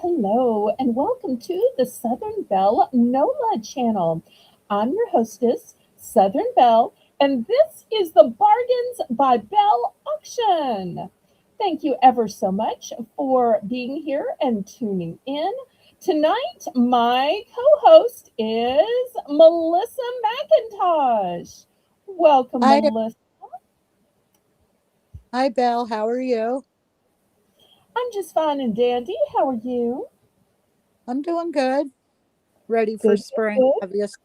Hello, and welcome to the Southern Belle NOLA channel. I'm your hostess, Southern Belle, and this is the Bargains by Belle auction. Thank you ever so much for being here and tuning in. Tonight, my co host is Melissa McIntosh. Welcome, Hi, Melissa. hi, Belle. How are you? I'm just fine and dandy. How are you? I'm doing good. Ready for Good, good, spring, good. obviously.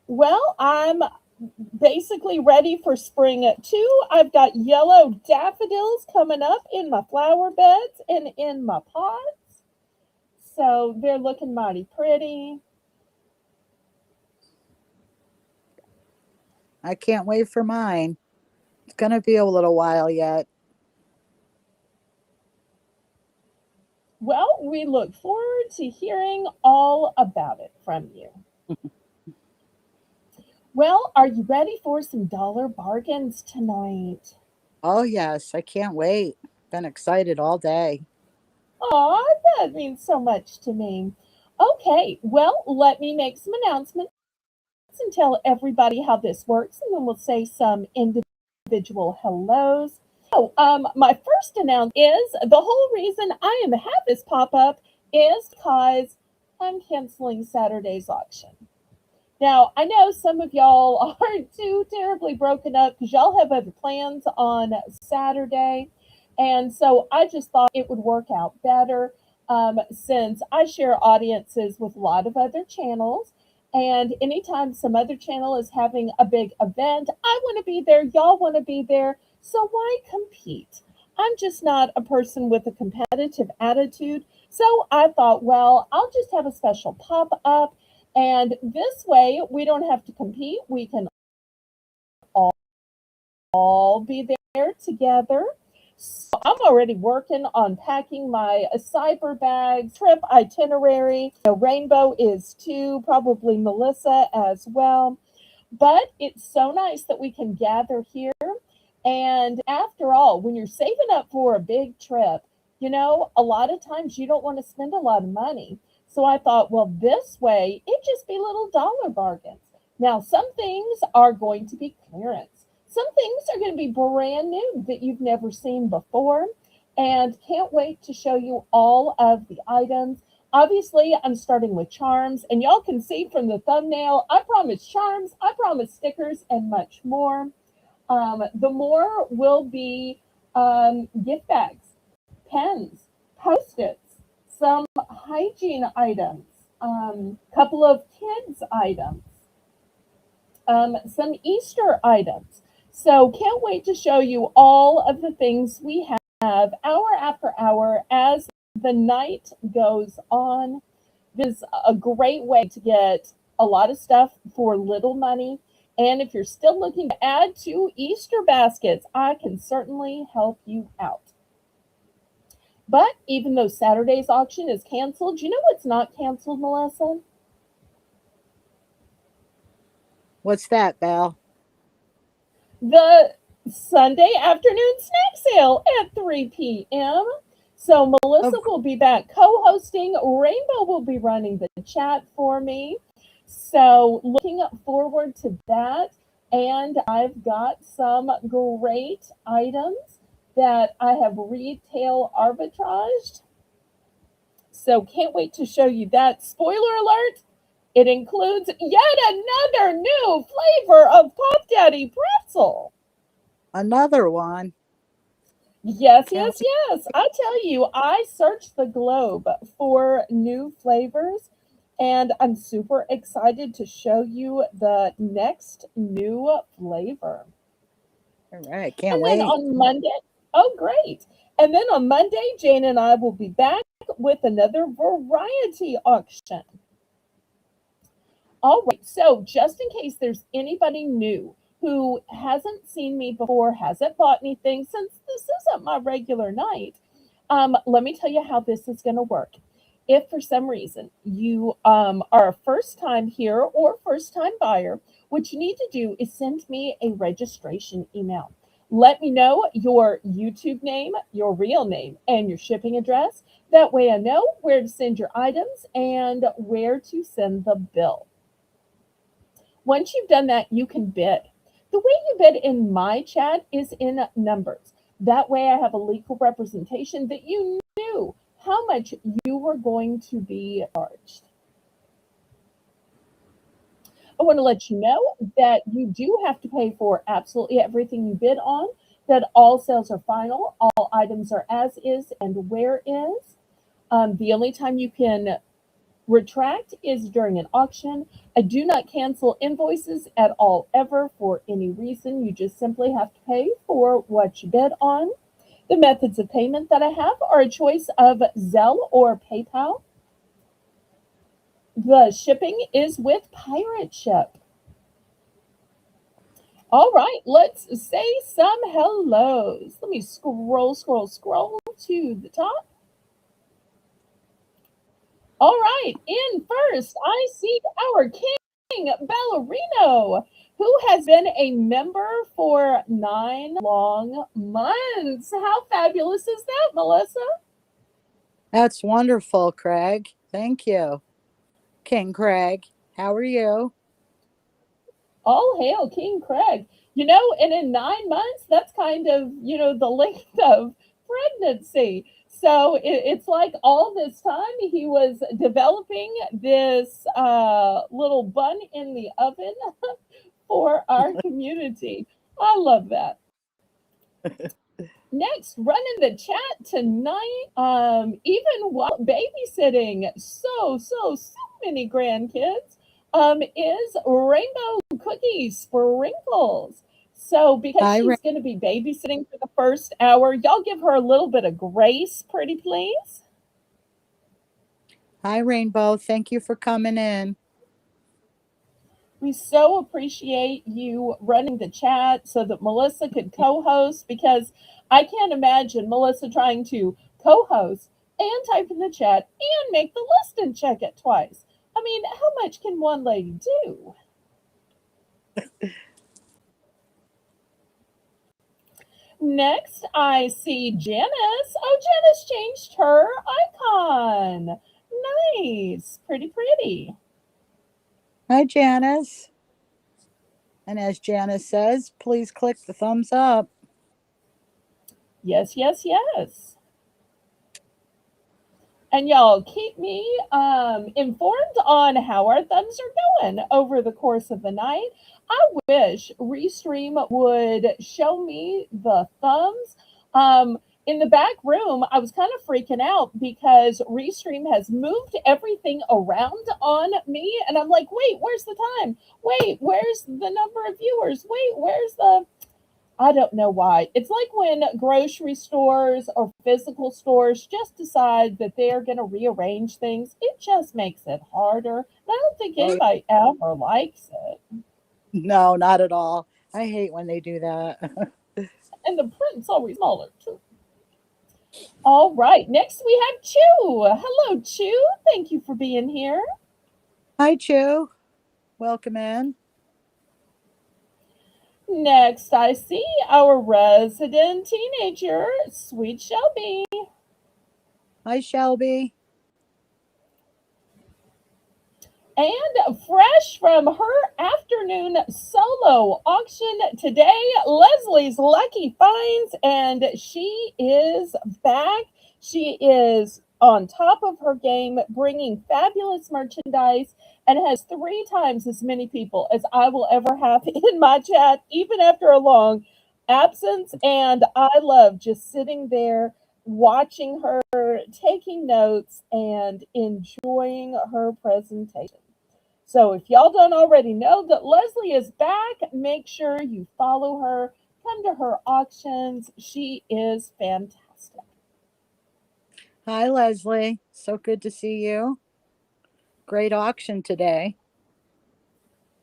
Well, I'm basically ready for spring at two. I've got yellow daffodils coming up in my flower beds and in my pots. So they're looking mighty pretty. I can't wait for mine. It's going to be a little while yet. Well, we look forward to hearing all about it from you. Well, are you ready for some dollar bargains tonight? Oh, yes. I can't wait. Been excited all day. Aw, that means so much to me. Okay, well, let me make some announcements and tell everybody how this works, and then we'll say some individual hellos. My first announcement is the whole reason I am have this pop up is because I'm canceling Saturday's auction. Now, I know some of y'all aren't too terribly broken up because y'all have other plans on Saturday. And so I just thought it would work out better since I share audiences with a lot of other channels. And anytime some other channel is having a big event, I want to be there. Y'all want to be there. So why compete? I'm just not a person with a competitive attitude. So I thought, well, I'll just have a special pop up and this way, we don't have to compete. We can all be there together. So I'm already working on packing my cyber bag, trip itinerary. Rainbow is too, probably Melissa as well. But it's so nice that we can gather here. And after all, when you're saving up for a big trip, a lot of times you don't want to spend a lot of money. So I thought, well, this way, it just be little dollar bargains. Now, some things are going to be clearance. Some things are going to be brand new that you've never seen before, and can't wait to show you all of the items. Obviously, I'm starting with charms, and y'all can see from the thumbnail, I promise charms, I promise stickers, and much more. The more will be gift bags, pens, post-its, some hygiene items, couple of kids items, some Easter items. So can't wait to show you all of the things we have hour after hour as the night goes on. This is a great way to get a lot of stuff for little money. And if you're still looking to add to Easter baskets, I can certainly help you out. But even though Saturday's auction is canceled, you know what's not canceled, Melissa? What's that, Belle? The Sunday afternoon snack sale at 3 p.m. So Melissa Of will be back co-hosting. Rainbow will be running the chat for me. So looking forward to that. And I've got some great items that I have retail arbitraged. So can't wait to show you that. Spoiler alert, it includes yet another new flavor of Pop Daddy pretzel. another one. Yes, Can't yes, yes. I tell you, I searched the globe for new flavors, and I'm super excited to show you the next new flavor. All right, can't And then wait. on Monday, oh, great. And then on Monday, Jane and I will be back with another variety auction. All right. So, just in case there's anybody new who hasn't seen me before, hasn't bought anything, since this isn't my regular night, let me tell you how this is going to work. If for some reason you are a first time here or first time buyer, what you need to do is send me a registration email. Let me know your YouTube name, your real name, and your shipping address. That way I know where to send your items and where to send the bill. Once you've done that, you can bid. The way you bid in my chat is in numbers. That way, I have a legal representation that you knew how much you were going to be charged. I want to let you know that you do have to pay for absolutely everything you bid on, that all sales are final, all items are as is and where is. The only time you can retract is during an auction. I do not cancel invoices at all, ever, for any reason. You just simply have to pay for what you bid on. The methods of payment that I have are a choice of Zelle or PayPal. The shipping is with Pirate Ship. All right, let's say some hellos. Let me scroll to the top. All right, in first, I see our King Ballerino, who has been a member for 9 long months. How fabulous is that, Melissa? That's wonderful, Craig. Thank you. King Craig, how are you? All hail King Craig. And in 9 months, that's kind of, the length of pregnancy. So it's like all this time he was developing this little bun in the oven for our community. I love that. Next, running the chat tonight, even while babysitting so many grandkids, is Rainbow Cookie Sprinkles. So, because Hi, she's going to be babysitting for the first hour, y'all give her a little bit of grace, pretty please. Hi, Rainbow. Thank you for coming in. We so appreciate you running the chat so that Melissa could co host, because I can't imagine Melissa trying to co host and type in the chat and make the list and check it twice. I mean, how much can one lady do? Next, I see Janice. Oh, Janice changed her icon. Nice. Pretty, pretty. Hi, Janice. And as Janice says, please click the thumbs up. Yes, yes, yes. And y'all keep me informed on how our thumbs are going over the course of the night. I wish Restream would show me the thumbs. In the back room, I was kind of freaking out because Restream has moved everything around on me. And I'm like, wait, where's the time? Wait, where's the number of viewers? Wait, where's the I don't know why. It's like when grocery stores or physical stores just decide that they're going to rearrange things. It just makes it harder. And I don't think Oh, anybody ever likes it. no, not at all. I hate when they do that. And the print's always smaller, too. All right. Next, we have Chew. Hello, Chew. Thank you for being here. Hi, Chew. Welcome in. Next, I see our resident teenager, Sweet Shelby. Hi, Shelby. And fresh from her afternoon solo auction today, Leslie's Lucky Finds, and she is back. She is on top of her game, bringing fabulous merchandise, and has 3 times as many people as I will ever have in my chat, even after a long absence. And I love just sitting there watching her, taking notes, and enjoying her presentation. So if y'all don't already know that Leslie is back, make sure you follow her, come to her auctions. She is fantastic. Hi, Leslie. So good to see you. Great auction today.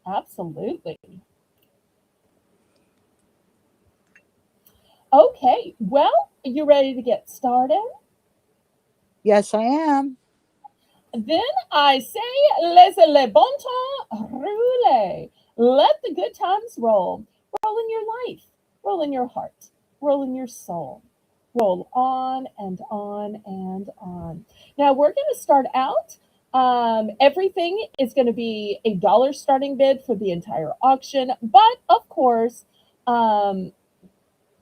Absolutely. Okay, well, you ready to get started? Yes, I am. Then I say, laissez le bon temps rouler. Let the good times roll. Roll in your life, roll in your heart, roll in your soul. Roll on and on and on. Now we're going to start out. Everything is going to be $1 starting bid for the entire auction, but of course, um,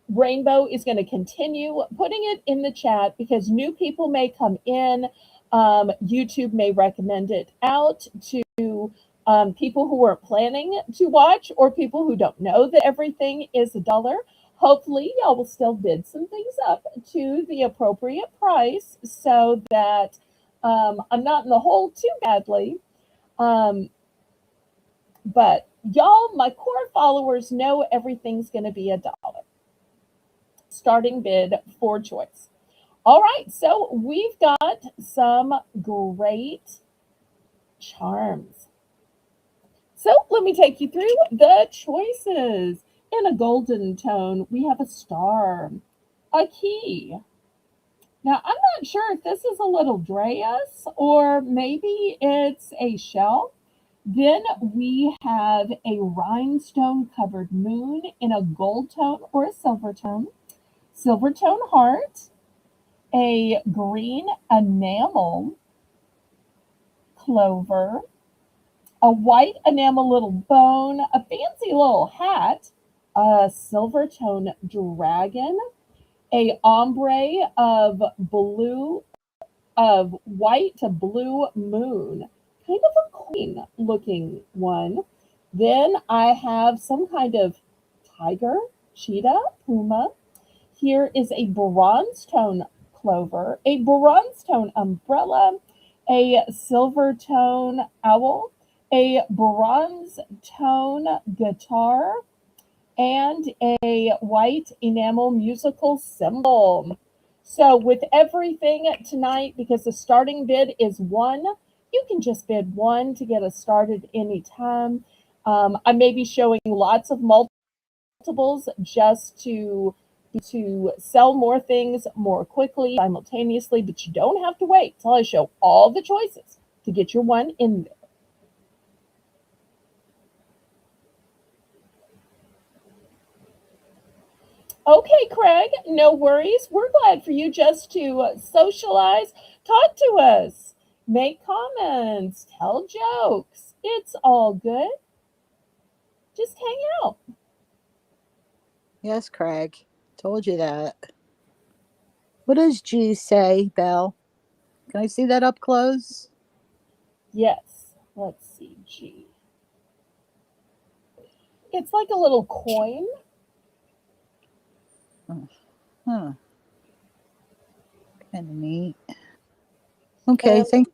Rainbow is going to continue putting it in the chat because new people may come in. YouTube may recommend it out to people who weren't planning to watch or people who don't know that everything is $1. Hopefully, y'all will still bid some things up to the appropriate price so that I'm not in the hole too badly. Um, but y'all, my core followers know everything's going to be $1. Starting bid for choice. All right, so we've got some great charms. So let me take you through the choices. In a golden tone, we have a star, a key. Now, I'm not sure if this is a little Dreas or maybe it's a shell. Then we have a rhinestone covered moon in a gold tone or a silver tone heart, a green enamel clover, a white enamel little bone, a fancy little hat, a silver tone dragon, a ombre of white to blue moon, kind of a queen looking one. Then I have some kind of tiger, cheetah, puma. Here is a bronze tone clover, a bronze tone umbrella, a silver tone owl, a bronze tone guitar, and a white enamel musical symbol. So, with everything tonight, because the starting bid is 1, you can just bid 1 to get us started anytime. I may be showing lots of multiples just to sell more things more quickly simultaneously, but you don't have to wait till I show all the choices to get your one in there. Okay, Craig, no worries. We're glad for you just to socialize, talk to us, make comments, tell jokes. It's all good. Just hang out. Yes, Craig. Told you that. What does G say, Belle? Can I see that up close? Yes. Let's see. G. It's like a little coin. Oh, huh. Kind of neat. Okay, And thank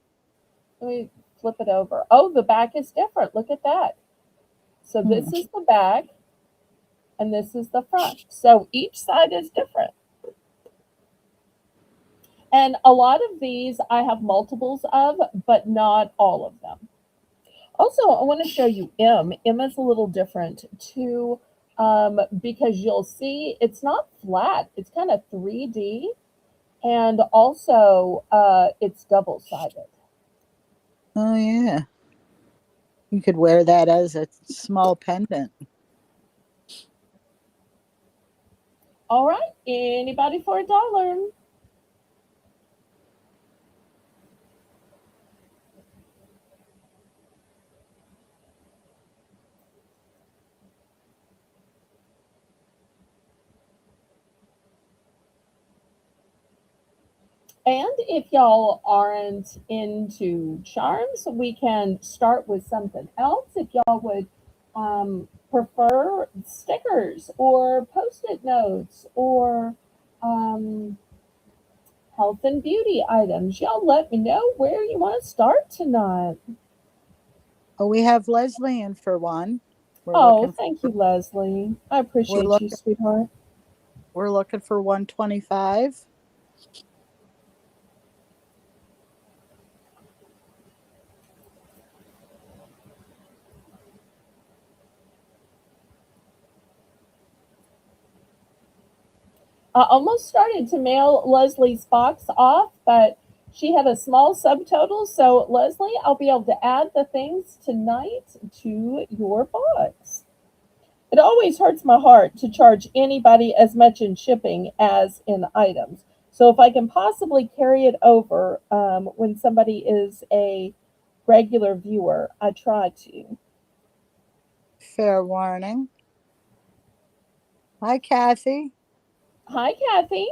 let me flip it over. Oh, the back is different. Look at that. So hmm. this is the back and this is the front. So each side is different. And a lot of these I have multiples of, but not all of them. Also, I want to show you M. M is a little different too, because you'll see it's not flat. It's kind of 3D, and also it's double sided. Oh yeah. You could wear that as a small pendant. All right, anybody for $1? And if y'all aren't into charms, we can start with something else. If y'all would prefer stickers or post it notes or um, health and beauty items, y'all let me know where you want to start tonight. Oh, we have Leslie in for one. We're Oh, looking thank you, Leslie. I we're appreciate you, looking sweetheart. we're looking for 125. I almost started to mail Leslie's box off, but she had a small subtotal. So, Leslie, I'll be able to add the things tonight to your box. It always hurts my heart to charge anybody as much in shipping as in items. So, if I can possibly carry it over when somebody is a regular viewer, I try to. Fair warning. Hi, Kathy. Hi, Kathy.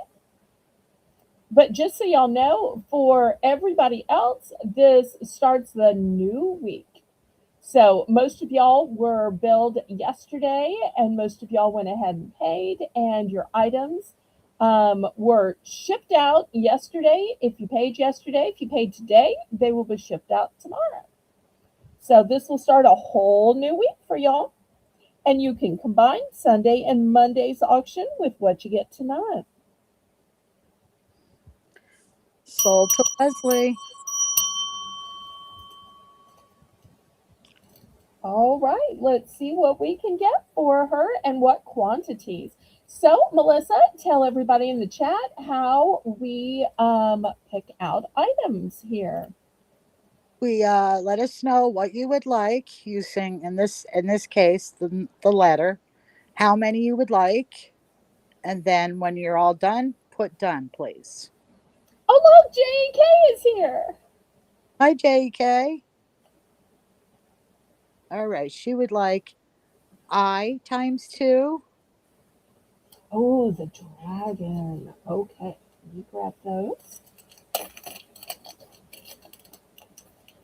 But just so y'all know, for everybody else, this starts the new week. So most of y'all were billed yesterday, and most of y'all went ahead and paid, and your items were shipped out yesterday. If you paid yesterday, if you paid today, they will be shipped out tomorrow. So this will start a whole new week for y'all. And you can combine Sunday and Monday's auction with what you get tonight. Sold to Leslie. All right, let's see what we can get for her and what quantities. So, Melissa, tell everybody in the chat how we pick out items here. We let us know what you would like using in this case the letter, how many you would like, and then when you're all done, put done, please. Oh, look, JK is here. Hi, JK. All right, she would like I times 2. Oh, the dragon. Okay, let me grab those.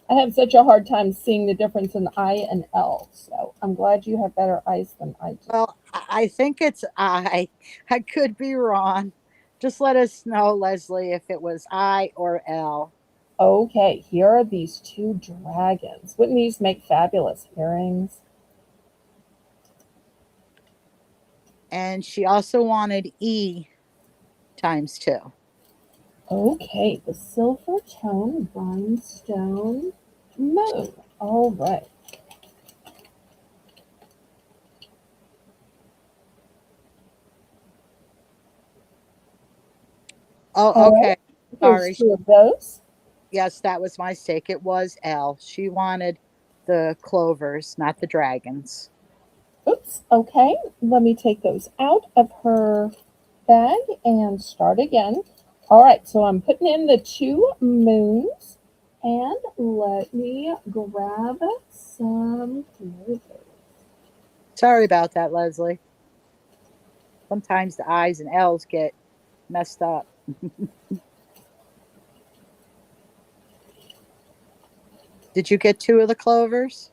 I have such a hard time seeing the difference in I and L, so I'm glad you have better eyes than I do. Well, I think it's I. I could be wrong. Just let us know, Leslie, if it was I or L. Okay, here are these two dragons. Wouldn't these make fabulous earrings? And she also wanted E times 2. Okay, the silver tone rhinestone moon. All right. Oh, All right. okay. Here's Sorry. two of those. Yes, that was my mistake. It was L. She wanted the clovers, not the dragons. Oops. Okay. Let me take those out of her bag and start again. All right. So I'm putting in the two moons and let me grab some clovers. Sorry about that, Leslie. Sometimes the I's and L's get messed up. Did you get two of the clovers?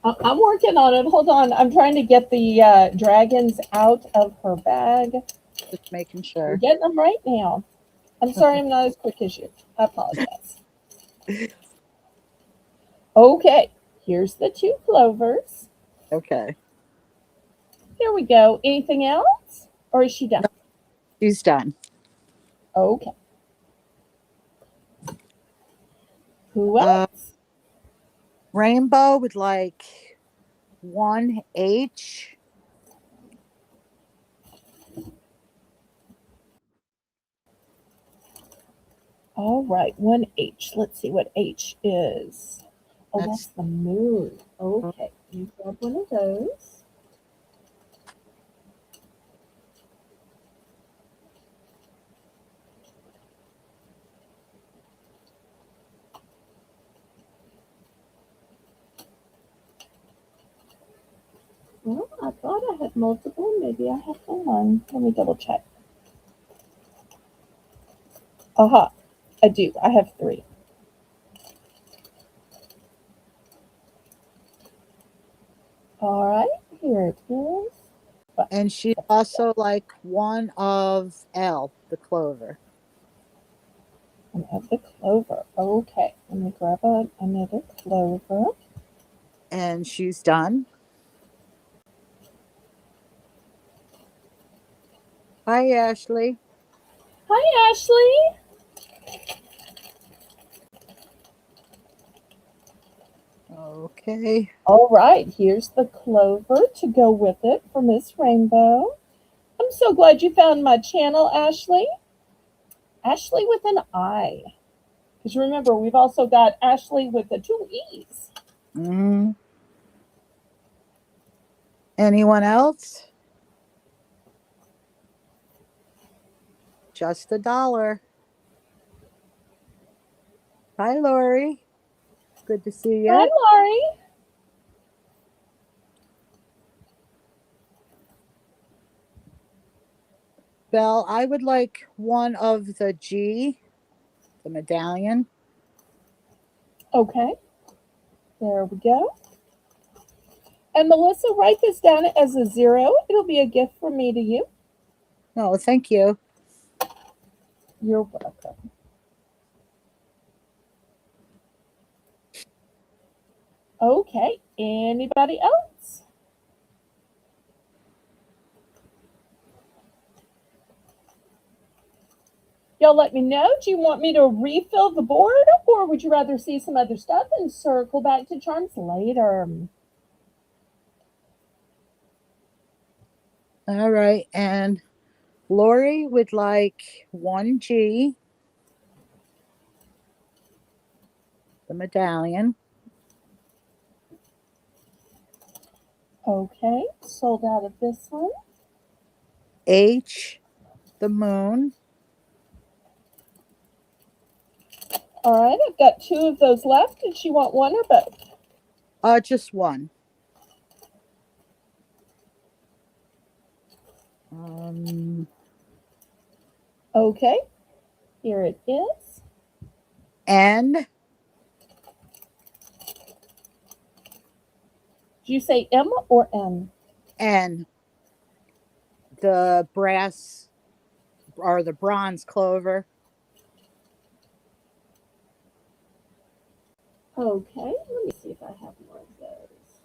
I'm working on it. Hold on. I'm trying to get the dragons out of her bag. Just making We're sure. getting them right now. I'm sorry I'm not as quick as you. I apologize. Okay, here's the two clovers. Okay. Here we go. Anything else? Or is she done? No, she's done. Okay. Who Uh, else? Rainbow would like one H. All right, one H. Let's see what H is. Oh, that's That's the moon. Okay, you grab one of those. Well, I thought I had multiple. Maybe I have the one. Let me double check. Aha, I do. I have three. All right, here it is. But and she'd also like one of L, the clover. I have the clover. Okay, let me grab another clover. And she's done. Hi, Ashley. Hi, Ashley. Okay. All right, here's the clover to go with it for Miss Rainbow. I'm so glad you found my channel, Ashley. Ashley with an I. Because remember, we've also got Ashley with the two E's. Mm. Anyone else? Just $1. Hi, Lori. Good to see Hi, you. Laurie. Belle, I would like one of the G, the medallion. Okay, there we go. And Melissa, write this down as a 0. It'll be a gift from me to you. No, thank you. You're welcome. Okay, anybody else? Y'all let me know. Do you want me to refill the board or would you rather see some other stuff and circle back to charms later? All right. And Lori would like one G, the medallion. Okay, sold out of this one. H, the moon. All right, I've got two of those left. Did she want one or both? Just one. Okay, here it is. N, Did you say M or N? N, the brass or the bronze clover. Okay, let me see if I have more of those.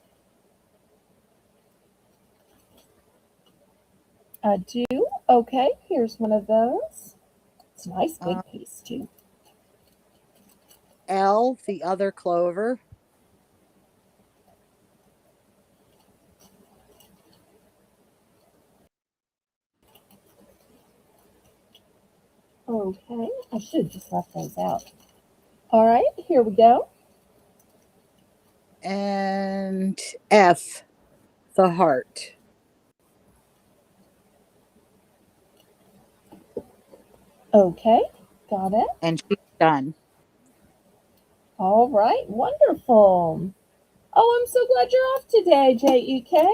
I do. Okay, here's one of those. It's a nice Uh, big piece too. L, the other clover. Okay, I should have just left those out. All right, here we go. And F, the heart. Okay, got it. And she's done. All right, wonderful. Oh, I'm so glad you're off today, JEK.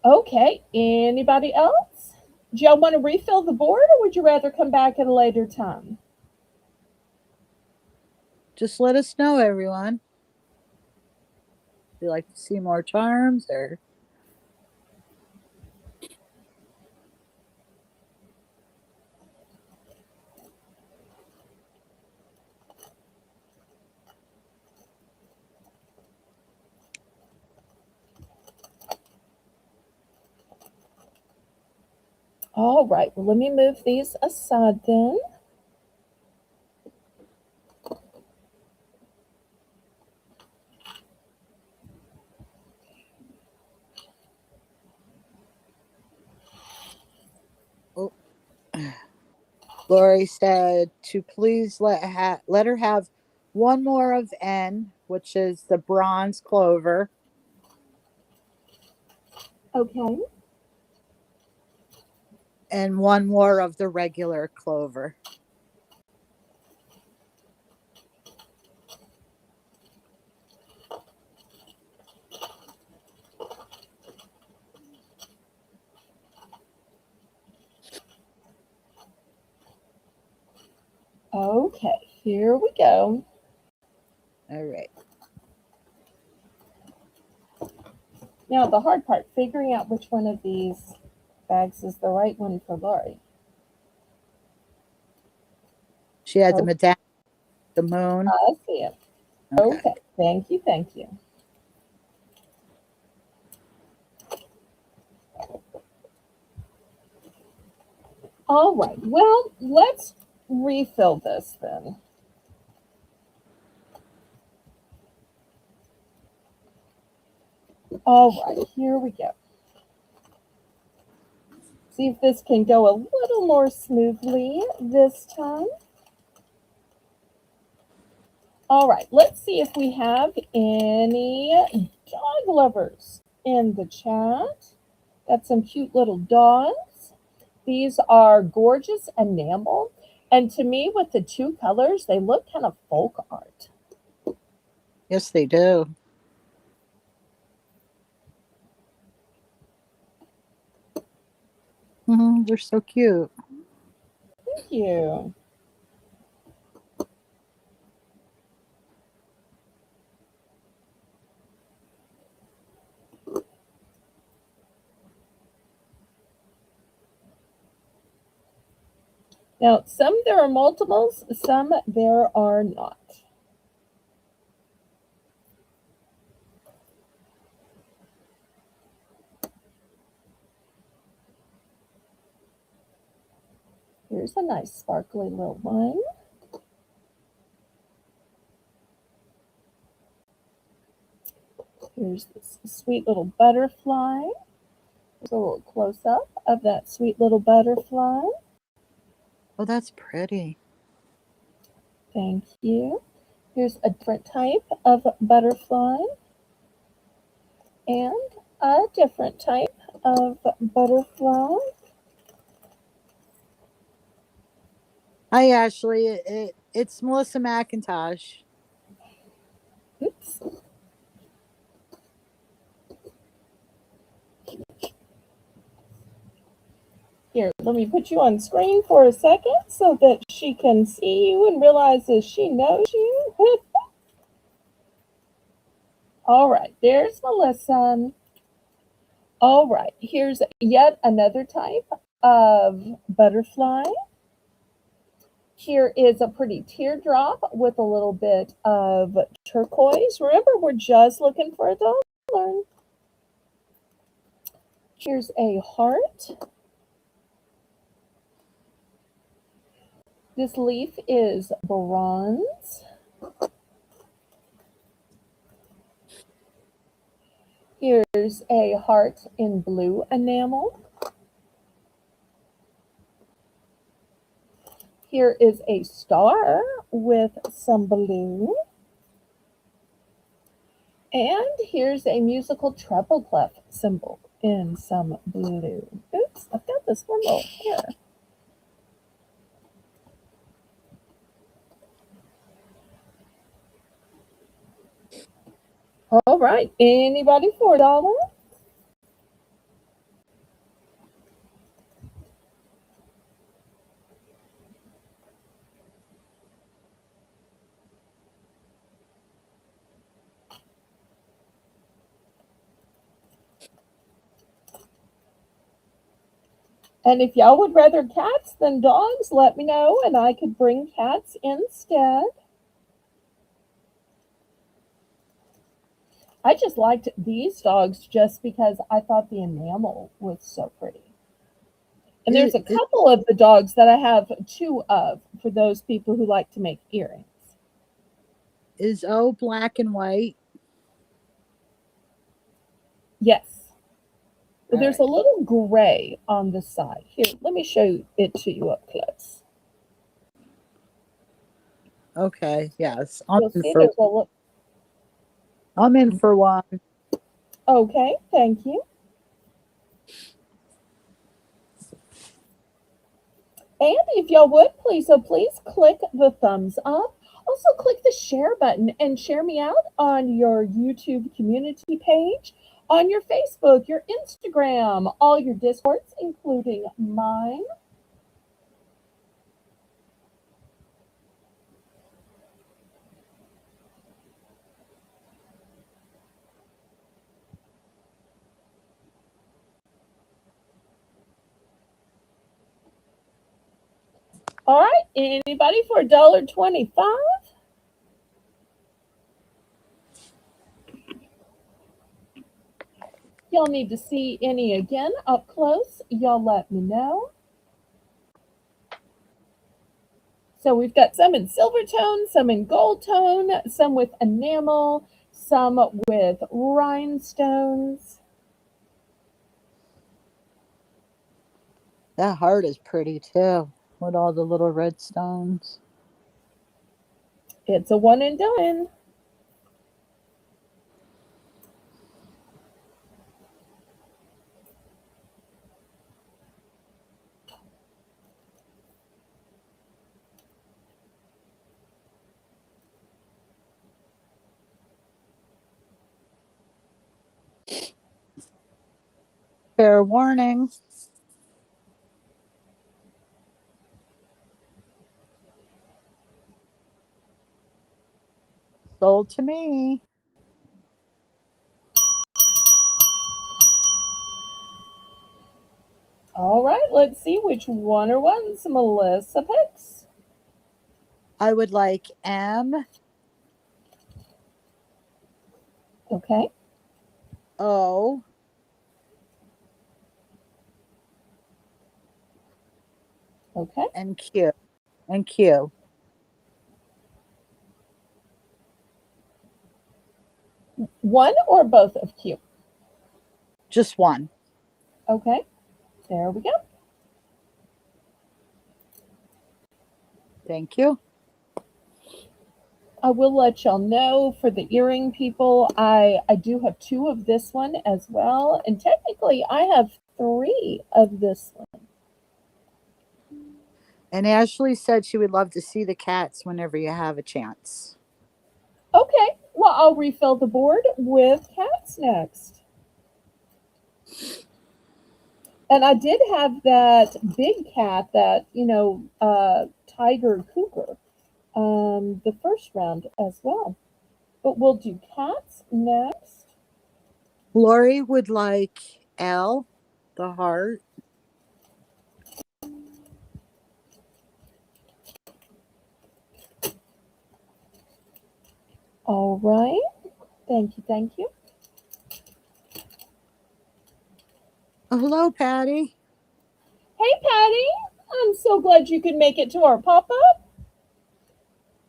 Okay, anybody else? Do y'all want to refill the board or would you rather come back at a later time? Just let us know, everyone. If you like to see more charms or All right, well, let me move these aside then. oh, Lori said to please let her have one more of N, which is the bronze clover, Okay. and one more of the regular clover. Okay, here we go. All right. Now, the hard part, figuring out which one of these bags is the right one for Lori. She had the Oh, medallion, the moon. I see it. Okay. Okay, thank you, thank you. All right, well, let's refill this then. All right, here we go. See if this can go a little more smoothly this time. All right, let's see if we have any dog lovers in the chat. Got some cute little dogs. These are gorgeous enamel. And to me, with the two colors, they look kind of folk art. Yes, they do. They're so cute. Thank you. Now, some there are multiples, some there are not. Here's a nice sparkly little one. Here's this sweet little butterfly. Here's a little close up of that sweet little butterfly. Oh, that's pretty. Thank you. Here's a different type of butterfly and a different type of butterfly. Hi, Ashley. It's Melissa McIntosh. Oops. Here, let me put you on screen for a second so that she can see you and realizes she knows you. All right, there's Melissa. All right, here's yet another type of butterfly. Here is a pretty teardrop with a little bit of turquoise. Remember, we're just looking for a dollar. Here's a heart. This leaf is bronze. Here's a heart in blue enamel. Here is a star with some blue. And here's a musical treble clef symbol in some blue. Oops, I've got this one little here. All right, anybody for a dollar? And if y'all would rather cats than dogs, let me know and I could bring cats instead. I just liked these dogs just because I thought the enamel was so pretty. And Is, there's a couple of the dogs that I have two of for those people who like to make earrings. is O black and white? Yes. All There's a right. little gray on the side. Here, let me show it to you up close. Okay. Yes. You'll see there's a little. I'm in for one. Okay, thank you. And if y'all would, please, so please click the thumbs up. Also, click the share button and share me out on your YouTube community page, on your Facebook, your Instagram, all your Discords, including mine. All right, anybody for $1.25? Y'all need to see any again up close. Y'all let me know. So we've got some in silver tone, some in gold tone, some with enamel, some with rhinestones. That heart is pretty too, with all the little red stones. It's a one and done. Fair warning. Sold to me. All right, let's see which one or ones Melissa picks. I would like M Okay, O okay. and Q and Q. One or both of Q. Just one. Okay, there we go. Thank you. I will let y'all know for the earring people, I do have two of this one as well. And technically, I have three of this one. And Ashley said she would love to see the cats whenever you have a chance. Okay, well, I'll refill the board with cats next. And I did have that big cat, that, tiger cougar, the first round as well. But we'll do cats next. Lori would like L, the heart. All right. Thank you. Thank you. Oh, hello, Patty. Hey, Patty. I'm so glad you could make it to our pop up.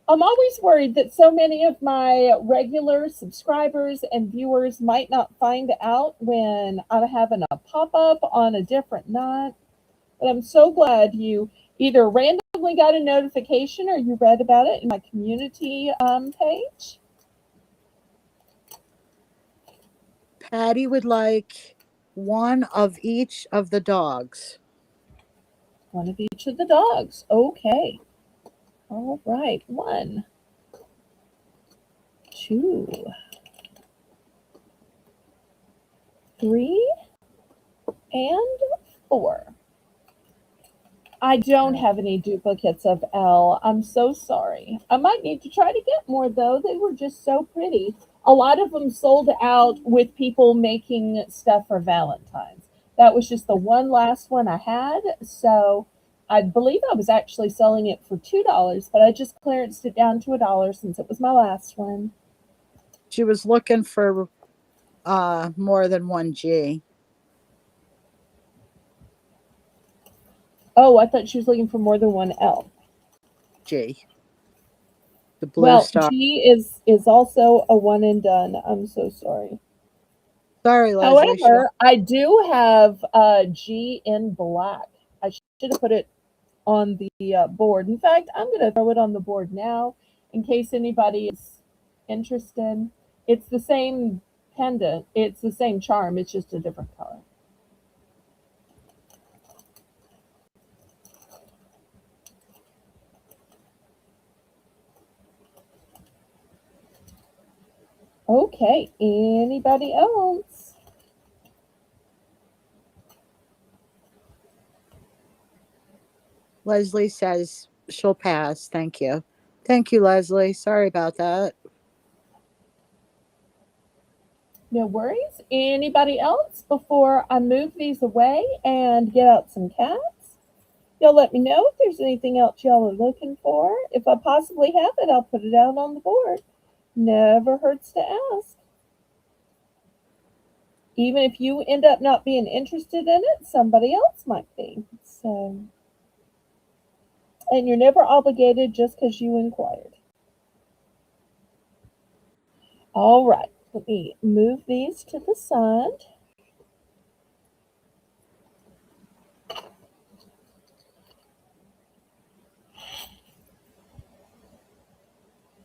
I'm always worried that so many of my regular subscribers and viewers might not find out when I'm having a pop up on a different night. But I'm so glad you either randomly got a notification or you read about it in my community page. Patty would like one of each of the dogs. One of each of the dogs. Okay. All right. One, two, three, and four. I don't have any duplicates of Elle. I'm so sorry. I might need to try to get more though. They were just so pretty. A lot of them sold out with people making stuff for Valentine's. That was just the one last one I had. So I believe I was actually selling it for $2, but I just clearanced it down to $1 since it was my last one. She was looking for more than one G. Oh, I thought she was looking for more than one L. G. The blue Well, star. G is also a one and done. I'm so sorry. Sorry, Leslie. She However, I do have G in black. I should have put it on the board. In fact, I'm going to throw it on the board now in case anybody is interested. It's the same pendant, it's the same charm, it's just a different color. Okay, anybody else? Leslie says she'll pass. Thank you. Thank you, Leslie. Sorry about that. No worries. Anybody else before I move these away and get out some cats? Y'all let me know if there's anything else y'all are looking for. If I possibly have it, I'll put it out on the board. Never hurts to ask. Even if you end up not being interested in it, somebody else might be. So, and you're never obligated just because you inquired. All right, let me move these to the side.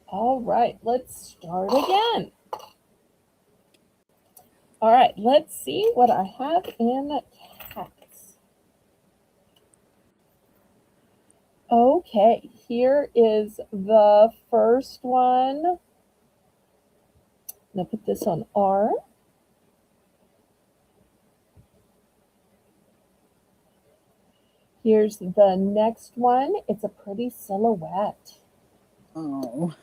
All right, let's start again. All right, let's see what I have in cats. Okay, here is the first one. I'm going to put this on R. Here's the next one. It's a pretty silhouette. Oh.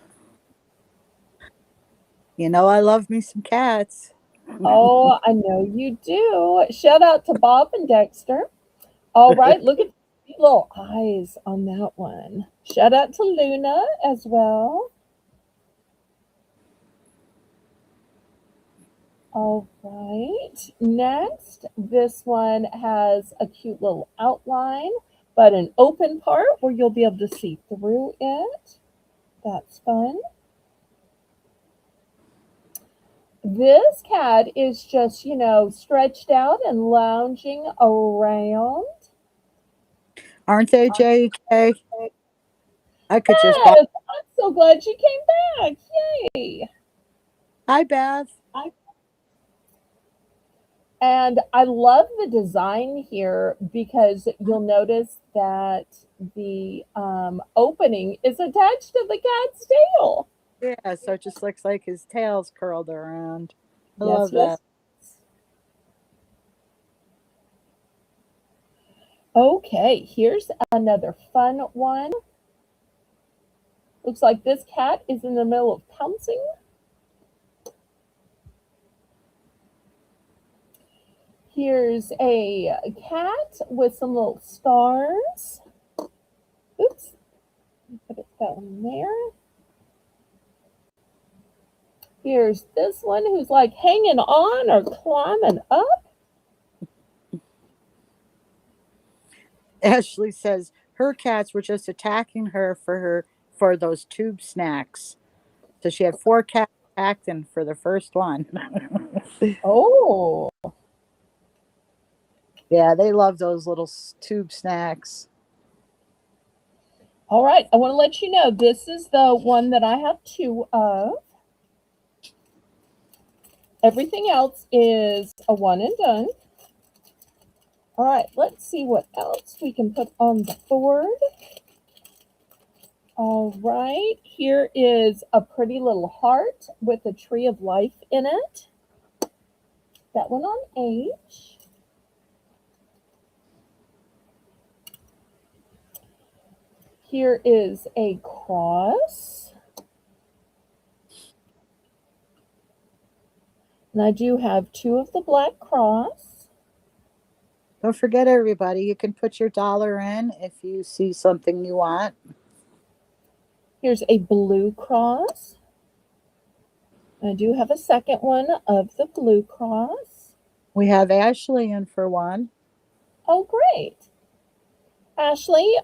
You know I love me some cats. Oh, I know you do. Shout out to Bob and Dexter. All right, look at the little eyes on that one. Shout out to Luna as well. All right, next, this one has a cute little outline, but an open part where you'll be able to see through it. That's fun. This cat is just, stretched out and lounging around. Aren't they, JK? I could just buy. Yes, I'm so glad you came back. Yay. Hi, Beth. And I love the design here because you'll notice that the opening is attached to the cat's tail. Yeah, so it just looks like his tail's curled around. I Yes, love yes. that. Okay, here's another fun one. Looks like this cat is in the middle of pouncing. Here's a cat with some little stars. Oops, put that one there. Here's this one who's like hanging on or climbing up. Ashley says her cats were just attacking her for those tube snacks. So she had 4 cats acting for the first one. Oh, Yeah, they love those little tube snacks. all right. I want to let you know this is the one that I have two of. Everything else is a one and done. All right, let's see what else we can put on the board. All right, here is a pretty little heart with a tree of life in it. That one on H. Here is a cross. And I do have two of the black cross. Don't forget, everybody, you can put your dollar in if you see something you want. Here's a blue cross. I do have a second one of the blue cross. We have Ashley in for one. Oh, great. Ashley,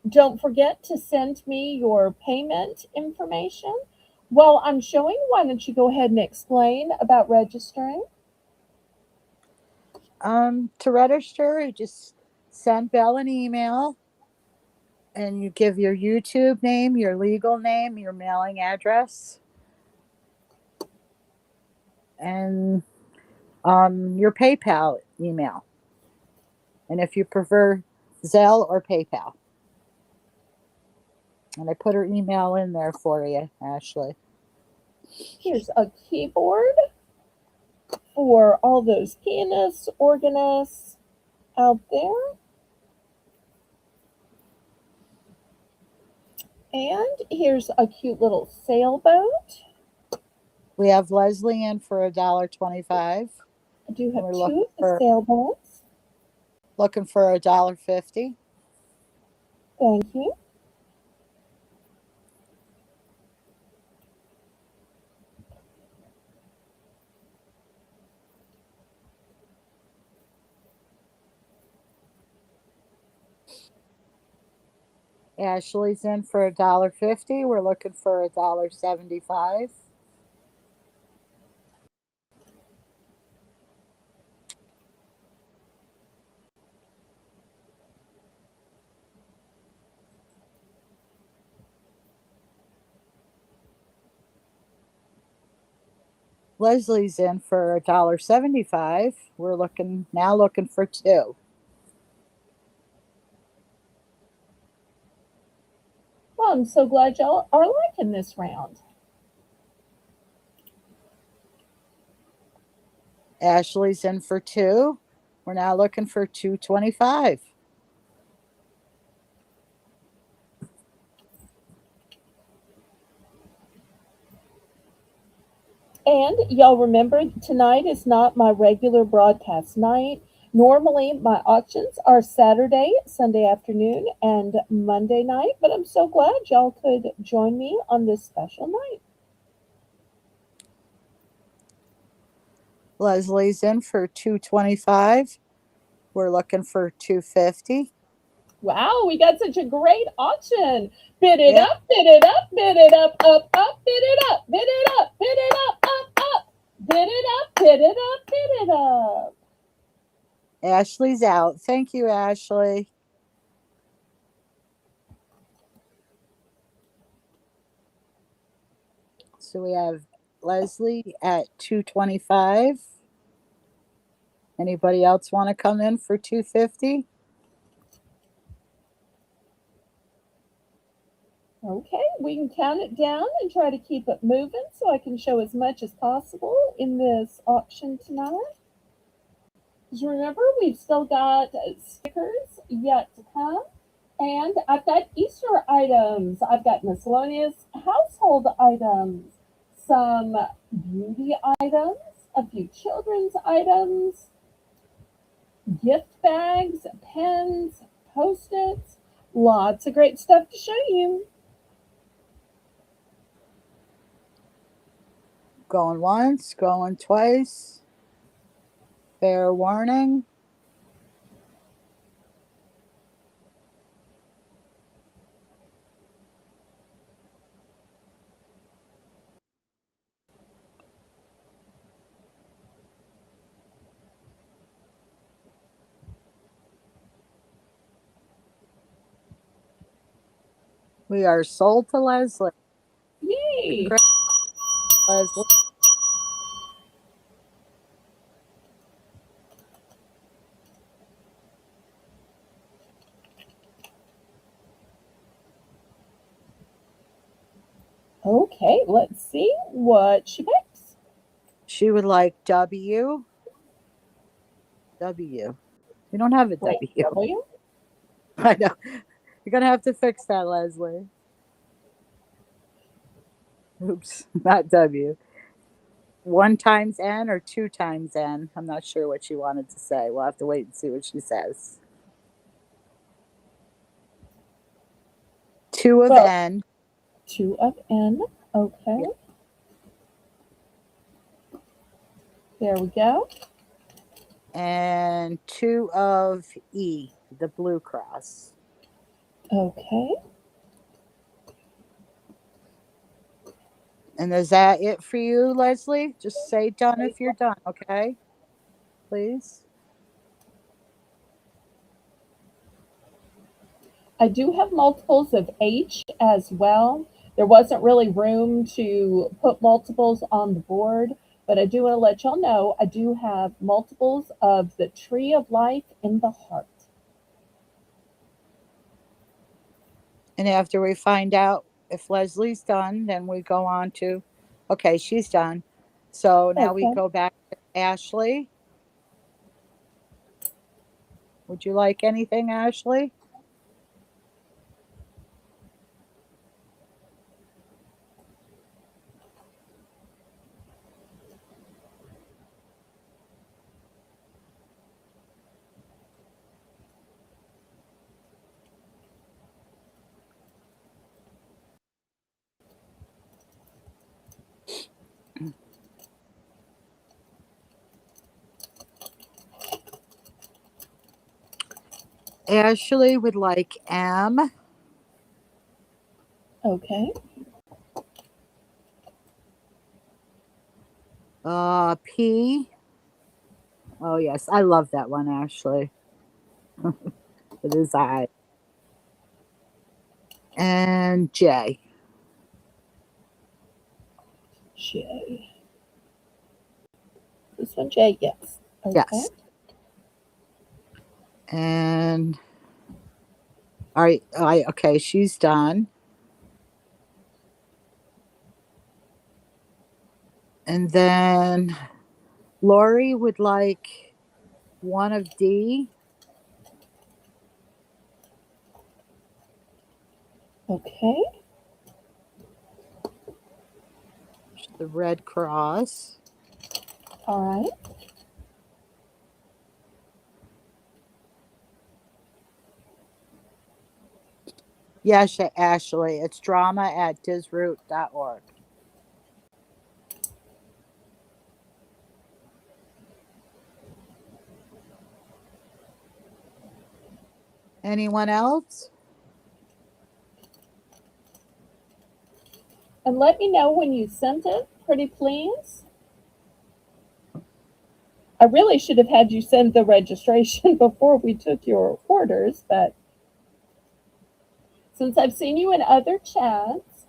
don't forget to send me your payment information. While I'm showing, why don't you go ahead and explain about registering? To register, you just send Belle an email and you give your YouTube name, your legal name, your mailing address, and your PayPal email. And if you prefer Zelle or PayPal. And I put her email in there for you, Ashley. Here's a keyboard for all those pianists, organists out there. And here's a cute little sailboat. We have Leslie in for $1.25. I do have We're two of the sailboats. looking for $1.50. Thank you. Ashley's in for $1.50. We're looking for $1.75. Leslie's in for $1.75. We're looking for two. Well, I'm so glad y'all are liking this round. Ashley's in for two. We're now looking for $2.25. And y'all remember, tonight is not my regular broadcast night. Normally, my auctions are Saturday, Sunday afternoon, and Monday night, but I'm so glad y'all could join me on this special night. Leslie's in for $2.25. We're looking for $2.50. Wow, we got such a great auction. Bid it Yep. up, bid it up, bid it up, bid it up, bid it up, bid it up, bid it up, bid it up, bid it up. Ashley's out. Thank you, Ashley. So we have Leslie at $2.25. Anybody else want to come in for $2.50? Okay, we can count it down and try to keep it moving so I can show as much as possible in this auction tonight. Because remember, we've still got stickers yet to come. And I've got Easter items. I've got miscellaneous household items, some beauty items, a few children's items, gift bags, pens, post-its, lots of great stuff to show you. Going once, going twice. Fair warning. We are sold to Leslie. Yay! Congrats, Leslie. Okay, let's see what she picks. She would like W. W. We don't have a Wait, W. W? I know. You're going to have to fix that, Leslie. Oops, not W. 1 times n or 2 times n? I'm not sure what she wanted to say. We'll have to wait and see what she says. 2 of Well, n. 2 of N. Okay, Yeah. there we go. And 2 of E, the blue cross. Okay. And is that it for you, Leslie? Just say done if you're done, okay? Please. I do have multiples of H as well. There wasn't really room to put multiples on the board, but I do want to let y'all know I do have multiples of the tree of life in the heart. And after we find out if Leslie's done, then we go on to, okay, she's done. So now we Okay. go back to Ashley. Would you like anything, Ashley? Ashley would like M. Okay. P. Oh, yes. I love that one, Ashley. It is I. And J. J. This one, J, yes. Okay. Yes. And all right. Okay, she's done. And then Lori would like 1 of D. Okay. The red cross. All right. Yes, Ashley. It's drama@disroot.org. Anyone else? And let me know when you sent it, pretty please. I really should have had you send the registration before we took your orders, but since I've seen you in other chats,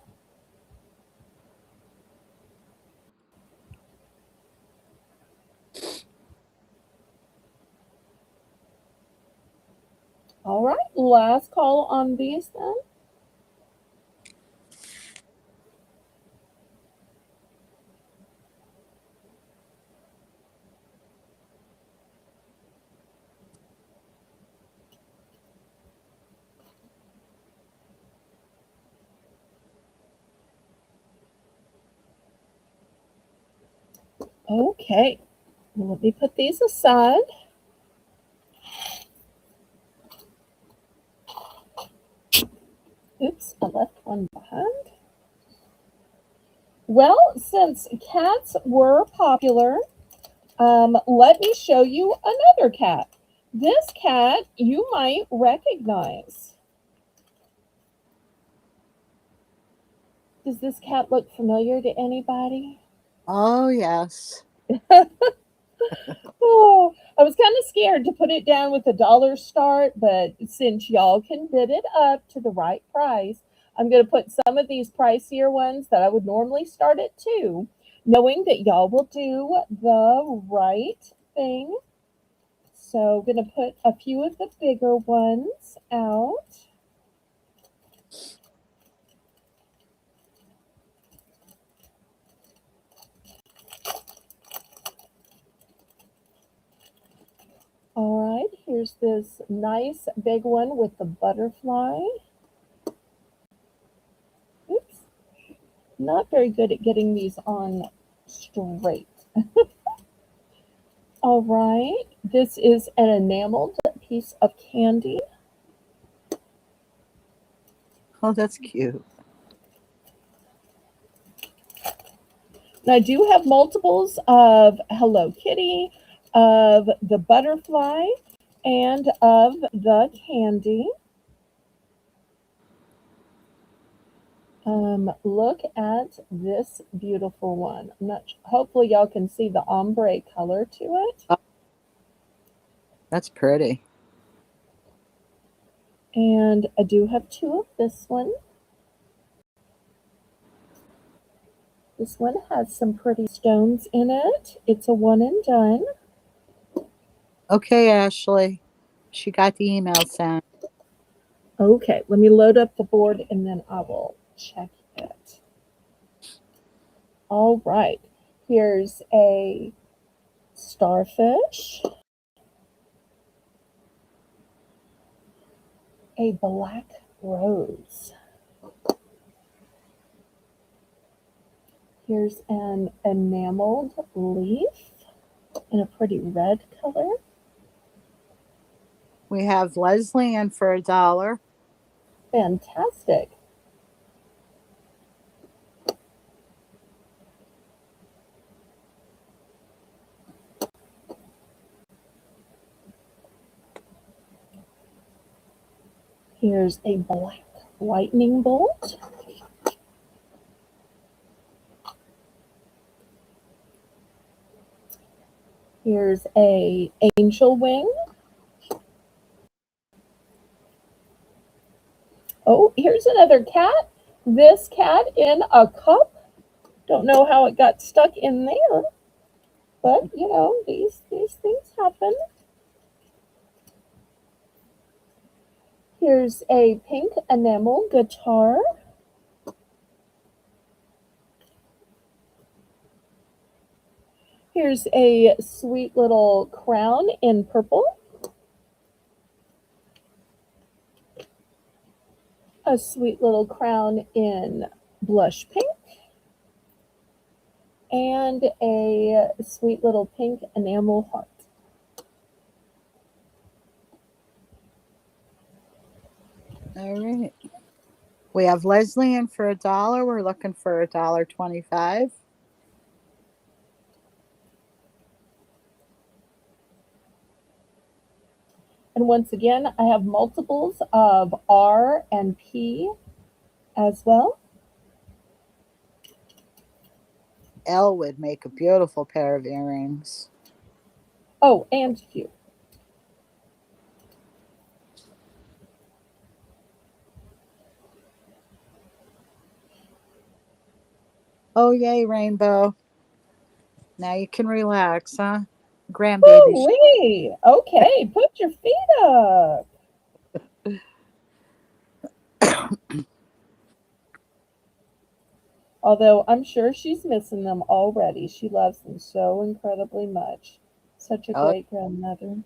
all right, last call on these then. Okay, well, let me put these aside. Oops, I left one behind. Well, since cats were popular, let me show you another cat. This cat you might recognize. Does this cat look familiar to anybody? Oh, yes. Oh, I was kind of scared to put it down with a dollar start, but since y'all can bid it up to the right price, I'm going to put some of these pricier ones that I would normally start at 2, knowing that y'all will do the right thing. So I'm going to put a few of the bigger ones out. All right, here's this nice big one with the butterfly. Oops, not very good at getting these on straight. All right. This is an enameled piece of candy. Oh, that's cute. And I do have multiples of Hello Kitty, of the butterfly, and of the candy. Look at this beautiful one. Hopefully y'all can see the ombre color to it. Oh, that's pretty. And I do have two of this one. This one has some pretty stones in it. It's a one and done. Okay, Ashley. She got the email sent. Okay, let me load up the board and then I will check it. All right, here's a starfish, a black rose. Here's an enameled leaf in a pretty red color. We have Leslie in for $1. Fantastic. Here's a black lightning bolt. Here's a angel wing. Oh, here's another cat. This cat in a cup. Don't know how it got stuck in there, but you know, these things happen. Here's a pink enamel guitar. Here's a sweet little crown in purple. A sweet little crown in blush pink. And a sweet little pink enamel heart. All right. We have Leslie in for $1. We're looking for $1.25. And once again, I have multiples of R and P as well. Elle would make a beautiful pair of earrings. Oh, and Q. Oh, yay, Rainbow. Now you can relax, huh? Grandbaby. Woo-wee. Okay, put your feet up. Although I'm sure she's missing them already. She loves them so incredibly much. Such a Oh, great grandmother.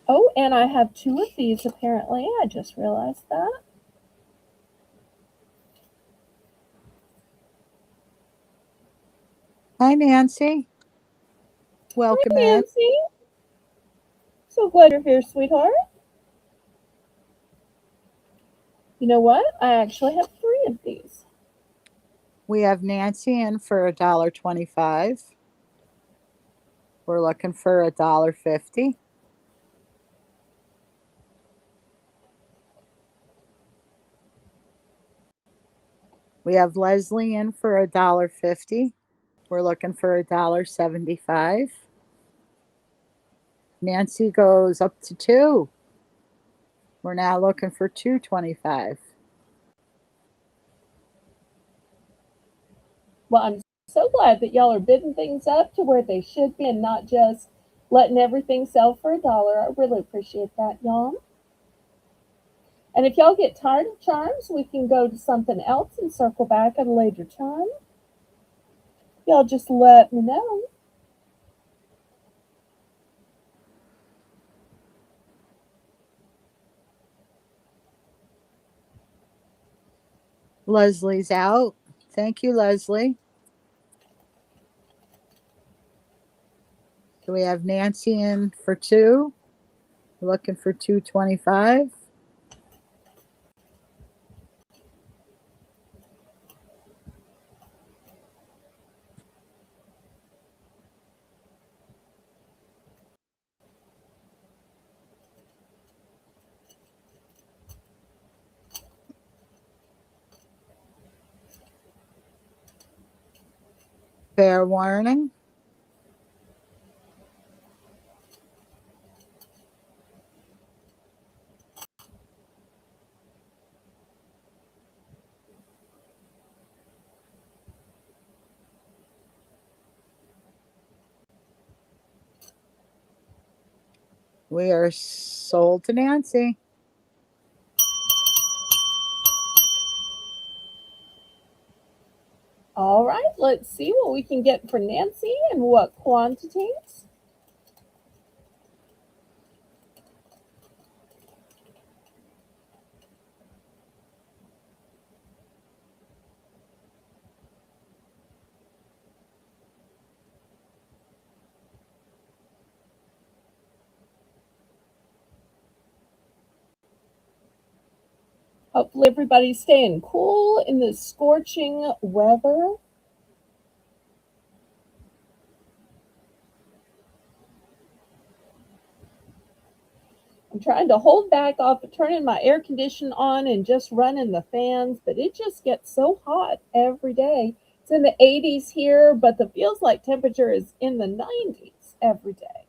Oh, and I have two of these apparently. I just realized that. hi, Nancy. Welcome Hi, in. Nancy. So glad you're here, sweetheart. You know what? I actually have three of these. We have Nancy in for $1.25. We're looking for $1.50. We have Leslie in for $1.50. We're looking for $1.75. Nancy goes up to 2. We're now looking for $2.25. Well, I'm so glad that y'all are bidding things up to where they should be and not just letting everything sell for $1. I really appreciate that, y'all. And if y'all get tired of charms, we can go to something else and circle back at a later time. Y'all just let me know. Leslie's out. Thank you, Leslie. So we have Nancy in for 2. We're looking for 225. Fair warning. We are sold to Nancy. All right, let's see what we can get for Nancy and what quantities. Hopefully everybody's staying cool in this scorching weather. I'm trying to hold back off of turning my air conditioner on and just running the fans, but it just gets so hot every day. It's in the 80s here, but the feels like temperature is in the 90s every day.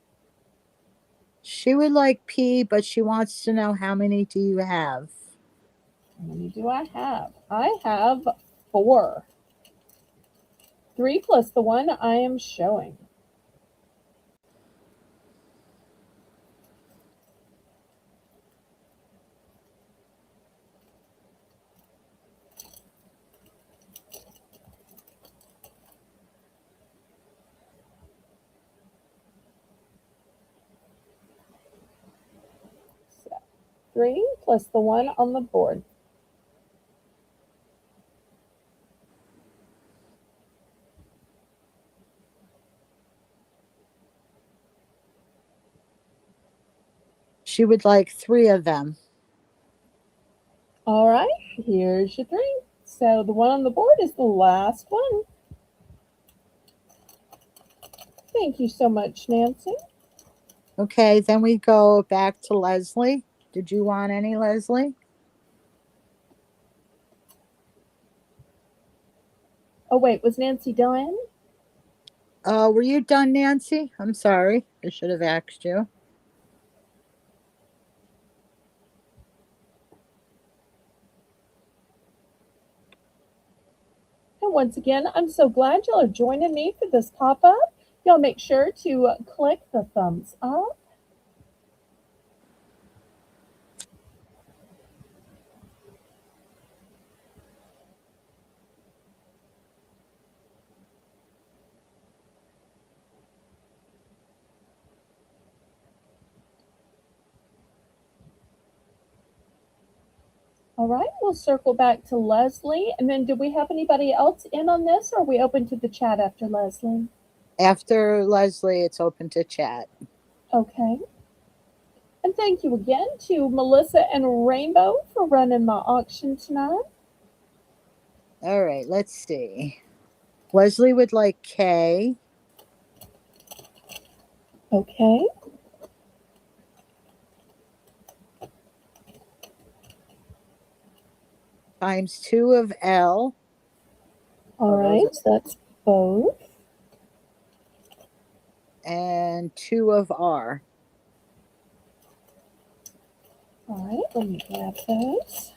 She would like P, but she wants to know how many do you have? How many do I have? I have 4. 3 plus the one I am showing. So 3 plus the one on the board. She would like 3 of them. All right, here's your 3. So the one on the board is the last one. Thank you so much, Nancy. Okay, then we go back to Leslie. Did you want any, Leslie? Oh, wait, was Nancy done? Were you done, Nancy? I'm sorry. I should have asked you. And once again, I'm so glad y'all are joining me for this pop-up. Y'all make sure to click the thumbs up. All right, we'll circle back to Leslie. And then do we have anybody else in on this, or are we open to the chat after Leslie? After Leslie, it's open to chat. Okay. And thank you again to Melissa and Rainbow for running my auction tonight. All right, let's see. Leslie would like K. Okay. Times 2 of L. All right, so that's both. And 2 of R. All right, let me grab those.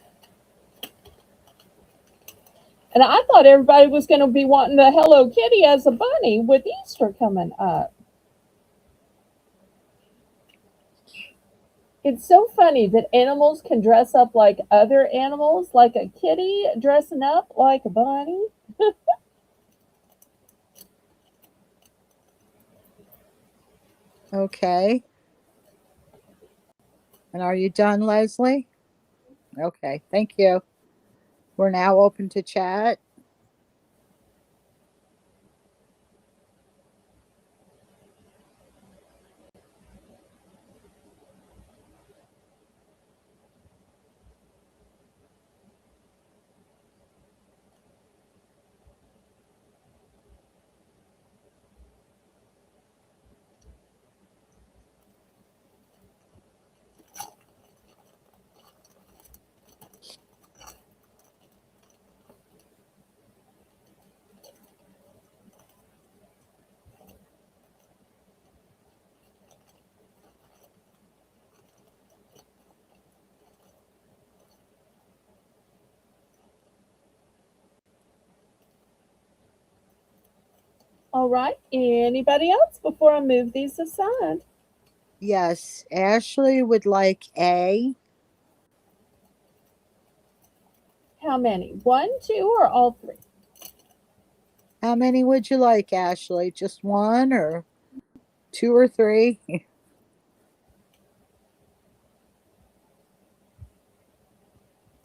And I thought everybody was going to be wanting the Hello Kitty as a bunny with Easter coming up. It's so funny that animals can dress up like other animals, like a kitty dressing up like a bunny. Okay. And are you done, Leslie? Okay, thank you. We're now open to chat. right. Anybody else before I move these aside? Yes, Ashley would like A. How many? One, two, or all three? How many would you like, Ashley? Just one or two or three?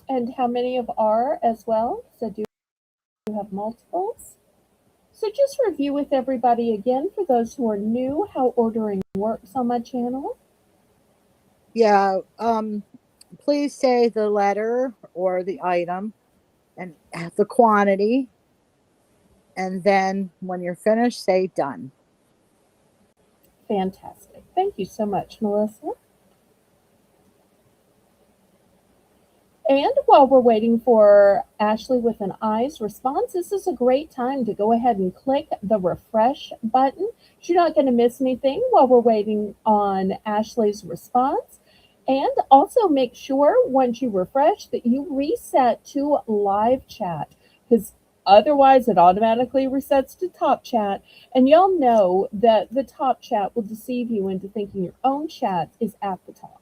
And how many of R as well? So do you have multiples? So just review with everybody again for those who are new how ordering works on my channel. Yeah, please say the letter or the item and the quantity. And then when you're finished, say done. Fantastic. Thank you so much, Melissa. And while we're waiting for Ashley with an eyes response, this is a great time to go ahead and click the refresh button. You're not going to miss anything while we're waiting on Ashley's response. And also make sure once you refresh that you reset to live chat, because otherwise it automatically resets to top chat. And y'all know that the top chat will deceive you into thinking your own chat is at the top.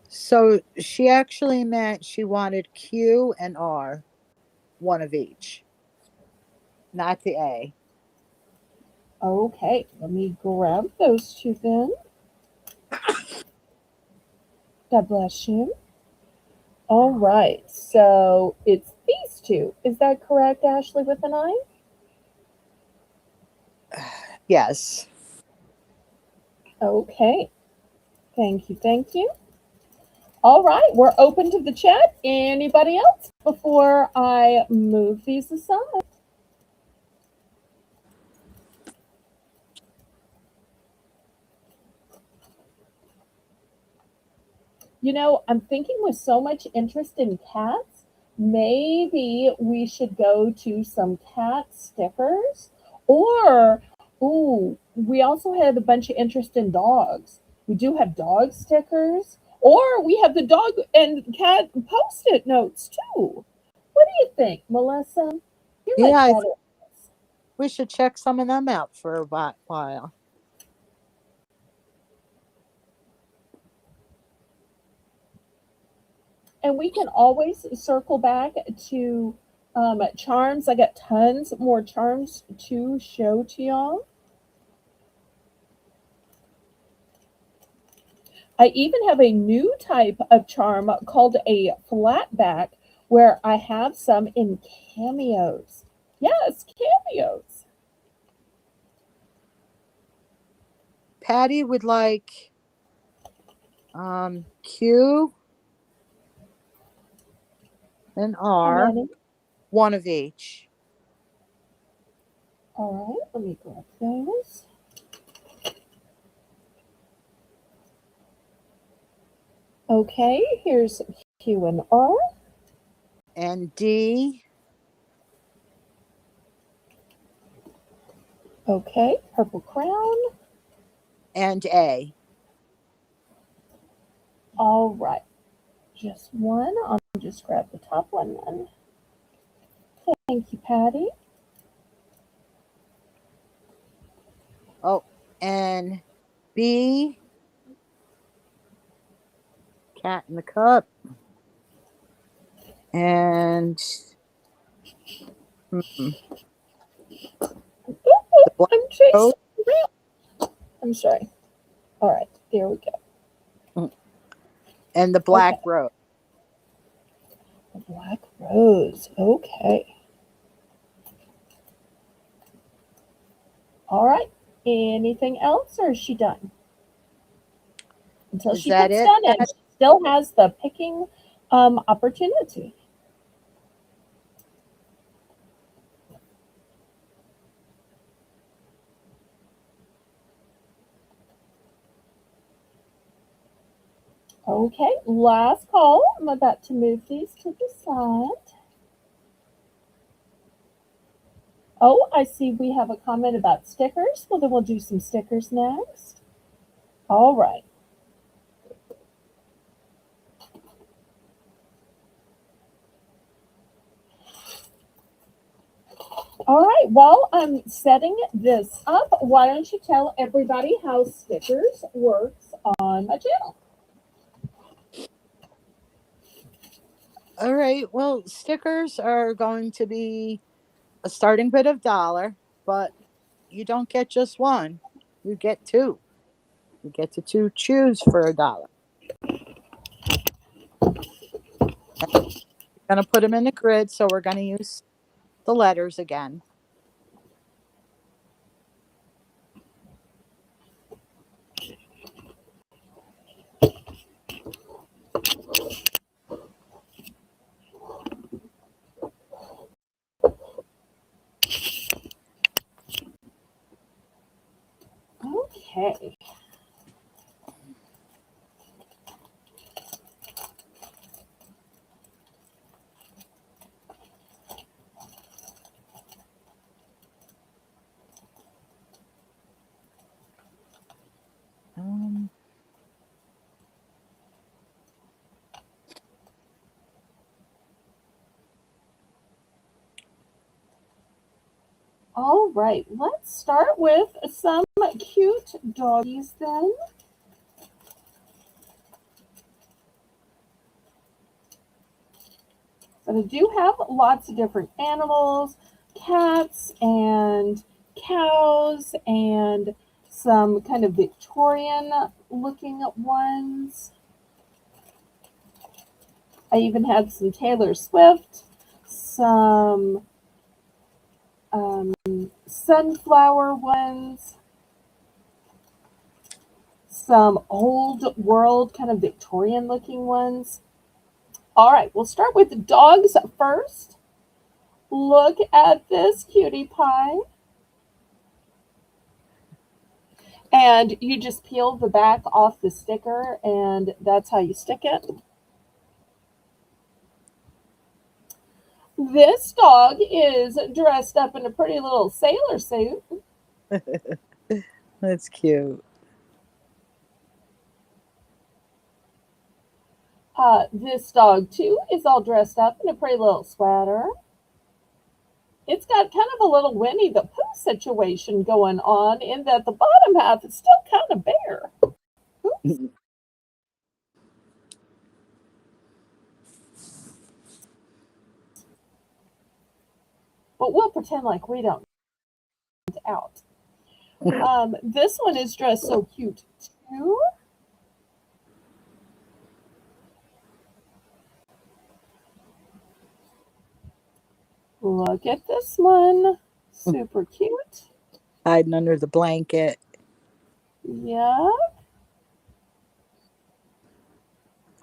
So she actually meant she wanted Q and R, one of each, not the A. Okay, let me grab those two then. God bless you. All right, so it's these two. Is that correct, Ashley, with an I? Yes. Okay, thank you, thank you. All right, we're open to the chat. Anybody else before I move these aside? You know, I'm thinking with so much interest in cats, maybe we should go to some cat stickers. Or, ooh, we also had a bunch of interest in dogs. We do have dog stickers. Or we have the dog and cat post-it notes too. What do you think, Melissa? You're Yeah, much I better. think we should check some of them out for a while. And we can always circle back to charms. I got tons more charms to show to y'all. I even have a new type of charm called a flat back where I have some in cameos. Yes, cameos. Patty would like Q and How R, many? one of each. All right, let me grab those. Okay, here's Q and R. And D. Okay, purple crown. And A. All right, just one. I'll just grab the top one then. Thank you, Patty. Oh, and B. Cat in the cup. And the black I'm chasing rose. around. I'm sorry. All right, there we And the go. black Okay, rose. the black rose. Okay. All right. Anything else, or is she done? Until Is she that puts it, done in, Patty? she still has the picking opportunity. Okay, last call. I'm about to move these to the side. Oh, I see we have a comment about stickers. Well, then we'll do some stickers next. All right. All right, while I'm setting this up, why don't you tell everybody how stickers works on my channel? All right. Well, stickers are going to be a starting bid of dollar, but you don't get just one. You get two. You get to choose for $1. We're going to put them in the grid, so we're going to use the letters again. Okay. Um, All right, let's start with some cute doggies then. But I do have lots of different animals, cats and cows, and some kind of Victorian looking ones. I even had some Taylor Swift, some sunflower ones, some old world kind of Victorian looking ones. All right, we'll start with the dogs first. Look at this cutie pie. And you just peel the back off the sticker, and that's how you stick it. This dog is dressed up in a pretty little sailor suit. that's cute. This dog, too, is all dressed up in a pretty little sweater. It's got kind of a little Winnie the Pooh situation going on in that the bottom half is still kind of bare. Oops. But we'll pretend like we don't out. This one is dressed so cute, too. Look at this one. Super cute. Hiding under the blanket. Yeah.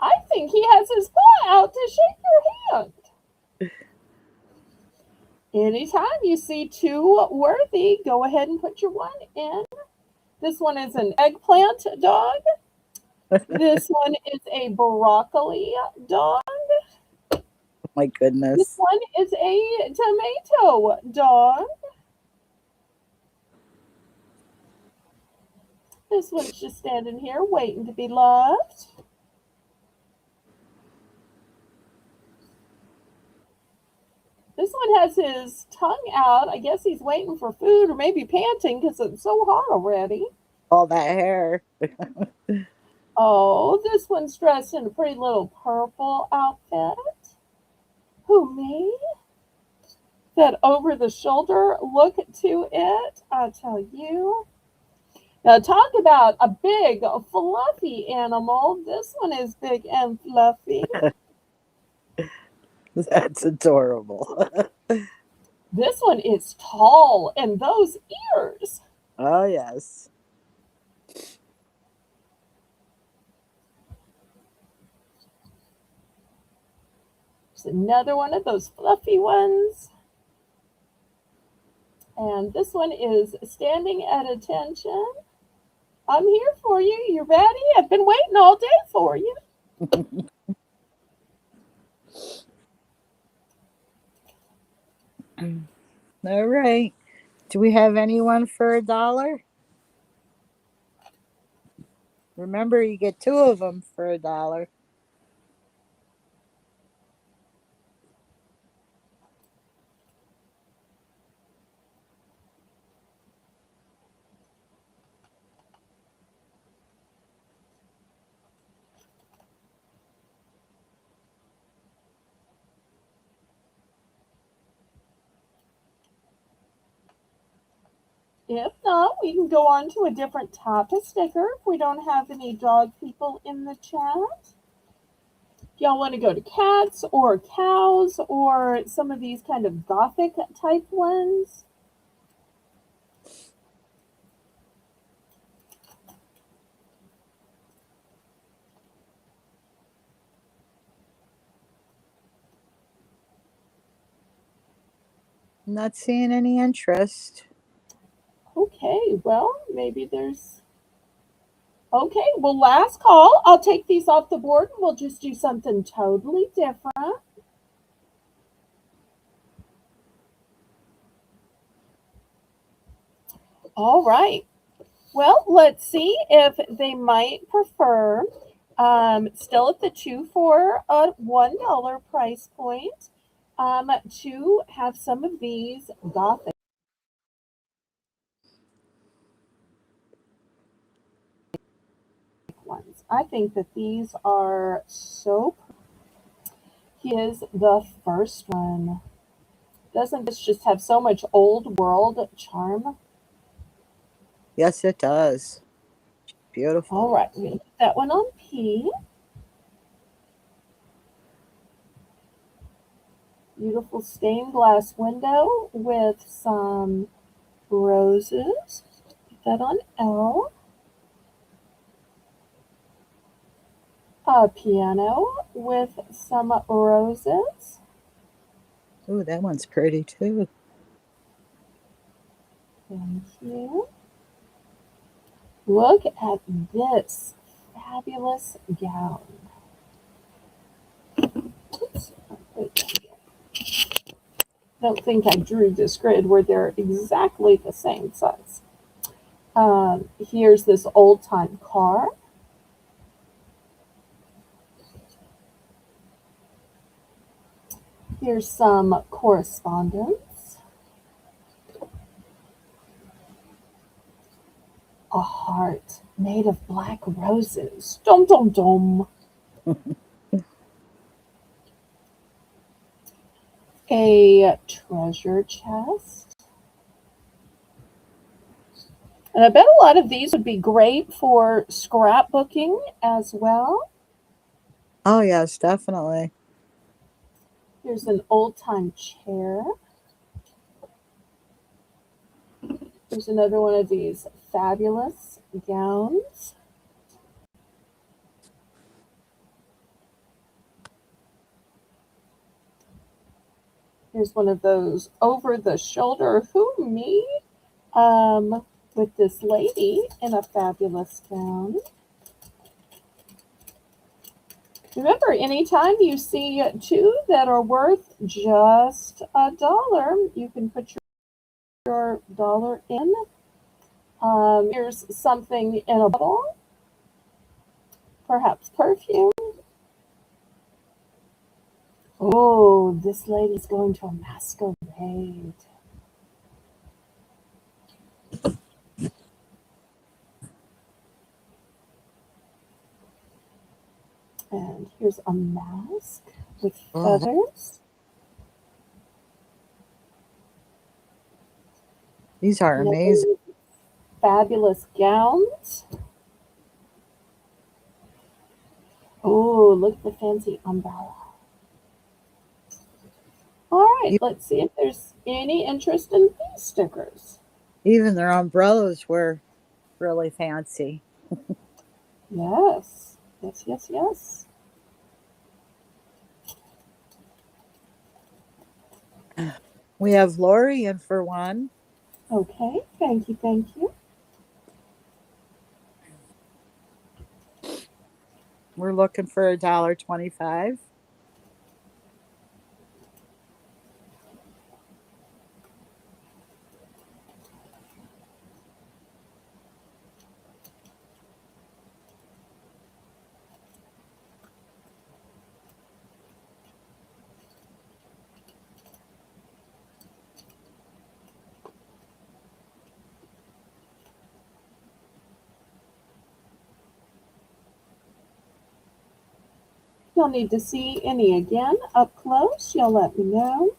I think he has his paw out to shake your hand. Anytime you see two worthy, go ahead and put your one in. This one is an eggplant dog. This one is a broccoli dog. My This goodness. one is a tomato dog. This one's just standing here waiting to be loved. This one has his tongue out. I guess he's waiting for food or maybe panting because it's so hot already. All that hair. Oh, this one's dressed in a pretty little purple outfit. Who, me? That over the shoulder look to it, I tell you. Now, talk about a big, fluffy animal. This one is big and fluffy. That's adorable. This one is tall, and those ears. Oh, yes. There's another one of those fluffy ones. And this one is standing at attention. I'm here for you. You ready? I've been waiting all day for you. All right. Do we have anyone for $1? Remember, you get two of them for $1. If not, we can go on to a different type of sticker if we don't have any dog people in the chat. Y'all want to go to cats or cows or some of these kind of gothic type ones? Not seeing any interest. Okay, well, maybe there's. Okay, well, last call. I'll take these off the board and we'll just do something totally different. All right. Well, let's see if they might prefer, still at the 2 for a $1 price point, to have some of these gothic ones. I think that these are so pretty. Here's the first one. Doesn't this just have so much old world charm? Yes, it does. All Beautiful. right, we're going to put that one on P. Beautiful stained glass window with some roses. Put that on L. A piano with some roses. Ooh, that one's pretty too. Thank you. Look at this fabulous gown. Oops. Don't think I drew this grid where they're exactly the same size. Here's this old time car. Here's some correspondence. A heart made of black roses. Dum dum dum. A treasure chest. And I bet a lot of these would be great for scrapbooking as well. Oh, yes, definitely. Here's an old time chair. Here's another one of these fabulous gowns. Here's one of those over the shoulder, who me? With this lady in a fabulous gown. Remember, anytime you see two that are worth just $1, you can put your dollar in. Here's something in a bottle, perhaps perfume. Oh, this lady's going to a masquerade. And here's a mask with Oh, feathers. these are Another amazing. fabulous gowns. Oh, look at the fancy umbrella. All right, E- let's see if there's any interest in these stickers. Even their umbrellas were really fancy. Yes, yes, yes, yes. We have Lori in for one. Okay, thank you, thank you. We're looking for $1.25. You'll need to see any again up close. You'll let me know.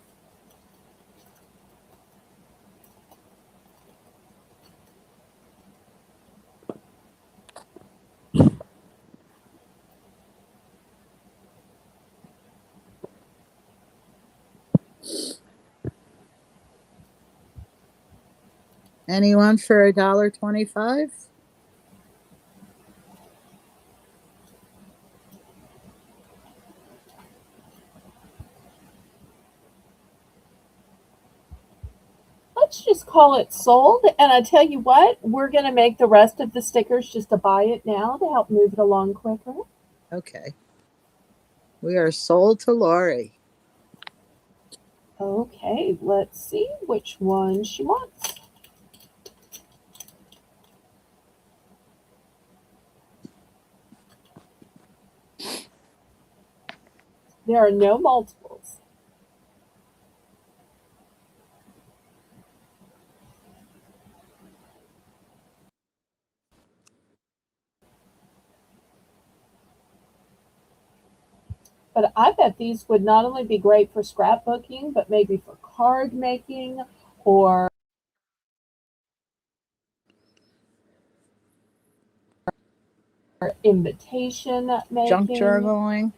Anyone for $1.25? Let's just call it sold. And I tell you what, we're going to make the rest of the stickers just to buy it now to help move it along quicker. Okay. We are sold to Lori. Okay, let's see which one she wants. There are no multiples. But I bet these would not only be great for scrapbooking, but maybe for card making or invitation Junk making. journaling.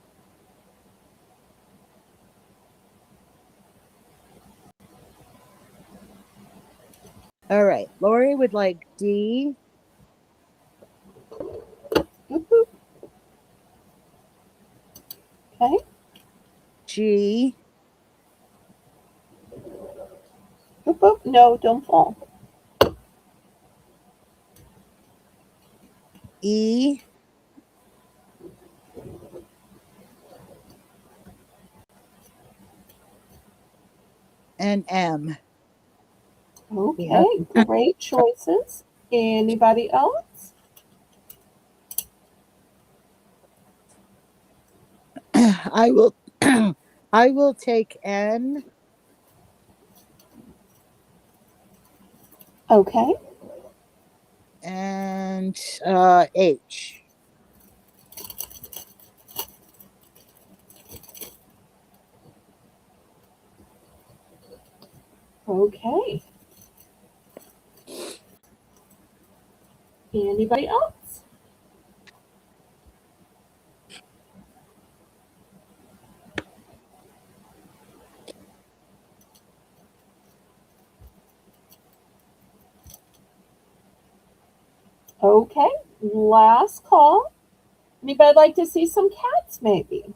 All right. Lori would like D, Boop, boop. Okay. G, Boop, boop. No, don't fall. E, and M. Yeah. Okay, great choices. Anybody else? I will I will take N Okay. and H. Okay. Anybody else? Okay. Last call. Anybody like to see some cats maybe?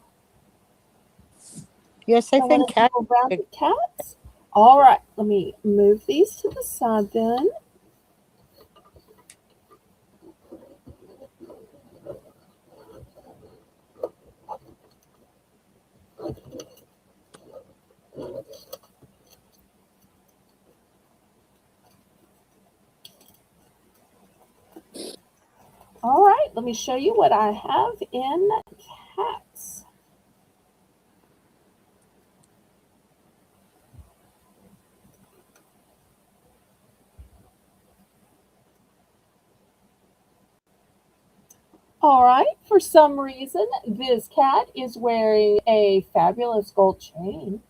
Yes, I Someone think cat. into a round of cats? All right. Let me move these to the side then. All right. Let me show you what I have in cats. All right. For some reason, this cat is wearing a fabulous gold chain.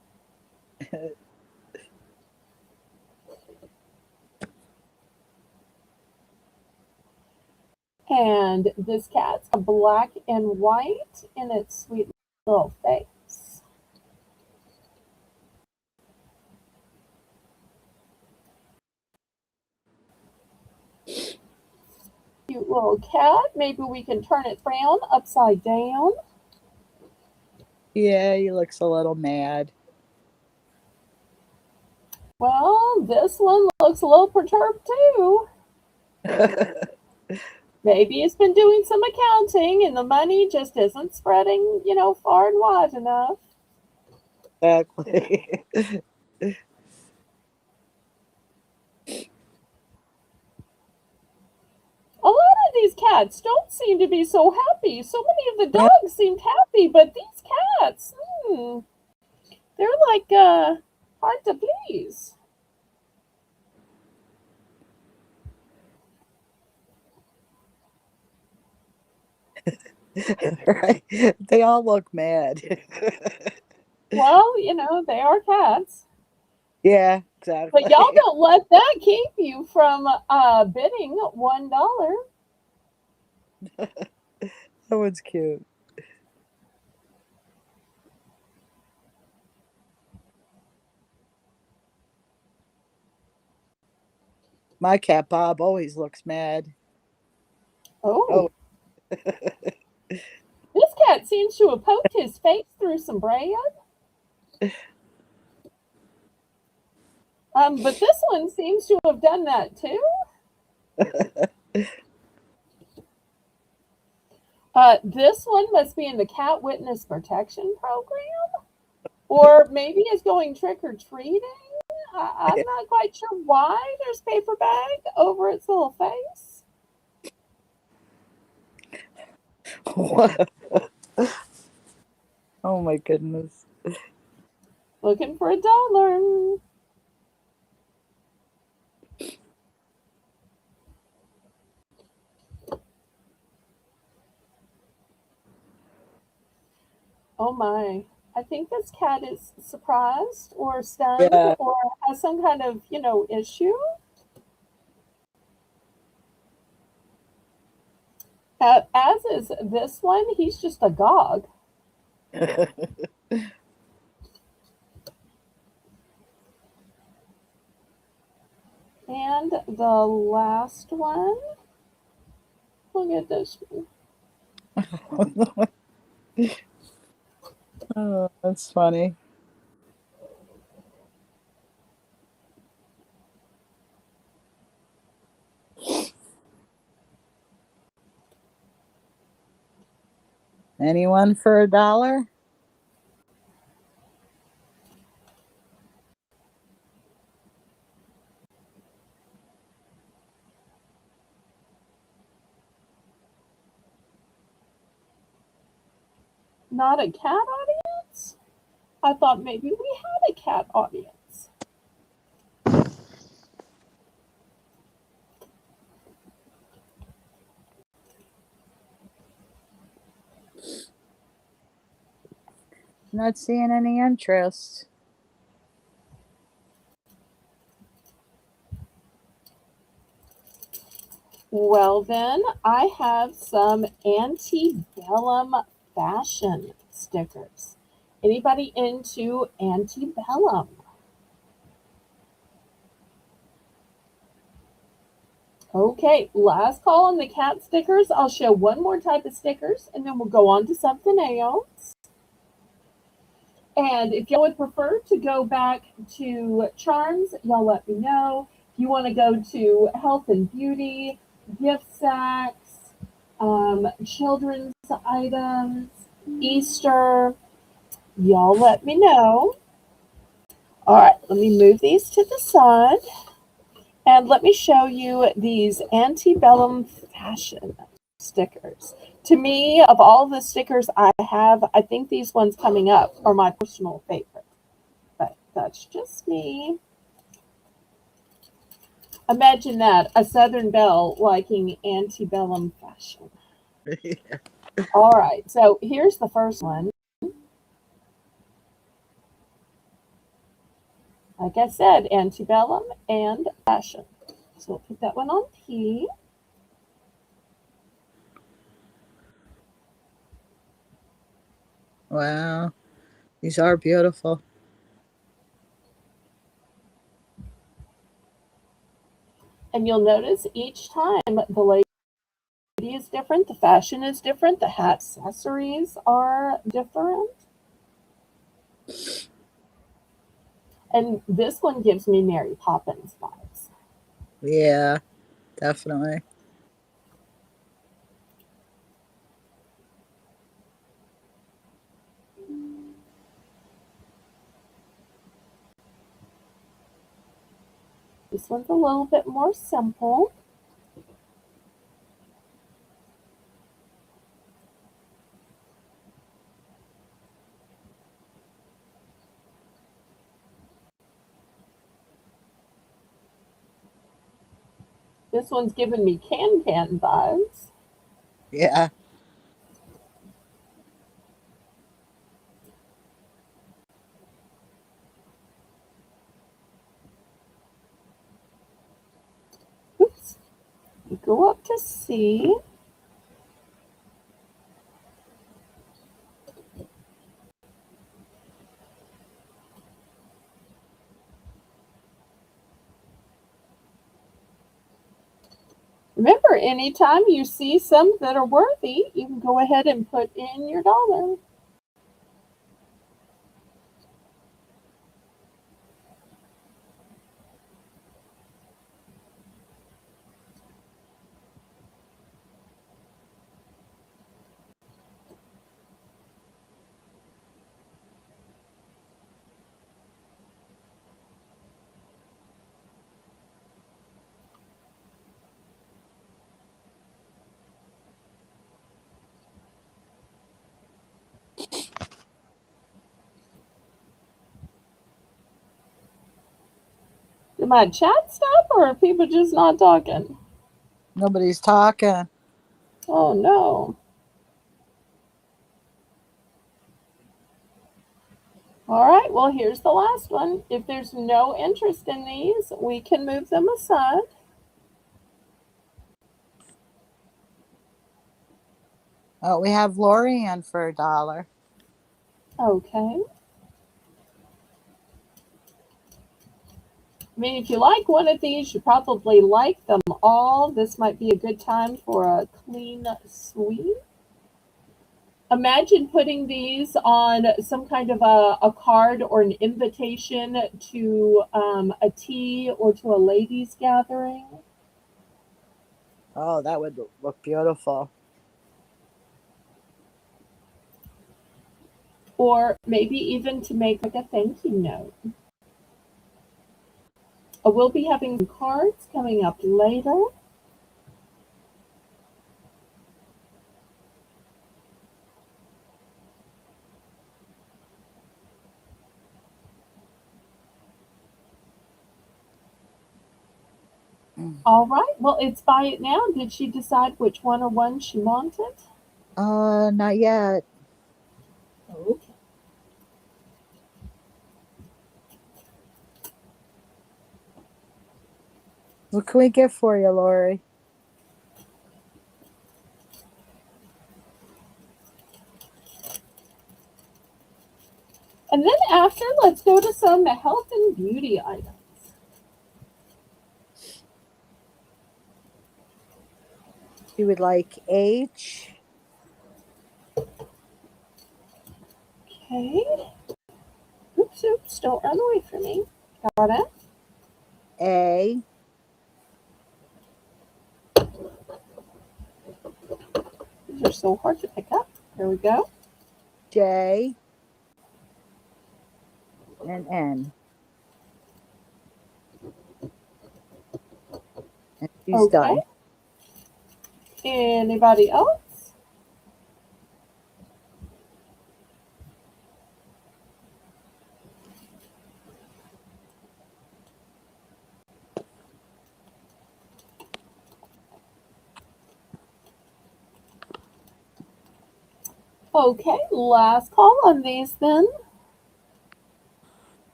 And this cat's black and white in its sweet little face. Cute little cat. Maybe we can turn it around upside down. Yeah, he looks a little mad. Well, this one looks a little perturbed too. Maybe it's been doing some accounting and the money just isn't spreading, far and wide enough. Exactly. A lot of these cats don't seem to be so happy. So many of the Yeah, dogs seemed happy, but these cats, they're like hard to please. right. They all look mad. Well, they are cats. Yeah, But y'all exactly. don't let that keep you from bidding $1. That one's cute. My cat Bob always looks mad. Oh, Oh, this cat seems to have poked his face through some bread. But this one seems to have done that too. This one must be in the Cat Witness Protection Program, or maybe is going trick or treating. I'm not quite sure why there's paper bag over its little face. what? Oh my goodness. Looking for $1. Oh my. I think this cat is surprised or stunned Yeah. or has some kind of, issue. As is this one, he's just agog. And the last one, look at this one. Oh, that's funny. Anyone for $1? Not a cat audience? I thought maybe we had a cat audience. Not seeing any interest. Well, then, I have some antebellum fashion stickers. Anybody into antebellum? Okay, last call on the cat stickers. I'll show one more type of stickers and then we'll go on to something else. And if y'all would prefer to go back to charms, y'all let me know. If you want to go to health and beauty, gift sacks, children's items, Easter, y'all let me know. All right, let me move these to the side. And let me show you these antebellum fashion stickers. To me, of all the stickers I have, I think these ones coming up are my personal favorite. But that's just me. Imagine that, a Southern belle liking antebellum fashion. All right, so here's the first one. Like I said, antebellum and fashion. So we'll put that one on P. Wow. These are beautiful. And you'll notice each time the lady is different, the fashion is different, the hat accessories are different. And this one gives me Mary Poppins vibes. Yeah, definitely. This one's a little bit more simple. This one's giving me can vibes. Yeah. Oops. We go up to C. Remember, anytime you see some that are worthy, you can go ahead and put in your dollar. Did my chat stop or are people just not talking? Nobody's talking. Oh no. All right, well, here's the last one. If there's no interest in these, we can move them aside. Oh, we have Lorianne for $1. Okay. I mean, if you like one of these, you probably like them all. This might be a good time for a clean sweep. Imagine putting these on some kind of a card or an invitation to a tea or to a ladies' gathering. Oh, that would look beautiful. Or maybe even to make like a thank you note. We'll be having cards coming up later. All right. Well, it's buy it now. Did she decide which one or one she wanted? Not yet. Okay. What can we get for you, Lori? And then after, let's go to some health and beauty items. You would like H, Okay. Oops, oops. Don't run away from me. Got it. A, These are so hard to pick up. Here we go. J, and N. And she's Okay. done. Anybody else? Okay. Last call on these then.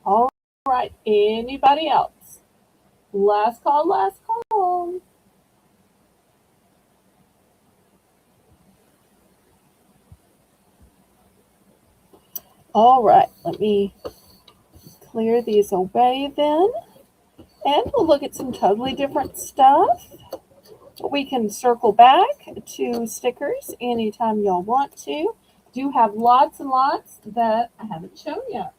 All right. Anybody else? Last call, last call. All right. Let me clear these away then. And we'll look at some totally different stuff. We can circle back to stickers anytime y'all want to. Do have lots and lots that I haven't shown yet.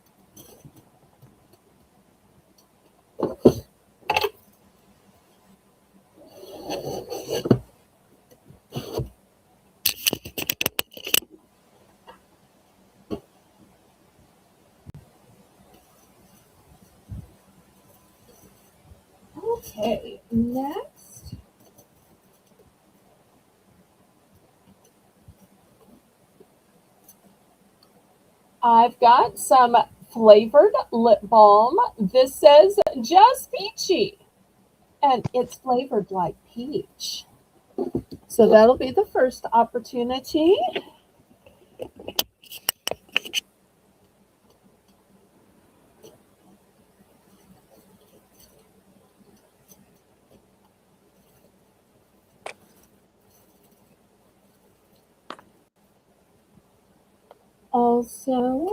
Okay, next. I've got some flavored lip balm. This says just peachy, and it's flavored like peach. So that'll be the first opportunity. also,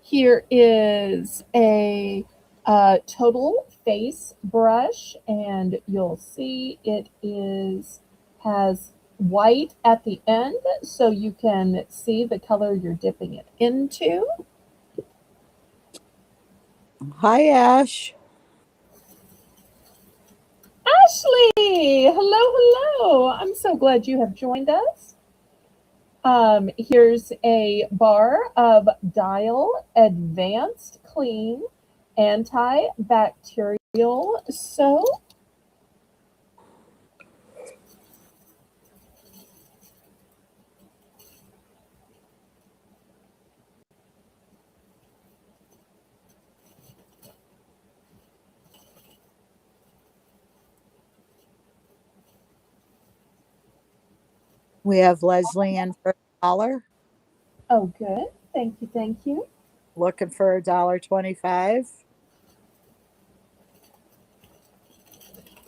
here is a total face brush, and you'll see it has white at the end, so you can see the color you're dipping it into. Hi, Ash. Ashley, hello, hello. I'm so glad you have joined us. Here's a bar of Dial Advanced Clean Antibacterial Soap. We have Leslie in for $1. Oh, good. Thank you, thank you. Looking for $1.25.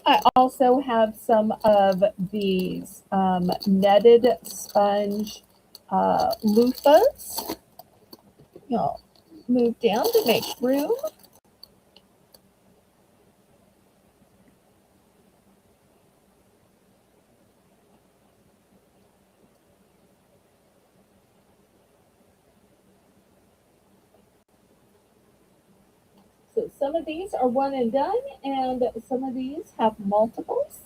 I also have some of these netted sponge loofahs. I'll move down to make room. So some of these are one and done, and some of these have multiples.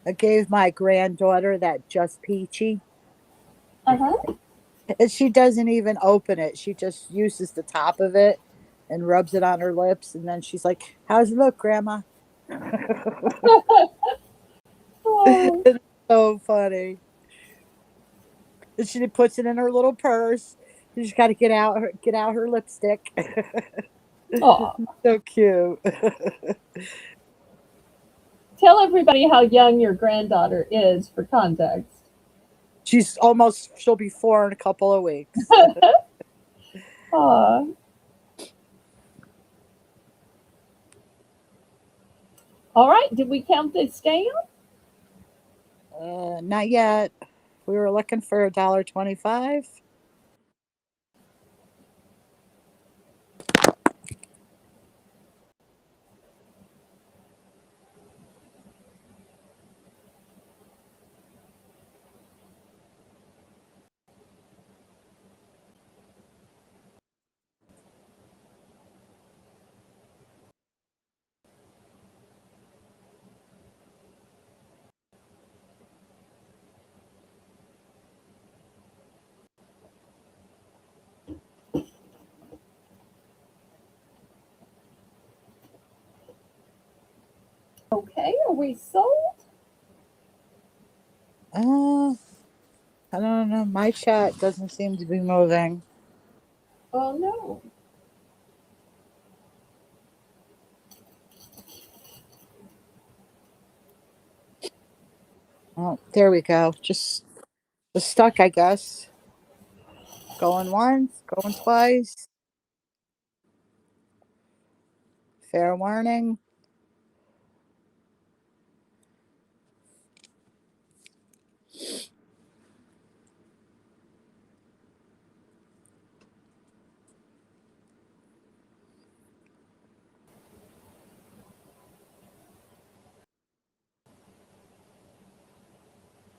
I gave my granddaughter that Just Peachy, Uh huh. and she doesn't even open it. She just uses the top of it and rubs it on her lips, and then she's like, "How's it look, Grandma?" Oh, It's so funny. And she puts it in her little purse. You just got to get out her lipstick. aw. So cute. Tell everybody how young your granddaughter is for context. She'll be 4 in a couple of weeks. Aw. All right, did we count this down? Not yet. We were looking for $1.25. Okay, are we sold? I don't know. My chat doesn't seem to be moving. Oh no. Oh, there we go. Just stuck, I guess. Going once, going twice. Fair warning.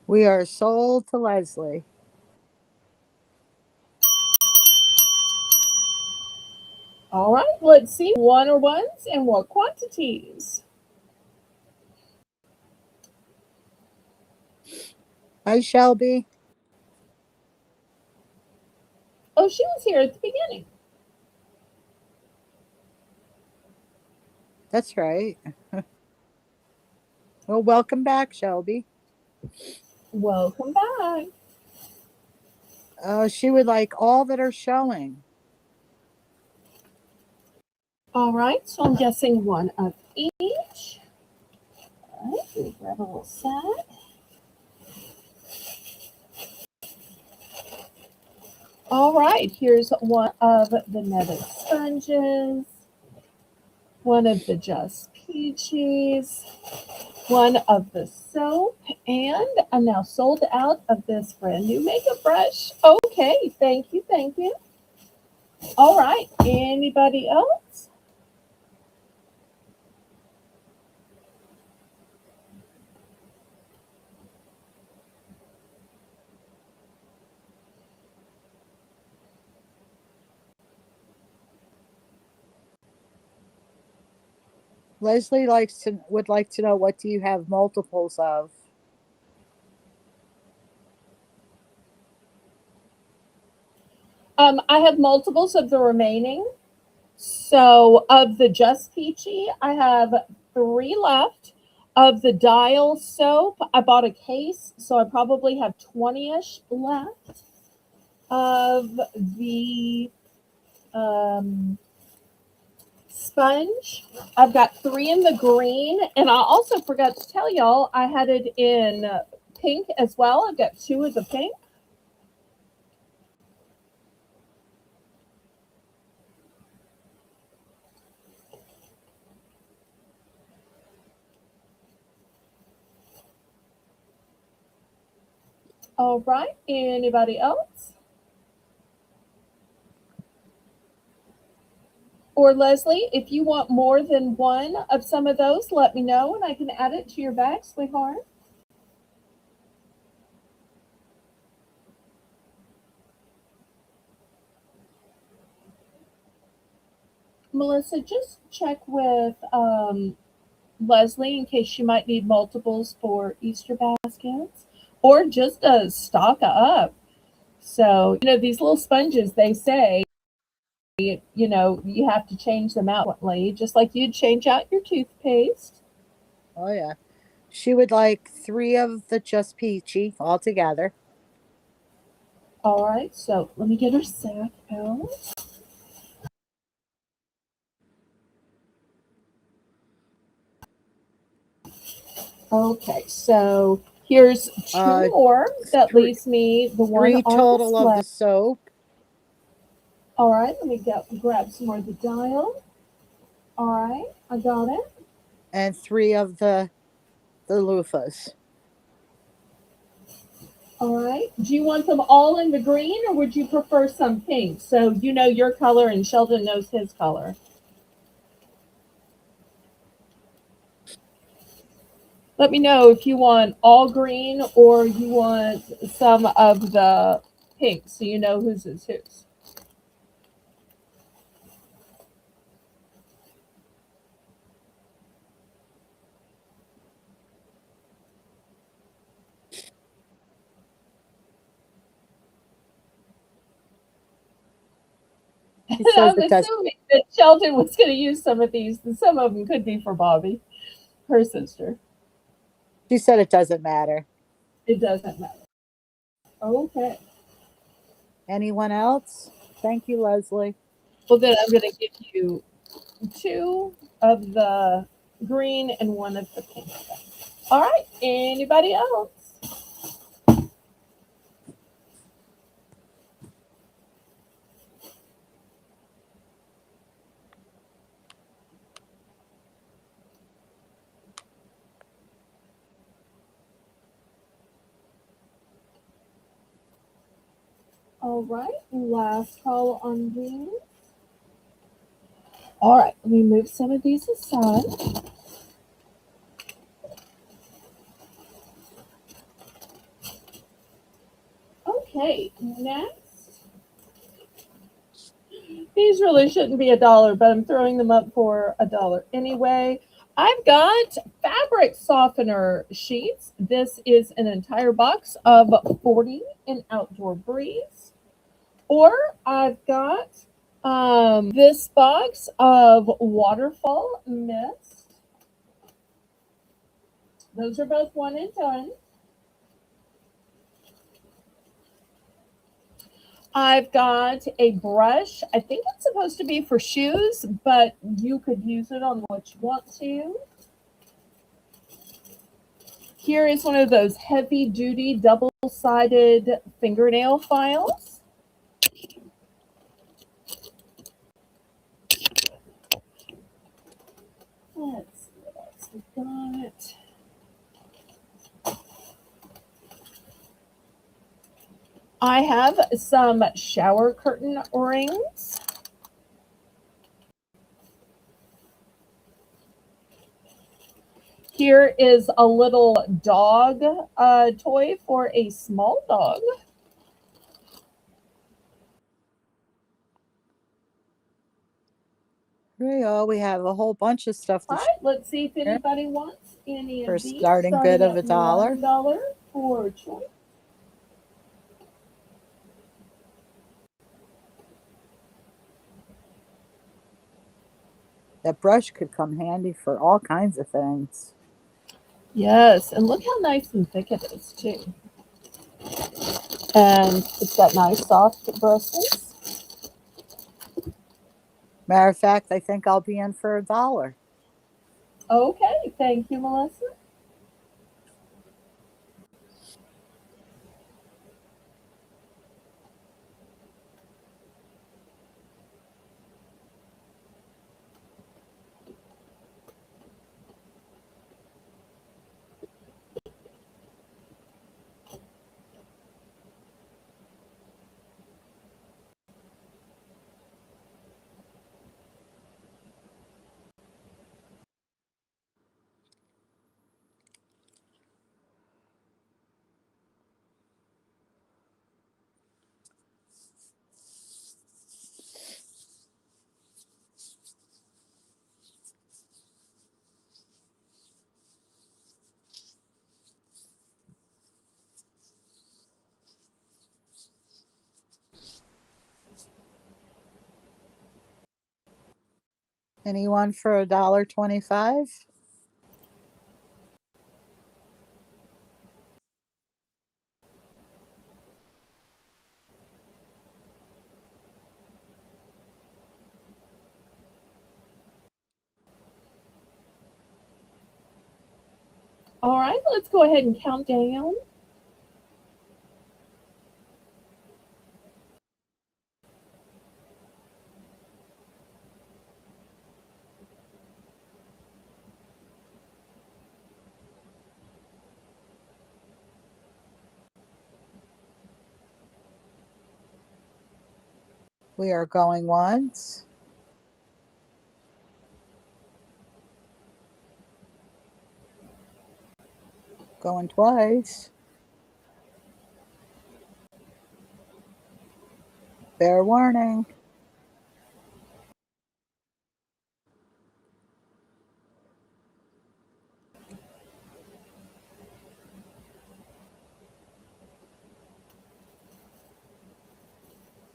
We are sold to Leslie. All right, let's see one or ones and what quantities. Hi, Shelby. Oh, she was here at the beginning. That's right. Well, welcome back, Shelby. Welcome back. She would like all that are showing. All right, so I'm guessing one of each. All right, we grab a little set. All right, here's one of the netted sponges. one of the Just Peaches, one of the soap, and I'm now sold out of this brand new makeup brush. Okay, thank you, thank you. All right, anybody else? Leslie would like to know, what do you have multiples of? I have multiples of the remaining. So of the Just Peachy, I have 3 left. Of the Dial soap, I bought a case, so I probably have 20-ish left. Of the sponge, I've got 3 in the green, and I also forgot to tell y'all I had it in pink as well. I've got 2 of the pink. All right, anybody else? Or Leslie, if you want more than one of some of those, let me know and I can add it to your bag, sweetheart. Melissa, just check with Leslie in case she might need multiples for Easter baskets or just a stock up. So, these little sponges, they say, you have to change them out frequently, just like you'd change out your toothpaste. Oh, yeah. She would like 3 of the Just Peachy altogether. All right, so let me get her sack out. Okay, so here's 2 more. That Three, leaves me the one 3 on total of display. the soap. All right, let me grab some more of the Dial. All right, I got it. And 3 of the loofahs. All right. Do you want them all in the green or would you prefer some pink? So you know your color and Sheldon knows his color. Let me know if you want all green or you want some of the pink so you know whose is whose. She says I'm it does. assuming that Sheldon was going to use some of these, and some of them could be for Bobby, her sister. She said it doesn't matter. It doesn't matter. Okay. Anyone else? Thank you, Leslie. Well, then I'm going to give you 2 of the green and 1 of the pink. All right. Anybody else? All right. Last call on these. All right. Let me move some of these aside. Okay. Next. These really shouldn't be $1, but I'm throwing them up for $1 anyway. I've got fabric softener sheets. This is an entire box of 40 in Outdoor Breeze. Or I've got this box of Waterfall Mist. Those are both 1 and done. I've got a brush. I think it's supposed to be for shoes, but you could use it on what you want to. Here is one of those heavy duty double-sided fingernail files. got. I have some shower curtain rings. Here is a little dog toy for a small dog. Here we go. We have a whole bunch of stuff All to right, let's see if share anybody wants any for a of these, starting bid starting of at $1. $1 for choice. That brush could come handy for all kinds of things. Yes, and look how nice and thick it is too. And it's got nice soft bristles. Matter of fact, I think I'll be in for $1. Okay, thank you, Melissa. Anyone for $1.25? All right, let's go ahead and count down. We are going once, going twice. Fair warning.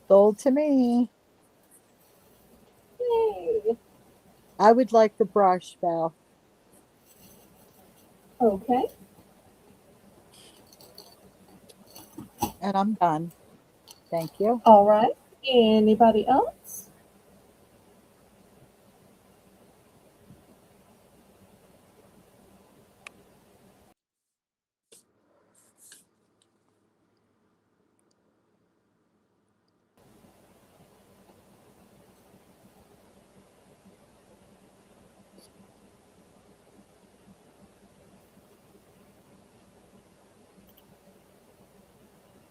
Sold to me. Yay. I would like the brush, Belle. Okay. And I'm done. Thank you. All right. Anybody else?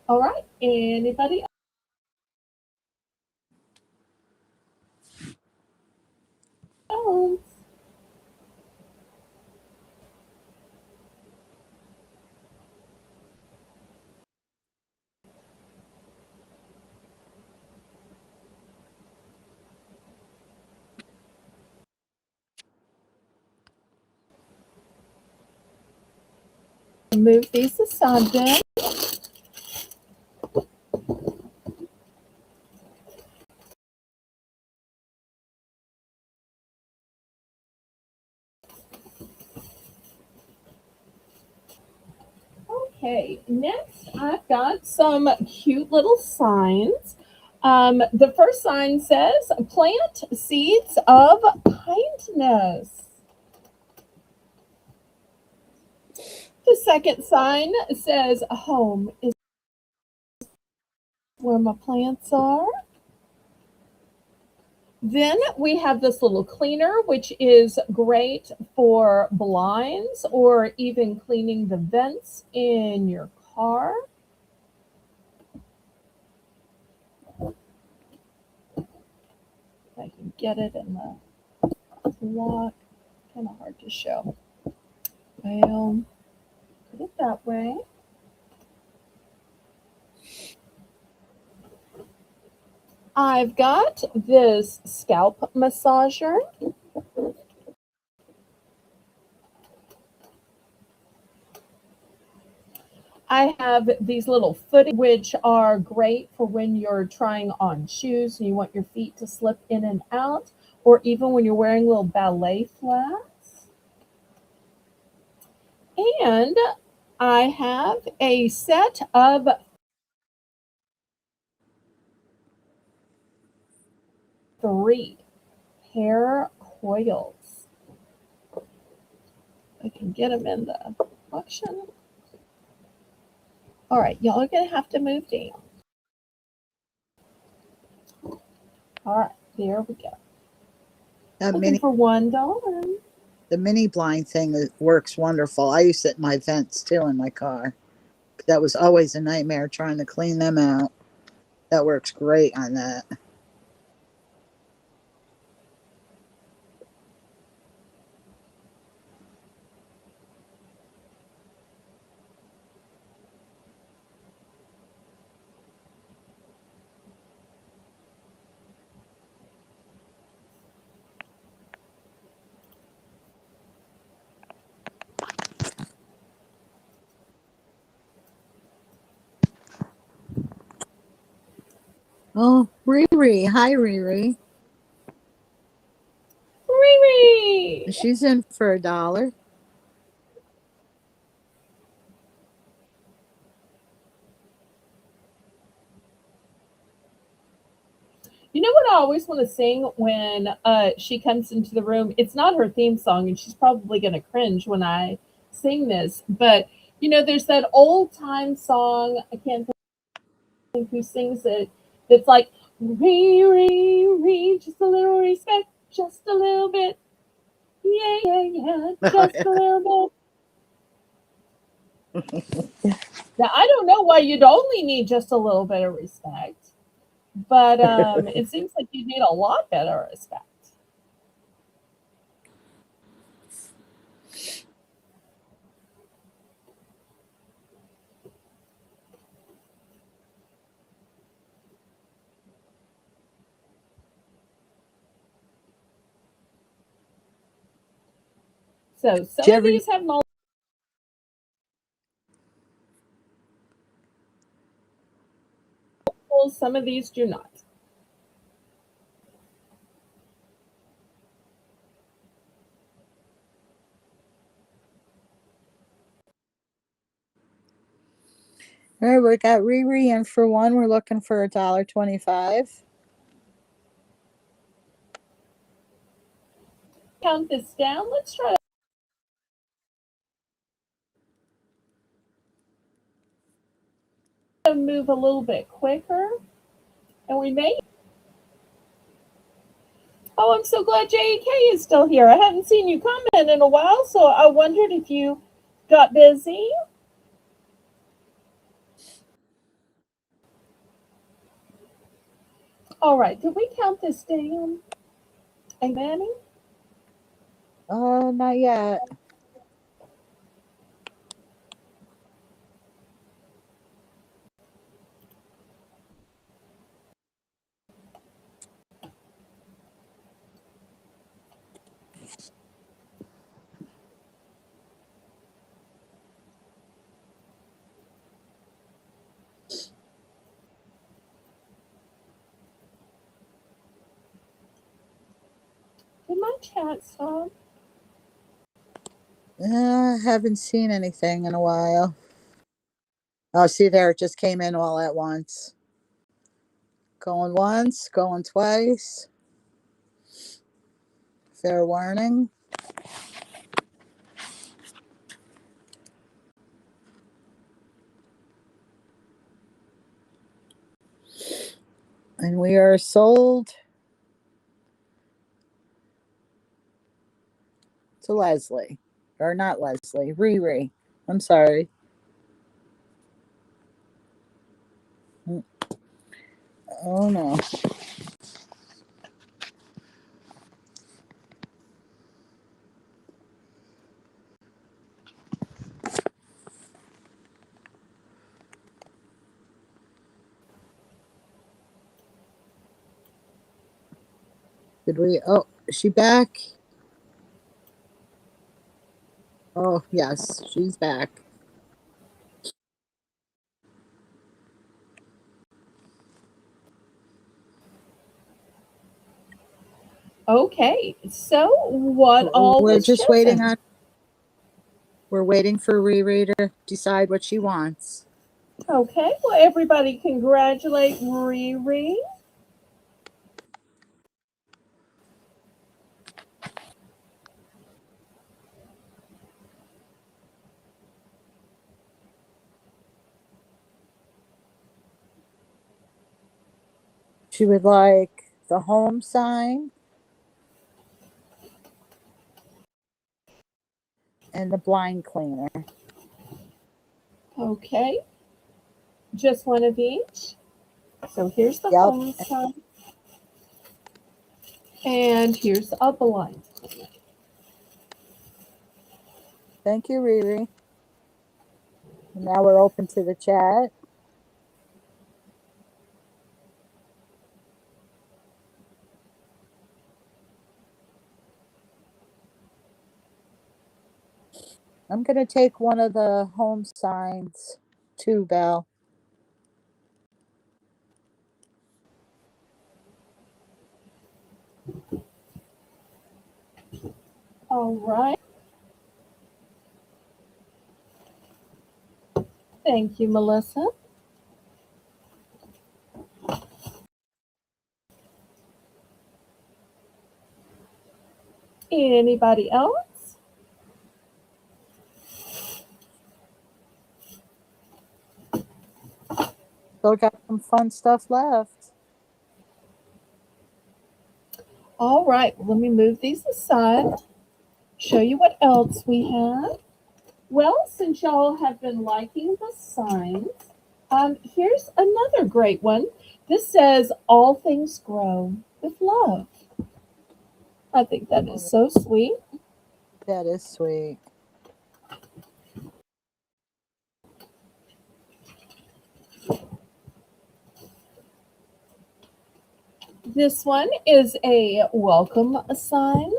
All right. Anybody else? Move these aside then. Okay, next I've got some cute little signs. The first sign says, plant seeds of kindness. The second sign says, home is where my plants are. Then we have this little cleaner, which is great for blinds or even cleaning the vents in your car. If I can get it in the lock, kind of hard to show. Well, put it that way. I've got this scalp massager. I have these little footies, which are great for when you're trying on shoes and you want your feet to slip in and out, or even when you're wearing little ballet flats. And I have a set of 3 hair coils. I can get them in the auction. All right, y'all are going to have to move down. All right, there we go. That Looking mini, for $1. the mini blind thing works wonderful. I use it in my vents too in my car. That was always a nightmare trying to clean them out. That works great on that. Oh, Riri. Hi, Riri. Riri! She's in for $1. You know what I always want to sing when she comes into the room? It's not her theme song, and she's probably going to cringe when I sing this. But there's that old time song. I can't think who sings it. It's like re re re, just a little respect, just a little bit, yeah yeah yeah, Oh, just yeah. a little bit. Now I don't know why you'd only need just a little bit of respect, but it seems like you need a lot better respect. So some of Jerry. these have multiple, some of these do not. All right, we got Riri in for one. We're looking for $1.25. Count this down. Let's try to move a little bit quicker, and we may. Oh, I'm so glad JK is still here. I haven't seen you comment in a while, so I wondered if you got busy. All right, did we count this down? And Manny? Not yet. Did my chat stop? Haven't seen anything in a while. Oh, see there, it just came in all at once. Going once, going twice. Fair warning. And we are sold to Leslie. Or not Leslie, Riri. I'm sorry. Oh no. Did we? Oh, is she back? Oh, yes, she's back. Okay, so what all We're was just waiting chosen? on. We're waiting for Riri to decide what she wants. Okay, well, everybody congratulate Riri. She would like the home sign and the blind cleaner. Okay, just one of each. So here's the Yep. home sign, and here's a blind. Thank you, Riri. And now we're open to the chat. I'm going to take one of the home signs too, Belle. All right. Thank you, Melissa. Anybody else? Still got some fun stuff left. All right, let me move these aside, show you what else we have. Well, since y'all have been liking the signs, here's another great one. This says, "All things grow with love." I think that is so sweet. That is sweet. This one is a welcome sign.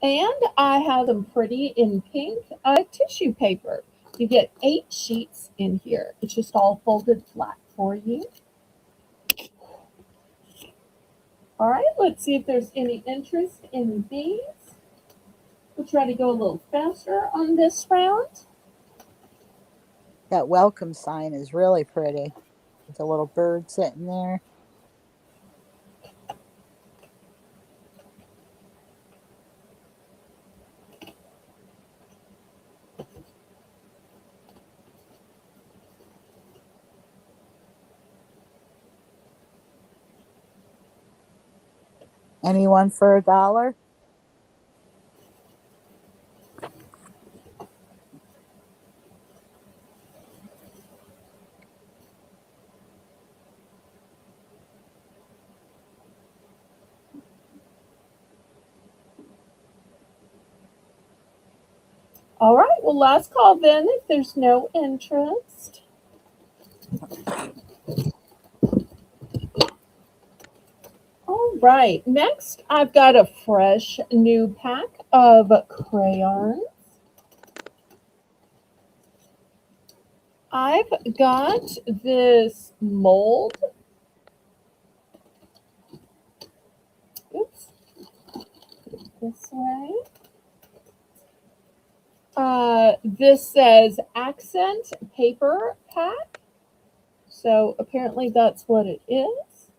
And I have them pretty in pink tissue paper. You get 8 sheets in here. It's just all folded flat for you. All right, let's see if there's any interest in these. We'll try to go a little faster on this round. That welcome sign is really pretty. With a little bird sitting there. Anyone for $1? All right, well, last call then if there's no interest. All right, next I've got a fresh new pack of crayons. I've got this mold. Oops, this way. This says accent paper pack. So apparently that's what it is.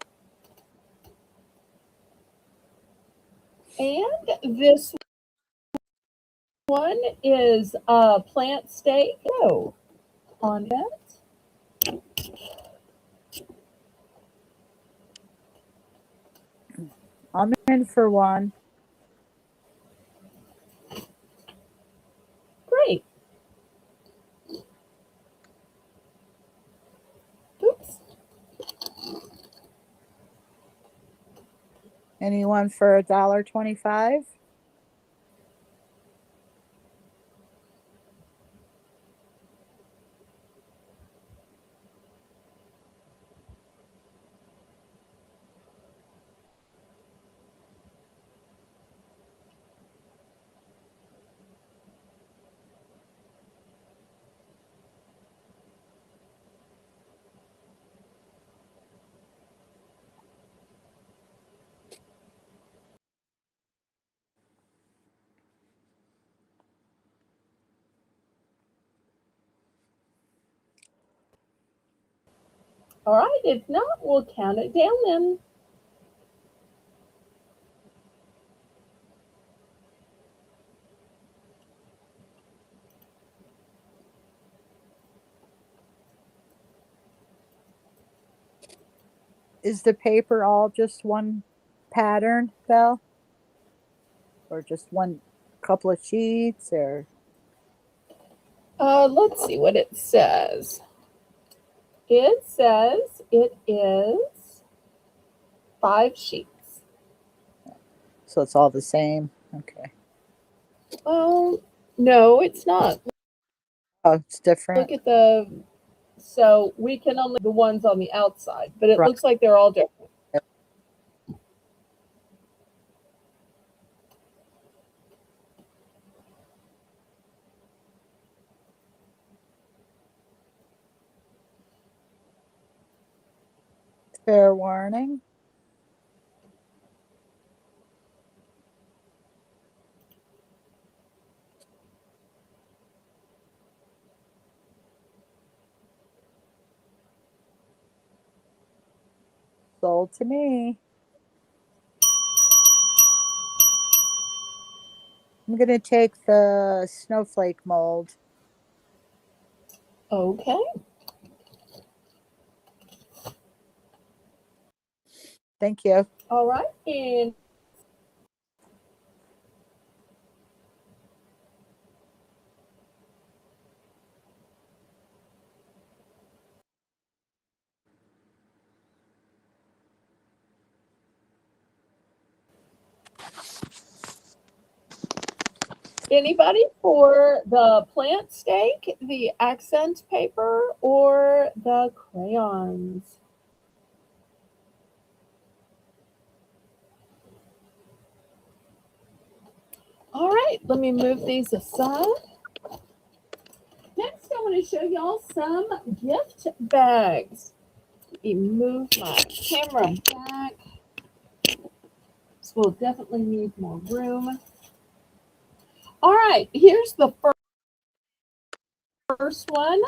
And this one is a plant steak on it. I'm in for one. Great. Oops. Anyone for $1.25? All right. If not, we'll count it down then. Is the paper all just one pattern, Belle? Or just one couple of sheets? Or Let's see what it says. It says it is 5 sheets. so it's all the same? Okay. Oh, no, it's not. Oh, it's different. Look at the, so we can only the ones on the outside, but it Right. looks like they're all different. Fair warning. Sold to me. I'm going to take the snowflake mold. Okay. Thank you. All right. And anybody for the plant stake, the accent paper, or the crayons? All right, let me move these aside. Next, I want to show y'all some gift bags. Let me move my camera back. This will definitely need more room. All right, here's the first one.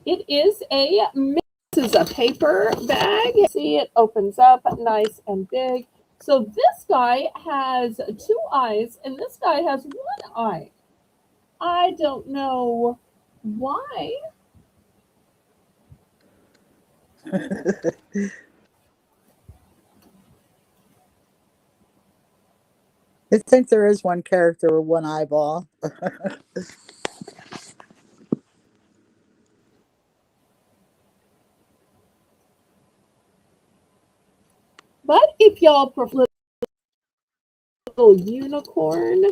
It is this is a paper bag. See, it opens up nice and big. So this guy has 2 eyes, and this guy has 1 eye. I don't know why. I think there is one character with one eyeball. But if y'all prefer little unicorn,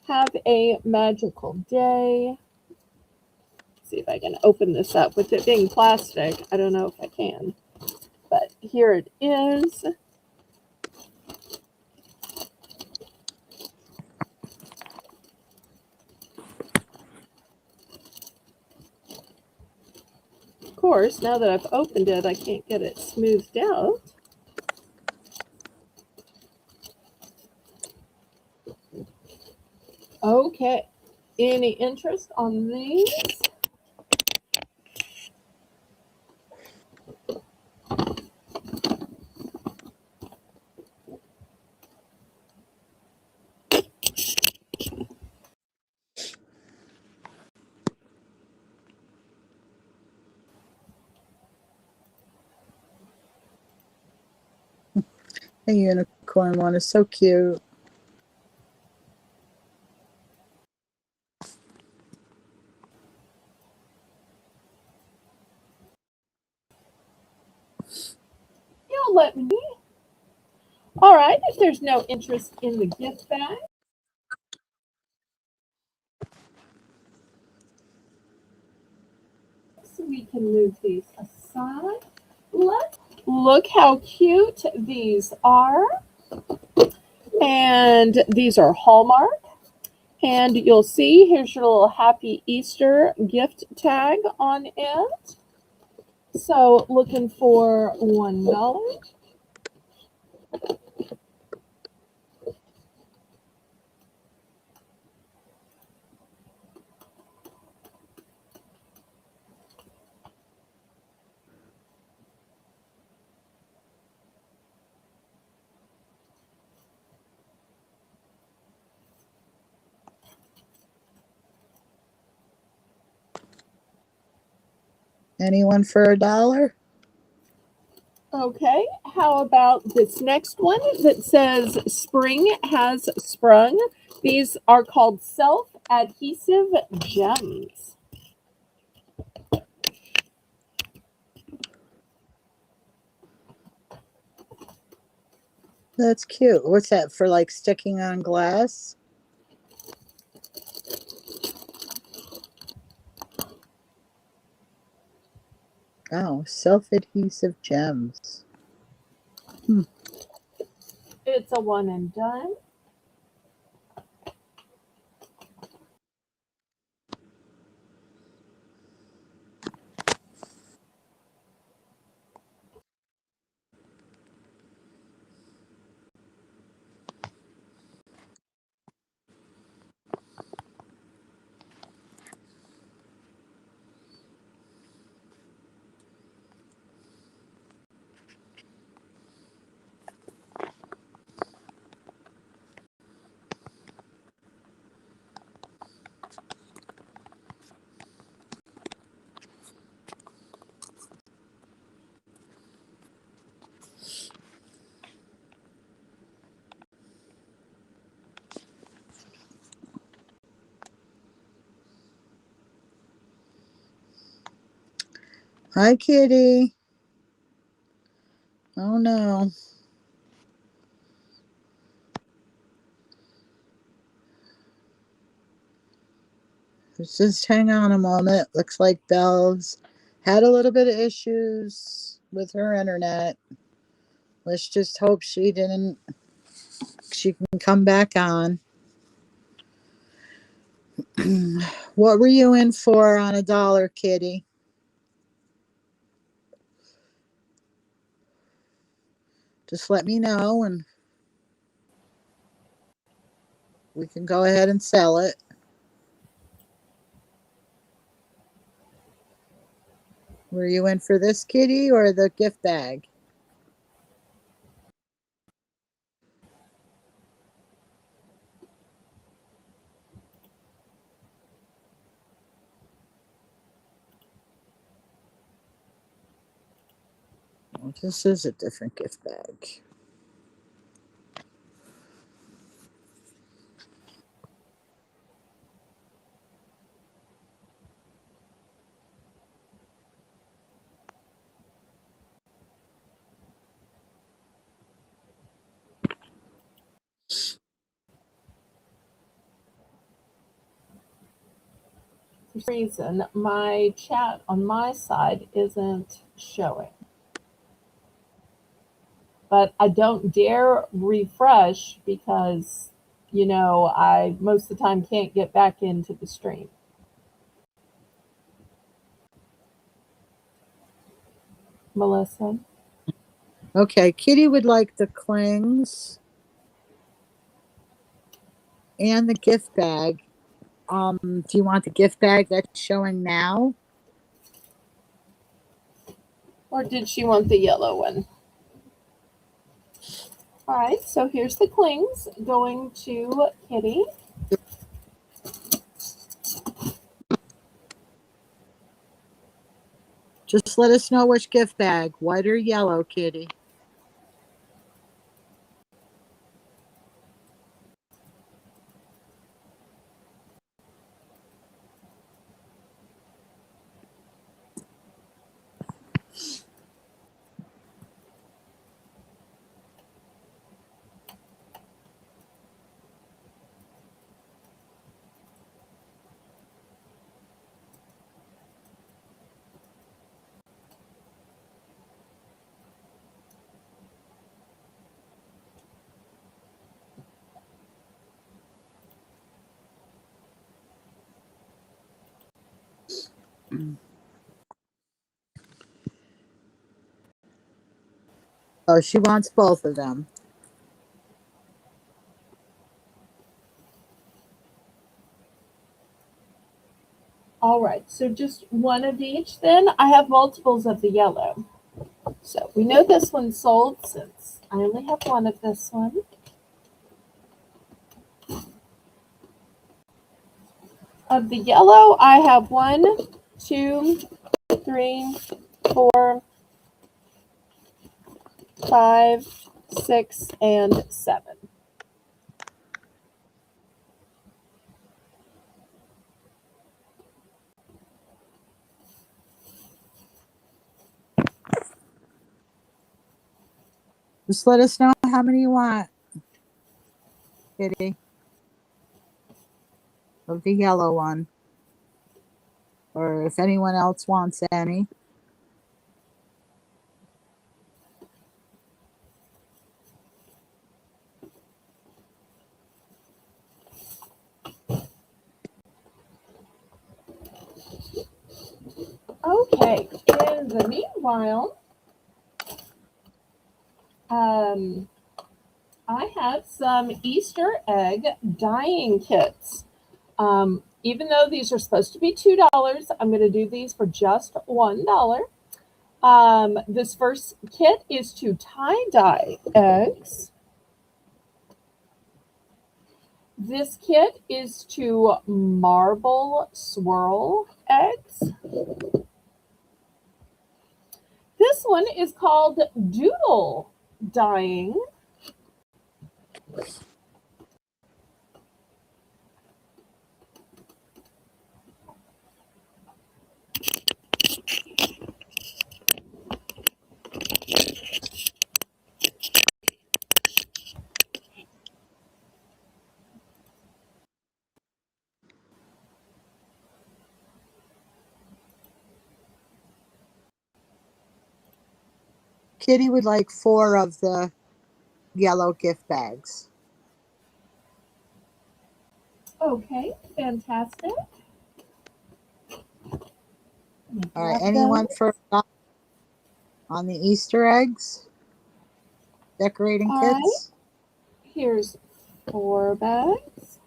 have a magical day. See if I can open this up. With it being plastic, I don't know if I can. But here it is. Of course, now that I've opened it, I can't get it smoothed out. Okay. Any interest on these? The unicorn one is so cute. You'll let me. All right, if there's no interest in the gift bag, so we can move these aside. Let's look how cute these are. And these are Hallmark. And you'll see here's your little Happy Easter gift tag on it. So looking for $1. Anyone for $1? Okay, how about this next one that says Spring has sprung? These are called self adhesive gems. That's cute. What's that for, like sticking on glass? Oh, self-adhesive gems. It's a one and done. Hi, kitty. Oh no. Just hang on a moment. Looks like Belle's had a little bit of issues with her internet. Let's just hope she can come back on. What were you in for on $1, kitty? Just let me know and we can go ahead and sell it. Were you in for this kitty or the gift bag? Well, this is a different gift bag. For some reason, my chat on my side isn't showing. But I don't dare refresh because, I most of the time can't get back into the stream. Melissa? Okay, kitty would like the clings and the gift bag. Do you want the gift bag that's showing now? Or did she want the yellow one? All right, so here's the clings going to Kitty. Just let us know which gift bag, white or yellow, kitty. Oh, she wants both of them. All right, so just one of each then. I have multiples of the yellow. So we know this one's sold since I only have one of this one. Of the yellow, I have 1, 2, 3, 4, 5, 6, and 7. Just let us know how many you want, Kitty, of the yellow one. Or if anyone else wants any. Okay, in the meanwhile, I have some Easter egg dyeing kits. Even though these are supposed to be $2, I'm going to do these for just $1. This first kit is to tie-dye eggs. This kit is to marble swirl eggs. This one is called doodle dyeing. Kitty would like 4 of the yellow gift bags. Okay, fantastic. All right, Grab anyone those. for on the Easter eggs decorating All right, kits? here's 4 bags.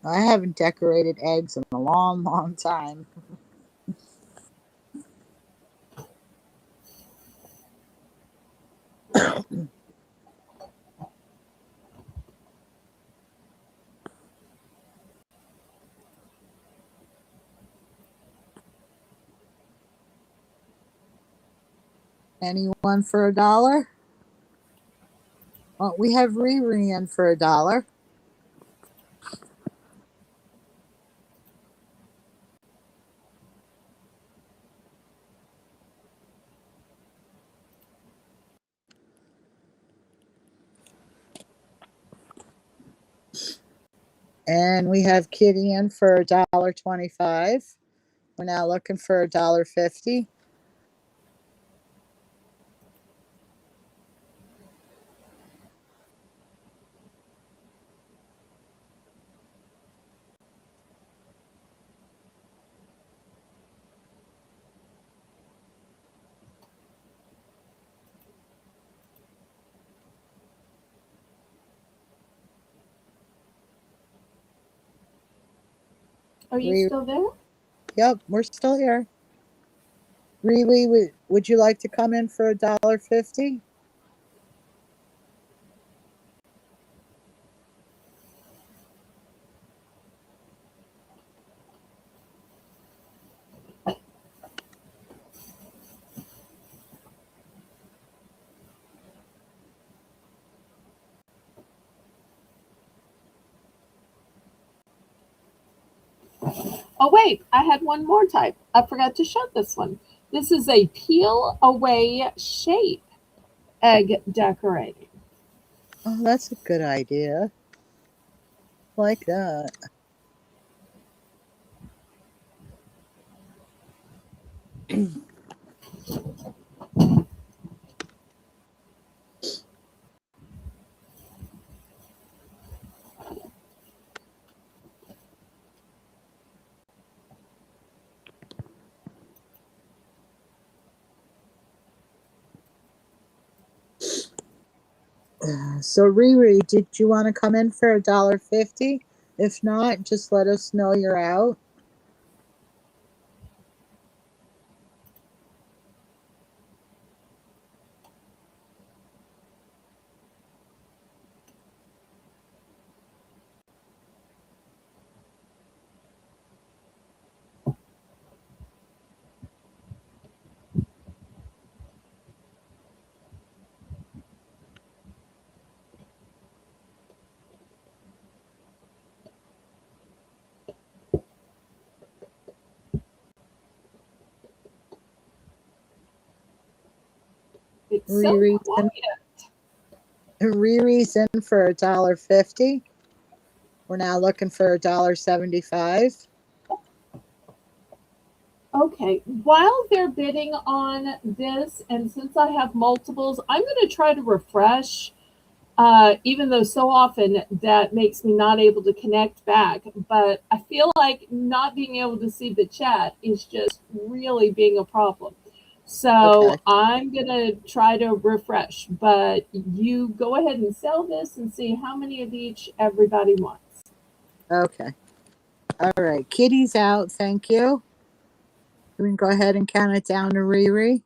I haven't decorated eggs in a long, long time. Anyone for $1? Oh, we have Riri in for $1. And we have Kitty in for $1.25. We're now looking for $1.50. Are you Riri, still there? yep, we're still here. Riri, would you like to come in for $1.50? Oh, wait, I had one more type. I forgot to show this one. This is a peel away shape egg decorating. Oh, that's a good idea. Like that. So Riri, did you want to come in for $1.50? If not, just let us know you're out. It's so Riri's in, quiet. Riri's in for $1.50. We're now looking for $1.75. Okay, while they're bidding on this, and since I have multiples, I'm going to try to refresh, even though so often that makes me not able to connect back. But I feel like not being able to see the chat is just really being a problem. Okay. So I'm going to try to refresh, but you go ahead and sell this and see how many of each everybody wants. Okay. All right. Kitty's out. Thank you. We can go ahead and count it down to Riri.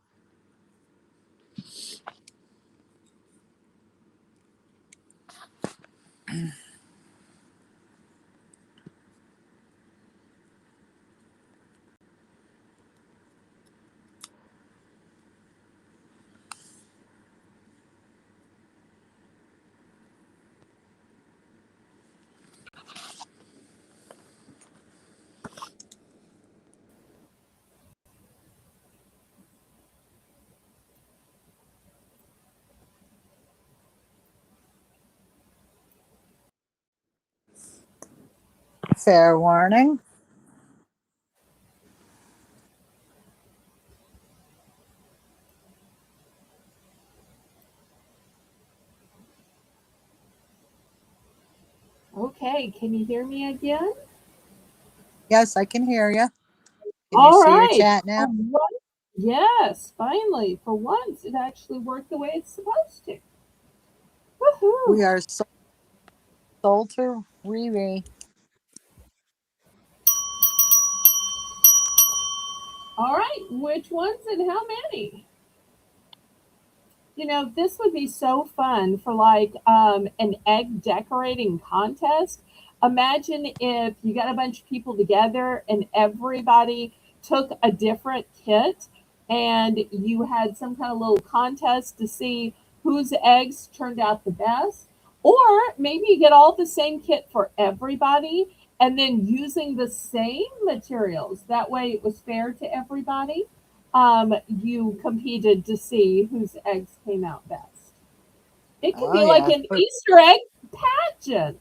Fair warning. Okay, can you hear me again? Yes, I can hear you. Can you All see your right. chat now? Yes, finally, for once, it actually worked the way it's supposed to. We Woohoo! are sold to Riri. All right, which ones and how many? This would be so fun for like an egg decorating contest. Imagine if you got a bunch of people together and everybody took a different kit and you had some kind of little contest to see whose eggs turned out the best. Or maybe you get all the same kit for everybody and then using the same materials. That way it was fair to everybody. You competed to see whose eggs came out best. It could Oh be like yeah. an Easter egg pageant.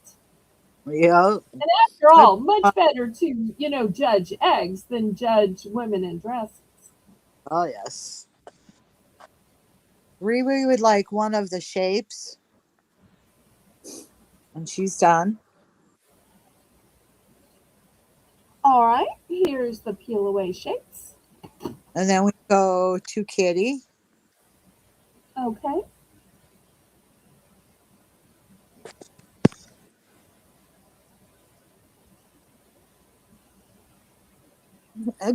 Yeah. And after I, all, much better to, judge eggs than judge women in dresses. oh yes. Riri would like one of the shapes, and she's done. All right, here's the peel away shapes. And then we go to Kitty. Okay.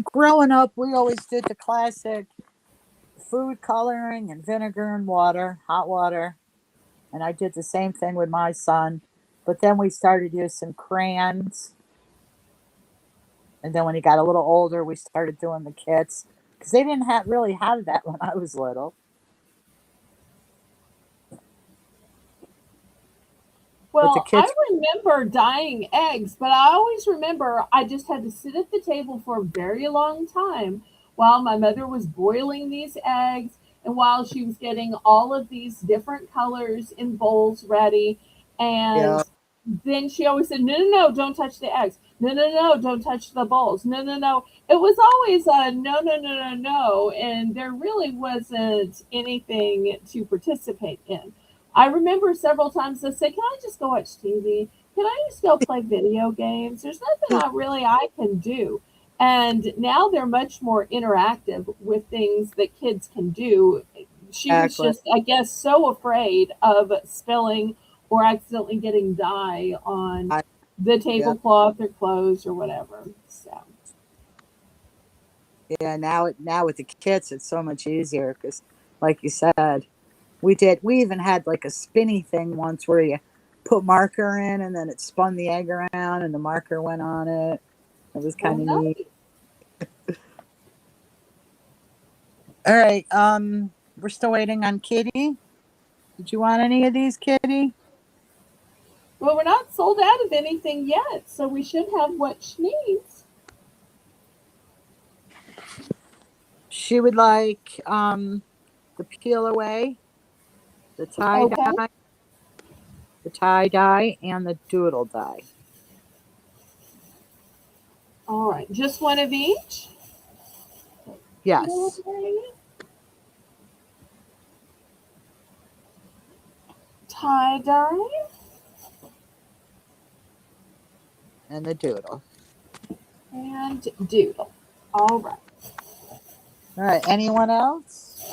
Growing up, we always did the classic food coloring and vinegar and water, hot water. And I did the same thing with my son. But then we started using crayons. And then when he got a little older, we started doing the kits because they didn't really have that when I was little. But the Well, I kits, remember dyeing eggs, but I always remember I just had to sit at the table for a very long time while my mother was boiling these eggs and while she was getting all of these different colors in bowls ready. yeah, And then she always said, no, no, no, don't touch the eggs. No, no, no, don't touch the bowls. No, no, no. It was always a no, no, no, no, no. And there really wasn't anything to participate in. I remember several times I said, "Can I just go watch TV? Can I just go play video games? There's nothing I can do." And now they're much more interactive with things that kids can do. She was Exactly. just, I guess, so afraid of spilling or accidentally getting dye on I, the yeah. tablecloth or clothes or whatever. So, Yeah. Now with the kits, it's so much easier because, like you said, we even had like a spinny thing once where you put marker in and then it spun the egg around and the marker went on it. It was well, kind of neat. nice. All right. We're still waiting on Kitty. Did you want any of these, Kitty? Well, we're not sold out of anything yet, so we should have what she needs. She would like the peel away, the Okay. tie dye, and the doodle dye. All right. Just one of each. Yes. Okay. Tie dye And the doodle. and doodle. All right. All right. Anyone else?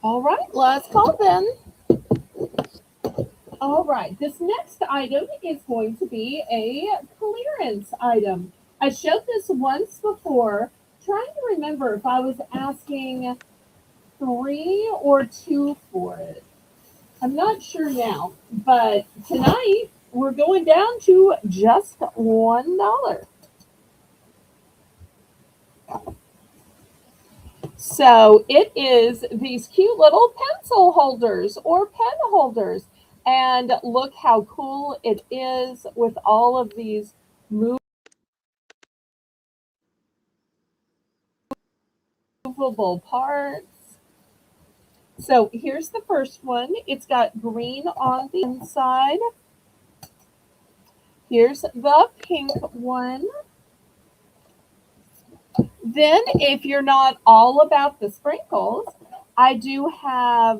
All right. Let's call then. All right, this next item is going to be a clearance item. I showed this once before, trying to remember if I was asking three or two for it. I'm not sure now, but tonight we're going down to just $1. So it is these cute little pencil holders or pen holders. And look how cool it is with all of these movable parts. So here's the first one. It's got green on the inside. Here's the pink one. Then, if you're not all about the sprinkles, I do have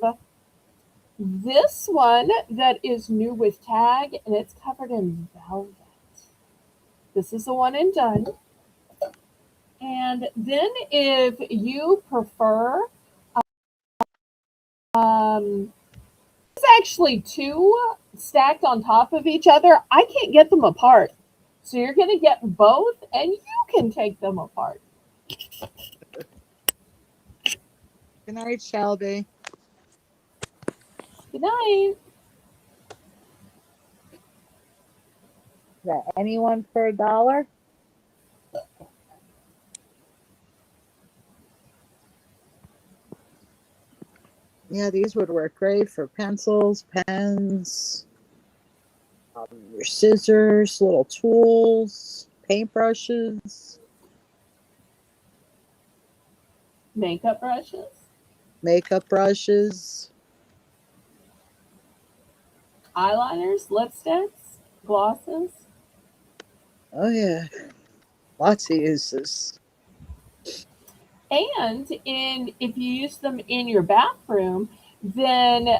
this one that is new with tag and it's covered in velvet. This is the one and done. And then, if you prefer, um, it's actually two stacked on top of each other. I can't get them apart. So you're going to get both and you can take them apart. Good night, Shelby. Good night. Yeah. Anyone for $1? Yeah, these would work great for pencils, pens, your scissors, little tools, paintbrushes, Makeup brushes, makeup brushes. eyeliners, lipsticks, glosses. Oh, yeah. Lots of uses. And if you use them in your bathroom, then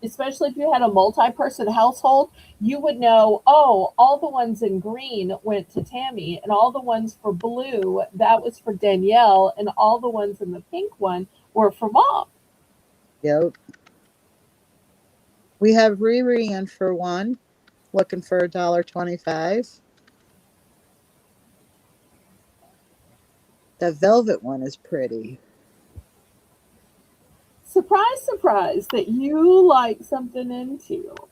especially if you had a multi-person household, you would know, oh, all the ones in green went to Tammy, and all the ones for blue, that was for Danielle, and all the ones in the pink one were for mom. Yep. We have Riri in for one, looking for $1.25. The velvet one is pretty. Surprise, surprise that you like something in teal.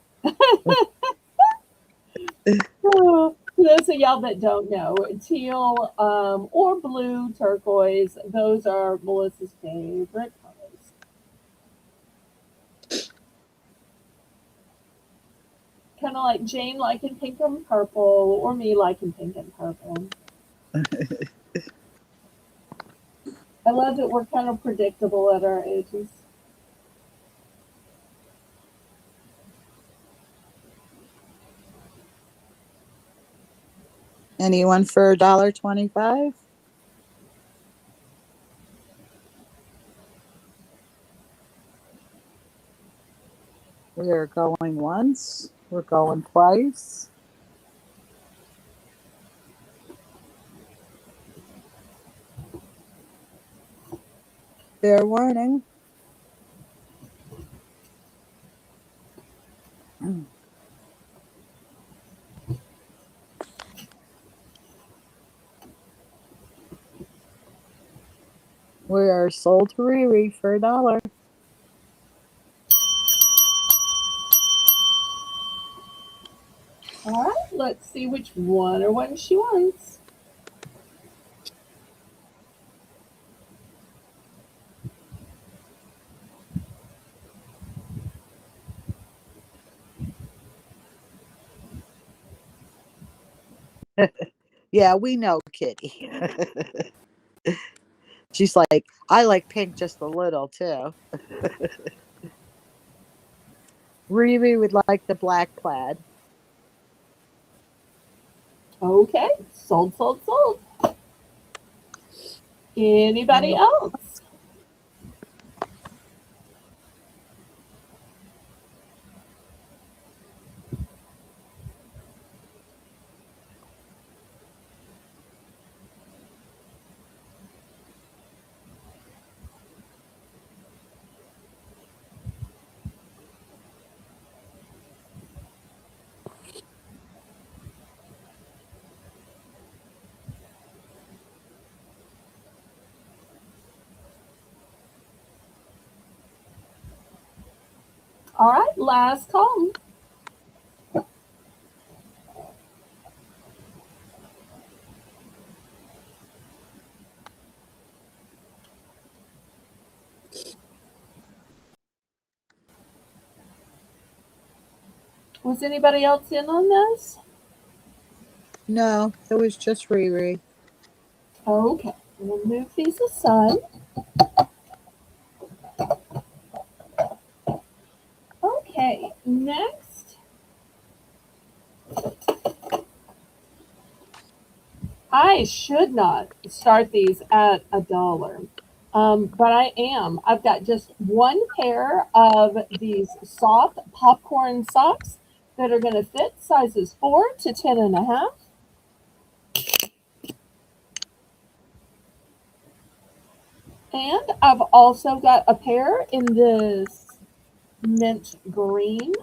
Oh, for those of y'all that don't know, teal or blue, turquoise, those are Melissa's favorite colors. Kind of like Jane liking pink and purple, or me liking pink and purple. I love that we're kind of predictable at our ages. Anyone for $1.25? We are going once. We're going twice. Fair warning. We are sold to Riri for $1. All right, let's see which one she wants. Yeah, we know, Kitty. She's like, I like pink just a little too. Riri would like the black plaid. Okay, sold, sold, sold. Anybody Any- else? All right, last call. Was anybody else in on this? No, it was just Riri. Okay, we'll move these aside. Okay, next. I should not start these at $1, but I am. I've got just one pair of these soft popcorn socks that are going to fit sizes 4 to 10 and a half. And I've also got a pair in this mint green.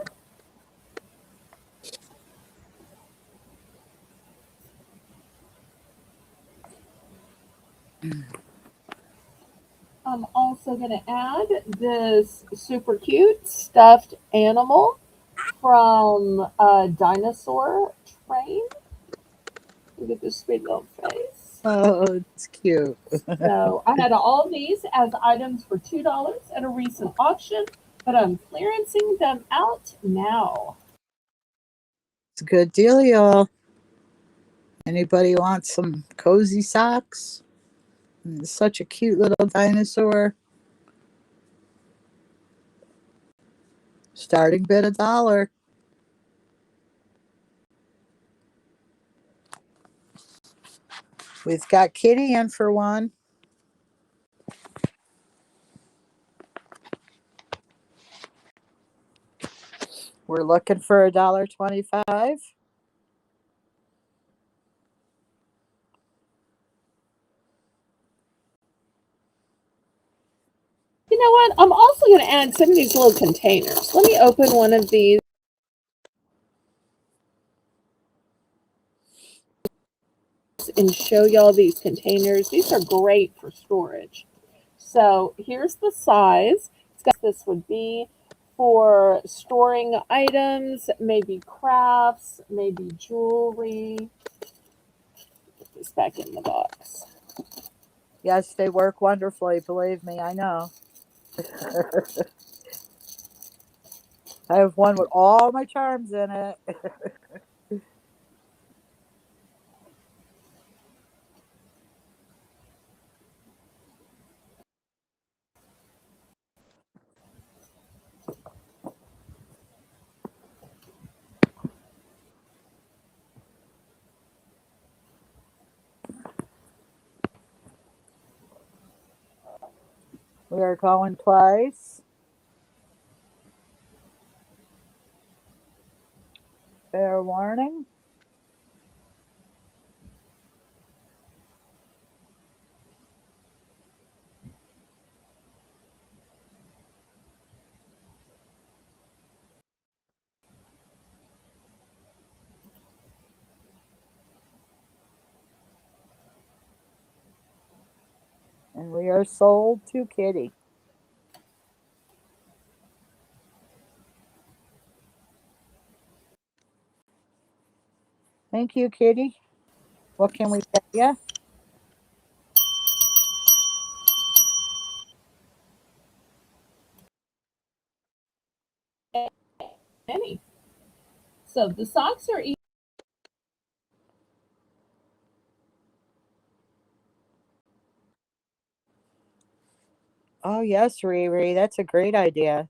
I'm also going to add this super cute stuffed animal from a dinosaur train. Look at this sweet little face. Oh, it's cute. So I had all these as items for $2 at a recent auction, but I'm clearancing them out now. It's a good deal, y'all. Anybody want some cozy socks? It's such a cute little dinosaur. Starting bid $1. We've got Kitty in for one. We're looking for $1.25. You know what? I'm also going to add some of these little containers. Let me open one of these and show y'all these containers. These are great for storage. So here's the size. This would be for storing items, maybe crafts, maybe jewelry. Put this back in the box. Yes, they work wonderfully. Believe me, I know. I have one with all my charms in it. We are going twice. Fair warning. And we are sold to Kitty. Thank you, Kitty. What can we tell you? Any. So the socks are Oh, yes, Riri. That's a great idea.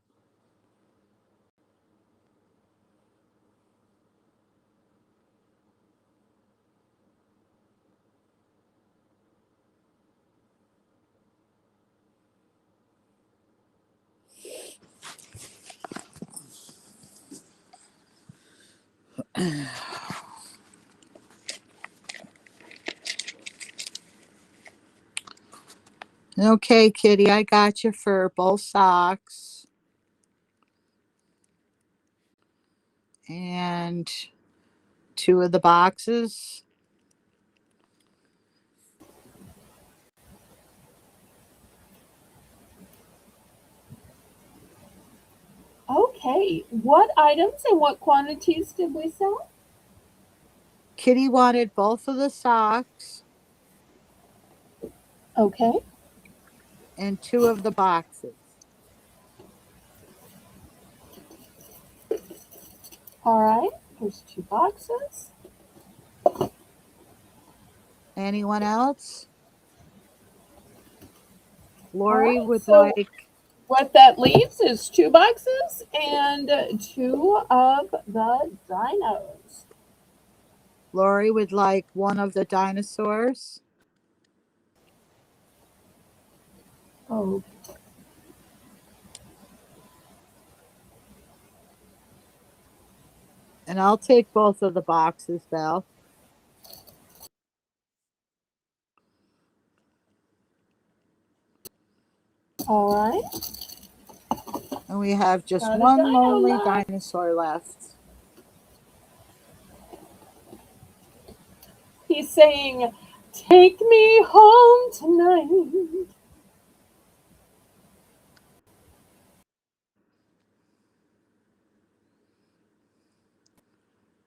Okay, Kitty, I got you for both socks and two of the boxes. okay. What items and what quantities did we sell? Kitty wanted both of the socks Okay. and two of the boxes. All right. There's two boxes. Anyone else? All Lori right. would So like what that leaves is two boxes and two of the dinos. one of the dinosaurs. Oh, And I'll take both of the boxes, Belle. all right. And we have just Got a one dino lonely left. dinosaur left. He's saying, "Take me home tonight."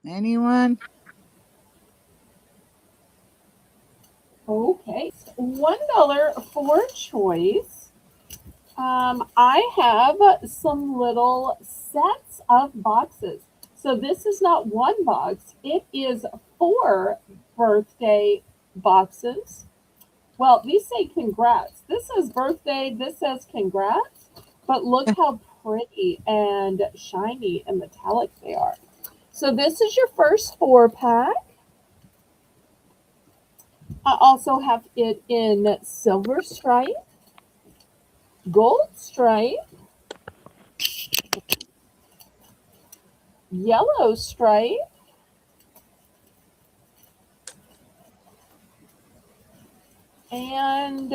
Anyone? Okay, $1 for choice. I have some little sets of boxes. So this is not one box, it is four birthday boxes. Well, these say congrats. This says birthday, this says congrats, but look how pretty and shiny and metallic they are. So this is your first 4 pack. I also have it in silver stripe, gold stripe, yellow stripe, and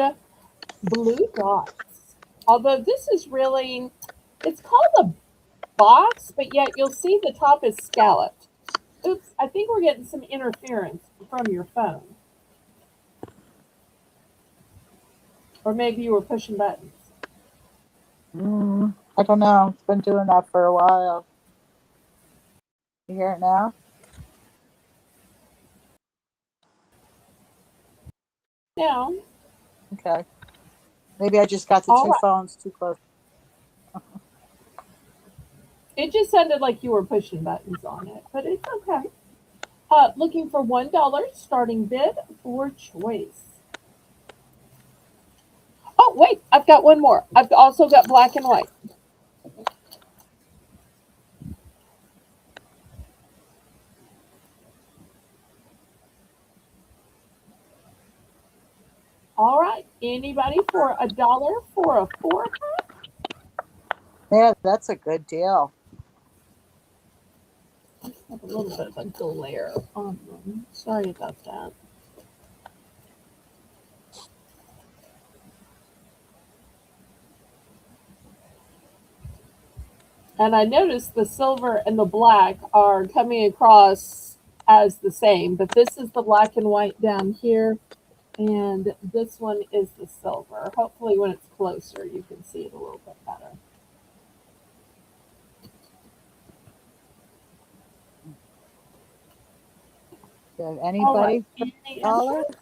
blue dots. Although this is really, it's called a box, but yet you'll see the top is scalloped. Oops, I think we're getting some interference from your phone. Or maybe you were pushing buttons. I don't know. It's been doing that for a while. You hear it now? Now, Okay. Maybe I just got the all two right. phones too close. It just sounded like you were pushing buttons on it, but it's okay. Looking for $1 starting bid for choice. Oh, wait, I've got one more. I've also got black and white. All right, anybody for $1 for a 4 pack? Yeah, that's a good deal. I have a little bit of a glare on them. Sorry about that. And I noticed the silver and the black are coming across as the same, but this is the black and white down here, And this one is the silver. Hopefully when it's closer you can see it a little bit better. Do you have All right, anybody for any $1? interest?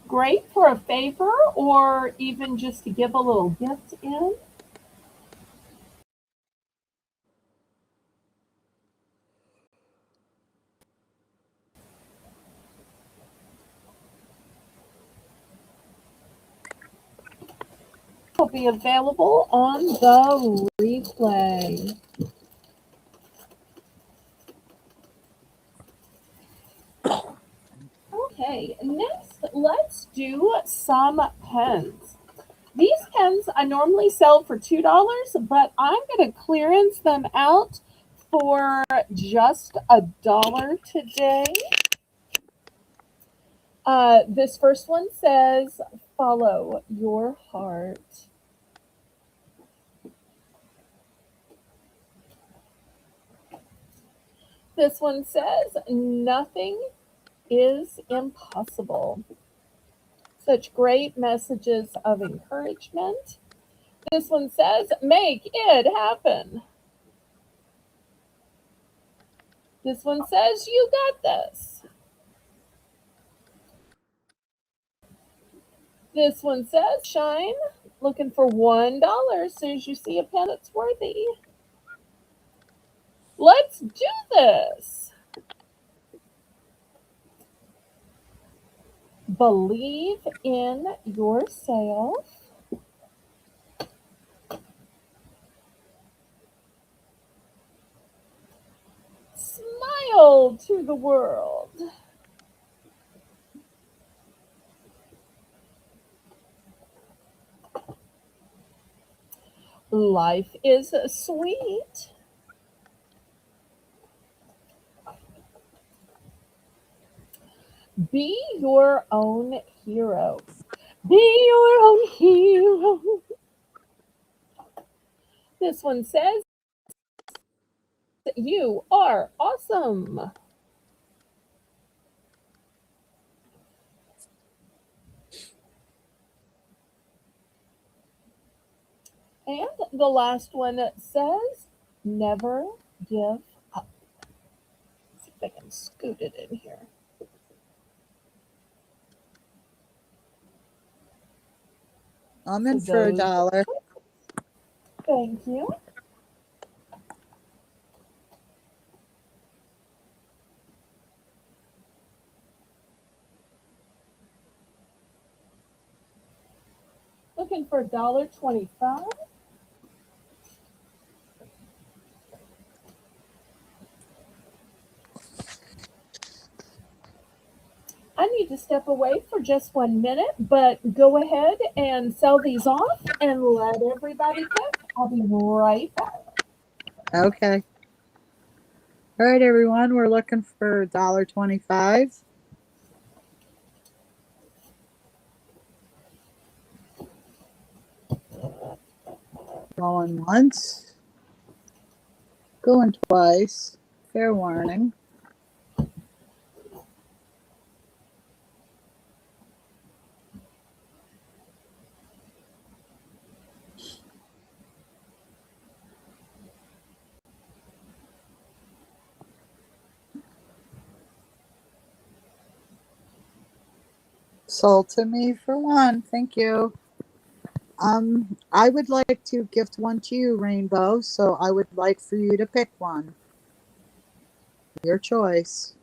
Great for a favor or even just to give a little gift in. Will be available on the replay. Okay, next let's do some pens. These pens I normally sell for $2, but I'm going to clearance them out for just $1 today. This first one says, follow your heart. This one says, nothing is impossible. Such great messages of encouragement. This one says, make it happen. This one says, you got this. This one says, shine. Looking for $1 as soon as you see a pen that's worthy. Let's do this. Believe in yourself. Smile to the world. Life is sweet. Be your own hero. Be your own hero. This one says, you are awesome. And the last one says, never give up. Let's see if I can scoot it in here. I'm So in for those, $1. thank you. Looking for $1.25. I need to step away for just 1 minute, but go ahead and sell these off and let everybody pick. I'll be right back. Okay. All right, everyone. We're looking for $1.25. Going once. Going twice. Fair warning. Sold to me for one. Thank you. I would like to gift one to you, Rainbow, so I would like for you to pick one. Your choice.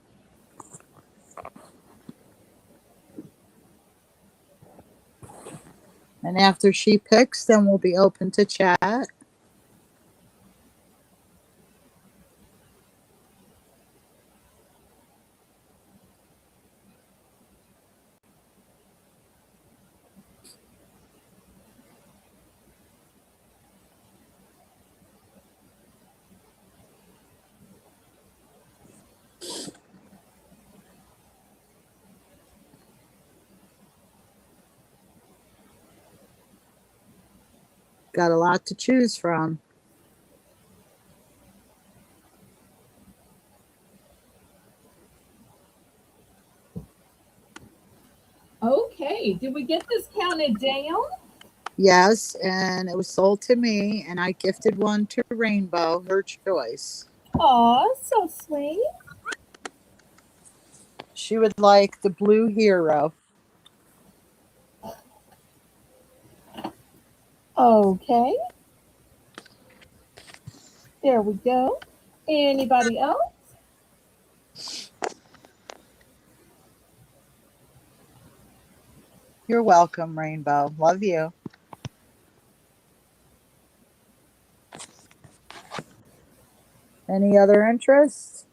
And after she picks, then we'll be open to chat. Got a lot to choose from. Okay, did we get this counted down? Yes, and it was sold to me, and I gifted one to Rainbow, her choice. Aw, so sweet. She would like the blue hero. Okay, there we go. Anybody else? You're welcome, Rainbow. Love you. Any other interests?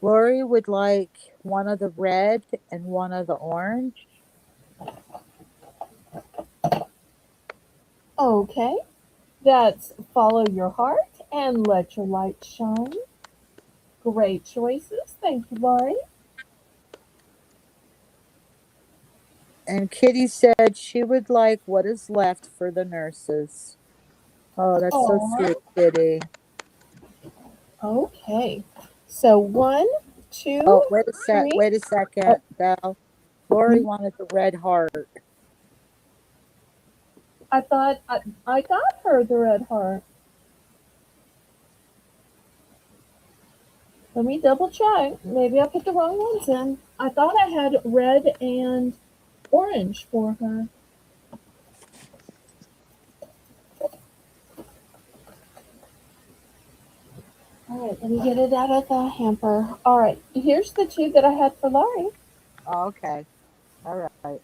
Lori would like one of the red and one of the orange. Okay, that's follow your heart and let your light shine. Great choices. Thank you, Laurie. And Kitty said she would like what is left for the nurses. Oh, that's so Aw, sweet, Kitty. okay. So one, two, Oh, wait a sec. three. Wait a second, Oh, Belle. Lori wanted the red heart. I thought I got her the red heart. Let me double check. Maybe I put the wrong ones in. I thought I had red and orange for her. All right, let me get it out of the hamper. All right, here's the two that I had for Laurie. Oh, okay. All right.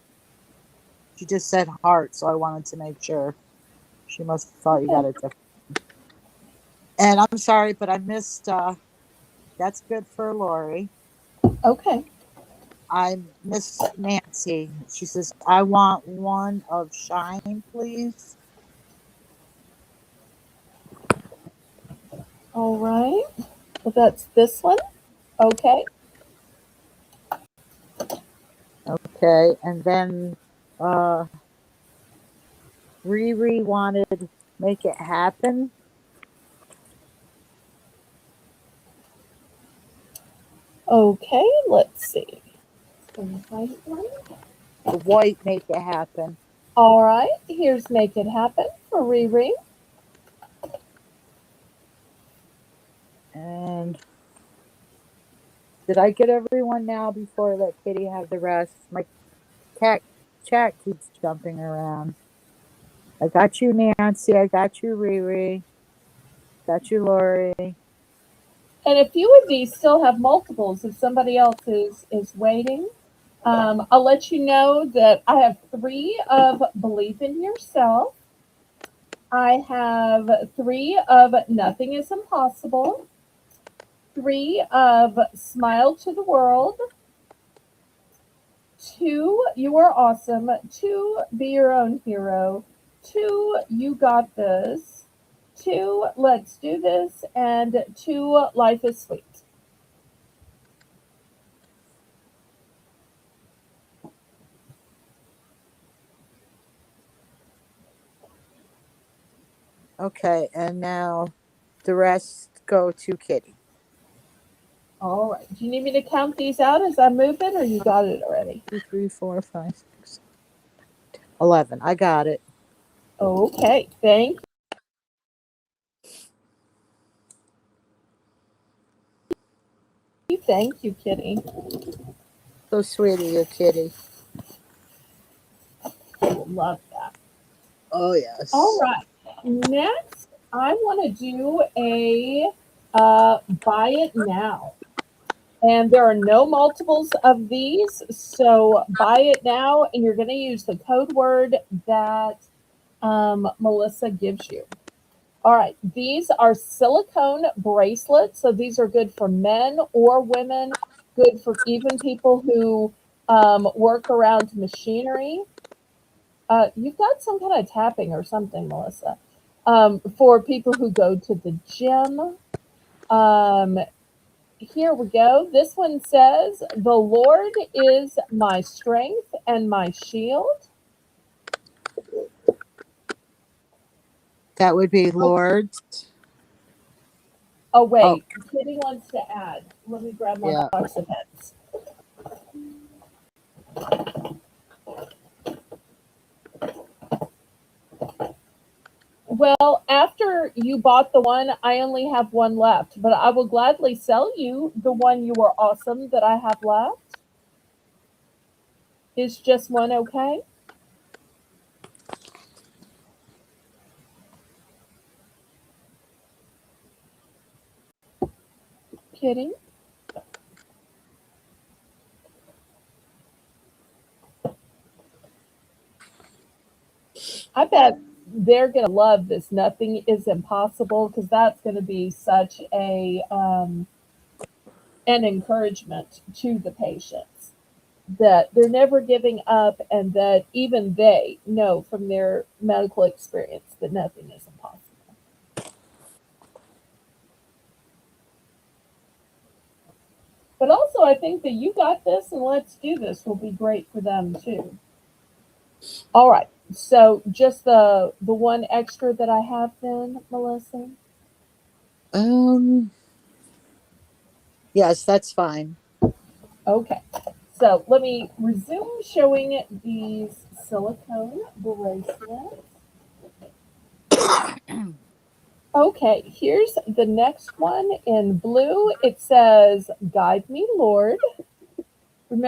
She just said heart, so I wanted to make sure. She must have thought you Okay, got it different. And I'm sorry, but I missed. That's good for Lori. okay, I miss Nancy. She says, I want one of Shine, please. all right. Well, that's this one. Okay, Okay. And then uh Riri wanted Make It Happen. okay. Let's see. The white one. The white Make It Happen. All right, here's Make It Happen for Riri. And did I get everyone now before I let Kitty have the rest? My cat chat keeps jumping around. I got you, Nancy. I got you, Riri. Got you, Lori. And a few of these still have multiples if somebody else is waiting. I'll let you know that I have three of Believe in Yourself. I have three of Nothing is Impossible. Three of Smile to the World. Two, You Are Awesome. Two, Be Your Own Hero. Two, You Got This. Two, Let's Do This. And two, Life is Sweet. Okay, and now the rest go to Kitty. All right. Do you need me to count these out as I move it, or you got it already? 2, 3, 4, 5, 6, 11. I got it. Okay. Thank you. Thank you, Kitty. So sweet of you, Kitty. Love that. Oh, All yes. right. Next, I want to do a buy it now. And there are no multiples of these. So buy it now, and you're going to use the code word that Melissa gives you. All right, these are silicone bracelets. So these are good for men or women, good for even people who work around machinery. You've got some kind of tapping or something, Melissa. For people who go to the gym. Um, Here we go. This one says, The Lord is my strength and my shield. That would be Oh, Lord's. oh Oh, wait, Kitty wants to add. Let me grab my yeah. box of pens. Well, after you bought the one, I only have one left, but I will gladly sell you the one you were awesome that I have left. Is just one okay? Kidding. I bet they're going to love this. Nothing is impossible because that's going to be such a an encouragement to the patients that they're never giving up and that even they know from their medical experience that nothing is impossible. But also, I think that you got this and let's do this will be great for them too. All right. So just the one extra that I have then, Melissa. Um. Yes, that's fine. Okay. So let me resume showing these silicone bracelets. Okay, here's the next one in blue. It says, Guide me, Lord.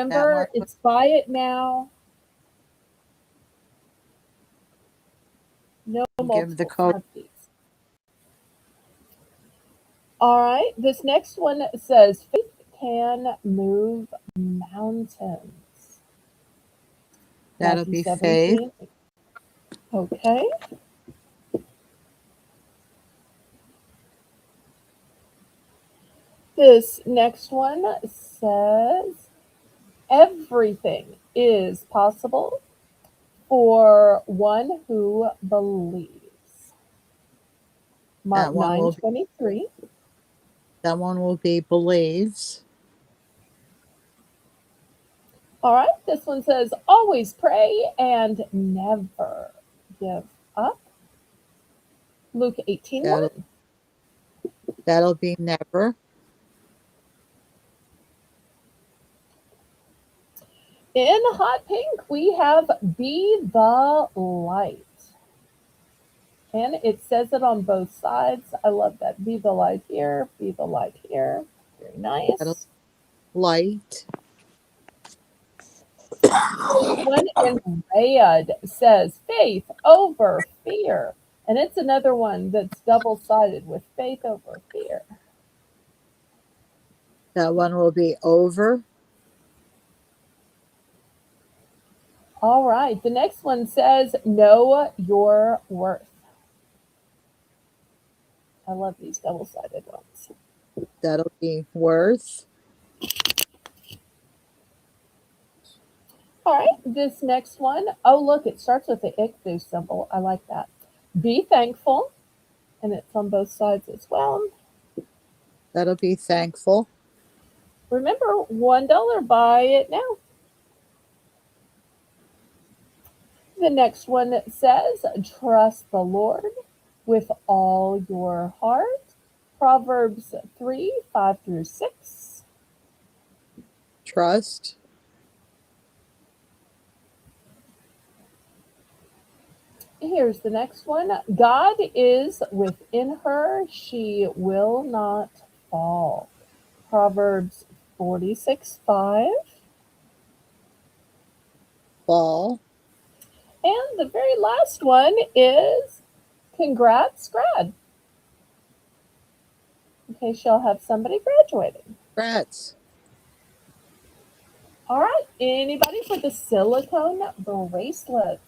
That one. Remember, it's buy it now, no Give the multiples code. of these. All right, this next one says, Faith can move mountains. That'll Matthew be Faith. 17. Okay. This next one says, Everything is possible for one who believes. Mark That one nine will be. twenty three. That one will be believes. All right, this one says, Always pray and never give up. Luke 18 That'll 1. that'll be never. In hot pink, we have Be the Light. And it says it on both sides. I love that. Be the light here, be the light here. Very That'll nice. light. This one in red says faith over fear. And it's another one that's double sided with faith over fear. That one will be over. All right. The next one says know your worth. I love these double sided ones. That'll be worth. All right. This next one, oh, look, it starts with the ichthus symbol. I like that. Be thankful. And it's on both sides as well. That'll be thankful. Remember, $1, buy it now. The next one says, trust the Lord with all your heart. Proverbs 3 5 through 6. Trust. Here's the next one God is within her, she will not fall. Proverbs 46 5. Fall. And the very last one is congrats, grad, in case y'all have somebody graduating. Rats. All right, anybody for the silicone bracelet?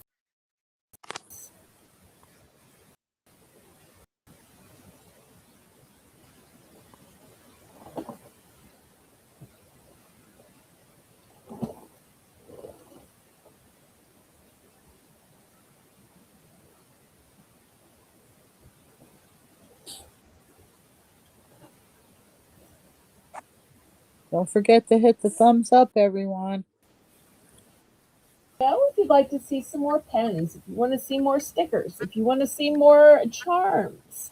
Don't forget to hit the thumbs up, everyone. Know if you'd like to see some more pens, if you want to see more stickers, if you want to see more charms.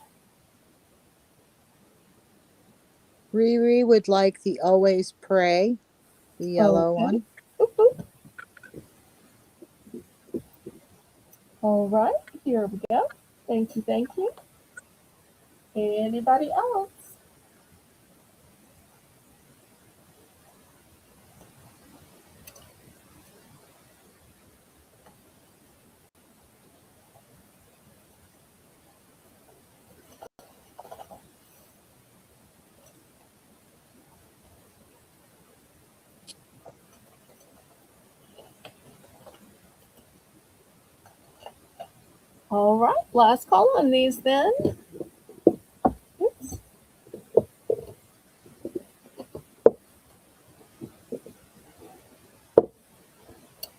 Riri would like the Always Pray, the yellow Okay. one. Boop, boop. All right, here we go. Thank you, thank you. Anybody else? All right, last call on these then. Oops.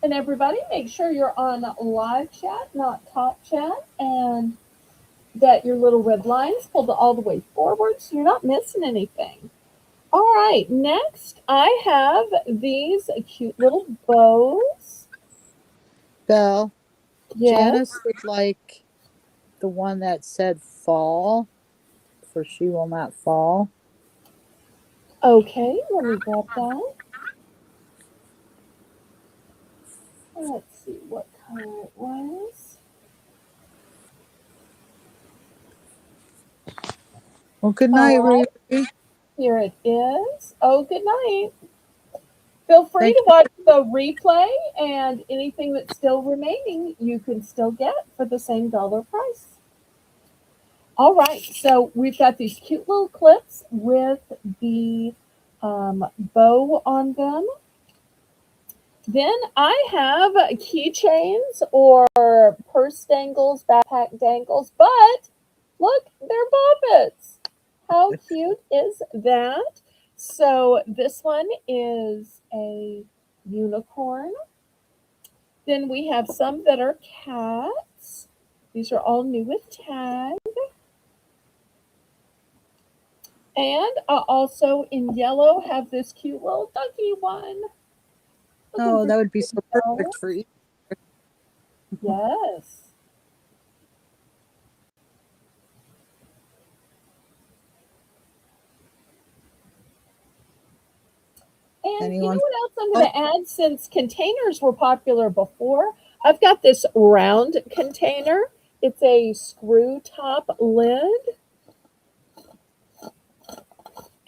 And everybody, make sure you're on live chat, not top chat, and that your little red line's pulled all the way forward so you're not missing anything. All right, next I have these cute little bows. Belle, Yes. Janice would like the one that said fall, for she will not fall. Okay, let me grab that. Let's see what color it was. Well, good All night, right, Riri. here it is. Oh, good night. Feel free Thank to watch the replay, and anything that's still remaining, you can still get for the same dollar price. All right, so we've got these cute little clips with the bow on them. Then I have keychains or purse dangles, backpack dangles, but look, they're bobbits. How cute is that? So this one is a unicorn. Then we have some that are cats. These are all new with tag. And also in yellow have this cute little ducky one. Looking Oh, for that would be so perfect for $2. you. Yes. And you know Anyone? what else I'm Oh, going to add since containers were popular before? I've got this round container. It's a screw top lid.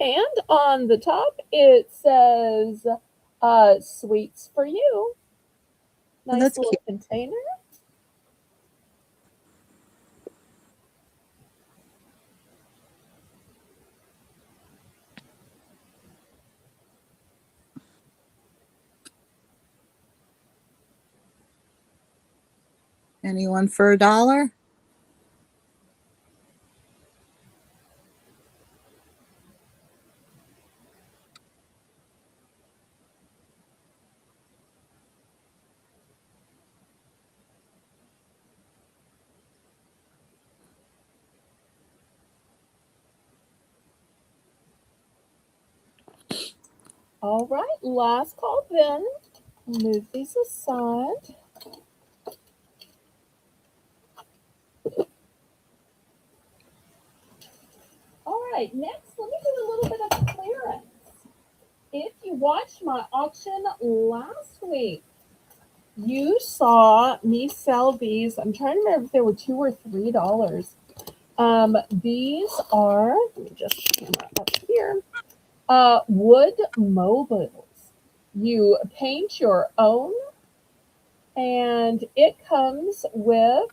And on the top, it says sweets for you. Nice that's little cute. container. Anyone for $1? All right, last call then. Move these aside. All right, next, let me do a little bit of clearance. If you watched my auction last week, you saw me sell these. I'm trying to remember if they were $2 or $3. These are, let me just camera up here, wood mobiles. You paint your own, and it comes with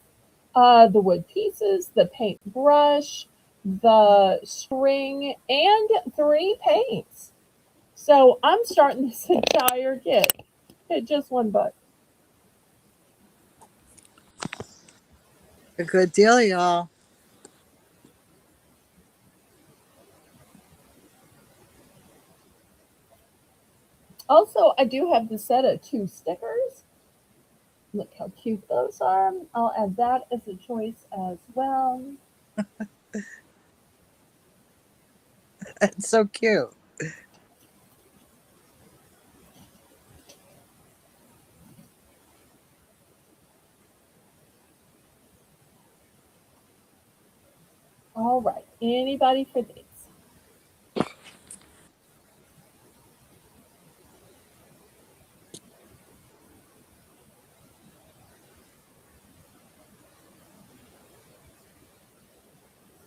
the wood pieces, the paintbrush, the string, and 3 paints. So I'm starting this entire kit at just $1. A good deal, y'all. Also, I do have the set of 2 stickers. Look how cute those are. I'll add that as a choice as well. That's so cute. All right. Anybody for these?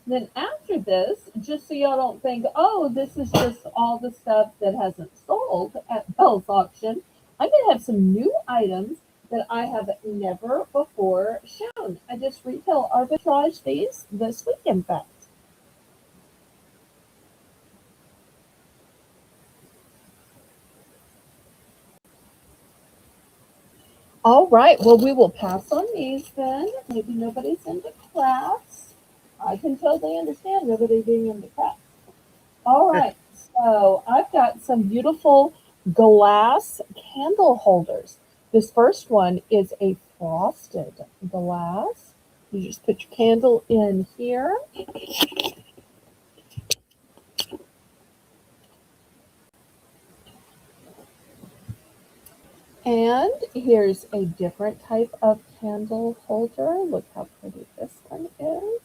Then after this, just so y'all don't think, oh, this is just all the stuff that hasn't sold at Belle's auction, I'm going to have some new items that I have never before shown. I just retail arbitrage these this week, in fact. All right, well, we will pass on these then. Maybe nobody's into crafts. I can totally understand nobody being into crafts. All right, so I've got some beautiful glass candle holders. This first one is a frosted glass. You just put your candle in here. And here's a different type of candle holder. Look how pretty this one is.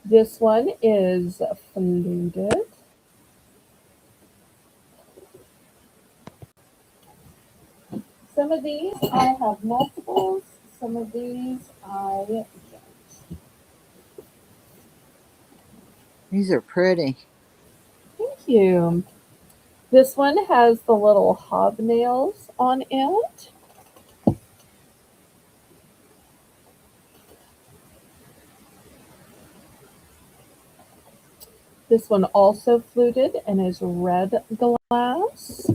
This one is fluted. Some of these I have multiples, some of these I don't. These are pretty. Thank you. This one has the little hobnails on it. This one also fluted and is red glass.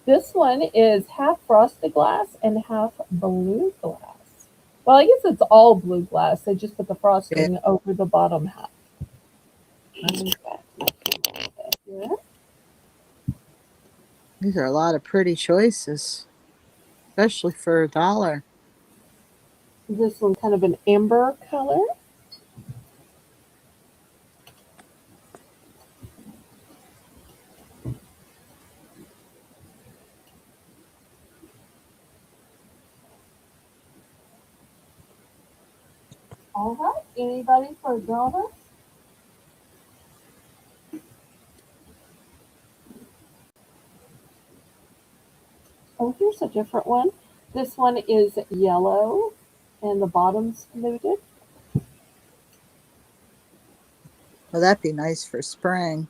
This one is half frosted glass and half blue glass. Well, I guess it's all blue glass. They just put the Yeah, frosting over the bottom half. that's, Here. these are a lot of pretty choices, especially for $1. This one kind of an amber color. All right. Anybody for $1? Oh, here's a different one. This one is yellow and the bottom's fluted. Well, that'd be nice for spring.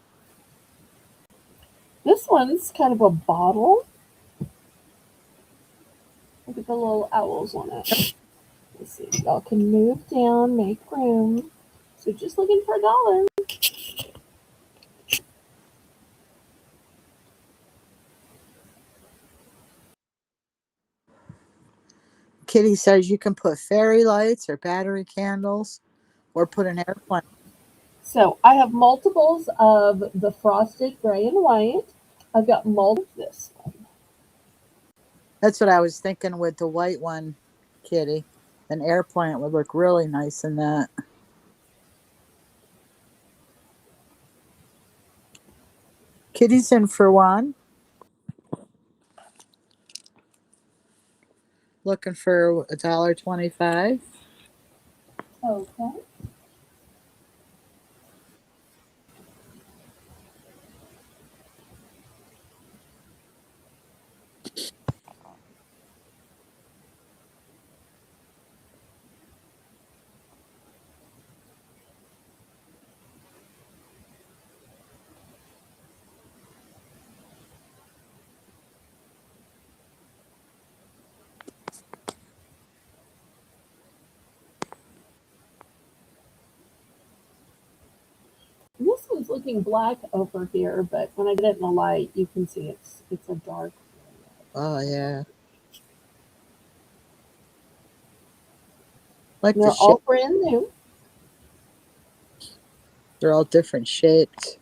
This one's kind of a bottle. Look at the little owls on it. Let's see. Y'all can move down, make room. So just looking for $1. Kitty says you can put fairy lights or battery candles or put an airplane. So I have multiples of the frosted gray and white. I've got multiple of this one. That's what I was thinking with the white one, Kitty. An airplane would look really nice in that. Kitty's in for one. Looking for $1.25. Okay. This one's looking black over here, but when I get it in the light, you can see it's a dark. Oh yeah, like the They're shape. all brand new. They're all different shapes.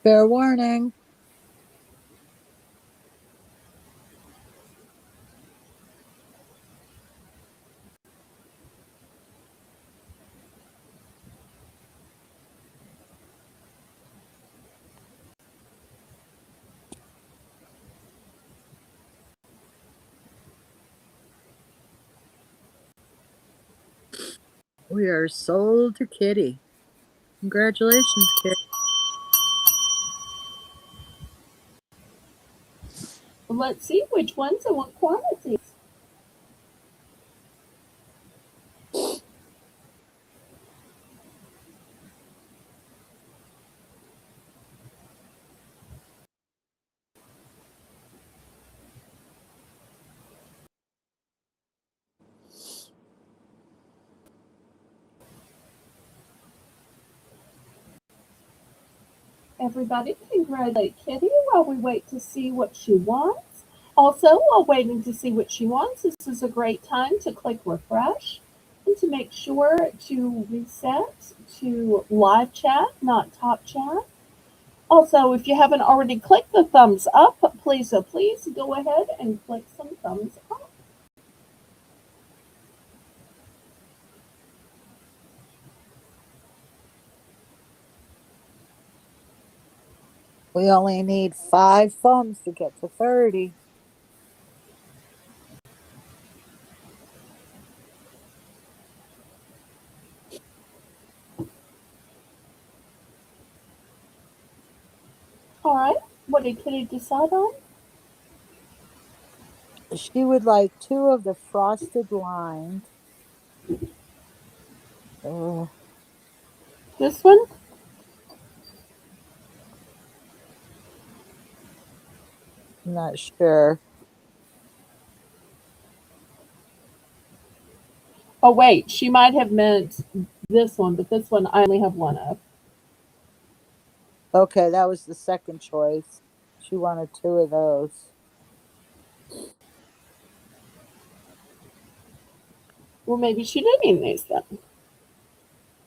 Fair warning. We are sold to Kitty. Congratulations, Kitty. Let's see which ones and what quantities. Everybody congratulate Kitty while we wait to see what she wants. Also, while waiting to see what she wants, this is a great time to click refresh and to make sure to reset to live chat, not top chat. Also, if you haven't already clicked the thumbs up, please, oh please, go ahead and click some thumbs up. We only need 5 thumbs to get to 30. All right, what did Kitty decide on? She would like 2 of the frosted lined. I'm This one? not sure. Oh, wait, she might have meant this one, but this one I only have one of. Okay, that was the second choice. She wanted 2 of those. Well, maybe she did mean these then.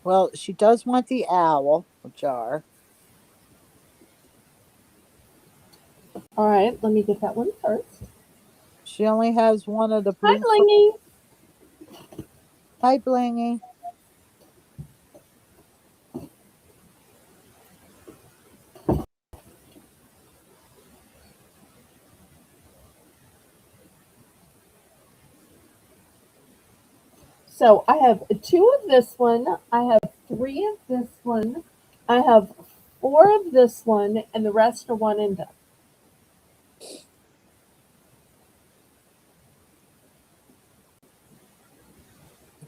Well, she does want the owl jar. All right, let me get that one first. She only has one of the Hi, blue. Blingy. Hi, Blingy. So I have 2 of this one. I have 3 of this one. I have 4 of this one, and the rest are one and done.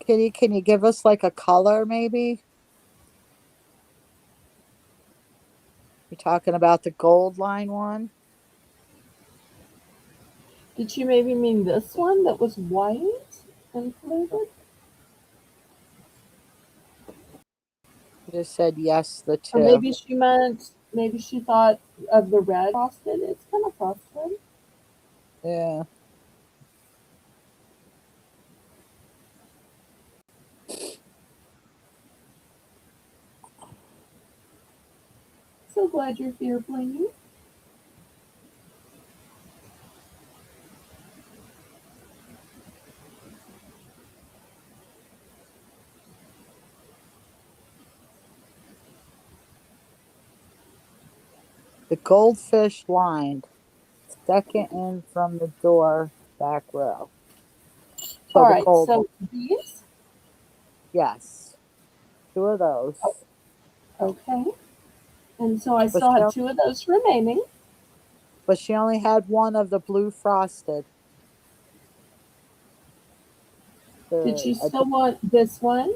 Kitty, can you give us like a color maybe? You're talking about the gold line one? Did she maybe mean this one that was white and flavored? You just said yes, the Or 2. maybe she meant, maybe she thought of the red frosted. It's kind of frosted. Yeah. So glad you're here, Blingy. The goldfish lined. Second in from the door, back row. So All the right, gold one. so these, Yes. 2 of those. okay. And so I But still she, have 2 of those remaining. but she only had one of the blue frosted. Did you The still want this one?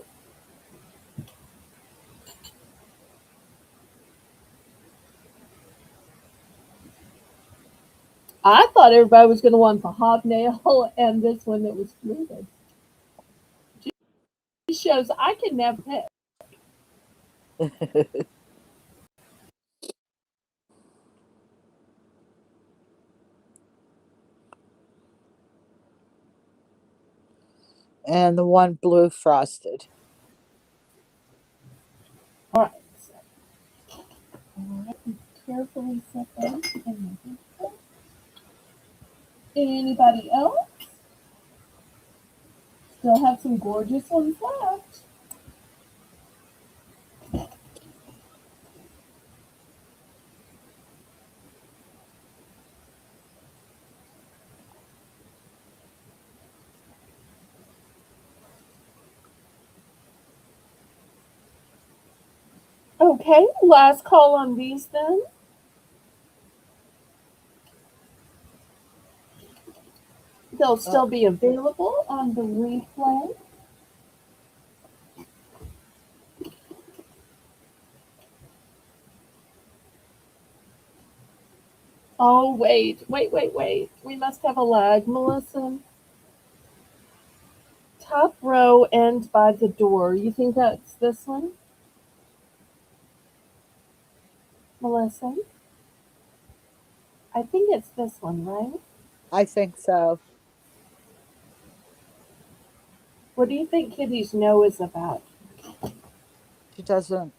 I thought everybody was going to want the hobnail and this one that was fluted. It shows I can never pick. and the one blue frosted. All right, so let me carefully set those in the. Anybody else? Still have some gorgeous ones left. Okay, last call on these then. They'll Uh, still be available on the replay. Oh, wait. We must have a lag, Melissa. Top row and by the door. You think that's this one, Melissa? I think it's this one, right? I think so. What do you think Kitty's no is about? She doesn't.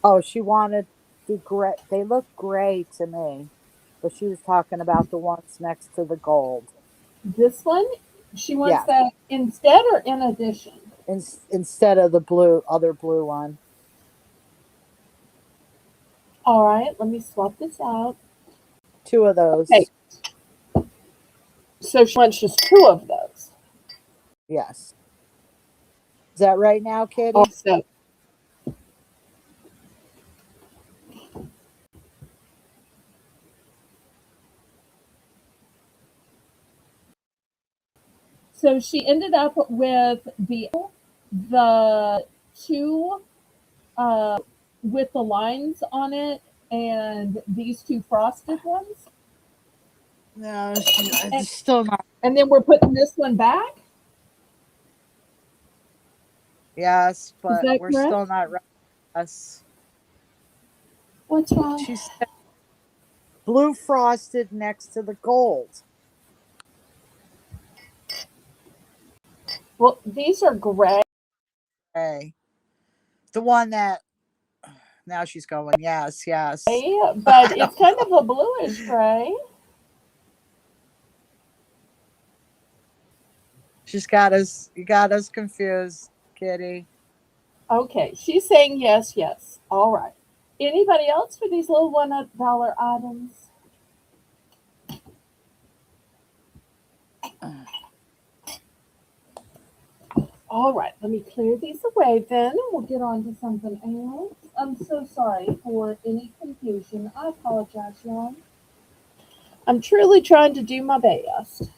Oh, she wanted the gray. They look gray to me, but she was talking about the ones next to the gold. This one? She wants Yes, that instead or in addition? instead of the blue, other blue one. All right, let me swap this out. Two of Okay, those. so she wants just two of those. Yes. Is that right now, Kitty? Also, so she ended up with the two uh, with the lines on it and these two frosted ones. No, And, it's still not. and then we're putting this one back. Yes, Is but that we're still correct? not right. Yes. What's wrong? She said blue frosted next to the gold. Well, these are gray, Hey, the one that now she's going. Yes, yes. but it's kind of a bluish gray. She's got us. You got us confused, Kitty. Okay, she's saying yes, yes. All right. Anybody else for these little $1 items? All right, let me clear these away then, and we'll get on to something else. I'm so sorry for any confusion. I apologize, y'all. I'm truly trying to do my best.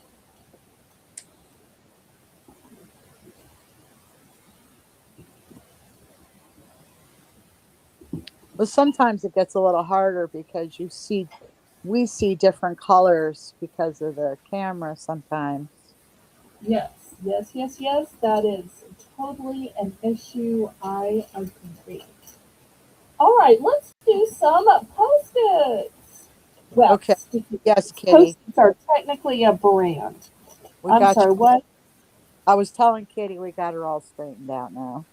But sometimes it gets a little harder because we see different colors because of the camera sometimes. Yes, yes. That is totally an issue. I agree. All right, let's do some post-its. Well, Okay. sticky Yes, notes. Kitty. Post-its are technically a brand. We I'm got you. sorry, what? I was telling Kitty we got her all straightened out now.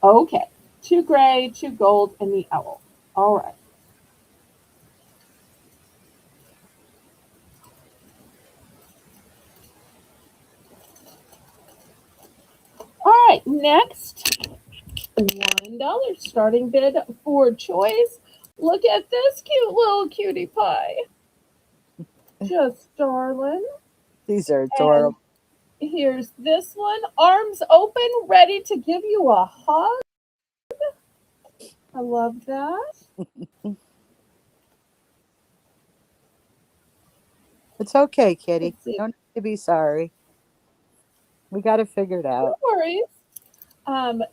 Okay. Two gray, two gold, and the owl. All right. All right, next, $1 starting bid for choice. Look at this cute little cutie pie. Just darling. These are And adorable. here's this one, arms open, ready to give you a hug. I love that. It's okay, Kitty. Let's see. No need to be sorry. We got it figured No out. worries.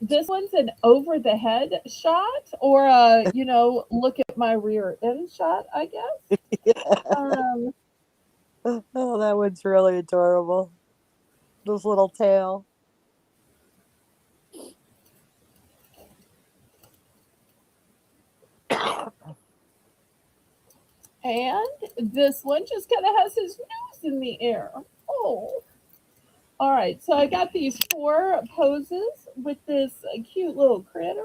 This one's an over the head shot, or a look at my rear end shot, I guess. Um, Oh, that one's really adorable. This little tail. and this one just kind of has his nose in the air. Oh, all right. So I got these four poses with this cute little critter.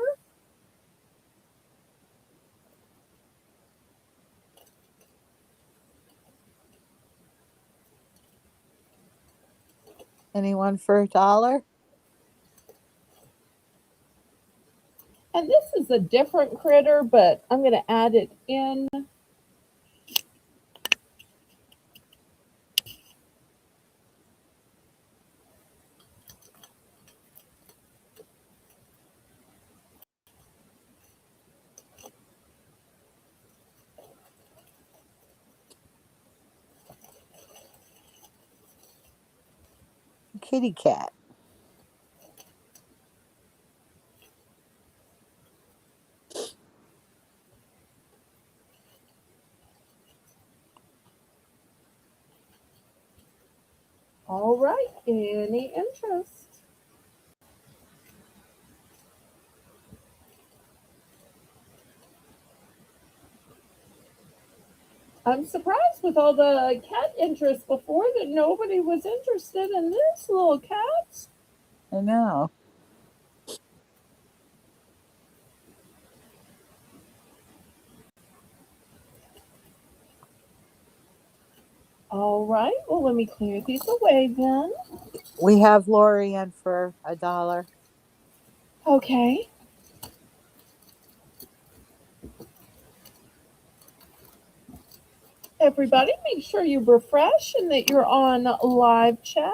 Anyone for $1? And this is a different critter, but I'm going to add it in. kitty cat. All right. Any interest? I'm surprised with all the cat interest before that nobody was interested in this little cat. I know. All right. Well, let me clear these away then. We have Lori in for $1. Okay. Everybody, make sure you refresh and that you're on live chat.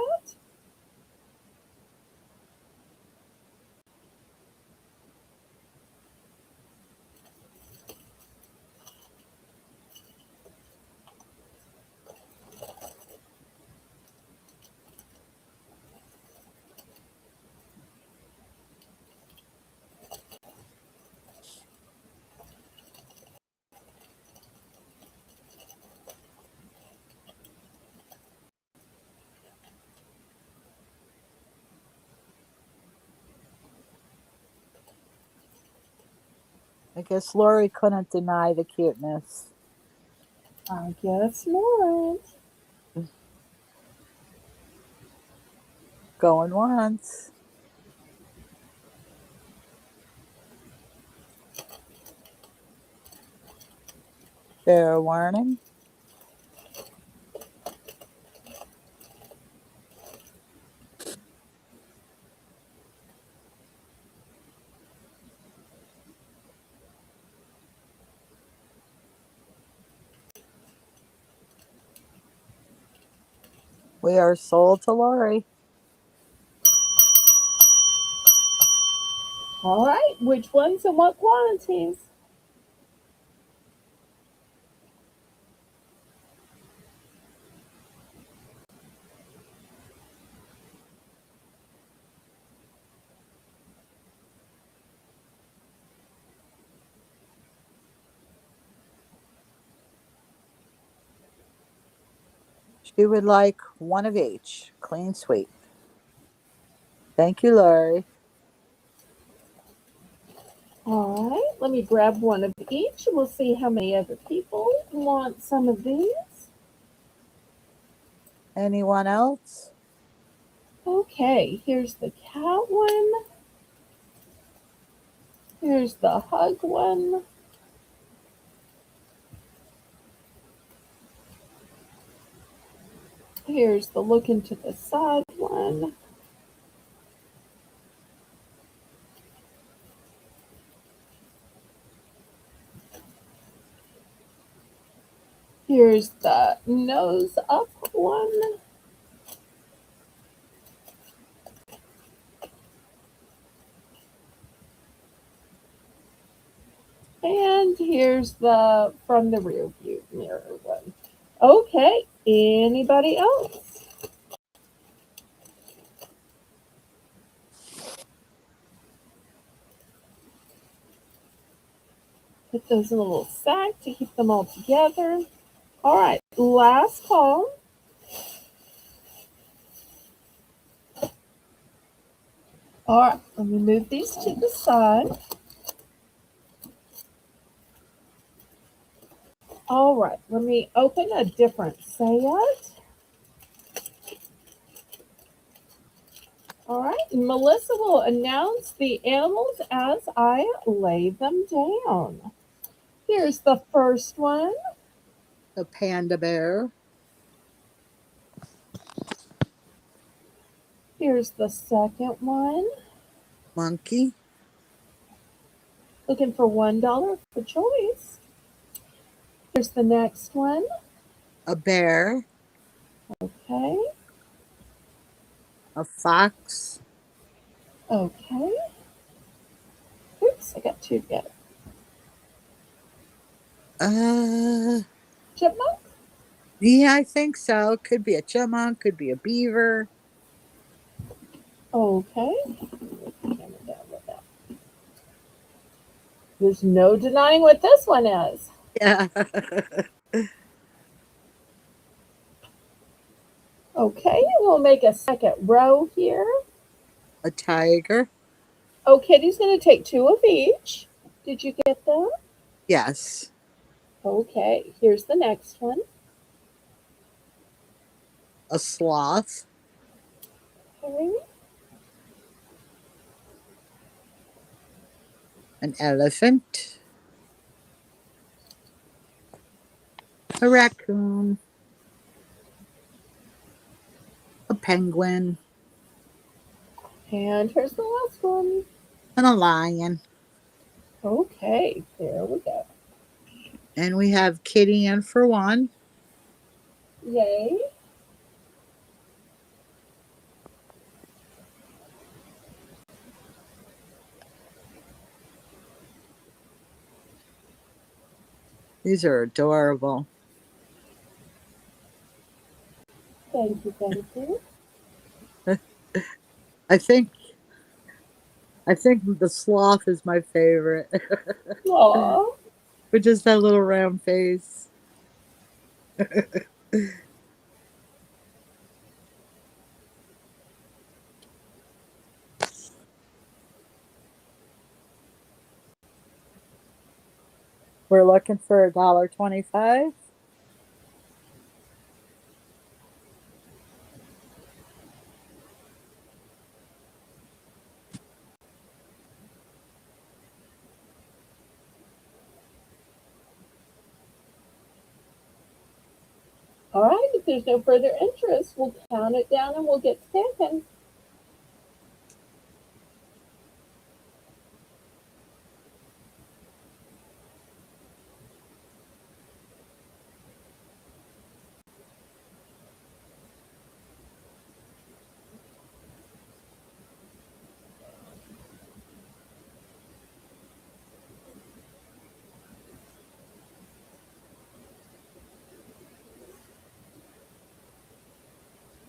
I guess Lori couldn't deny the cuteness. I guess not. Going once. Fair warning. We are sold to Lori. All right. Which ones and what quantities? She would like one of each. Clean sweep. Thank you, Lori. All right. Let me grab one of each and we'll see how many other people want some of these. Anyone else? Okay. Here's the cat one. Here's the hug one. Here's the look into the side one. Here's the nose up one. And here's the from the rear view mirror one. Okay, anybody else? Put those in a little sack to keep them all together. All right, last call. All right, let me move these to the side. All right, let me open a different set. All right, Melissa will announce the animals as I lay them down. Here's the first one. The panda bear. Here's the second one. Monkey. Looking for $1 for choice. Here's the next one. A bear. Okay. A fox. Okay. Oops, I got two together. Uh, Chipmunk. yeah, I think so. Could be a chipmunk. Could be a beaver. Okay. Hammer down with that. There's no denying what this one is. Yeah. Okay, we'll make a second row here. A tiger. Oh, Kitty's going to take two of each. Did you get them? Yes. Okay, here's the next one. A sloth. Okay. An elephant. A raccoon. A penguin. And here's the last one. And a lion. Okay, there we go. And we have Kitty in for one. Yay. These are adorable. Thank you, thank you. I think the sloth is my favorite. Aw. With just that little round face. We're looking for $1.25. All right, if there's no further interest, we'll count it down and we'll get stamping.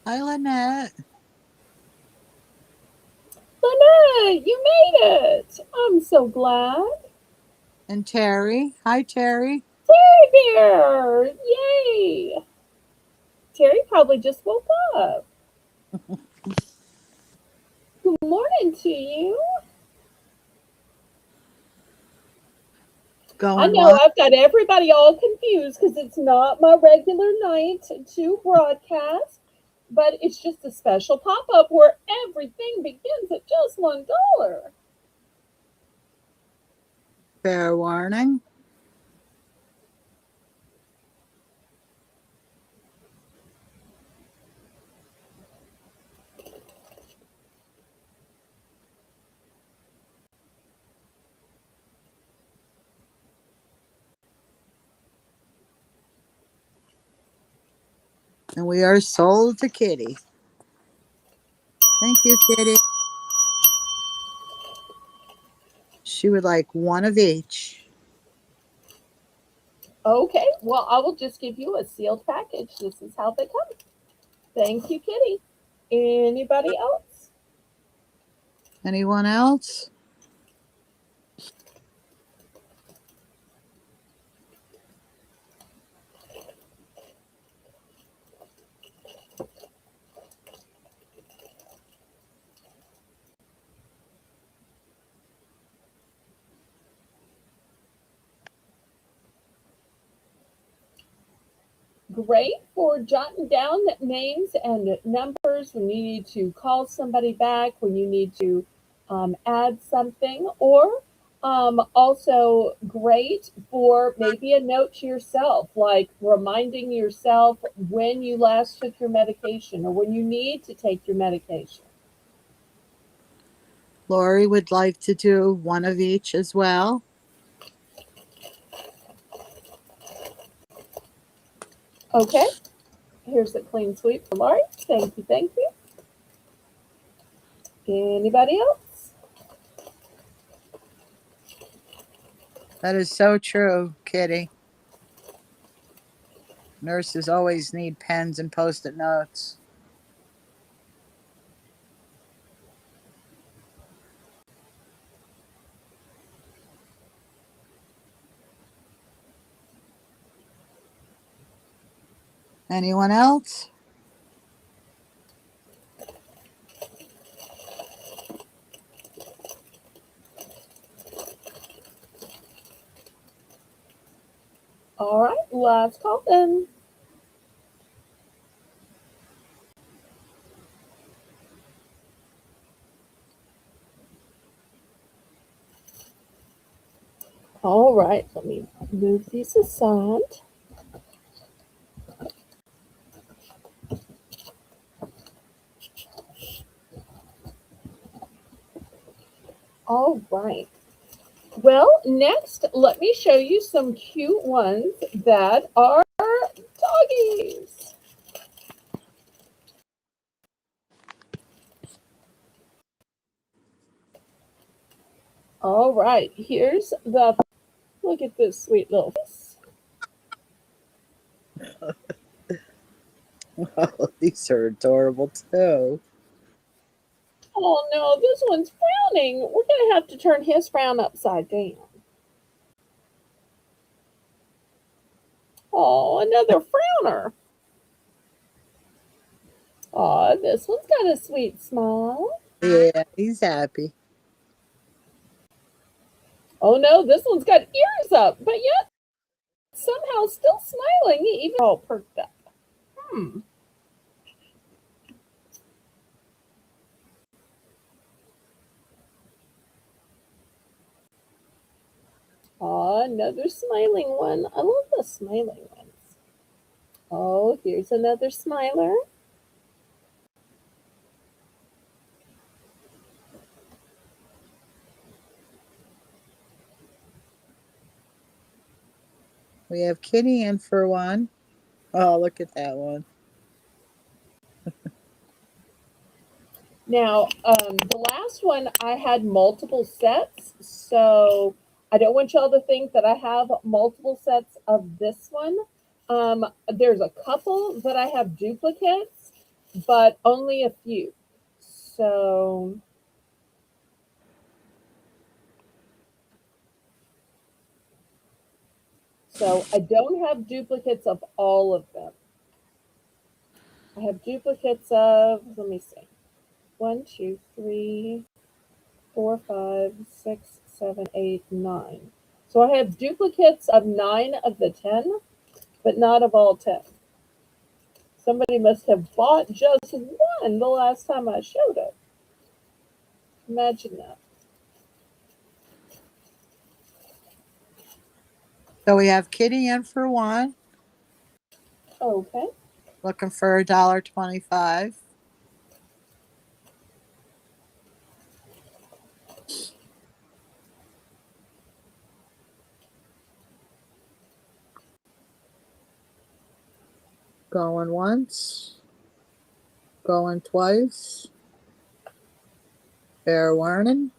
Hi, Lynette. Lynette, you made it. I'm so glad. And Terry. Hi, Terry. Terry here. Yay. Terry probably just woke up. Good morning to you. I Going know well. I've got everybody all confused because it's not my regular night to broadcast, but it's just a special pop up where everything begins at just $1. Fair warning. And we are sold to Kitty. Thank you, Kitty. She would like one of each. Okay, well, I will just give you a sealed package. This is how they come. Thank you, Kitty. Anybody else? Anyone else? Great for jotting down names and numbers when you need to call somebody back, when you need to add something, or also great for maybe a note to yourself, like reminding yourself when you last took your medication or when you need to take your medication. Lori would like to do one of each as well. Okay, here's a clean sweep for Lori. Thank you, thank you. Anybody else? That is so true, Kitty. Nurses always need pens and post-it notes. Anyone else? All right, last call then. All right, let me move these aside. All right. Well, next, let me show you some cute ones that are doggies. All right, here's the look at this sweet little face. Oh, these are adorable too. Oh no, this one's frowning. We're gonna have to turn his frown upside down. Oh, another frowner. Oh, this one's got a sweet smile. Yeah, he's happy. Oh no, this one's got ears up, but yet somehow still smiling, even all perked up. Hmm. Oh, another smiling one. I love the smiling ones. Oh, here's another smiler. We have Kitty in for one. Oh, look at that one. Now, the last one I had multiple sets, so I don't want y'all to think that I have multiple sets of this one. There's a couple that I have duplicates, but only a few. So, I don't have duplicates of all of them. I have duplicates of, let me see, 1, 2, 3, 4, 5, 6, 7, 8, 9. So I have duplicates of 9 of the 10, but not of all 10. Somebody must have bought just one the last time I showed it. Imagine that. So we have Kitty in for one, Okay. looking for $1.25. Going once, going twice. Fair warning.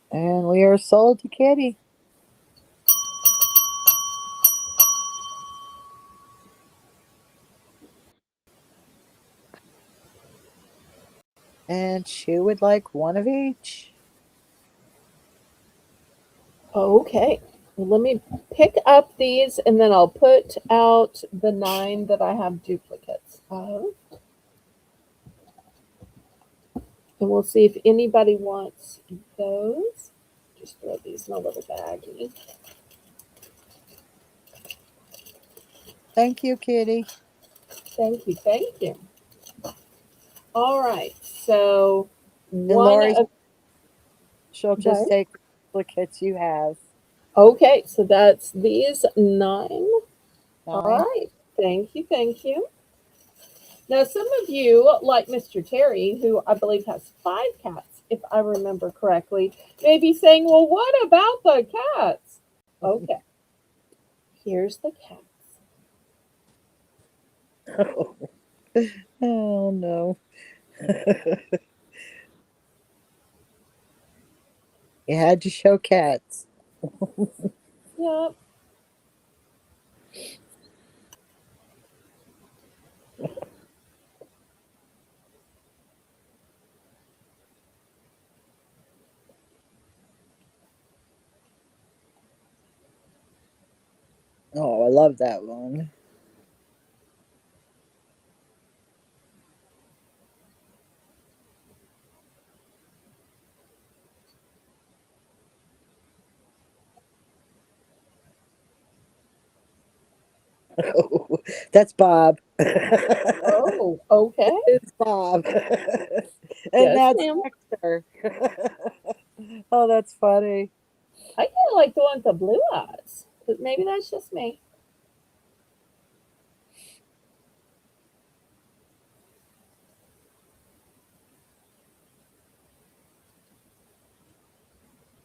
And we are sold to Kitty. And she would like one of each. Okay. Well, let me pick up these and then I'll put out the 9 that I have duplicates of. And we'll see if anybody wants those. Just throw these in a little baggie. Thank you, Kitty. Thank you. Thank you. All right. So And one Lori, of she'll just what? take the duplicates you have. Okay, so that's these 9. All 9. right. Thank you. Thank you. Now, some of you, like Mr. Terry, who I believe has 5 cats, if I remember correctly, may be saying, well, what about the cats? Okay, here's the cats. Oh no. You had to show cats. Yep. Oh, I love that one. That's Bob. Oh, okay. It's Bob. And Yes, that's ma'am. Hector. Oh, that's funny. I kind of like the one with the blue eyes, but maybe that's just me.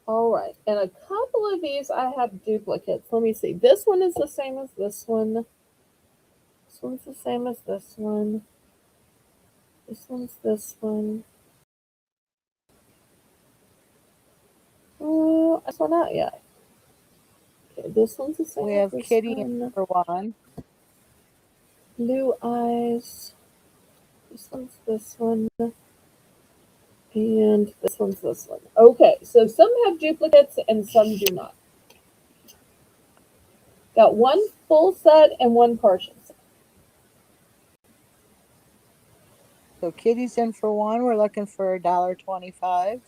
All right, and a couple of these I have duplicates. Let me see. This one is the same as this one. This one's the same as this one. This one's this one. Oh, this one out yet. Okay, this one's the We same as have this Kitty in one. for one. Blue eyes. This one's this one. And this one's this one. Okay, so some have duplicates and some do not. Got one full set and one partial set. So Kitty's in for one. We're looking for $1.25.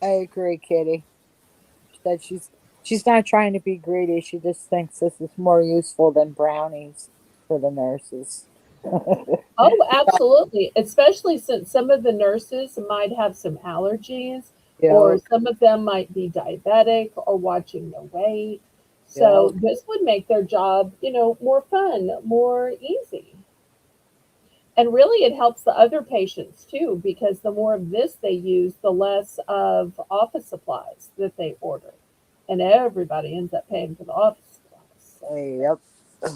I agree, Kitty. That she's not trying to be greedy. She just thinks this is more useful than brownies for the nurses. Oh, absolutely. Especially since some of the nurses might have some allergies, or Yep, some of them might be diabetic or watching their weight. So yep. this would make their job, more fun, more easy. And really, it helps the other patients too, because the more of this they use, the less of office supplies that they order. And everybody ends up paying for the office supplies. Yep.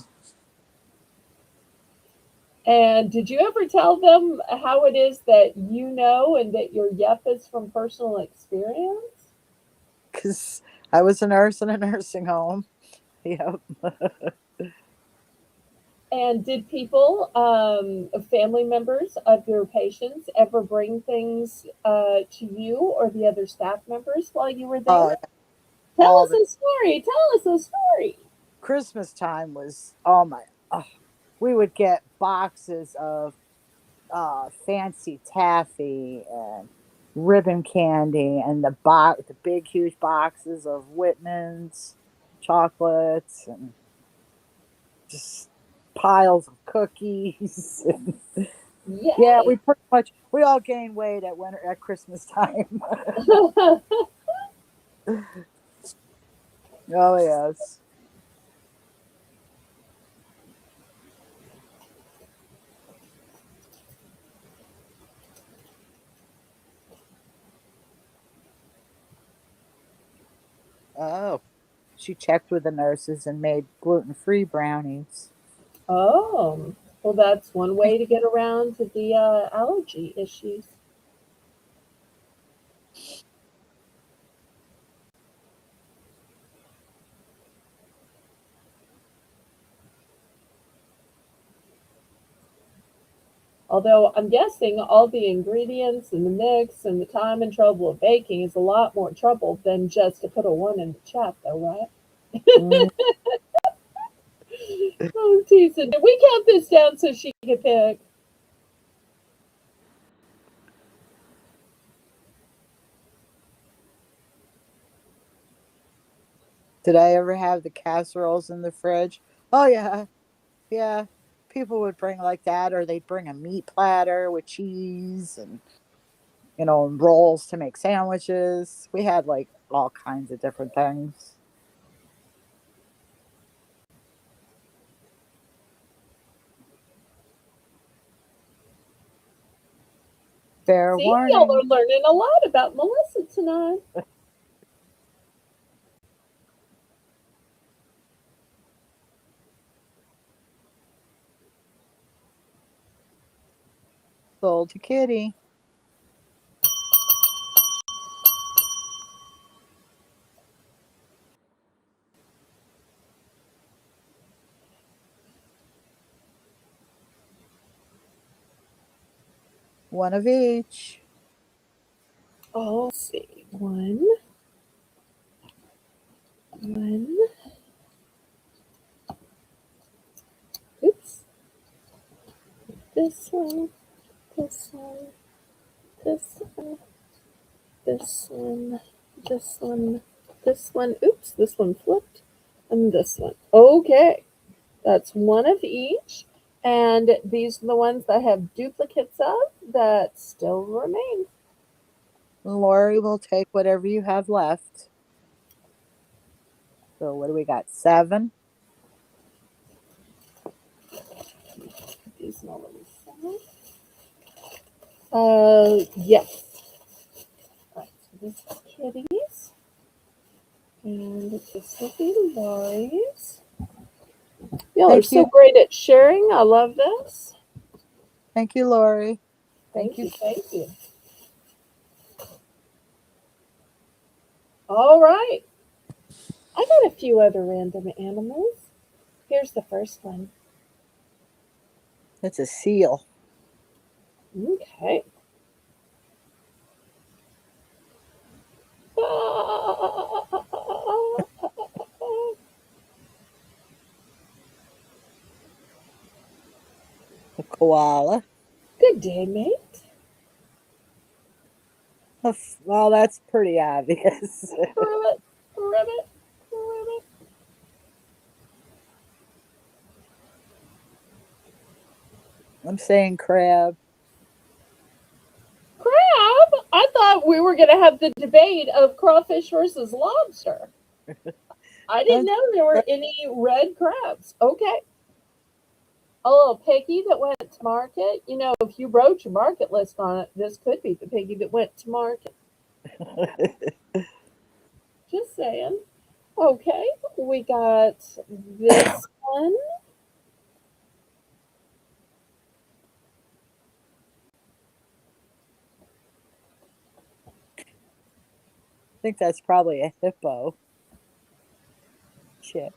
And did you ever tell them how it is that you know and that your yep is from personal experience? Because I was a nurse in a nursing home. Yep. And did people, family members of your patients, ever bring things to you or the other staff members while you were there? Oh, yeah, Tell all us the a story. Tell us a story. Christmas time was, oh my, oh, we would get boxes of fancy taffy and ribbon candy and the big huge boxes of Whitman's chocolates and just piles of cookies. Yeah, Yay. we pretty much we all gained weight at winter at Christmas time. Oh yes. Oh, she checked with the nurses and made gluten-free brownies. Oh, well, that's one way to get around to the allergy issues. Although I'm guessing all the ingredients and the mix and the time and trouble of baking is a lot more trouble than just to put a one in the chat, though, right? Mm, Oh, teasing. Did we count this down so she could pick? did I ever have the casseroles in the fridge? Oh yeah, yeah. People would bring like that, or they'd bring a meat platter with cheese and rolls to make sandwiches. We had like all kinds of different things. Fair See, y'all warning. are learning a lot about Melissa tonight. Sold to Kitty. One of each. Oh, let's see. One. Oops. This one, this one, this one, this one, this one, this one. Oops, this one flipped. And this one. Okay. That's one of each. And these are the ones that I have duplicates of that still remain. Lori will take whatever you have left. So what do we got? 7? These all yes. All right, so this is kitties. And this will be Lori's. Y'all are Thank so you. great at sharing. I love this. Thank you, Lori. Thank you. Thank you. All right. I got a few other random animals. Here's the first one. It's a seal. Okay. A koala. Good day, mate. Well, that's pretty obvious. Ribbit, ribbit, ribbit. I'm saying crab. Crab? I thought we were going to have the debate of crawfish versus lobster. I didn't That's know there were any red crabs. Okay. A little piggy that went to market. You know, if you wrote your market list on it, this could be the piggy that went to market. Just saying. Okay, we got this one. I think that's probably a hippo. Chick.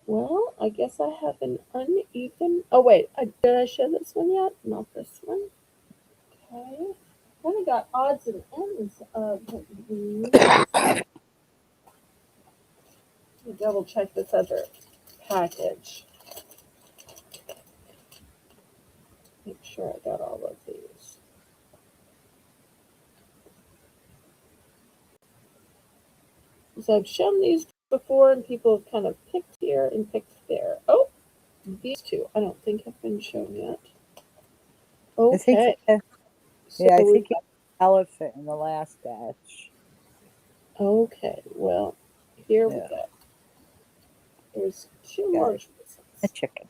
Well, I guess I have an uneven. Oh wait, did I show this one yet? Not this one. Okay. Kind of got odds and ends of these. Let me double check this other package. Make sure I got all of these. So I've shown these before, and people have kind of picked here and picked there. Oh, these two I don't think have been shown yet. I think Okay, so yeah, I we've think you had elephant in the last batch. okay. Well, here we Yeah, go. There's two got more it. A choices. chicken.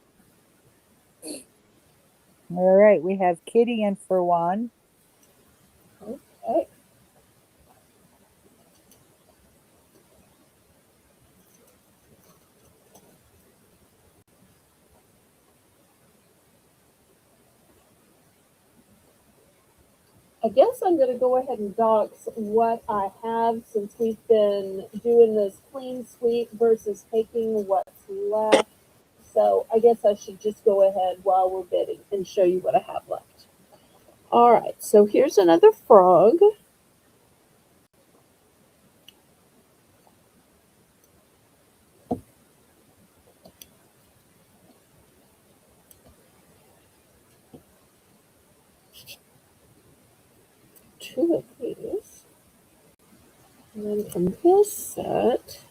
All right, we have kitty in for one. Okay. I guess I'm going to go ahead and dox what I have since we've been doing this clean sweep versus taking what's left. So I guess I should just go ahead while we're bidding and show you what I have left. All right, so here's another frog. Two of these. And then from this set,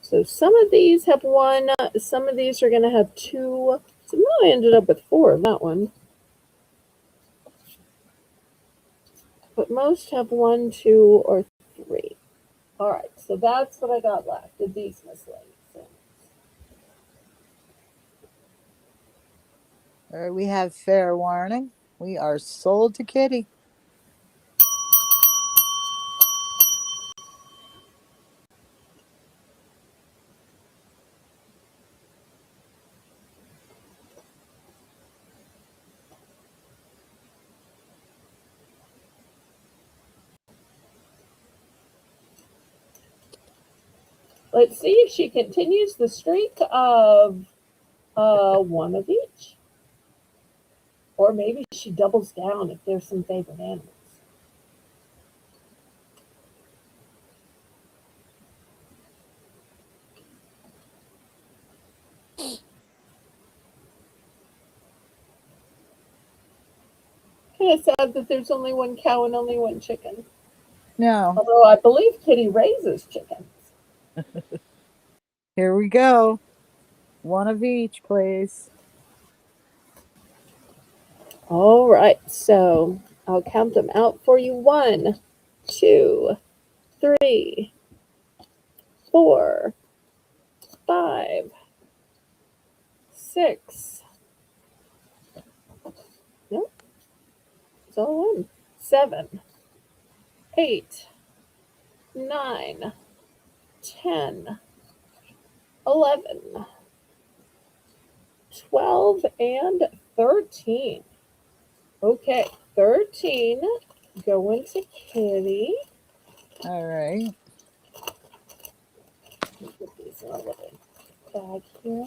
so some of these have one, some of these are going to have two. So now I ended up with four of that one. But most have one, two, or three. All right, so that's what I got left of these miscellaneous things. All right, we have fair warning. We are sold to kitty. Let's see if she continues the streak of one of each. Or maybe she doubles down if there's some favorite animals. Kind of sad that there's only one cow and only one chicken. No. Although I believe Kitty raises chickens. Here we go. One of each, please. All right, so I'll count them out for you. 1, 2, 3, 4, 5, 6. Nope, it's all one. 7, 8, 9, 10, 11, 12, and 13. Okay, 13 going to Kitty. All right. Put these in a little bag here.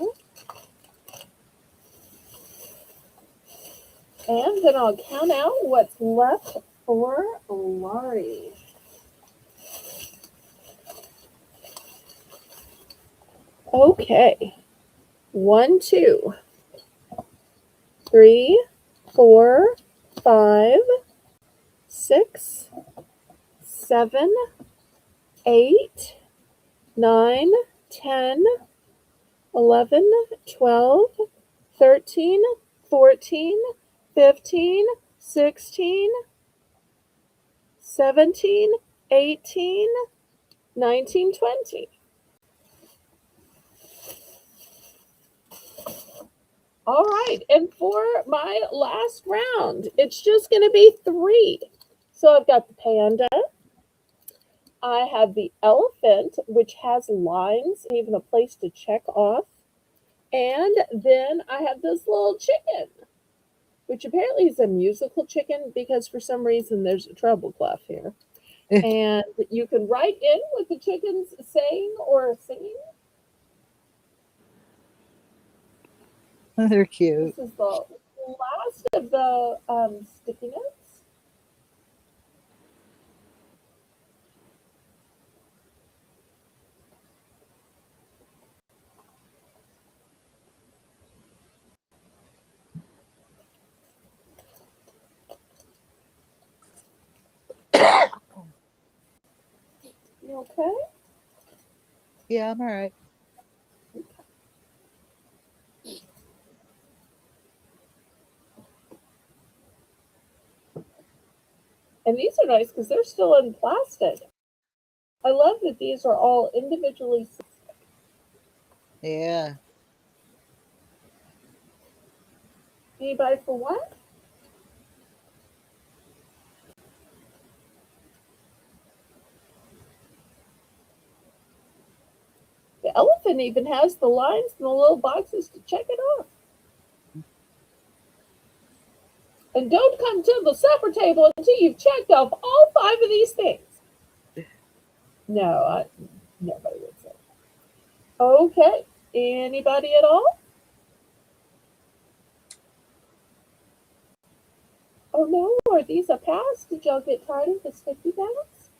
And then I'll count out what's left for Laurie. Okay. 1, 2, 3, 4, 5, 6, 7, 8, 9, 10, 11, 12, 13, 14, 15, 16, 17, 18, 19, 20. All right, and for my last round, it's just going to be 3. So I've got the panda, I have the elephant, which has lines and even a place to check off, and then I have this little chicken, which apparently is a musical chicken because for some reason there's a treble clef here. And you can write in what the chicken's saying or singing. They're cute. This is the last of the sticky notes. You okay? Yeah, I'm all right. And these are nice because they're still in plastic. I love that these are all individually. Yeah. Anybody for what? The elephant even has the lines and the little boxes to check it off. And don't come to the supper table until you've checked off all 5 of these things. No, nobody would say. Okay. Anybody at all? Oh no, are these a pass? Did y'all get tired of the sticky pass?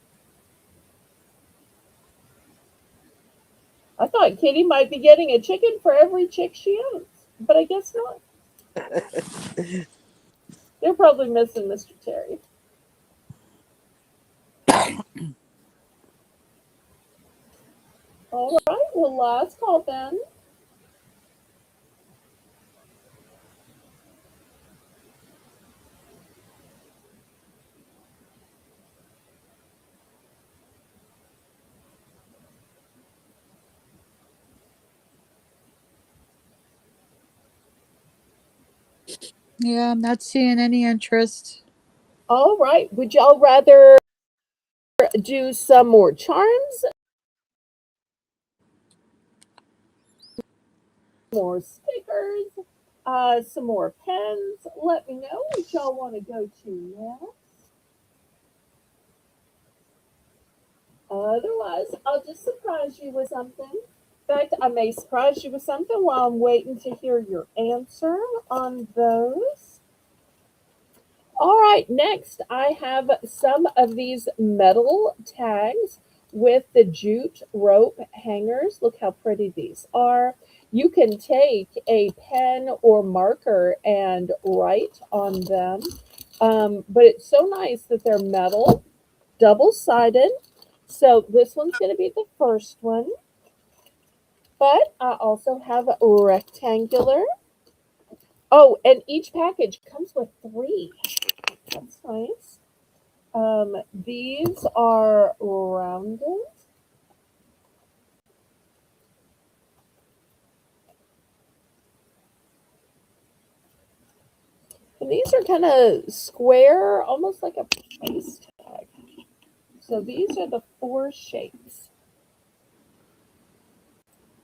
I thought Kitty might be getting a chicken for every chick she owns, but I guess not. They're probably missing Mr. Terry. All right, well, last call then. Yeah, I'm not seeing any interest. All right, would y'all rather do some more charms, more stickers, some more pens? Let me know what y'all want to go to next. Otherwise, I'll just surprise you with something. In fact, I may surprise you with something while I'm waiting to hear your answer on those. All right, next I have some of these metal tags with the jute rope hangers. Look how pretty these are. You can take a pen or marker and write on them. But it's so nice that they're metal, double sided. So this one's going to be the first one. But I also have a rectangular. Oh, and each package comes with three. That's nice. These are rounded. And these are kind of square, almost like a price tag. So these are the four shapes.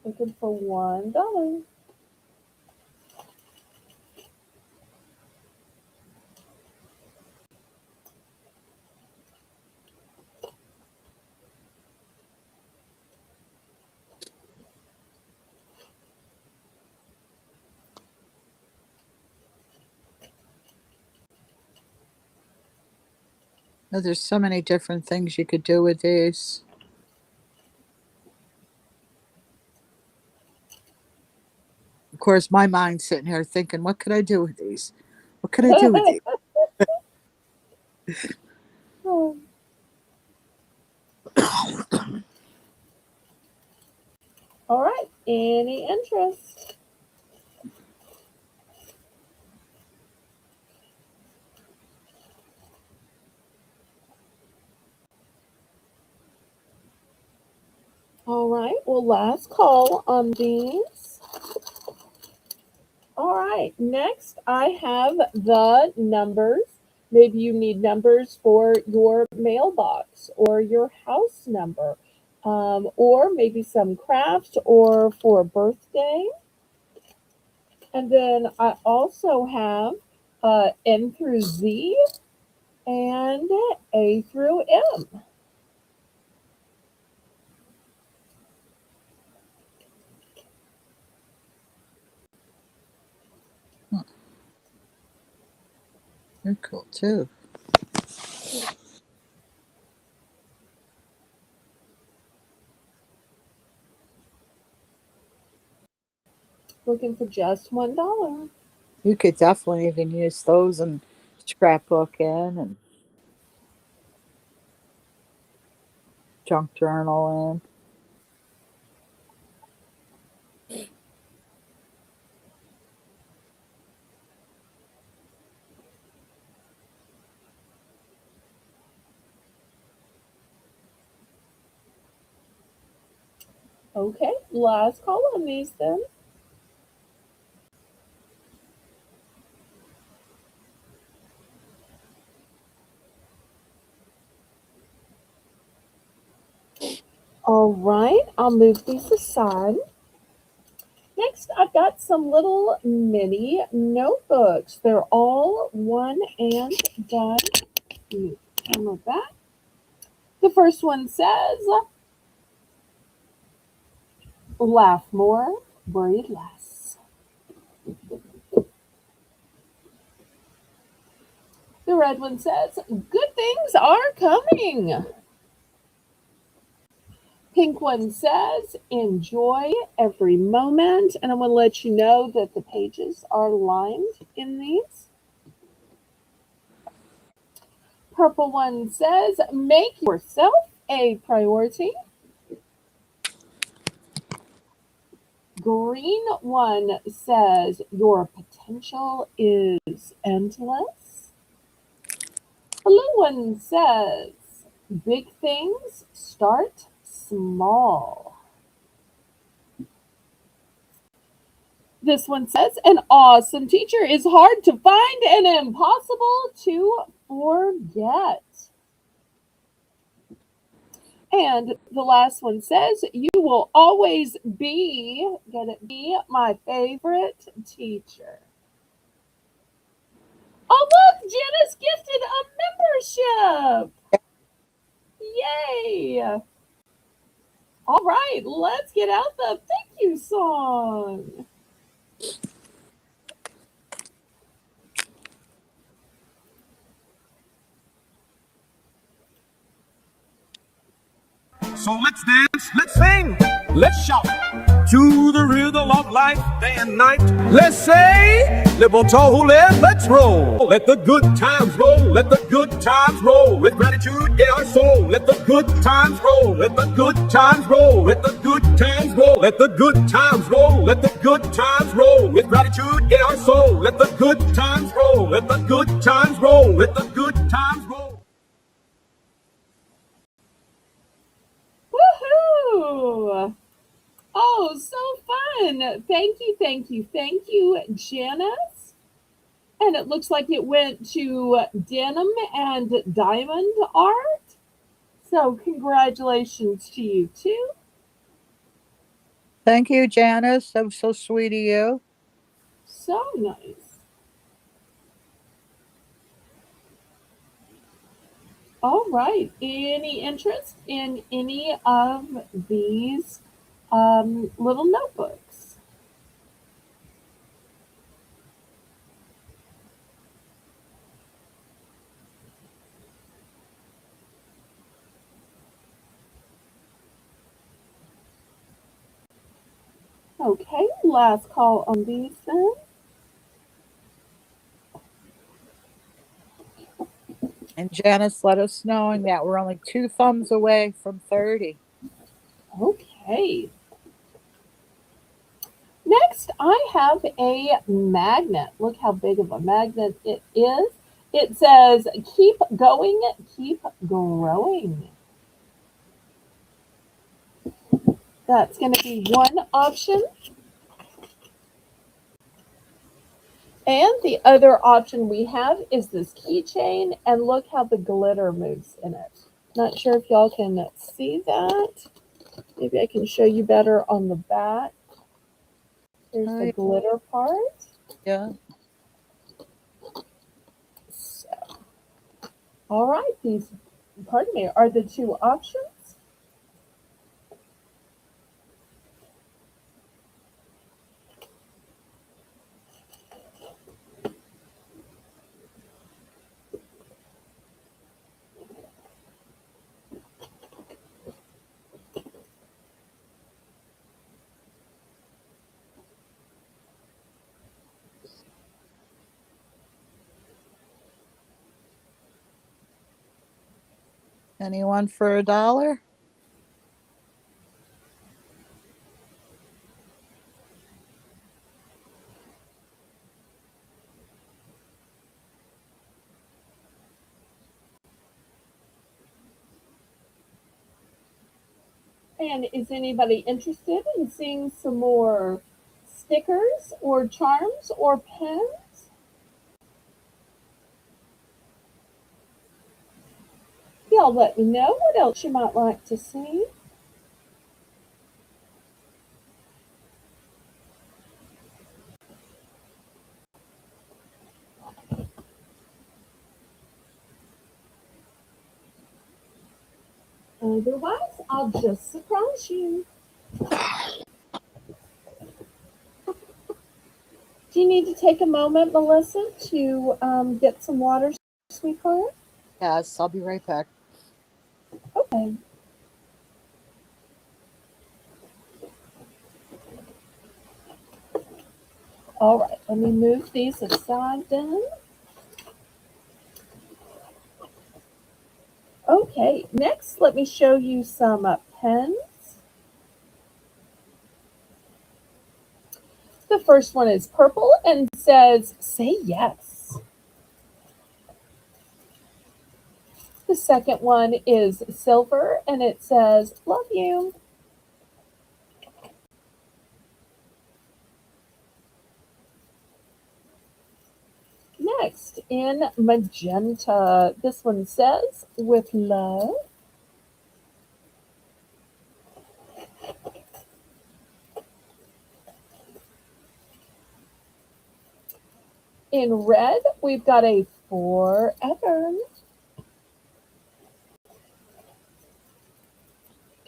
Looking for $1. Oh, there's so many different things you could do with these. Of course, my mind's sitting here thinking, what could I do with these? What could I do with these? All right. Any interest? All right. Well, last call on these. All right. Next, I have the numbers. Maybe you need numbers for your mailbox or your house number, or maybe some craft or for a birthday. And then I also have N through Z and A through M. Hmm, they're cool too. Looking for just $1. You could definitely even use those and scrapbook in and junk journal Okay, last call on these then. All right, I'll move these aside. Next, I've got some little mini notebooks. They're all one and done. Camera back. The first one says, laugh more, worry less. The red one says, good things are coming. Pink one says, enjoy every moment. And I'm going to let you know that the pages are lined in these. Purple one says, make yourself a priority. Green one says, your potential is endless. Blue one says, big things start small. This one says, an awesome teacher is hard to find and impossible to forget. And the last one says, you will always be, get it, be my favorite teacher. Oh, look, Janice gifted a membership. Yay. All right, let's get out the thank you song. So let's dance, let's sing, let's shout to the rhythm of life, day and night. Let's say, live on toll and let's roll. Let the good times roll, let the good times roll. With gratitude in our soul, let the good times roll, let the good times roll, let the good times roll, let the good times roll, let the good times roll. With gratitude in our soul, let the good times roll, let the good times roll, let the good times roll. Woohoo! Oh, so fun. Thank you, Janice. And it looks like it went to Denim and Diamond Art. So, congratulations to you too. Thank you, Janice. That was so sweet of you. So nice. All right. Any interest in any of these little notebooks? Okay, last call on these then. And Janice let us knowing that we're only 2 thumbs away from 30. Okay. Next, I have a magnet. Look how big of a magnet it is. It says, keep going, keep growing. That's going to be one option. And the other option we have is this keychain, and look how the glitter moves in it. Not sure if y'all can see that. Maybe I can show you better on the back. Here's Oh, the yeah. glitter part. Yeah. So, all right, these, pardon me, are the two options. Anyone for $1? And is anybody interested in seeing some more stickers or charms or pens? Y'all let me know what else you might like to see. Otherwise, I'll just surprise you. Do you need to take a moment, Melissa, to get some water, sweetheart? Yes, I'll be right back. Okay. All right, let me move these aside then. Okay, next, let me show you some pens. The first one is purple and says, say yes. The second one is silver and it says, love you. Next, in magenta, this one says, with love. In red, we've got a forever.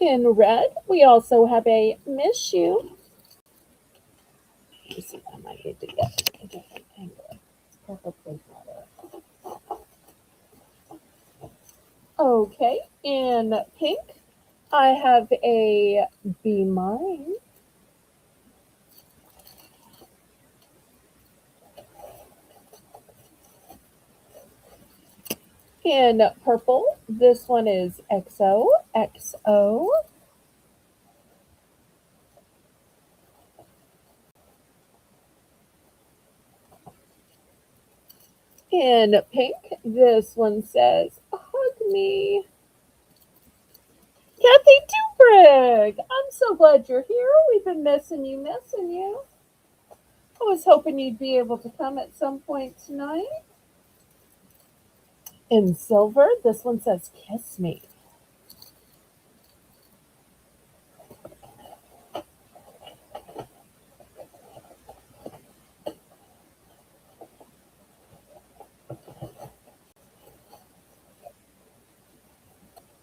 In red, we also have a miss you. Let me see if I might need to get a different angle. It's probably better. Okay, in pink, I have a Be Mine. In purple, this one is XOXO. In pink, this one says, Hug Me. Kathy Dubrick, I'm so glad you're here. We've been missing you, missing you. I was hoping you'd be able to come at some point tonight. In silver, this one says, Kiss Me.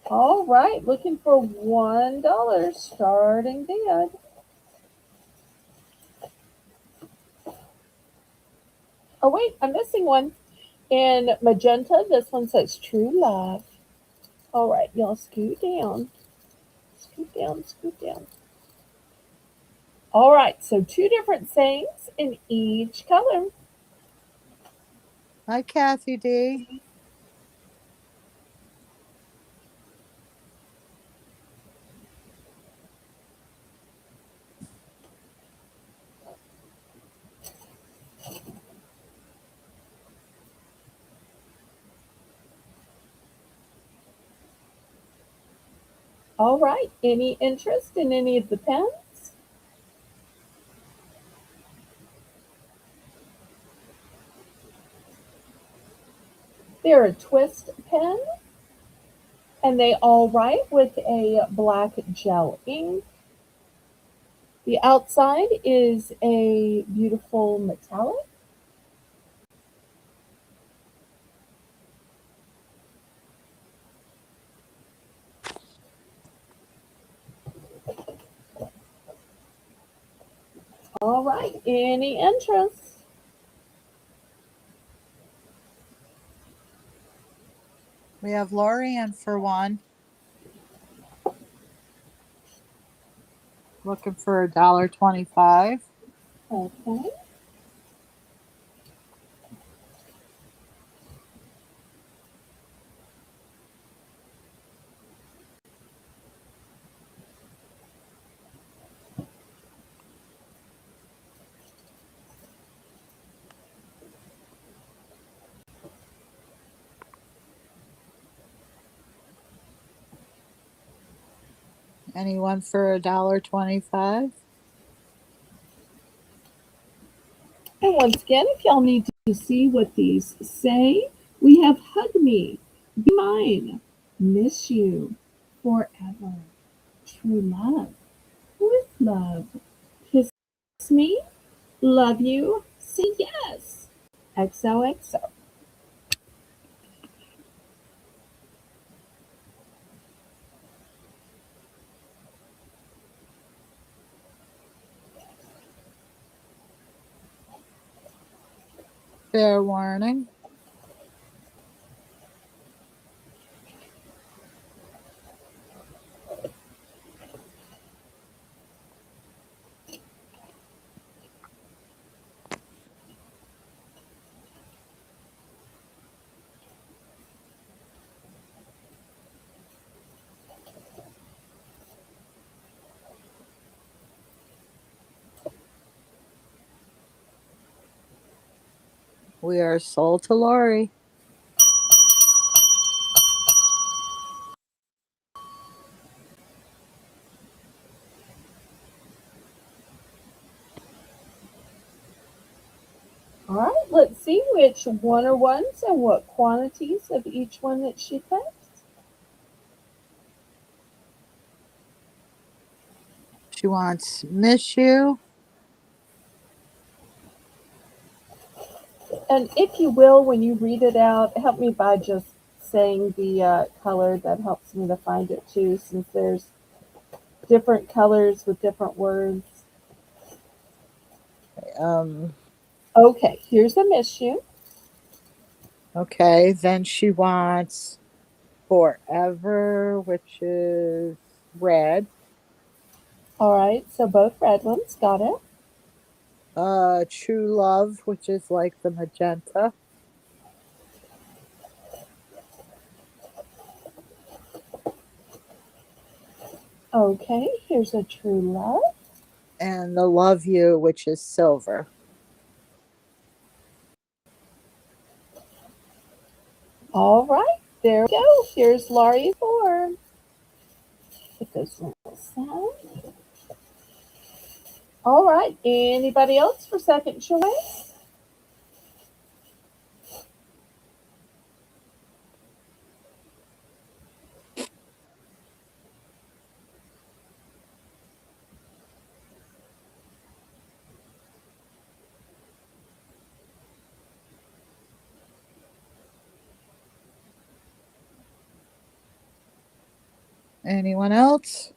All right, looking for $1 starting bid. Oh, wait, I'm missing one. In magenta, this one says True Love. All right, y'all scoot down. Scoot down, scoot down. All right, so two different sayings in each color. Hi, Kathy D. All right, any interest in any of the pens? They're a twist pen, and they all write with a black gel ink. The outside is a beautiful metallic. All right, any interest? We have Lorianne for one. Looking for $1.25. Okay. Anyone for $1.25? And once again, if y'all need to see what these say, we have Hug Me, Be Mine, Miss You, Forever, True Love, With Love, Kiss Me, Love You, Say Yes, XOXO. Fair warning. We are sold to Lori. All right, let's see which one are ones and what quantities of each one that she picked. She wants Miss You. And if you will, when you read it out, help me by just saying the color. That helps me to find it too, since there's different colors with different words. Um, Okay, here's a miss you. okay, then she wants forever, which is red. All right, so both red ones, got it. True love, which is like the magenta. Okay, here's a true love. And the love you, which is silver. All right, there we go. Here's Laurie 4. Put those on the side. All right, anybody else for second choice? Anyone else?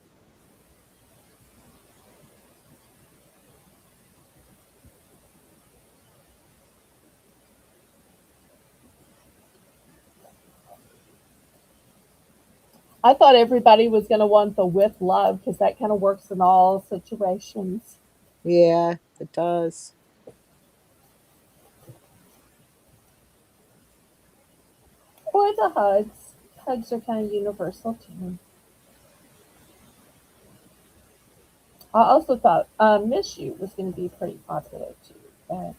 I thought everybody was going to want the with love because that kind of works in all situations. Yeah, it does. Or the hugs. Hugs are kind of universal too. I also thought Miss You was going to be pretty popular too. But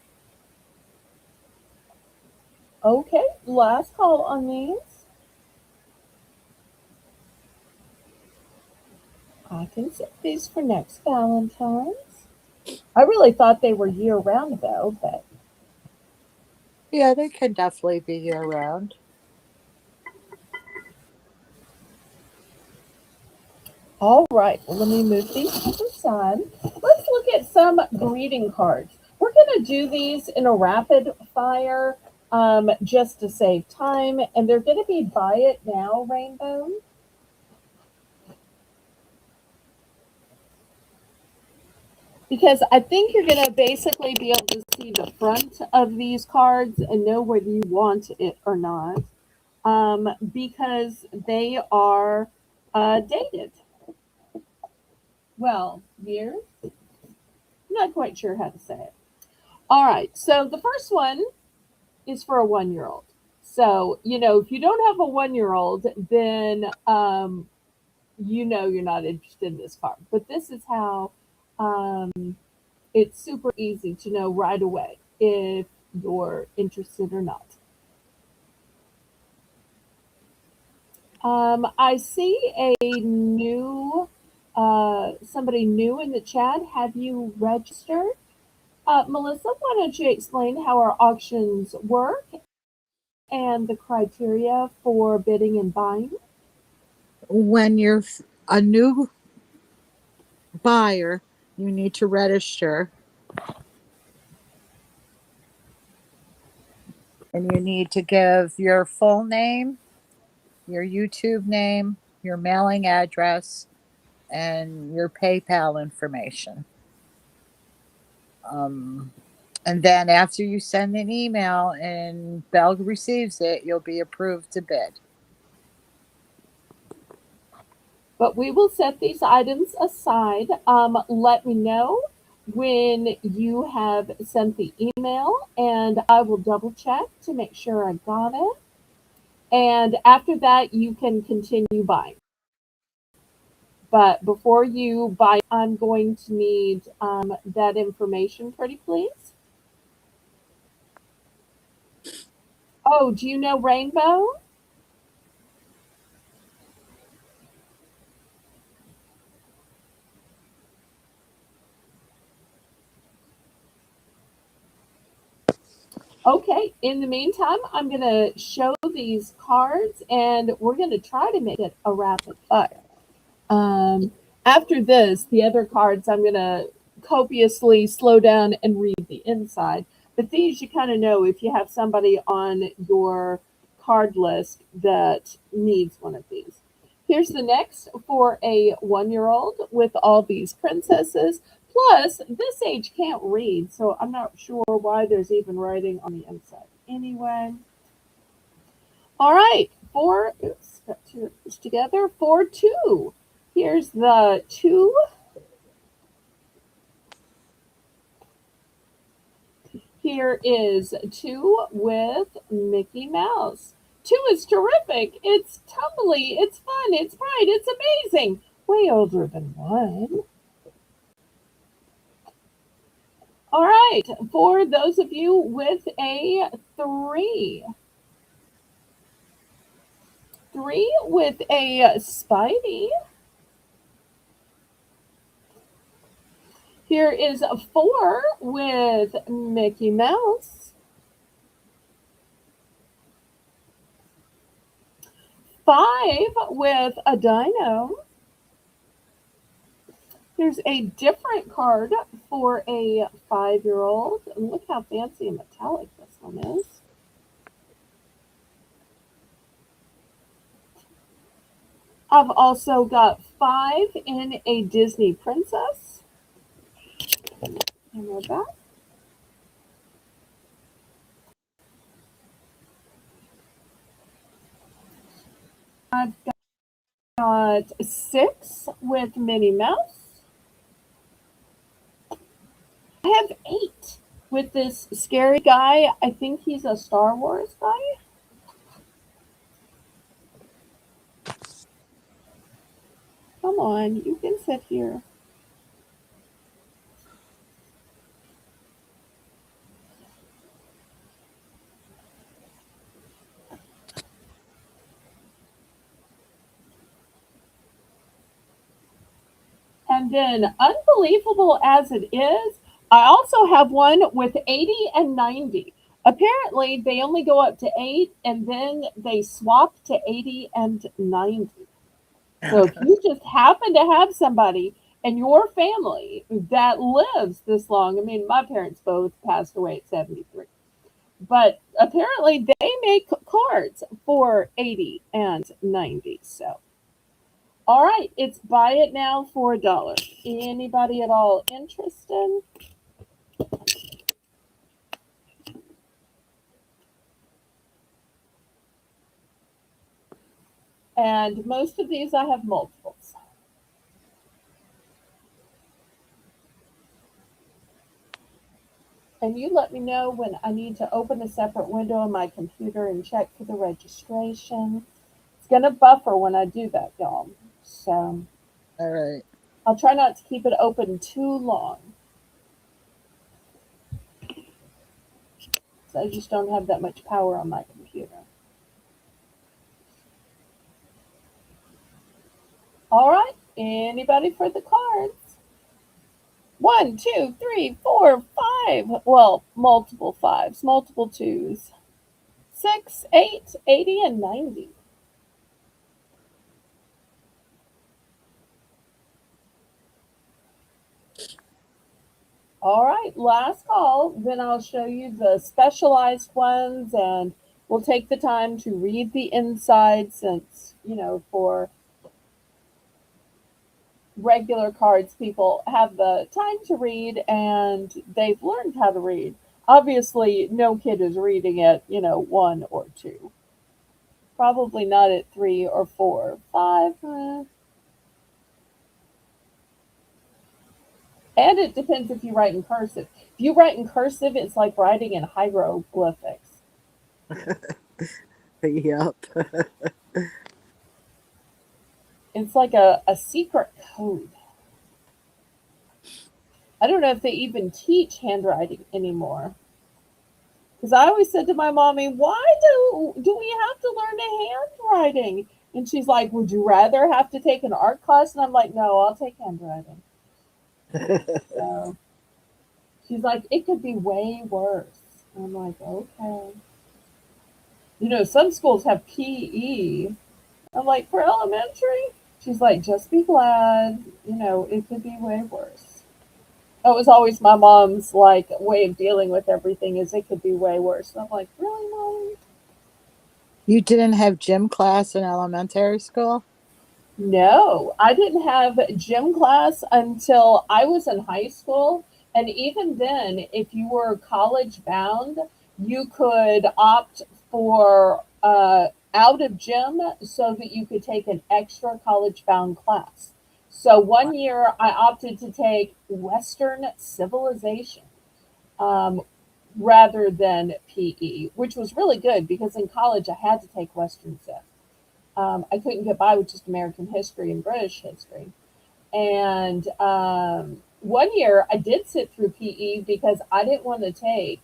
okay, last call on these. I can set these for next Valentine's. I really thought they were year round though, but Yeah, they can definitely be year round. all right. Well, let me move these to the side. Let's look at some greeting cards. We're going to do these in a rapid fire just to save time, and they're going to be buy it now, Rainbow. Because I think you're going to basically be able to see the front of these cards and know whether you want it or not, because they are dated. Well, years? Not quite sure how to say it. All right, so the first one is for a 1 year old. So, if you don't have a 1 year old, then you're not interested in this card. But this is how it's super easy to know right away if you're interested or not. I see a new somebody new in the chat. Have you registered? Melissa, why don't you explain how our auctions work and the criteria for bidding and buying? When you're a new buyer, you need to register and you need to give your full name, your YouTube name, your mailing address, and your PayPal information. And then after you send an email and Belle receives it, you'll be approved to bid. But we will set these items aside. Let me know when you have sent the email, and I will double check to make sure I got it. And after that, you can continue buying. But before you buy, I'm going to need that information, pretty please. Oh, do you know Rainbow? Okay, in the meantime, I'm going to show these cards and we're going to try to make it a rapid fire. After this, the other cards, I'm going to copiously slow down and read the inside. But these, you kind of know if you have somebody on your card list that needs one of these. Here's the next for a 1-year-old with all these princesses. Plus, this age can't read, so I'm not sure why there's even writing on the inside. Anyway, all right, oops, got two of these together, for 2. Here's the 2. Here is 2 with Mickey Mouse. 2 is terrific. It's tumbly, it's fun, it's bright, it's amazing. Way older than 1. All right, for those of you with a 3. 3 with a Spidey. Here is a 4 with Mickey Mouse. 5 with a dino. Here's a different card for a 5-year-old. And look how fancy and metallic this one is. I've also got 5 in a Disney princess. And we're back. I've got 6 with Minnie Mouse. I have 8 with this scary guy. I think he's a Star Wars guy. Come on, you can sit here. And then, unbelievable as it is, I also have one with 80 and 90. Apparently, they only go up to 8 and then they swap to 80 and 90. So if you just happen to have somebody in your family that lives this long, I mean, my parents both passed away at 73. But apparently, they make cards for 80 and 90. So. All right, it's buy it now for $1. Anybody at all interested? And most of these I have multiples. And you let me know when I need to open a separate window on my computer and check for the registration. It's going to buffer when I do that, y'all. So, all right. I'll try not to keep it open too long. So I just don't have that much power on my computer. All right, anybody for the cards? 1, 2, 3, 4, 5. Well, multiple 5s, multiple 2s. 6, 8, 80, and 90. All right, last call. Then I'll show you the specialized ones and we'll take the time to read the inside since, for regular cards, people have the time to read and they've learned how to read. Obviously, no kid is reading at, 1 or 2. Probably not at 3 or 4. 5. And it depends if you write in cursive. If you write in cursive, it's like writing in hieroglyphics. Yep. It's like a secret code. I don't know if they even teach handwriting anymore. Because I always said to my mommy, why do we have to learn a handwriting? And she's like, would you rather have to take an art class? And I'm like, no, I'll take handwriting. So she's like, it could be way worse. And I'm like, okay. Some schools have PE. I'm like, for elementary? She's like, just be glad, it could be way worse. That was always my mom's way of dealing with everything is it could be way worse. And I'm like, really, Mom? You didn't have gym class in elementary school? No, I didn't have gym class until I was in high school. And even then, if you were college bound, you could opt for out of gym so that you could take an extra college bound class. So one year I opted to take Western civilization um, rather than PE, which was really good because in college I had to take Western Civ. I couldn't get by with just American history and British history. And one year I did sit through PE because I didn't want to take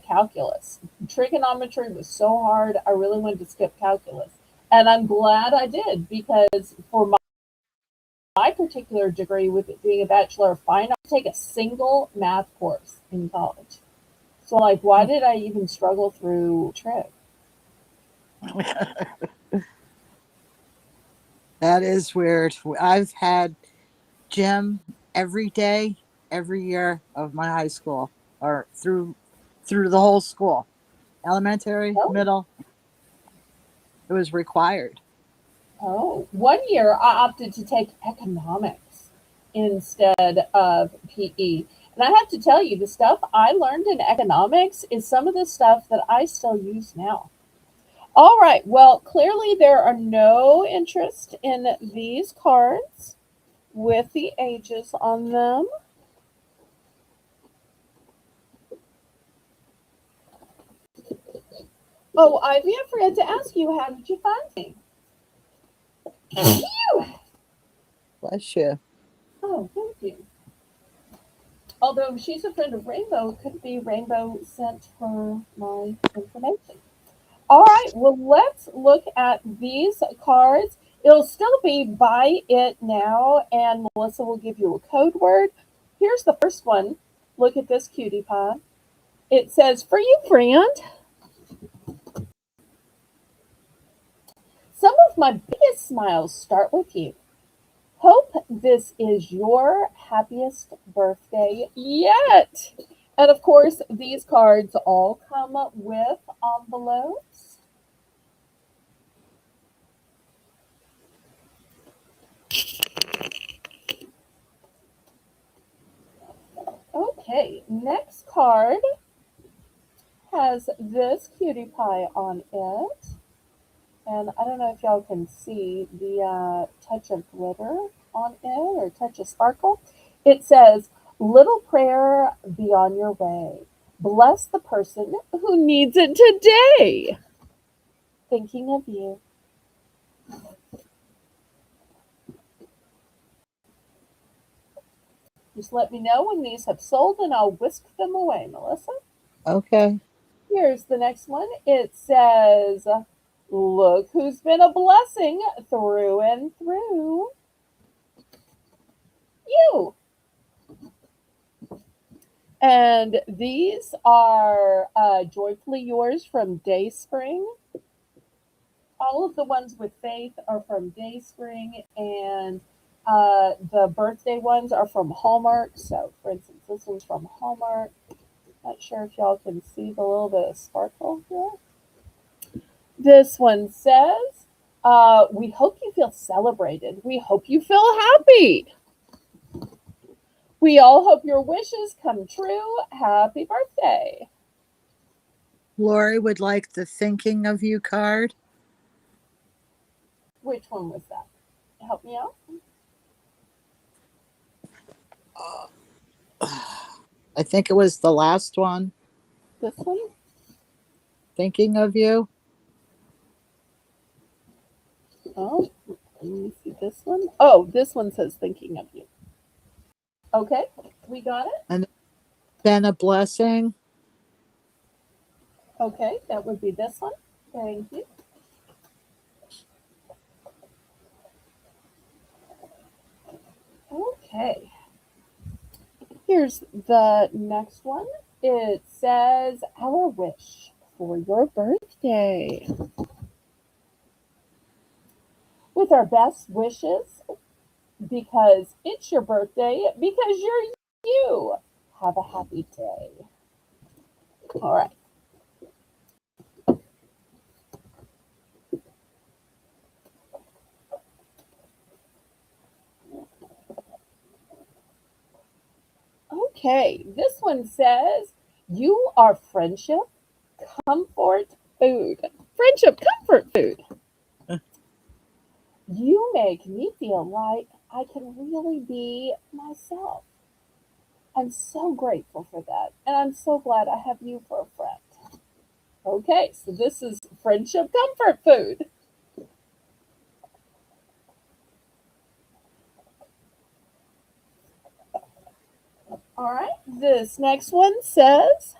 calculus. Trigonometry was so hard, I really wanted to skip calculus. And I'm glad I did because for my particular degree, with it being a Bachelor of Fine Arts, I take a single math course in college. So, like, why did I even struggle through trig? That is weird. I've had gym every day, every year of my high school, or through the whole school, elementary, Oh, middle. It was required. Oh, one year I opted to take economics instead of PE. And I have to tell you, the stuff I learned in economics is some of the stuff that I still use now. All right, well, clearly there are no interest in these cards with the ages on them. Oh, Ivy, I forgot to ask you, how did you find me? Phew! Bless you. Oh, thank you. Although she's a friend of Rainbow, it could be Rainbow sent her my information. All right, well, let's look at these cards. It'll still be buy it now, and Melissa will give you a code word. Here's the first one. Look at this cutie pie. It says, for you, friend. Some of my biggest smiles start with you. Hope this is your happiest birthday yet. And of course, these cards all come with envelopes. Okay, next card has this cutie pie on it. And I don't know if y'all can see the touch of glitter on it or touch of sparkle. It says, little prayer be on your way. Bless the person who needs it today. Thinking of you. Just let me know when these have sold and I'll whisk them away, Melissa. Okay. Here's the next one. It says, look who's been a blessing through and through. You. And these are Joyfully Yours from Dayspring. All of the ones with Faith are from Dayspring, and the birthday ones are from Hallmark. So, for instance, this one's from Hallmark. Not sure if y'all can see the little bit of sparkle here. This one says, we hope you feel celebrated. We hope you feel happy. We all hope your wishes come true. Happy birthday. Lori would like the thinking of you card. Which one was that? Help me out. I think it was the last one. This one? Thinking of you. Oh, let me see this one. Oh, this one says thinking of you. Okay, we got it. And been a blessing. Okay, that would be this one. Thank you. Okay, here's the next one. It says our wish for your birthday. With our best wishes, because it's your birthday, because you're you. Have a happy day. All right. Okay, this one says, you are friendship, comfort, food. Friendship, comfort, food. You make me feel like I can really be myself. I'm so grateful for that. And I'm so glad I have you for a friend. Okay, so this is friendship, comfort, food. All right, this next one says,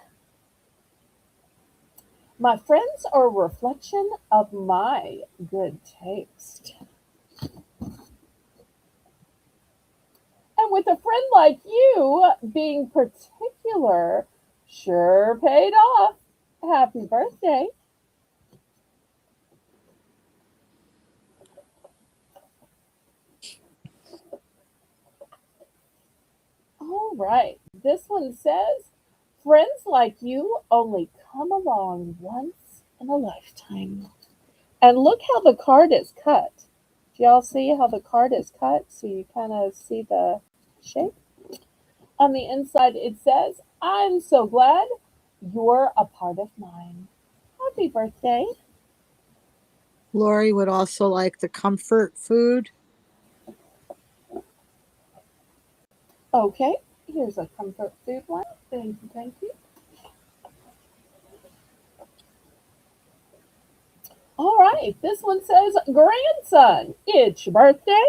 my friends are a reflection of my good taste. And with a friend like you, being particular sure paid off. Happy birthday. All right. This one says, friends like you only come along once in a lifetime. And look how the card is cut. Do y'all see how the card is cut? So you kind of see the shape. On the inside, it says, I'm so glad you're a part of mine. Happy birthday. Lori would also like the comfort food. Okay, here's a comfort food one. Thank you, thank you. All right, this one says, grandson, it's your birthday.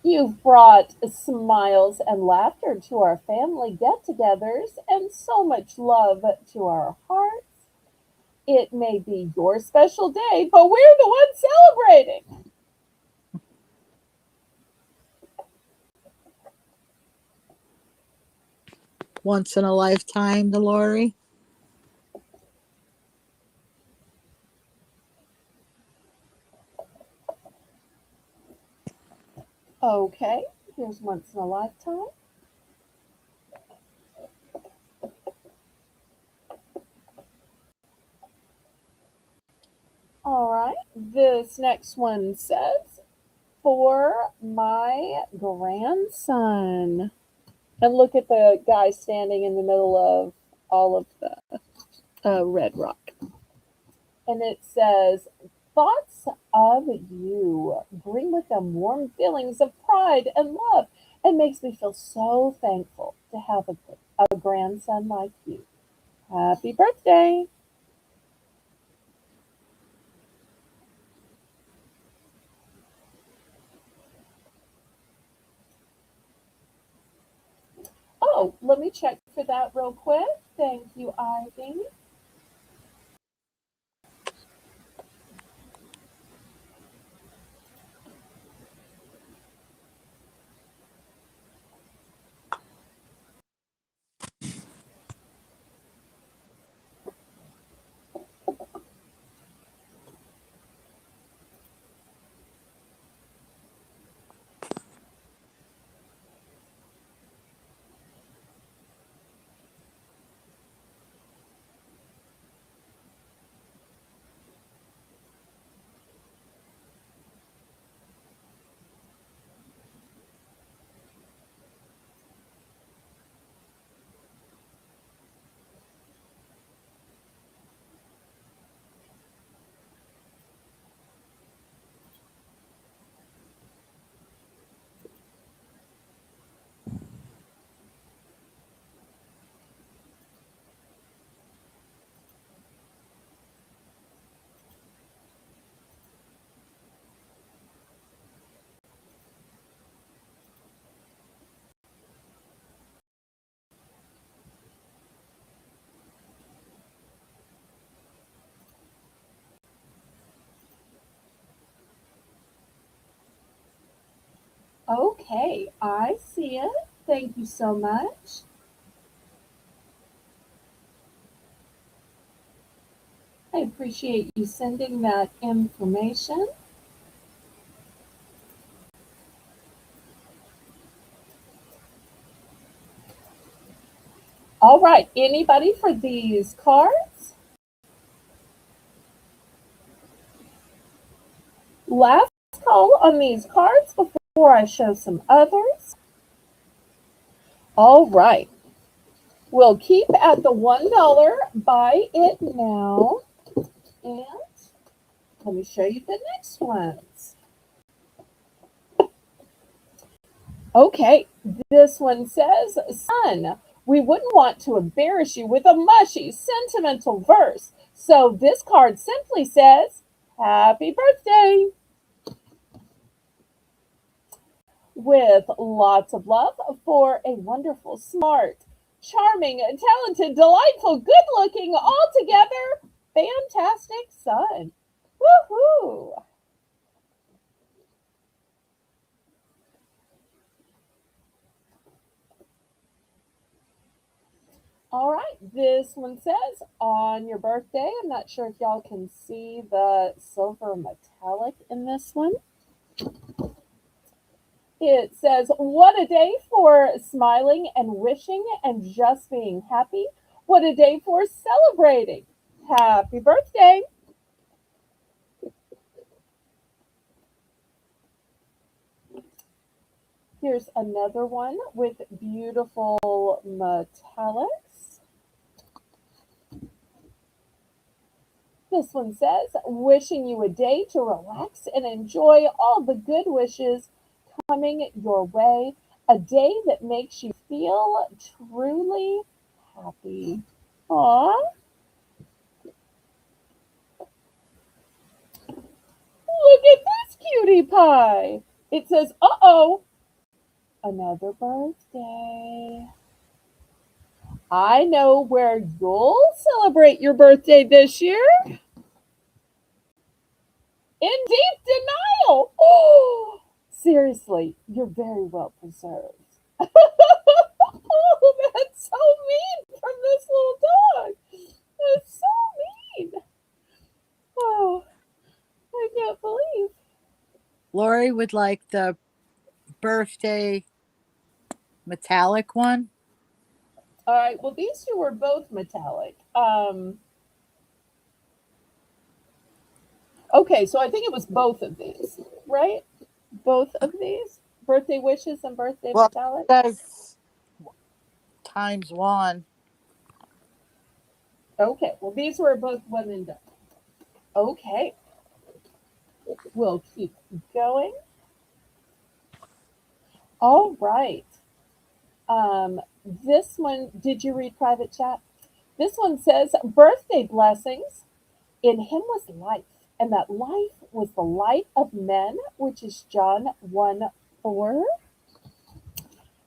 You've brought smiles and laughter to our family get togethers and so much love to our hearts. It may be your special day, but we're the ones celebrating. Once in a lifetime to Lori. Okay, here's once in a lifetime. All right, this next one says, for my grandson. And look at the guy standing in the middle of all of the red rock. And it says, thoughts of you bring with them warm feelings of pride and love. It makes me feel so thankful to have a grandson like you. Happy birthday. Oh, let me check for that real quick. Thank you, Ivy. Okay, I see it. Thank you so much. I appreciate you sending that information. All right, anybody for these cards? Last call on these cards before before I show some others. All right. We'll keep at the $1 buy it now. And let me show you the next ones. Okay, this one says, son, we wouldn't want to embarrass you with a mushy, sentimental verse. So this card simply says, Happy birthday! With lots of love for a wonderful, smart, charming, talented, delightful, good-looking, altogether fantastic son. Woohoo! All right, this one says, on your birthday, I'm not sure if y'all can see the silver metallic in this one. It says, what a day for smiling and wishing and just being happy. What a day for celebrating. Happy birthday. Here's another one with beautiful metallics. This one says, wishing you a day to relax and enjoy all the good wishes coming your way. A day that makes you feel truly happy. Aw. Look at this cutie pie. It says, uh-oh, another birthday. I know where you'll celebrate your birthday this year. In deep denial. Oh, seriously, you're very well preserved. Oh, that's so mean from this little dog. That's so mean. Oh, I can't believe. Lori would like the birthday metallic one. All right, well, these two were both metallic. Okay, so I think it was both of these, right? Both of these? Birthday wishes and birthday Well, metallic? it says times one. Okay, well, these were both one and done. Okay, we'll keep going. All right. This one, did you read private chat? This one says, birthday blessings. In him was life, and that life was the light of men, which is John 1:4.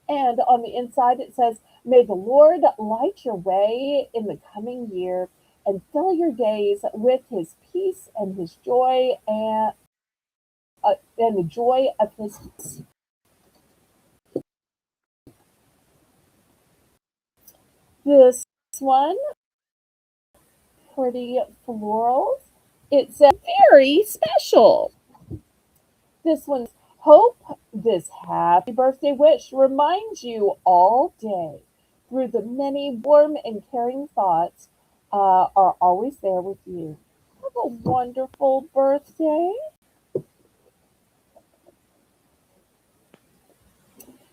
And on the inside it says, may the Lord light your way in the coming year and fill your days with his peace and his joy and the joy of his peace. This one, pretty florals. It says very special. This one's hope this happy birthday wish reminds you all day through the many warm and caring thoughts are always there with you. Have a wonderful birthday.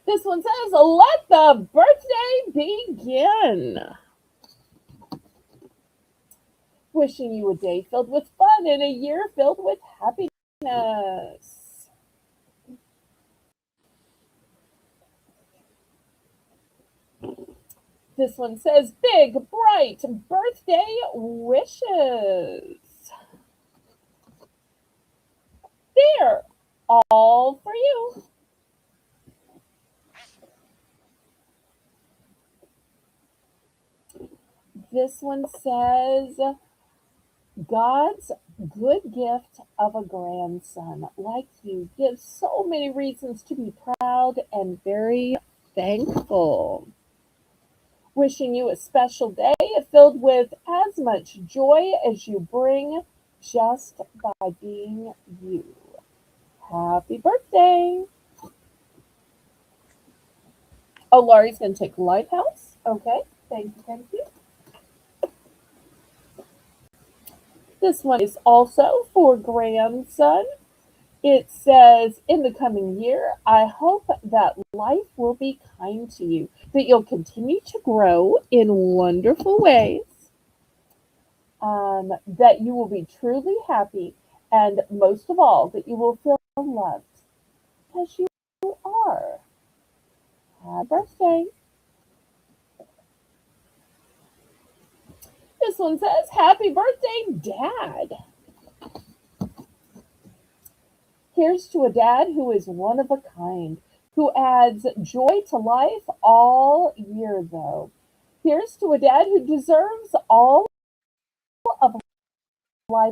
This one says, let the birthday begin. Wishing you a day filled with fun and a year filled with happiness. This one says, big, bright birthday wishes. There, all for you. This one says, God's good gift of a grandson like you gives so many reasons to be proud and very thankful. Wishing you a special day filled with as much joy as you bring just by being you. Happy birthday. Oh, Laurie's going to take Lighthouse. Okay, thank you, thank you. This one is also for grandson. It says, in the coming year, I hope that life will be kind to you, that you'll continue to grow in wonderful ways, that you will be truly happy, and most of all, that you will feel loved because you are. Happy birthday. This one says, Happy birthday, Dad. Here's to a dad who is one of a kind, who adds joy to life all year, though. Here's to a dad who deserves all of life's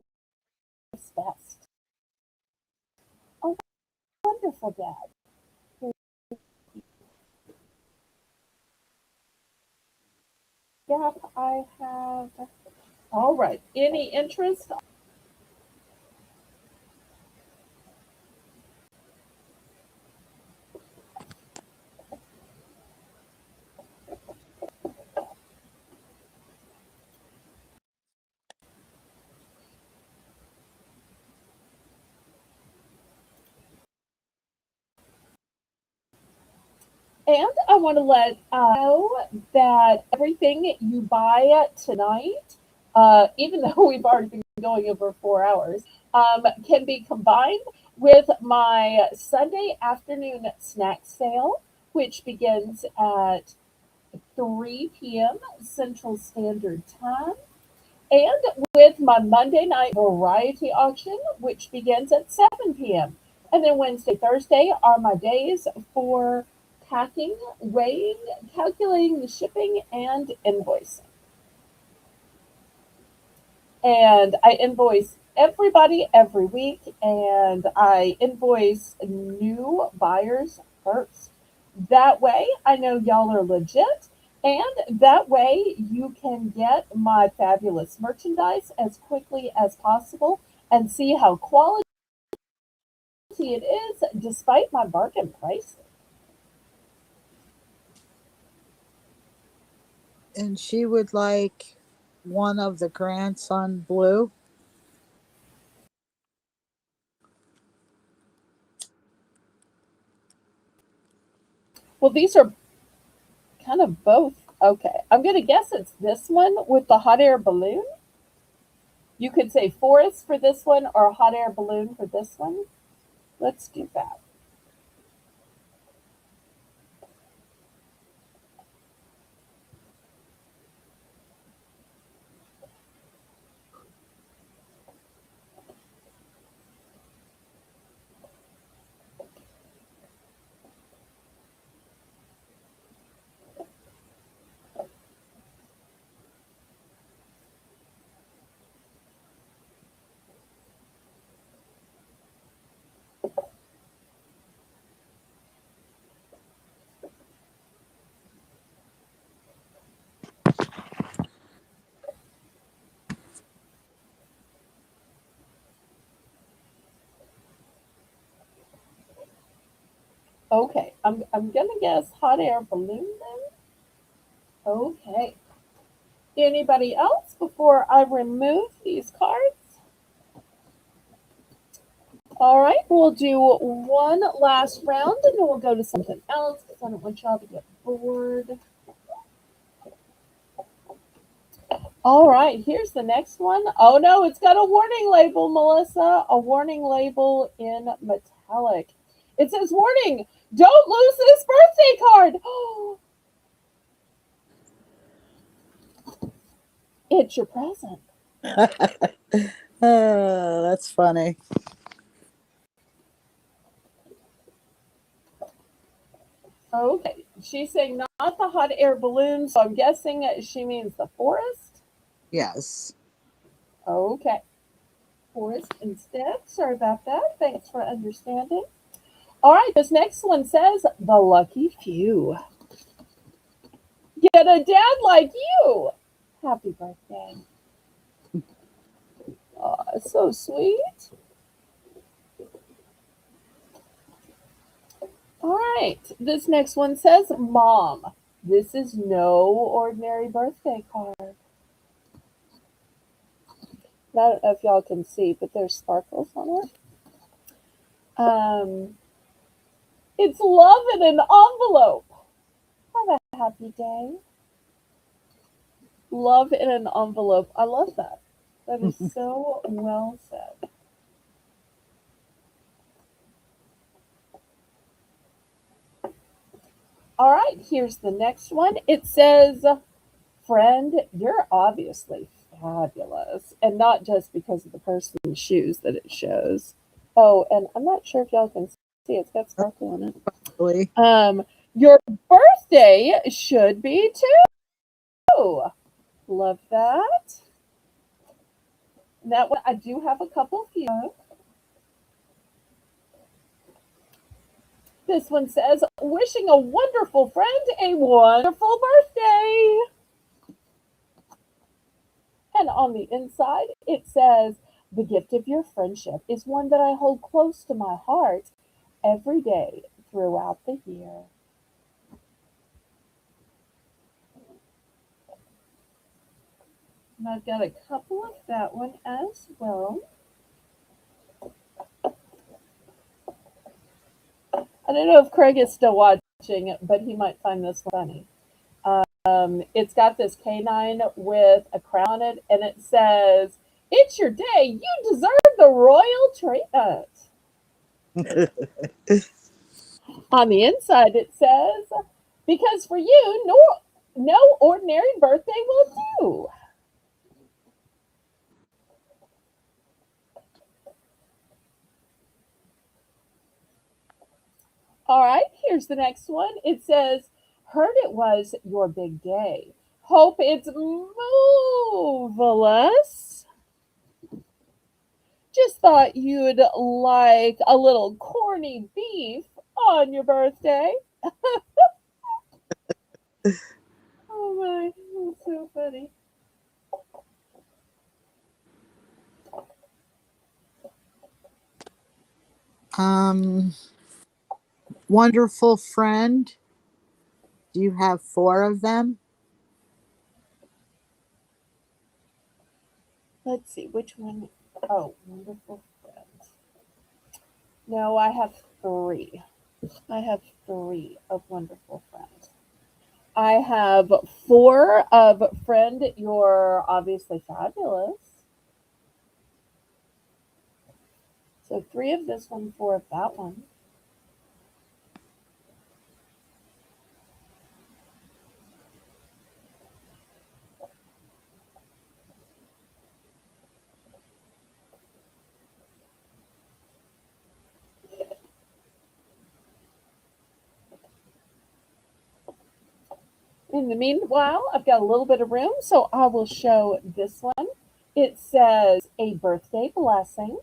best. A wonderful dad. Gap I have. All right. Any interest? And I want to let know that everything you buy tonight, even though we've already been going over 4 hours, can be combined with my Sunday afternoon snack sale, which begins at 3 p.m. Central Standard Time, and with my Monday night variety auction, which begins at 7 p.m. And then Wednesday, Thursday are my days for packing, weighing, calculating the shipping, and invoicing. And I invoice everybody every week, and I invoice new buyers first. That way, I know y'all are legit, and that way you can get my fabulous merchandise as quickly as possible and see how quality it is despite my bargain price. And she would like one of the grandson blue. Well, these are kind of both. Okay, I'm going to guess it's this one with the hot air balloon. You could say forest for this one or hot air balloon for this one. Let's do that. Okay, I'm going to guess hot air balloon then. Okay. Anybody else before I remove these cards? All right, we'll do one last round and then we'll go to something else because I don't want y'all to get bored. All right, here's the next one. Oh no, it's got a warning label, Melissa. A warning label in metallic. It says, warning, don't lose this birthday card. It's your present. Oh, that's funny. Okay, she's saying not the hot air balloon, so I'm guessing she means the forest. Yes. Okay, forest instead. Sorry about that. Thanks for understanding. All right, this next one says the lucky few. Get a dad like you. Happy birthday. Aw, so sweet. All right, this next one says Mom. This is no ordinary birthday card. I don't know if y'all can see, but there's sparkles on it. Um, it's love in an envelope. Have a happy day. Love in an envelope. I love that. That is so well said. All right, here's the next one. It says, friend, you're obviously fabulous. And not just because of the person's shoes that it shows. Oh, and I'm not sure if y'all can see, it's got sparkle on it. Really? Your birthday should be too. Love that. That one, I do have a couple few. This one says, wishing a wonderful friend a wonderful birthday. And on the inside, it says, the gift of your friendship is one that I hold close to my heart every day throughout the year. And I've got a couple of that one as well. I don't know if Craig is still watching, but he might find this funny. It's got this canine with a crown on it, and it says, it's your day. You deserve the royal treatment. On the inside, it says, because for you, no ordinary birthday will do. All right, here's the next one. It says, heard it was your big day. Hope it's marvelous. Just thought you'd like a little corny beef on your birthday. Oh my, that's so funny. Wonderful friend. Do you have 4 of them? Let's see, which one? Oh, wonderful friends. No, I have 3. I have 3 of wonderful friends. I have 4 of friend, you're obviously fabulous. So 3 of this one, 4 of that one. In the meanwhile, I've got a little bit of room, so I will show this one. It says, a birthday blessing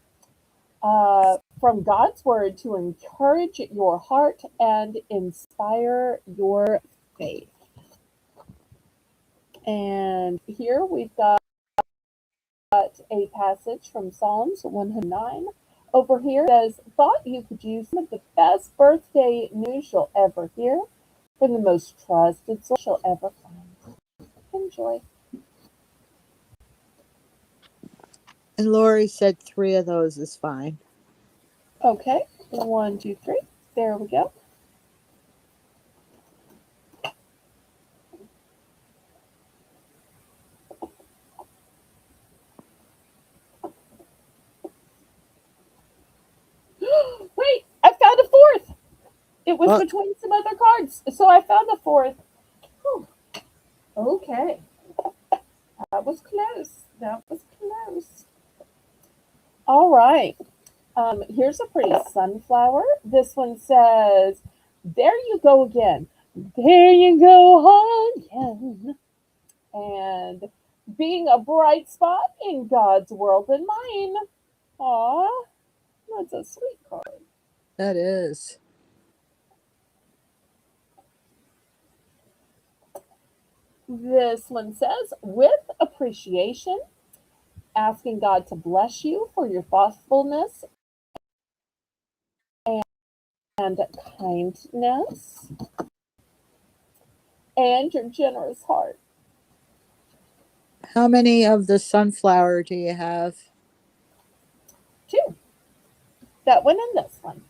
from God's word to encourage your heart and inspire your faith. And here we've got a passage from Psalms 109. Over here it says, thought you could use some of the best birthday news you'll ever hear from the most trusted source you'll ever find. Enjoy. And Lori said 3 of those is fine. Okay, 1, 2, 3. There we go. Wait, I found a 4th. It was between some other cards, so I found a 4th. Whew. Okay, that was close. That was close. All right. Here's a pretty sunflower. This one says, there you go again. There you go again. And being a bright spot in God's world and mine. Aw, that's a sweet card. That is. This one says, with appreciation, asking God to bless you for your thoughtfulness and kindness and your generous heart. How many of the sunflower do you have? 2. that one and this one.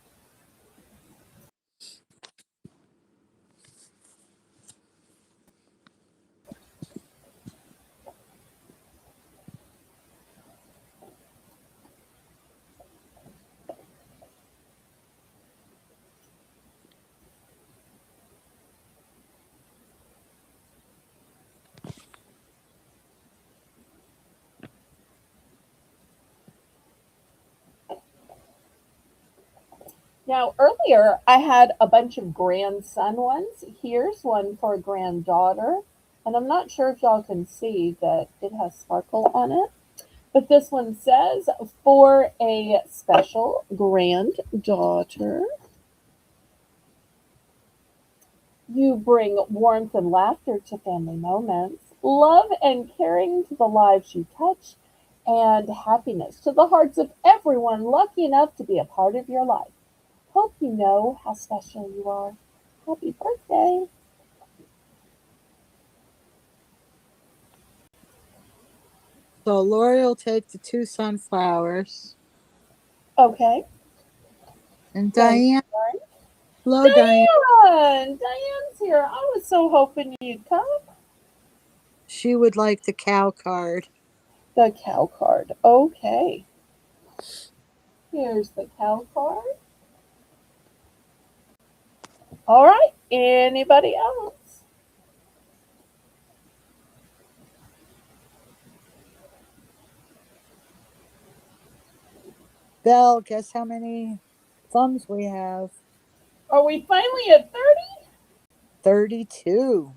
Now, earlier I had a bunch of grandson ones. Here's one for a granddaughter. And I'm not sure if y'all can see that it has sparkle on it. But this one says, for a special granddaughter, you bring warmth and laughter to family moments, love and caring to the lives you touch, and happiness to the hearts of everyone lucky enough to be a part of your life. Hope you know how special you are. Happy birthday. So Lori will take the 2 sunflowers. Okay. And Thank Diane, you. hello Diane. Diane's here. I was so hoping you'd come. She would like the cow card. The cow card. Okay. Here's the cow card. All right. Anybody else? Belle, guess how many thumbs we have? Are we finally at 30? 32.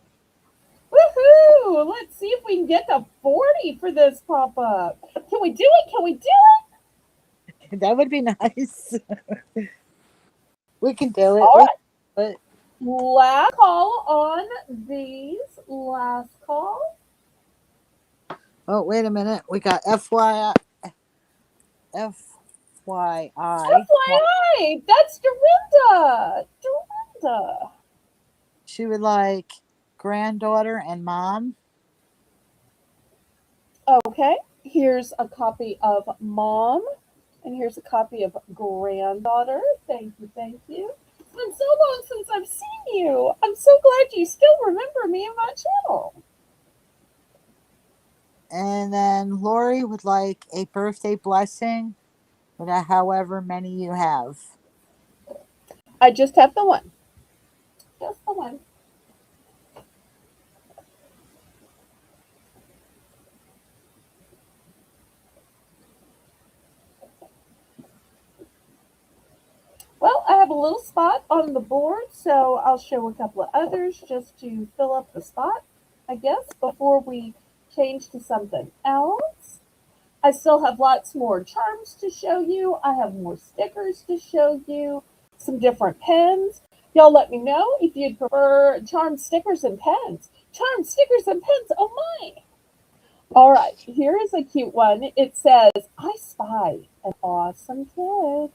Woohoo! Let's see if we can get to 40 for this pop-up. Can we do it? Can we do it? That would be nice. We can do it. All right. But Last call on these. Last call. oh, wait a minute. We got FYI. FYI, that's Dorinda. Dorinda. She would like granddaughter and mom. Okay, here's a copy of Mom, and here's a copy of Granddaughter. Thank you, thank you. It's been so long since I've seen you. I'm so glad you still remember me and my channel. And then Lori would like a birthday blessing, with however many you have. I just have the one. Just the one. Well, I have a little spot on the board, so I'll show a couple of others just to fill up the spot, I guess, before we change to something else. I still have lots more charms to show you. I have more stickers to show you, some different pens. Y'all let me know if you'd prefer charm stickers and pens. Charm stickers and pens, oh my! All right, here is a cute one. It says, I spy an awesome kid.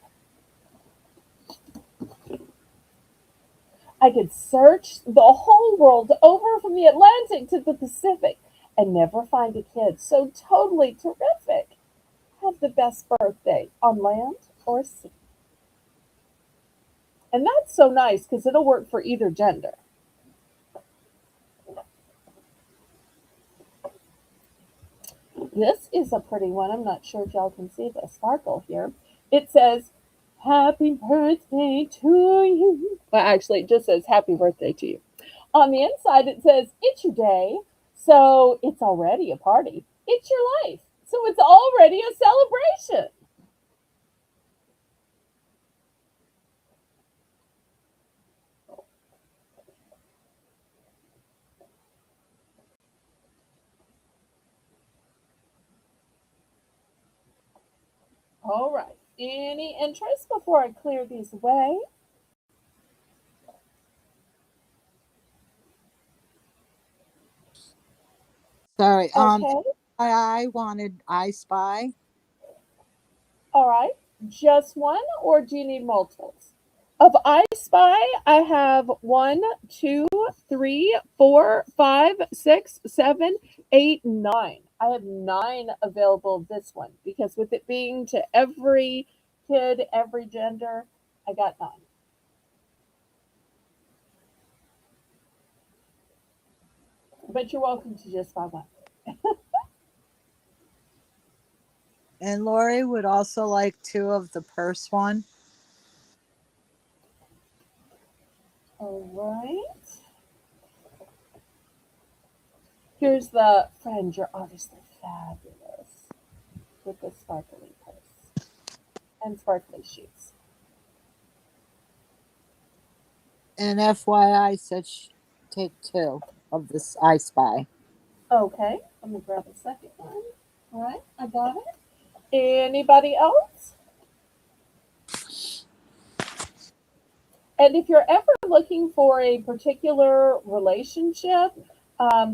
I could search the whole world over from the Atlantic to the Pacific and never find a kid so totally terrific. Have the best birthday on land or sea. And that's so nice because it'll work for either gender. This is a pretty one. I'm not sure if y'all can see the sparkle here. It says, Happy birthday to you. Well, actually, it just says happy birthday to you. On the inside, it says, it's your day, so it's already a party. It's your life, so it's already a celebration. All right. Any interest before I clear these away? Sorry. Okay. I wanted I Spy. All right. Just one, or do you need multiples? Of I Spy, I have 1, 2, 3, 4, 5, 6, 7, 8, 9. I have 9 available this one because with it being to every kid, every gender. I got none. But you're welcome to just buy one. And Lori would also like 2 of the purse one. All right. Here's the friend. You're obviously fabulous with the sparkly purse and sparkly shoes. And FYI said take 2 of this I Spy. Okay, let me grab a second one. All right, I got it. Anybody else? And if you're ever looking for a particular relationship,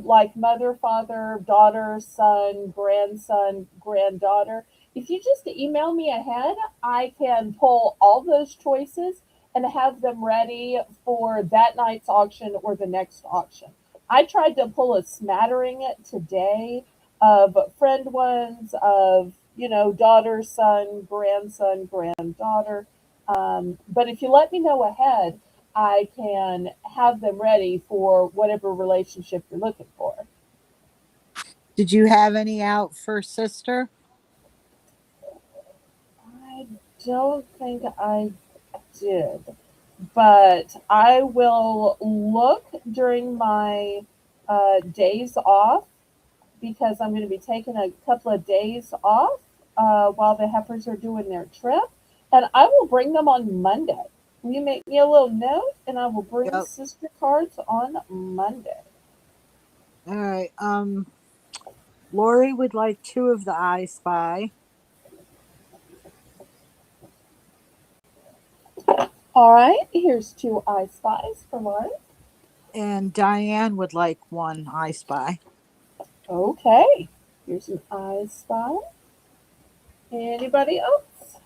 like mother, father, daughter, son, grandson, granddaughter, if you just email me ahead, I can pull all those choices and have them ready for that night's auction or the next auction. I tried to pull a smattering today of friend ones, of, daughter, son, grandson, granddaughter. But if you let me know ahead, I can have them ready for whatever relationship you're looking for. Did you have any out for sister? I don't think I did, but I will look during my days off because I'm going to be taking a couple of days off while the heifers are doing their trip, and I will bring them on Monday. Will you make me a little note, and I will bring Yep. sister cards on Monday. All right. Lori would like 2 of the I Spy. All right, here's 2 I Spies for Lori. And Diane would like 1 I Spy. Okay, here's an I Spy. Anybody else?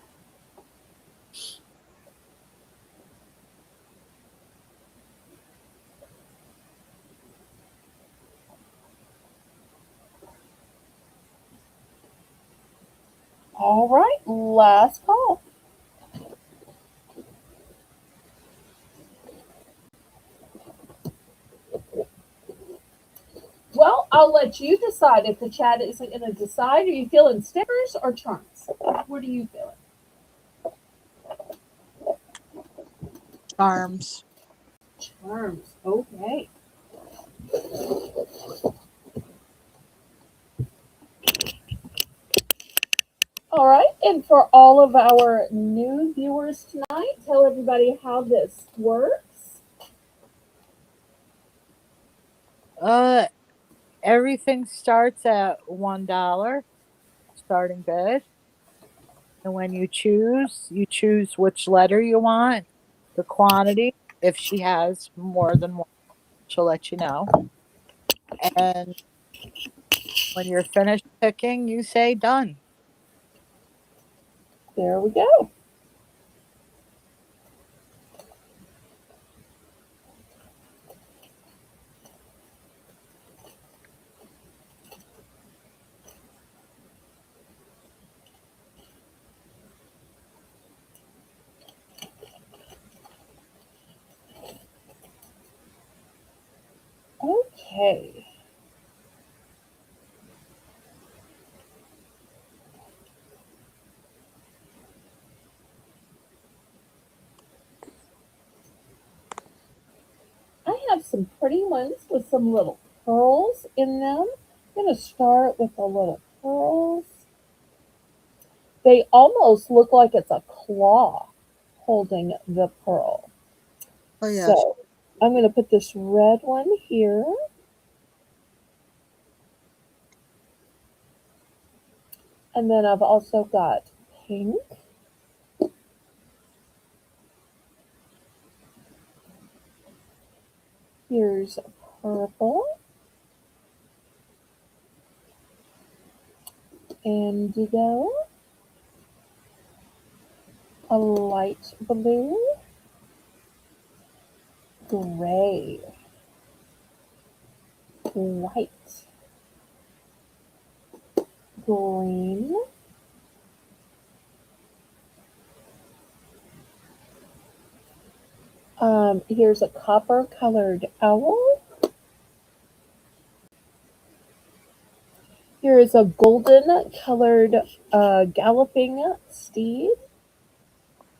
All right, last call. Well, I'll let you decide if the chat isn't going to decide. Are you feeling stickers or charms? What are you feeling? Charms. Charms. Okay. All right. And for all of our new viewers tonight, tell everybody how this works. Everything starts at $1 starting bid. And when you choose which letter you want, the quantity. If she has more than one, she'll let you know. And when you're finished picking, you say done. There we go. Okay. I have some pretty ones with some little pearls in them. I'm going to start with the little pearls. They almost look like it's a claw holding the pearl. Oh, yeah. So I'm going to put this red one here. And then I've also got pink. Here's purple. Indigo. A light blue. Gray. White. Green. Here's a copper colored owl. Here is a golden colored galloping steed.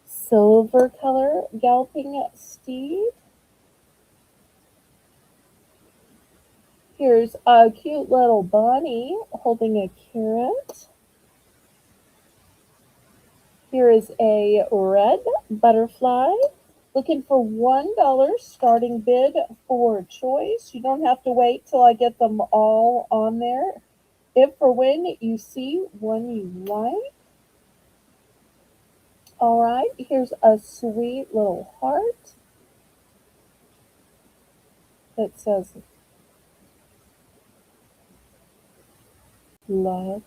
Silver color galloping steed. Here's a cute little bunny holding a carrot. Here is a red butterfly. Looking for $1 starting bid for choice. You don't have to wait till I get them all on there. If or when you see one you like. All right, here's a sweet little heart that says love.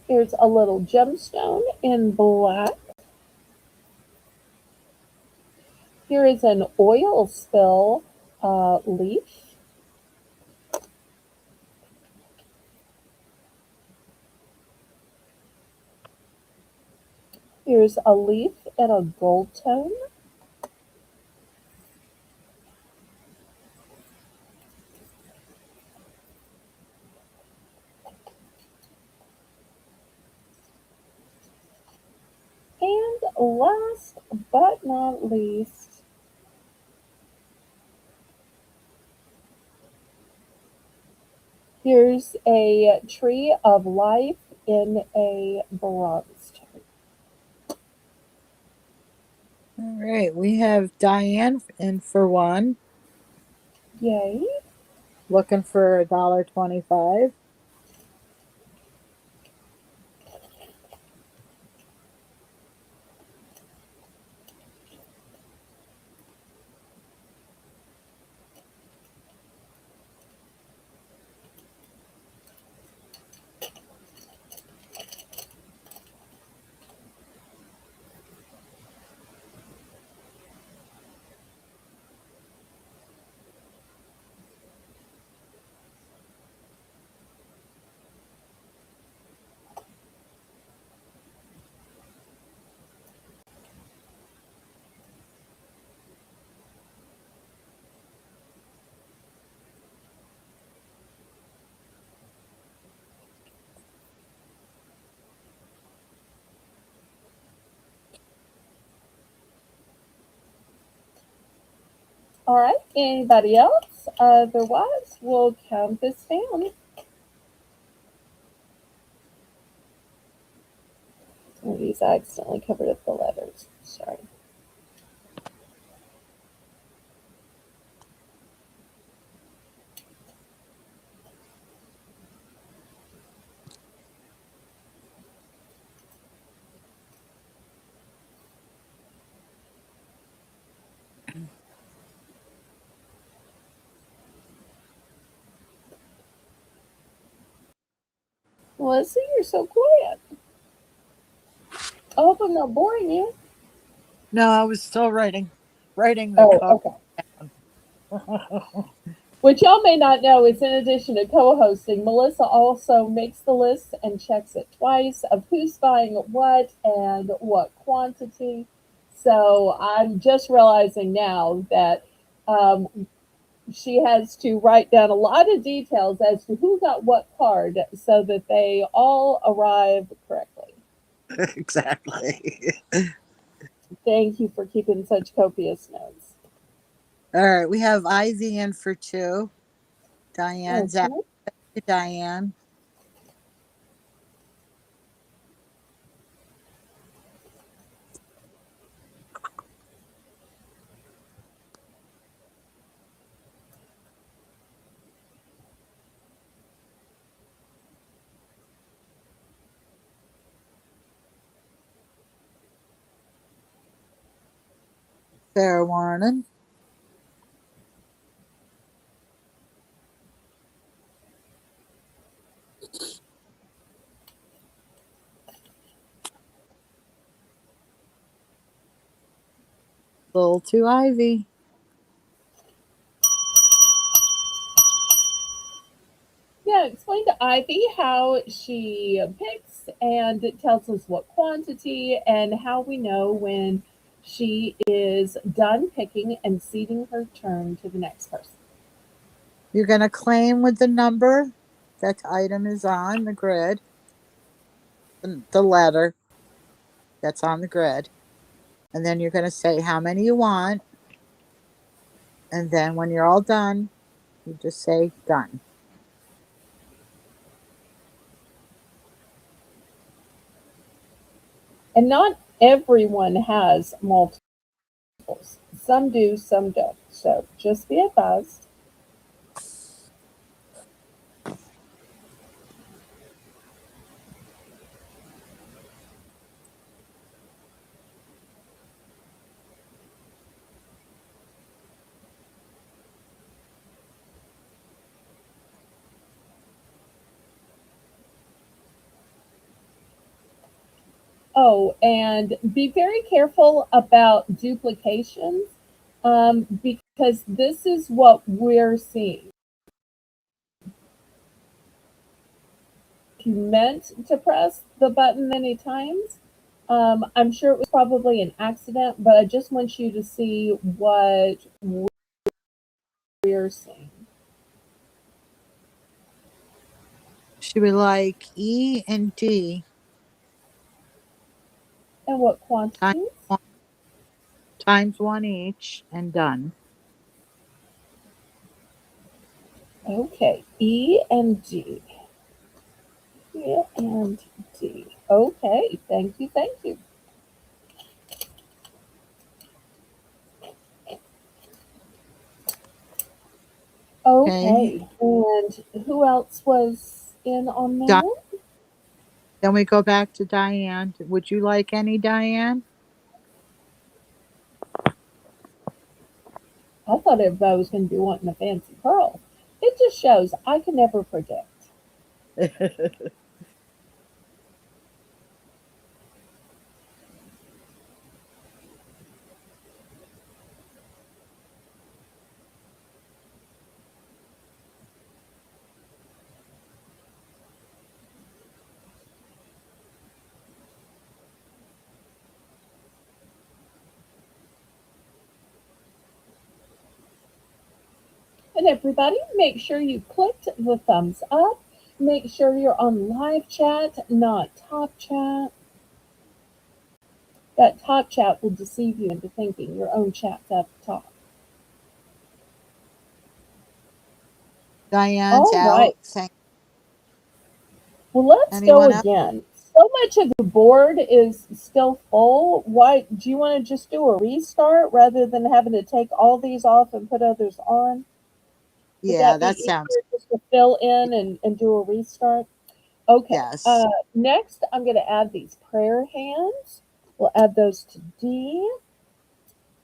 Here's a little gemstone in black. Here is an oil spill leaf. Here's a leaf in a gold tone. And last but not least, here's a tree of life in a bronze tone. All right, we have Diane in for one, Yay. looking for $1.25. All right, anybody else? Otherwise, we'll count this down. Some of these I accidentally covered up the letters. Sorry. Melissa, you're so quiet. I hope I'm not boring you. No, I was still writing the Oh, card. okay. What y'all may not know is in addition to co hosting, Melissa also makes the list and checks it twice of who's buying what and what quantity. So I'm just realizing now that she has to write down a lot of details as to who got what card so that they all arrive correctly. Exactly. Thank you for keeping such copious notes. All right, we have Ivy in for two. Diane's Okay. at Diane. Fair warning. Full to Ivy. Yeah, explain to Ivy how she picks and it tells us what quantity and how we know when she is done picking and ceding her turn to the next person. You're going to claim with the number that item is on the grid, the letter that's on the grid. And then you're going to say how many you want. And then when you're all done, you just say done. And not everyone has multiples. Some do, some don't. So just be advised. Oh, and be very careful about duplications because this is what we're seeing. If you meant to press the button many times, I'm sure it was probably an accident, but I just want you to see what we're seeing. She would like E and D And what times quantities? one, times one each and done. Okay, E and D. E and D. Okay, thank you, thank you. Okay. Okay, and who else was in on Di- there? then we go back to Diane. Would you like any, Diane? I thought everybody was going to be wanting a fancy pearl. It just shows I can never predict. And everybody, make sure you clicked the thumbs up. Make sure you're on live chat, not top chat. That top chat will deceive you into thinking your own chat's at the top. Diane's All out. right. Thank Well, let's go anyone else? again. So much of the board is still full. Why do you want to just do a restart rather than having to take all these off and put others on? Would Yeah, that be that sounds easier just to fill in and do a restart? Okay. yes. Next, I'm going to add these prayer hands. We'll add those to D.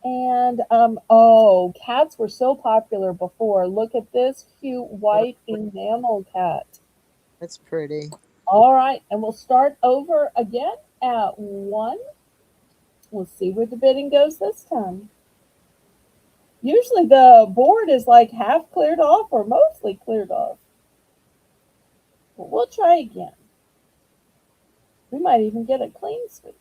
And oh, cats were so popular before. Look at this cute white enamel cat. That's pretty. All right, and we'll start over again at 1. We'll see where the bidding goes this time. Usually the board is like half cleared off or mostly cleared off. But we'll try again. We might even get a clean sweep.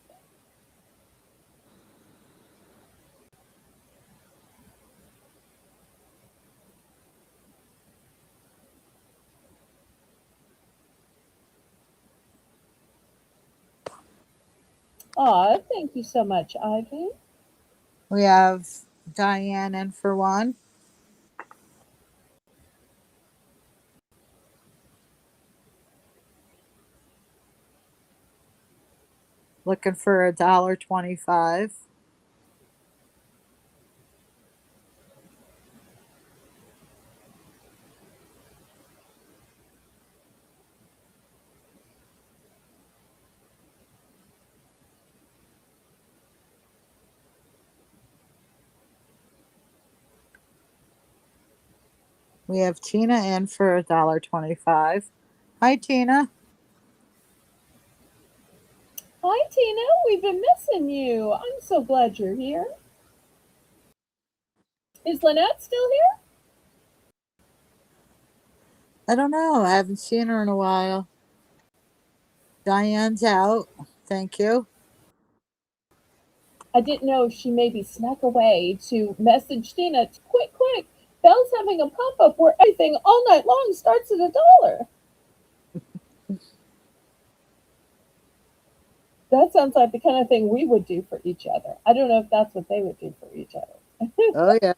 Aw, thank you so much, Ivy. We have Diane in for one. Looking for $1.25. We have Tina in for $1.25. Hi, Tina. Hi, Tina. We've been missing you. I'm so glad you're here. Is Lynette still here? I don't know. I haven't seen her in a while. Diane's out. Thank you. I didn't know if she maybe snuck away to message Tina, quick, quick, Belle's having a pop up where everything all night long starts at $1. That sounds like the kind of thing we would do for each other. I don't know if that's what they would do for each other. Oh, yeah.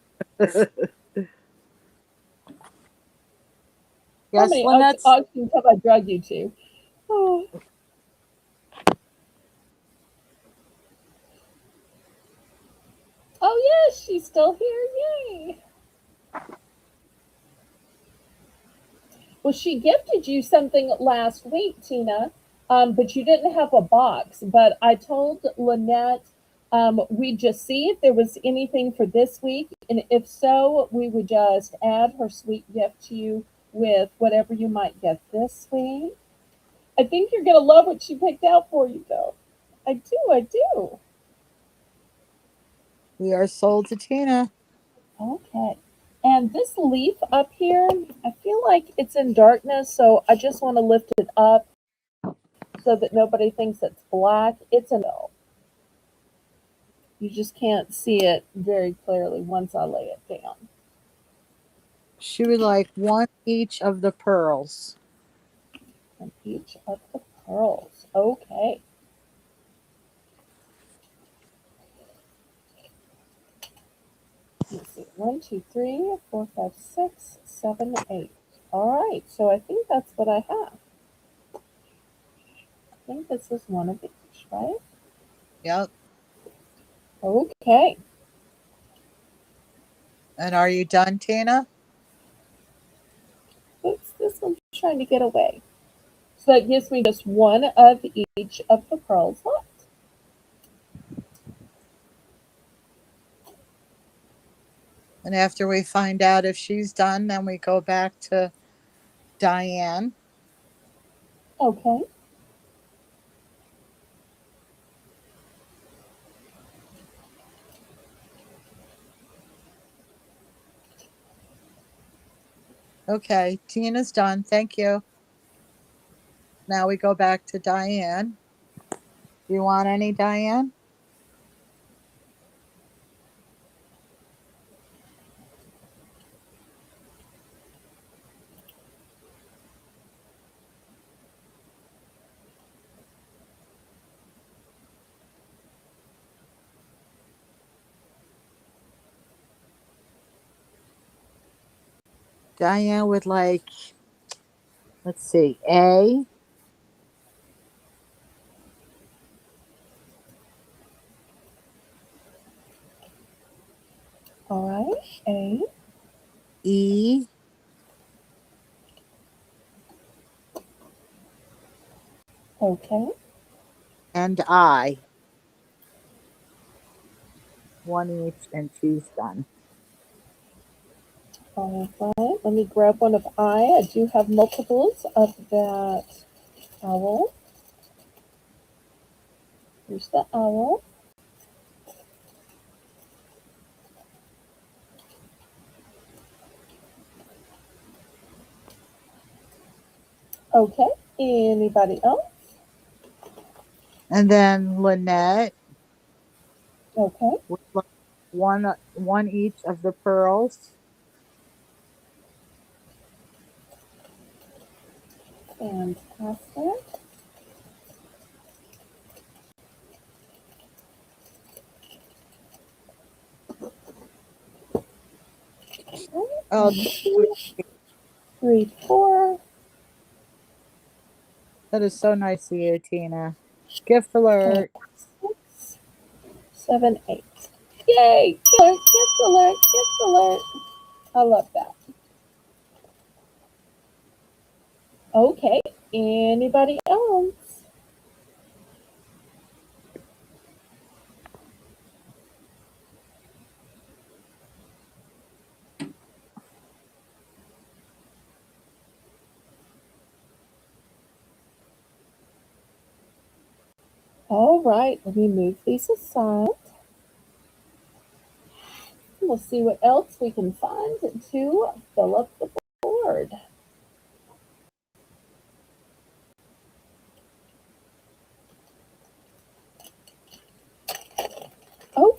How Yes, many Lynette's. auctions have I drug you to? Oh, oh yes, she's still here. Yay. Well, she gifted you something last week, Tina, but you didn't have a box. But I told Lynette we'd just see if there was anything for this week. And if so, we would just add her sweet gift to you with whatever you might get this week. I think you're going to love what she picked out for you, though. I do, I do. We are sold to Tina. Okay. And this leaf up here, I feel like it's in darkness, so I just want to lift it up so that nobody thinks it's black. It's a no. You just can't see it very clearly once I lay it down. She would like one each of the pearls. And each of the pearls. Okay. Let's see. 1, 2, 3, 4, 5, 6, 7, 8. All right. So I think that's what I have. I think this is one of each, right? Yep. Okay. And are you done, Tina? Oops, this one's trying to get away. So that gives me just one of each of the pearls left. And after we find out if she's done, then we go back to Diane. Okay. Okay, Tina's done. Thank you. Now we go back to Diane. Do you want any, Diane? Diane would like, let's see, A, All right. A. E, Okay. and I. One each, and she's done. All right. Let me grab one of I. I do have multiples of that owl. Here's the owl. Okay. Anybody else? And then Lynette Okay. would like one each of the pearls. Fantastic. Okay. Oh, 1, 2, 3, 4. that is so nice of you, Tina. Gift 5, alert. 6, 7, 8. Yay! Gift alert! Gift alert! Gift alert! I love that. Okay. Anybody else? All right. Let me move these aside. We'll see what else we can find to fill up the board.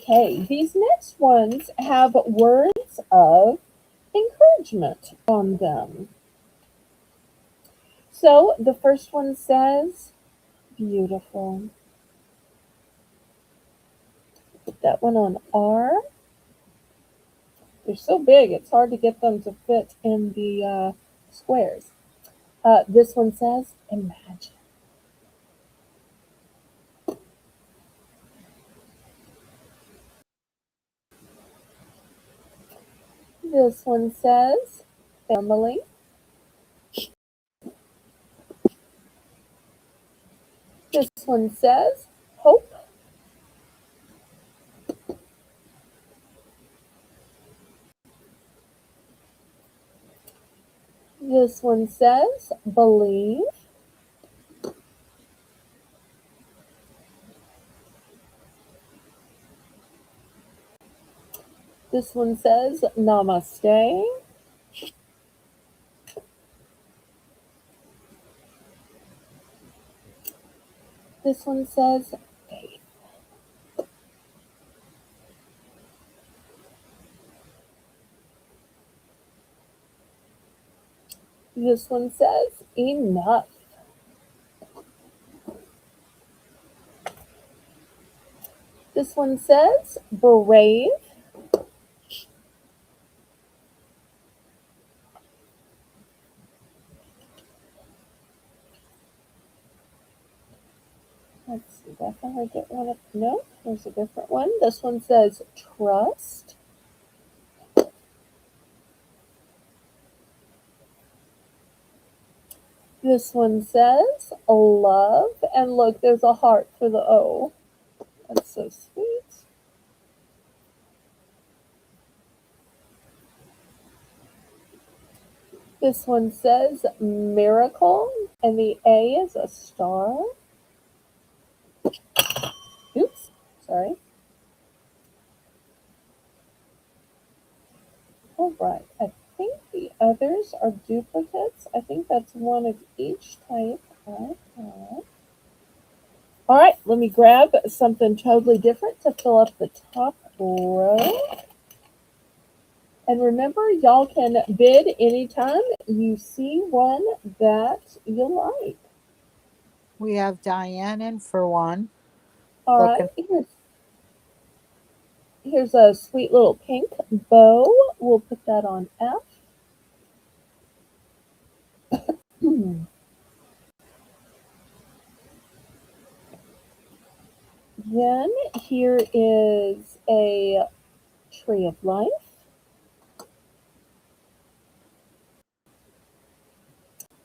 Okay, these next ones have words of encouragement on them. So the first one says, beautiful. Put that one on R. They're so big, it's hard to get them to fit in the squares. This one says, imagine. This one says, family. This one says, hope. This one says, believe. This one says, namaste. This one says, faith. This one says, enough. This one says, brave. Let's see, definitely get one of, no, there's a different one. This one says, trust. This one says, love. And look, there's a heart for the O. That's so sweet. This one says, miracle. And the A is a star. Oops, sorry. All right, I think the others are duplicates. I think that's one of each type I have. All right, let me grab something totally different to fill up the top row. And remember, y'all can bid anytime you see one that you like. We have Diane in for one. All Looking right, here's a sweet little pink bow. We'll put that on F. Then here is a tree of life.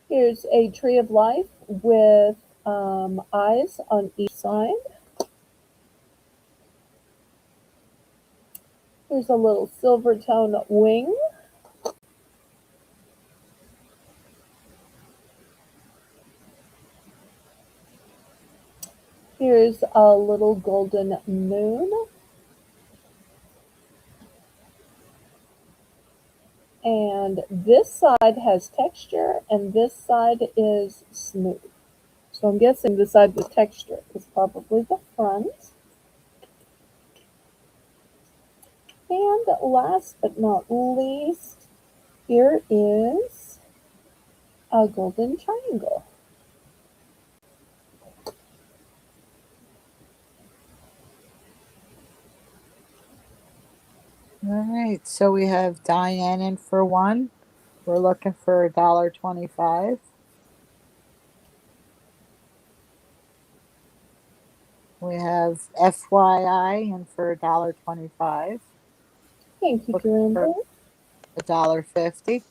Here's a tree of life with eyes on each side. Here's a little silver tone wing. Here's a little golden moon. And this side has texture and this side is smooth. So I'm guessing the side with texture is probably the front. And last but not least, here is a golden triangle. All right, so we have Diane in for one. We're looking for $1.25. We have FYI in for $1.25. Thank you, Looking for Glenda. $1.50.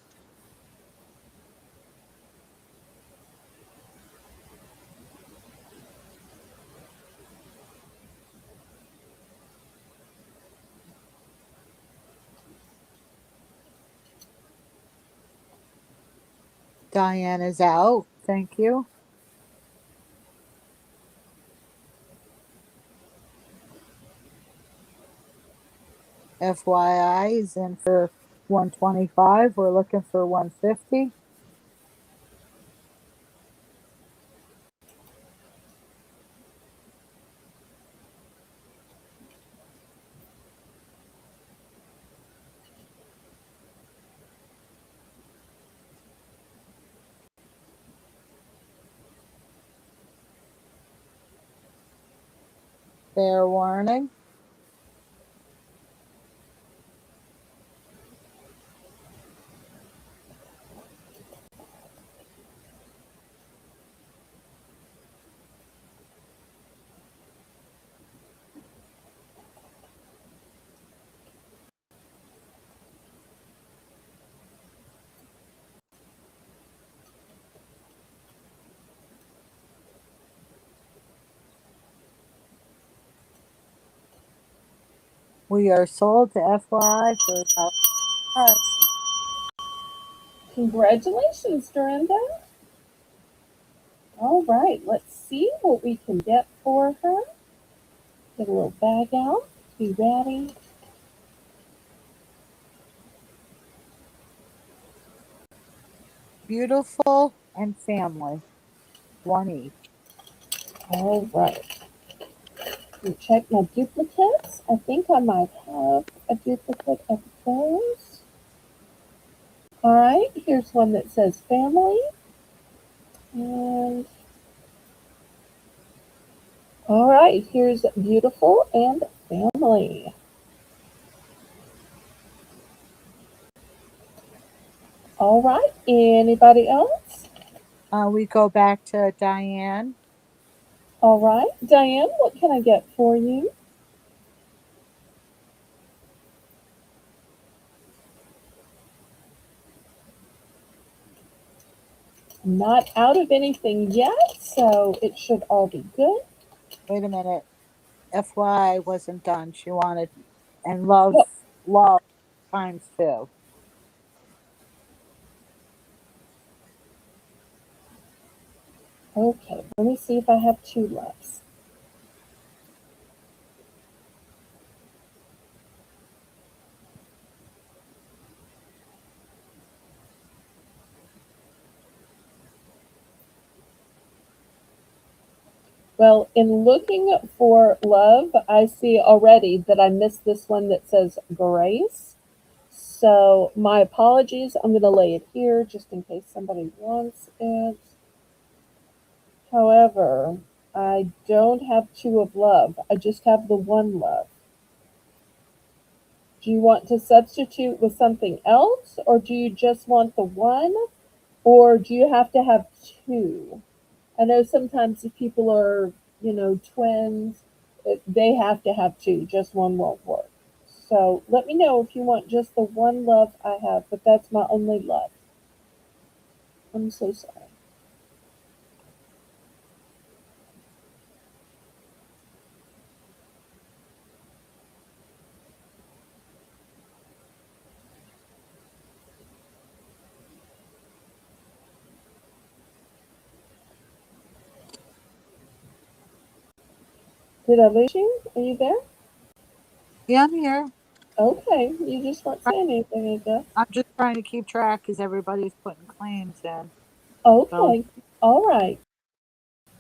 Diane is out. Thank you. FYI is in for 125. We're looking for 150. Fair warning. We are sold to FY for $1,000. Congratulations, Dorinda. All right, let's see what we can get for her. Get a little bag out. Be ready. Beautiful and family. One each. All right. We check my duplicates. I think I might have a duplicate of those. All right, here's one that says family. And all right, here's beautiful and family. All right, anybody else? We go back to Diane. All right, Diane, what can I get for you? I'm not out of anything yet, so it should all be good. Wait a minute. FY wasn't done. She wanted and love, Well, love times two. okay, let me see if I have two loves. Well, in looking for love, I see already that I missed this one that says grace. So my apologies. I'm going to lay it here just in case somebody wants it. However, I don't have two of love. I just have the one love. Do you want to substitute with something else, or do you just want the one, or do you have to have two? I know sometimes if people are, twins, they have to have two. Just one won't work. So let me know if you want just the one love I have, but that's my only love. I'm so sorry. Did I lose you? Are you there? Yeah, I'm here. Okay, you just weren't saying anything, I guess. I'm just trying to keep track because everybody's putting claims in. So, Okay, all right.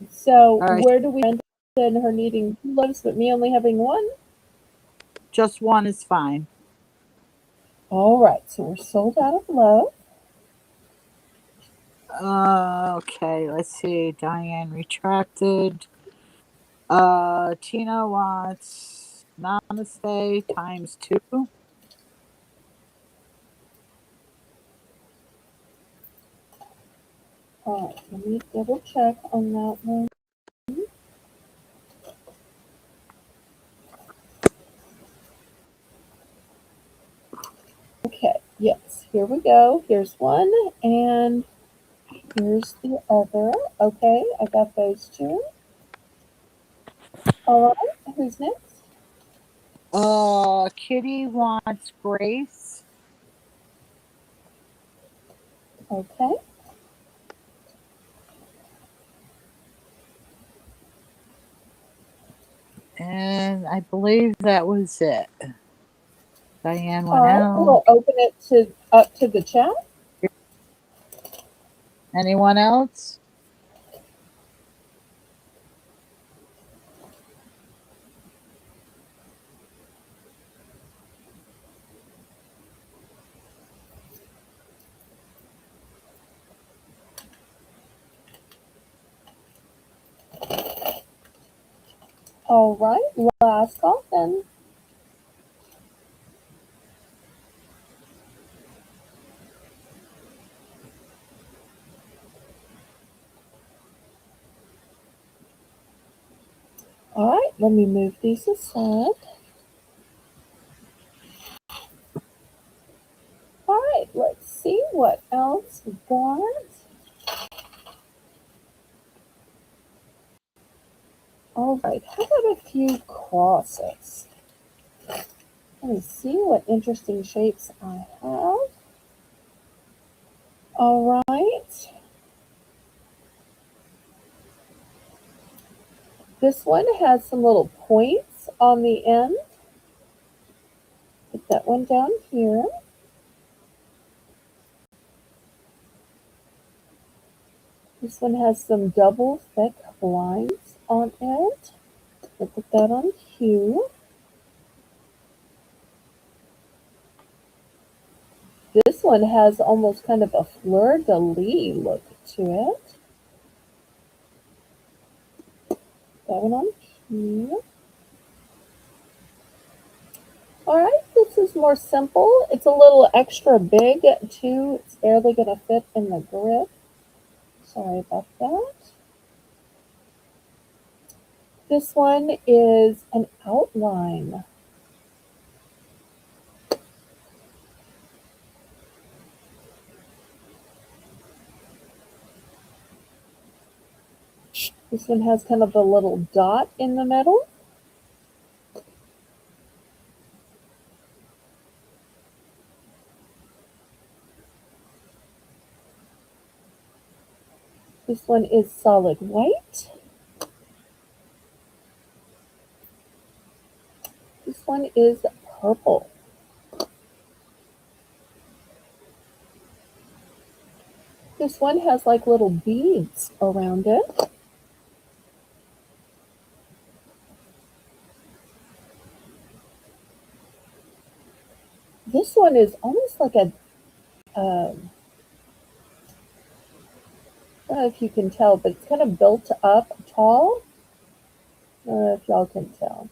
So all right, where do we end in her needing two loves, but me only having one? just one is fine. All right, so we're sold out of love. Okay, let's see. Diane retracted. Tina wants namaste times two. All right, let me double check on that one. Okay, yes, here we go. Here's one, and here's the other. Okay, I got those two. All right, who's next? Kitty wants Grace. Okay, And I believe that was it. Diane all went right, out. we'll open it to up to the chat. Anyone else? All right, last call then. All right, let me move these aside. All right, let's see what else we got. All right, how about a few crosses? Let me see what interesting shapes I have. All right. This one has some little points on the end. Put that one down here. This one has some double thick lines on it. I'll put that on Q. This one has almost kind of a fleur-de-lis look to it. That one on Q. All right, this is more simple. It's a little extra big too. It's barely going to fit in the grip. Sorry about that. This one is an outline. This one has kind of a little dot in the middle. This one is solid white. This one is purple. This one has like little beads around it. This one is almost like a, I don't know if you can tell, but it's kind of built up tall. I don't know if y'all can tell.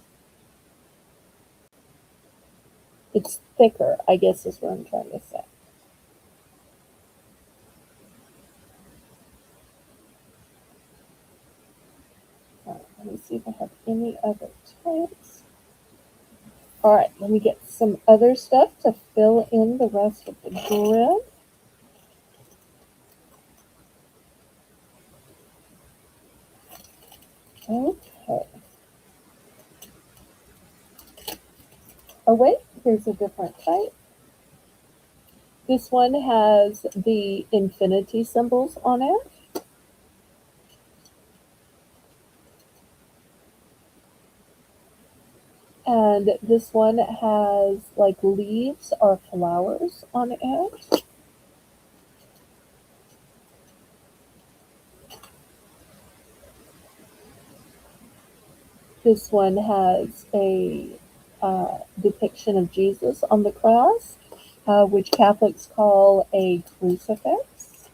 It's thicker, I guess is what I'm trying to say. All right, let me see if I have any other types. All right, let me get some other stuff to fill in the rest of the grid. Okay. Oh wait, here's a different type. This one has the infinity symbols on it. And this one has like leaves or flowers on it. This one has a depiction of Jesus on the cross, which Catholics call a crucifix.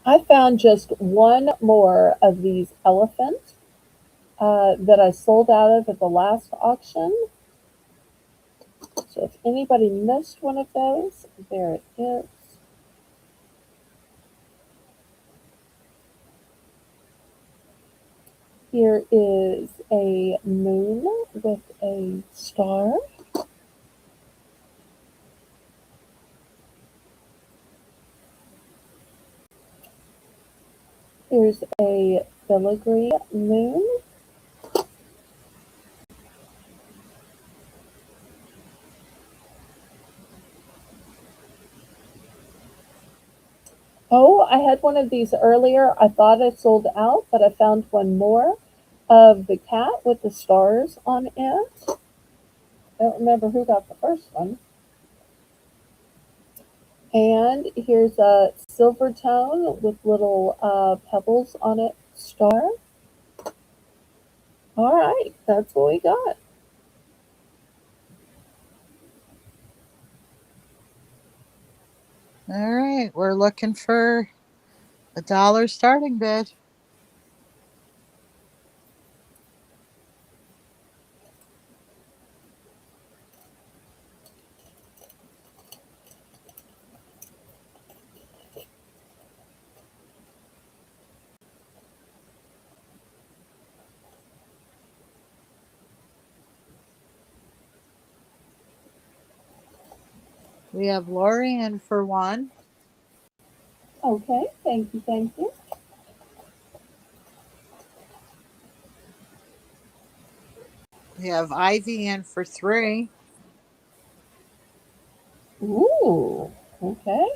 I found just one more of these elephants that I sold out of at the last auction. So if anybody missed one of those, there it is. Here is a moon with a star. Here's a filigree moon. Oh, I had one of these earlier. I thought I sold out, but I found one more of the cat with the stars on it. I don't remember who got the first one. And here's a silver tone with little pebbles on it, star. All right, that's what we got. All right, we're looking for $1 starting bid. We have Lori in for one. Okay, thank you, thank you. We have Ivy in for three. Ooh, okay.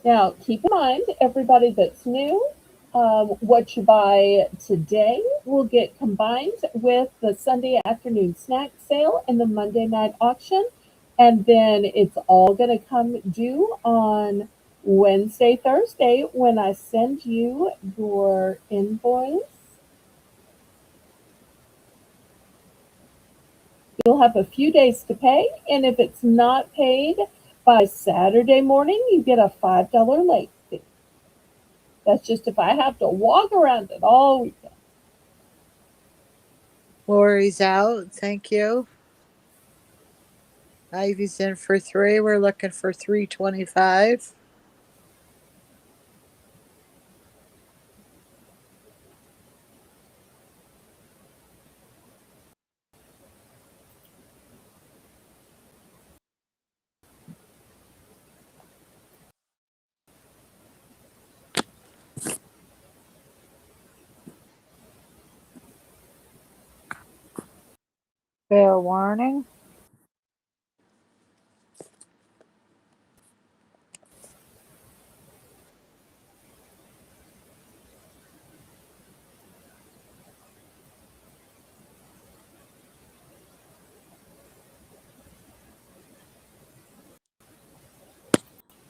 Now, keep in mind, everybody that's new, what you buy today will get combined with the Sunday afternoon snack sale and the Monday night auction. And then it's all going to come due on Wednesday, Thursday when I send you your invoice. You'll have a few days to pay. And if it's not paid by Saturday morning, you get a $5 late fee. That's just if I have to walk around it all weekend. Lori's out. Thank you. Ivy's in for three. We're looking for 325. Fair warning.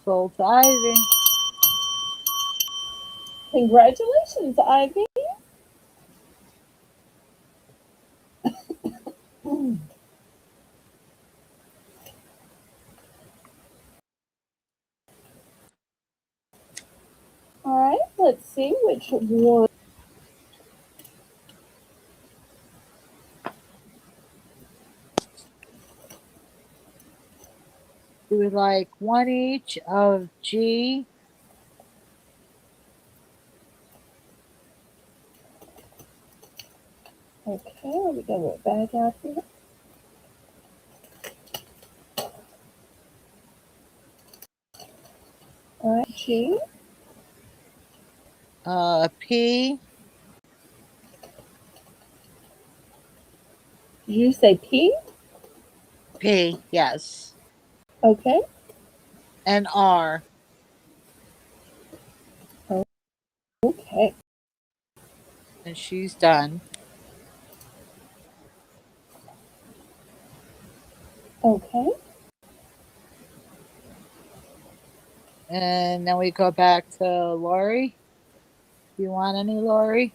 Sold to Ivy. Congratulations, Ivy. All right, let's see which one. We would like one each of G. Okay, let me get it back out here. All right, G. P. Did you say P? P, yes. Okay. And R. Okay. And she's done. Okay. And then we go back to Lori. Do you want any, Lori?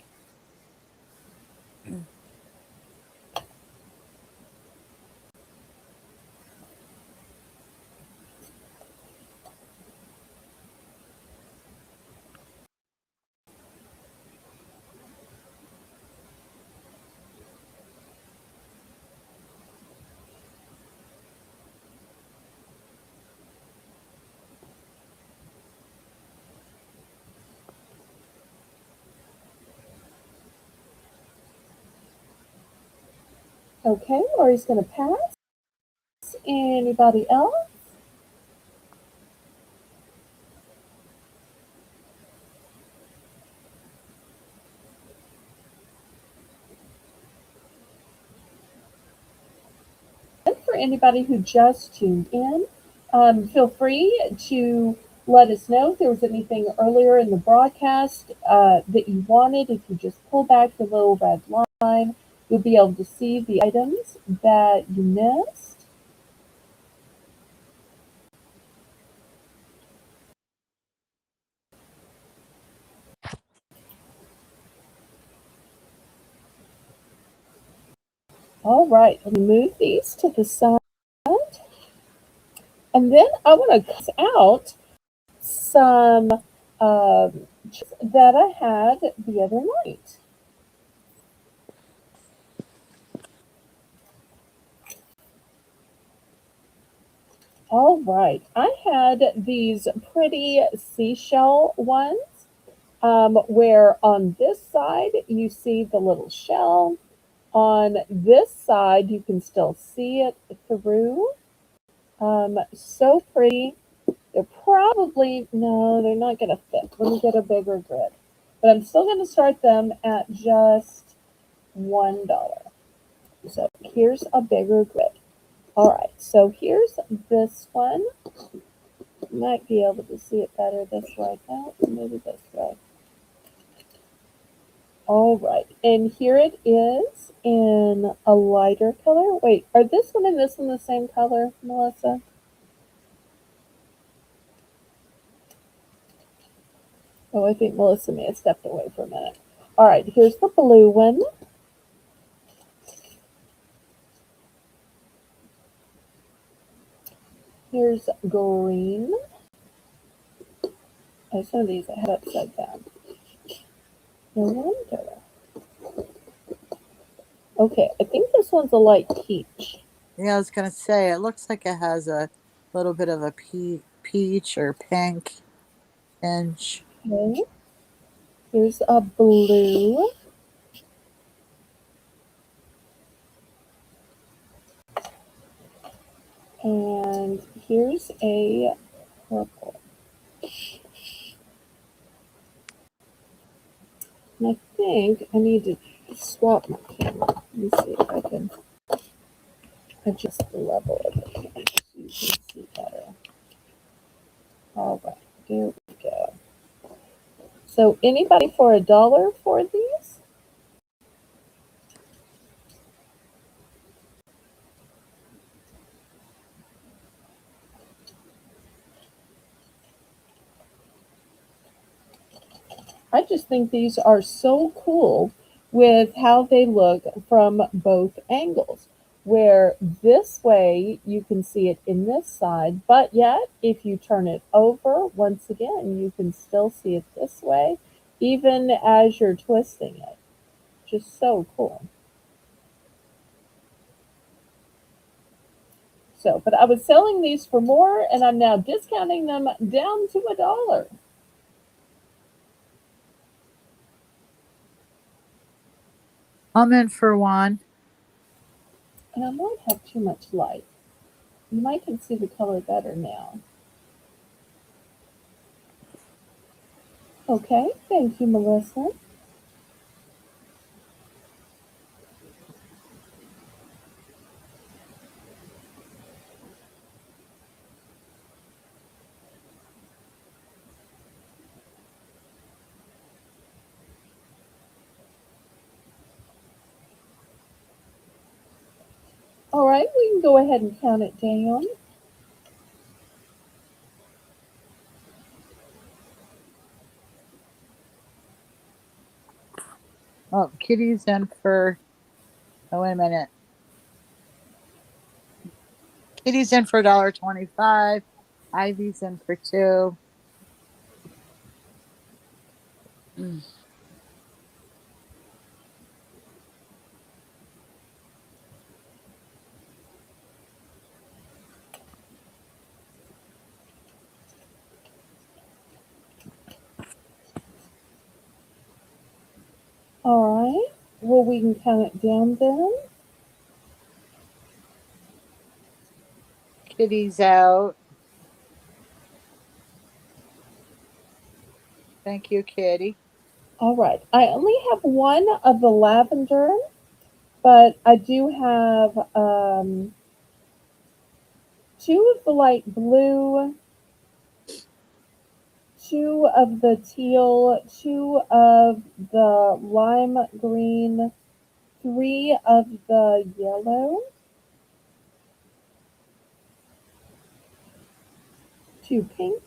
Okay. Lori's going to pass. Anybody else? For anybody who just tuned in, feel free to let us know if there was anything earlier in the broadcast that you wanted. If you just pull back the little red line, you'll be able to see the items that you missed. All right, let me move these to the side. And then I want to cut out some that I had the other night. All right, I had these pretty seashell ones where on this side you see the little shell. On this side, you can still see it through. So pretty. They're probably, no, they're not going to fit. Let me get a bigger grid. But I'm still going to start them at just $1. So here's a bigger grid. All right, so here's this one. You might be able to see it better this way. No, maybe this way. All right, and here it is in a lighter color. Wait, are this one and this one the same color, Melissa? Oh, I think Melissa may have stepped away for a minute. All right, here's the blue one. Here's green. Oh, some of these I had upside down. No wonder. Okay, I think this one's a light peach. Yeah, I was gonna say it looks like it has a little bit of a peach or pink tinge. Okay, here's a blue. And here's a purple. And I think I need to swap my camera. Let me see if I can adjust the level of the camera so you can see better. All right, there we go. So anybody for $1 for these? I just think these are so cool with how they look from both angles. Where this way you can see it in this side, but yet if you turn it over, once again, you can still see it this way, even as you're twisting it. Just so cool. So, but I was selling these for more and I'm now discounting them down to $1. I'm in for one. And I might have too much light. You might can see the color better now. Okay, thank you, Melissa. All right, we can go ahead and count it down. Oh, Kitty's in for. Oh, wait a minute. Kitty's in for $1.25. Ivy's in for $2. All right, well, we can count it down then. Kitty's out. Thank you, Kitty. All right, I only have one of the lavender, but I do have two of the light blue, two of the teal, two of the lime green, three of the yellow, two pink,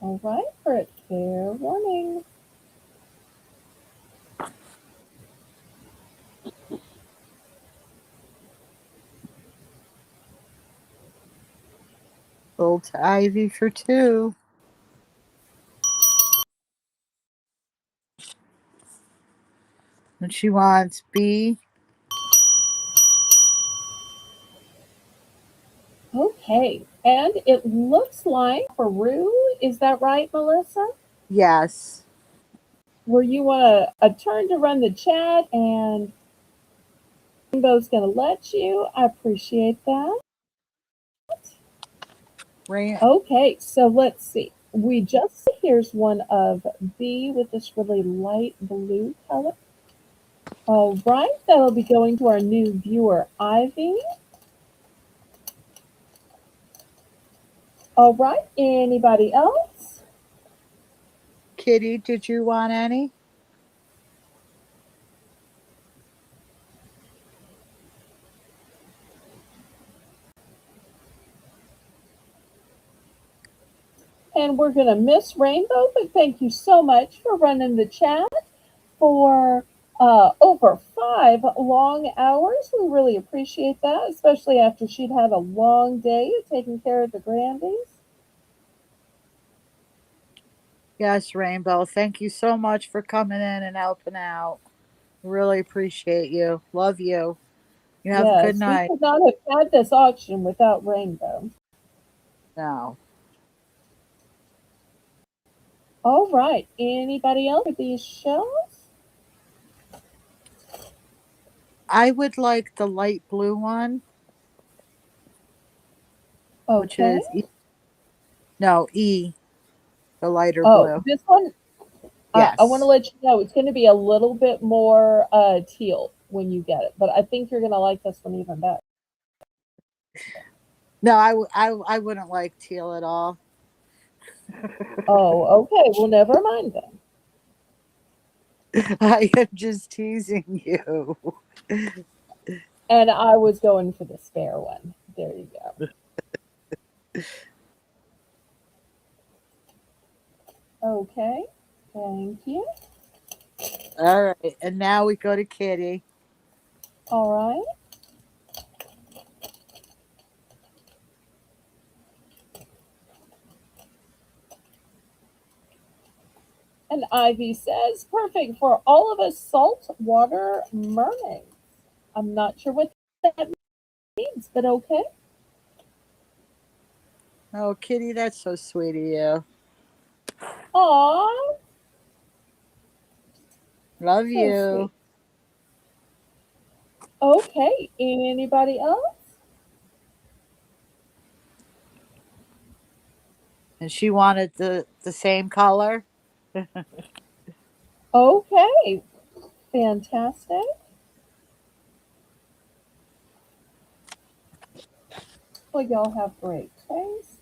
All right, Britt, fair warning. Sold to Ivy for 2. And she wants B. Okay, and it looks like Peru. Is that right, Melissa? Yes. Where you want a turn to run the chat and Rainbow's going to let you. I appreciate that. Okay, so let's see. We just here's one of B with this really light blue color. All right, that'll be going to our new viewer, Ivy. All right, anybody else? Kitty, did you want any? And we're going to miss Rainbow, but thank you so much for running the chat for over 5 long hours. We really appreciate that, especially after she'd had a long day of taking care of the grandies. Yes, Rainbow. Thank you so much for coming in and helping out. Really appreciate you. Love you. You have a good Yes, we night. could not have had this auction without Rainbow. No. All right, anybody else for these shows? I would like the light blue one, which Okay. is E, the lighter Oh, blue. this one, I want to Yes. let you know it's going to be a little bit more teal when you get it, but I think you're going to like this one even better. No, I wouldn't like teal at all. Oh, okay. Well, never mind then. I am just teasing you. And I was going for the spare one. There you go. Okay. Thank you. All right. And now we go to Kitty. All right. And Ivy says, perfect for all of us saltwater mermaids. I'm not sure what that means, but okay. Oh, Kitty, that's so sweet of you. Aw, Love so sweet. you. Okay, anybody else? And she wanted the same color. Okay, fantastic. Well, y'all have great taste.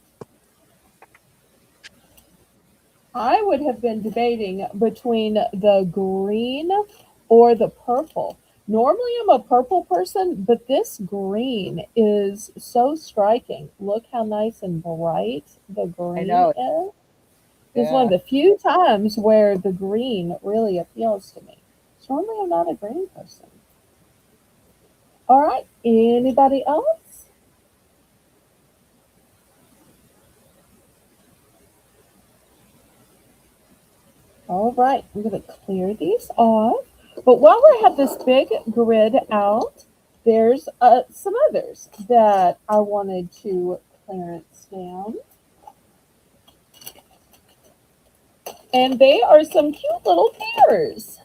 I would have been debating between the green or the purple. Normally, I'm a purple person, but this green is so striking. Look how nice and bright the I green know. is. It's one of Yeah. the few times where the green really appeals to me. So normally, I'm not a green person. All right, anybody else? All right, I'm going to clear these off. But while I have this big grid out, there's some others that I wanted to clearance down. And they are some cute little pairs.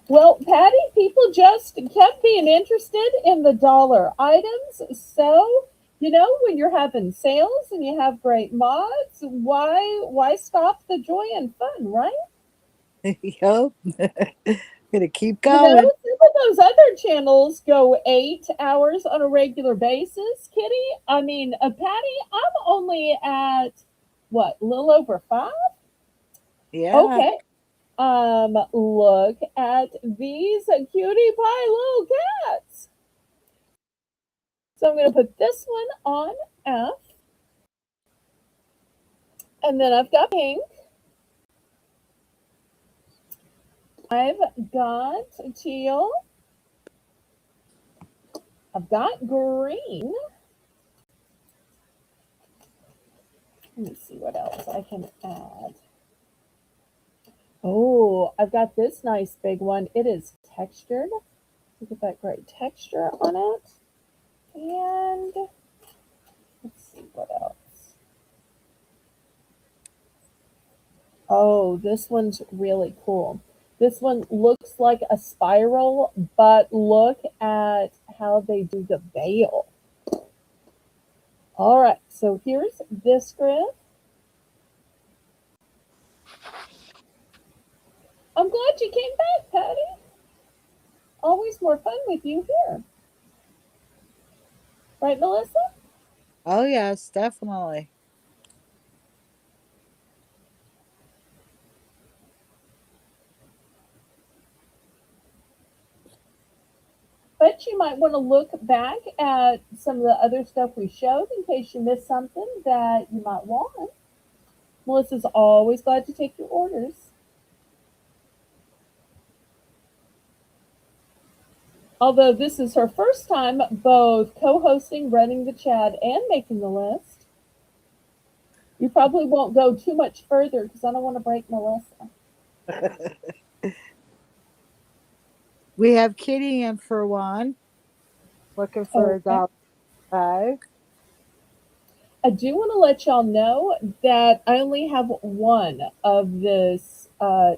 Well, Patty, people just kept being interested in the dollar items. So, when you're having sales and you have great mods, why stop the joy and fun, right? Yup. Gonna keep You know, going. some of those other channels go 8 hours on a regular basis, Kitty. I mean, Patty, I'm only at what, a little over 5? Yeah. Okay. Look at these cutie pie little cats. So I'm going to put this one on F. And then I've got pink. I've got teal. I've got green. Let me see what else I can add. Oh, I've got this nice big one. It is textured. Look at that great texture on it. And let's see what else. Oh, this one's really cool. This one looks like a spiral, but look at how they do the veil. All right, so here's this grid. I'm glad you came back, Patty. Always more fun with you here. Right, Melissa? Oh, yes, definitely. But you might want to look back at some of the other stuff we showed in case you missed something that you might want. Melissa's always glad to take your orders. Although this is her first time both co-hosting, running the chat, and making the list. You probably won't go too much further because I don't want to break Melissa. We have Kitty in for one, looking for Okay. $1.05. I do want to let y'all know that I only have one of this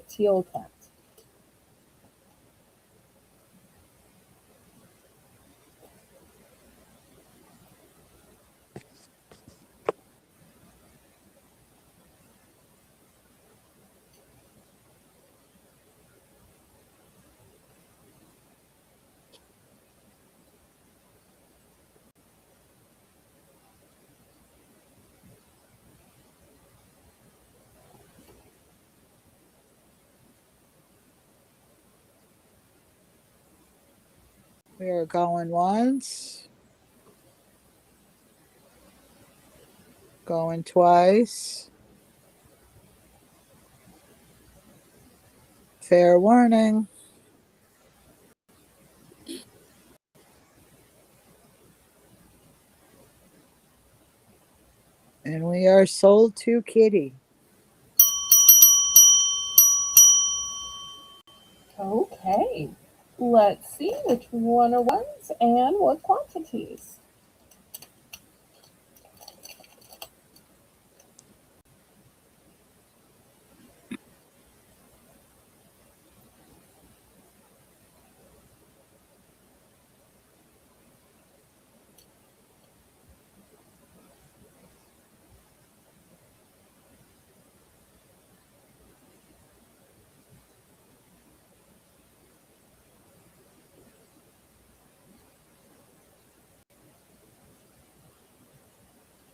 teal cat. We are going once, going twice. Fair warning. And we are sold to Kitty. Okay. Let's see which one are ones and what quantities.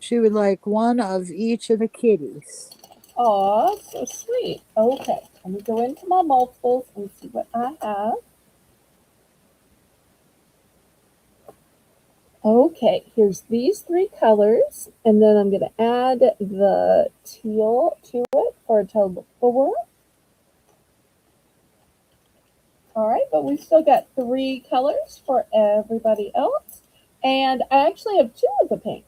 She would like one of each of the kitties. Aw, so sweet. Okay, let me go into my multiples and see what I have. Okay, here's these three colors, and then I'm going to add the teal to it for a total of 4. All right, but we've still got 3 colors for everybody else, and I actually have 2 of the pink.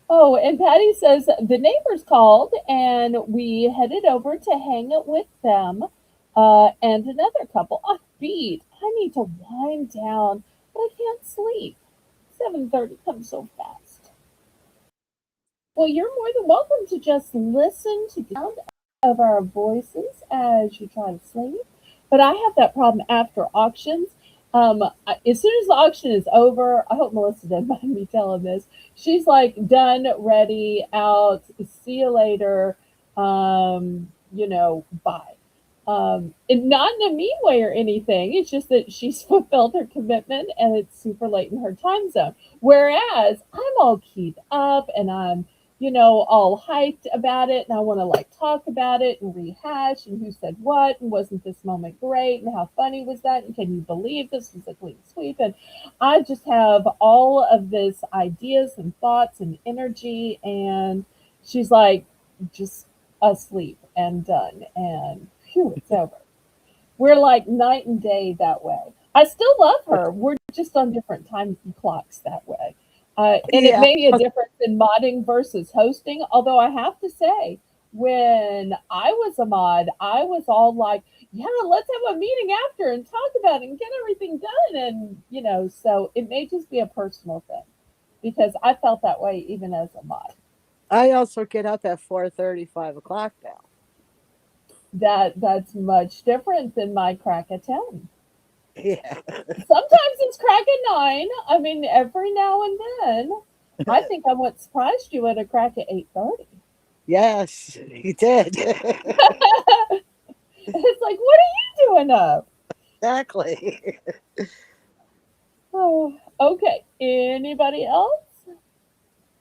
Oh, and Patty says the neighbors called and we headed over to hang out with them and another couple. I'm beat. I need to wind down, but I can't sleep. 7:30 comes so fast. Well, you're more than welcome to just listen to the sound of our voices as you try to sleep. But I have that problem after auctions. As soon as the auction is over, I hope Melissa doesn't mind me telling this. She's like done, ready, out. See you later. Bye. And not in a mean way or anything. It's just that she's fulfilled her commitment and it's super late in her time zone. Whereas I'm all keyed up and I'm all hyped about it, and I want to like talk about it and rehash and who said what and wasn't this moment great and how funny was that and can you believe this was a clean sweep, and I just have all of this ideas and thoughts and energy, and she's like just asleep and done, and phew, it's over. We're like night and day that way. I still love her. We're just on different time clocks that way. And it Yeah. may be a difference in modding versus hosting. Although I have to say, when I was a mod, I was all like, yeah, let's have a meeting after and talk about it and get everything done. And, so it may just be a personal thing because I felt that way even as a mod. I also get up at 4:30, 5 o'clock now. That's much different than my crack at 10. Yeah. Sometimes it's crack at 9. I mean, every now and then. I think I once surprised you at a crack at 8:30. Yes, he did. It's like, what are you doing up? Exactly. Oh, okay. Anybody else?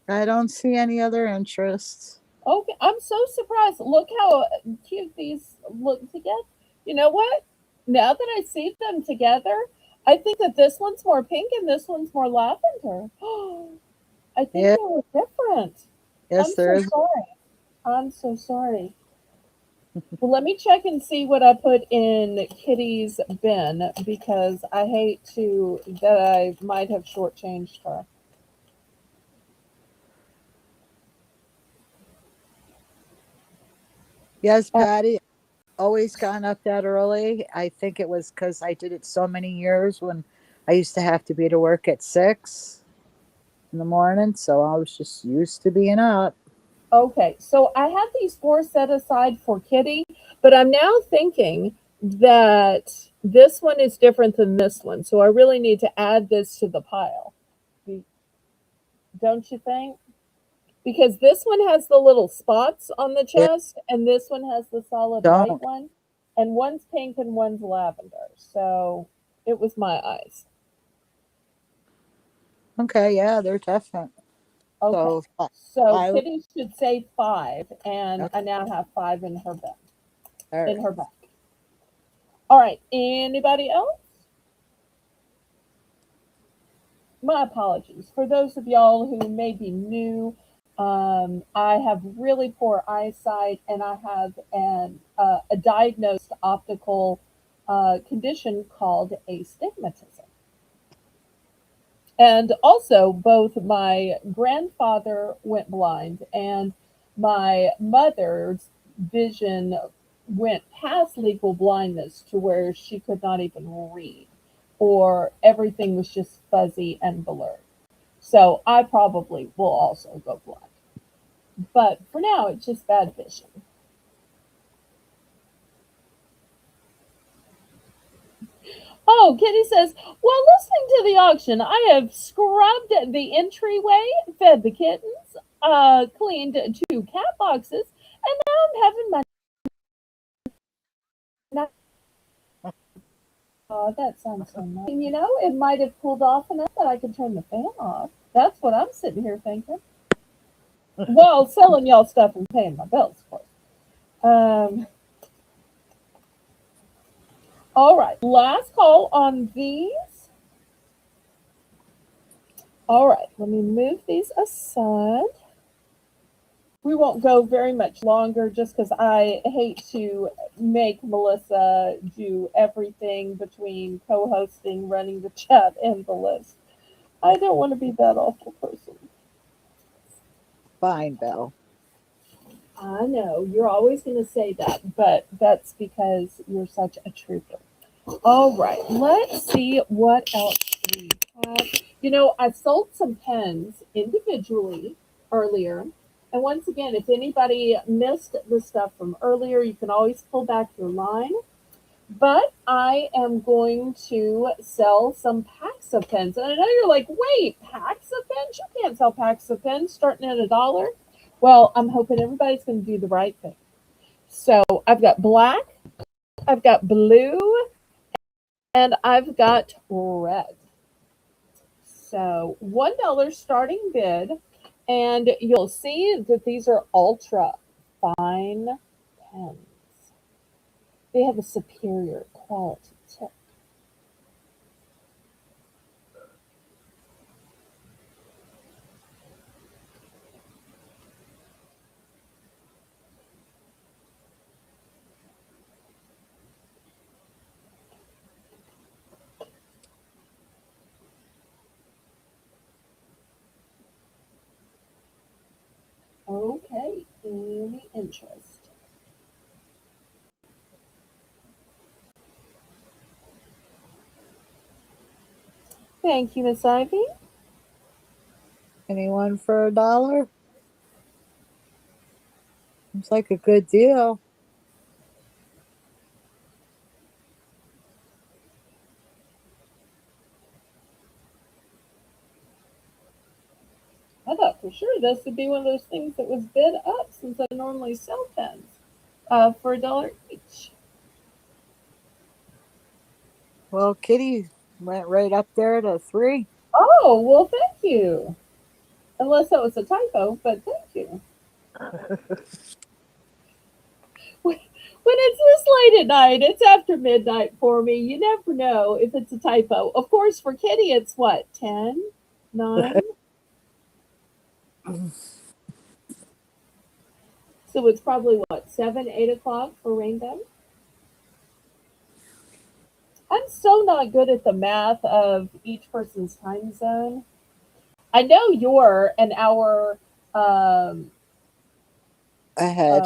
I don't see any other interests. Okay, I'm so surprised. Look how cute these look together. You know what? Now that I see them together, I think that this one's more pink and this one's more lavender. I think Yeah. they were different. Yes, I'm there so is. sorry. I'm so sorry. Well, let me check and see what I put in Kitty's bin because I hate to that I might have shortchanged her. Yes, Uh, Patty. Always gotten up that early. I think it was because I did it so many years when I used to have to be to work at 6 in the morning. So I was just used to being up. okay, so I have these four set aside for Kitty, but I'm now thinking that this one is different than this one, so I really need to add this to the pile. Don't you think? Because this one has the little spots on the It chest, and this one has the solid white don't. one, and one's pink and one's lavender. So it was my eyes. Okay, yeah, they're different. Okay, So so I Kitty should say five, and I okay, now have five in her bed, all in right. her bag. All right, anybody else? My apologies for those of y'all who may be new. I have really poor eyesight, and I have a diagnosed optical condition called astigmatism. And also, both my grandfather went blind, and my mother's vision went past legal blindness to where she could not even read, or everything was just fuzzy and blurred. So I probably will also go blind. But for now, it's just bad vision. Oh, Kitty says, while listening to the auction, I have scrubbed the entryway, fed the kittens, cleaned two cat boxes, and now I'm having my night. Oh, that sounds so nice. And it might have cooled off enough that I could turn the fan off. That's what I'm sitting here thinking. Well, selling y'all stuff and paying my bills, of course. Um, all right, last call on these. All right, let me move these aside. We won't go very much longer just because I hate to make Melissa do everything between co hosting, running the chat, and the list. I don't want to be that awful person. Fine, Belle. I know you're always going to say that, but that's because you're such a trooper. All right, let's see what else we have. I sold some pens individually earlier. And once again, if anybody missed the stuff from earlier, you can always pull back your line. But I am going to sell some packs of pens. And I know you're like, wait, packs of pens? You can't sell packs of pens starting at $1. Well, I'm hoping everybody's going to do the right thing. So I've got black, I've got blue, and I've got red. So $1 starting bid. And you'll see that these are ultra fine pens. They have a superior quality tip. Okay, any interest? Thank you, Miss Ivy. Anyone for $1? Seems like a good deal. I thought for sure this would be one of those things that was bid up since I normally sell pens for $1 each. Well, Kitty went right up there to 3. Oh, well, thank you. Unless that was a typo, but thank you. When it's this late at night, it's after midnight for me. You never know if it's a typo. Of course, for Kitty, it's what, 10, 9? So it's probably what, 7, 8 o'clock for Rainbow? I'm so not good at the math of each person's time zone. I know you're an hour um, Ahead.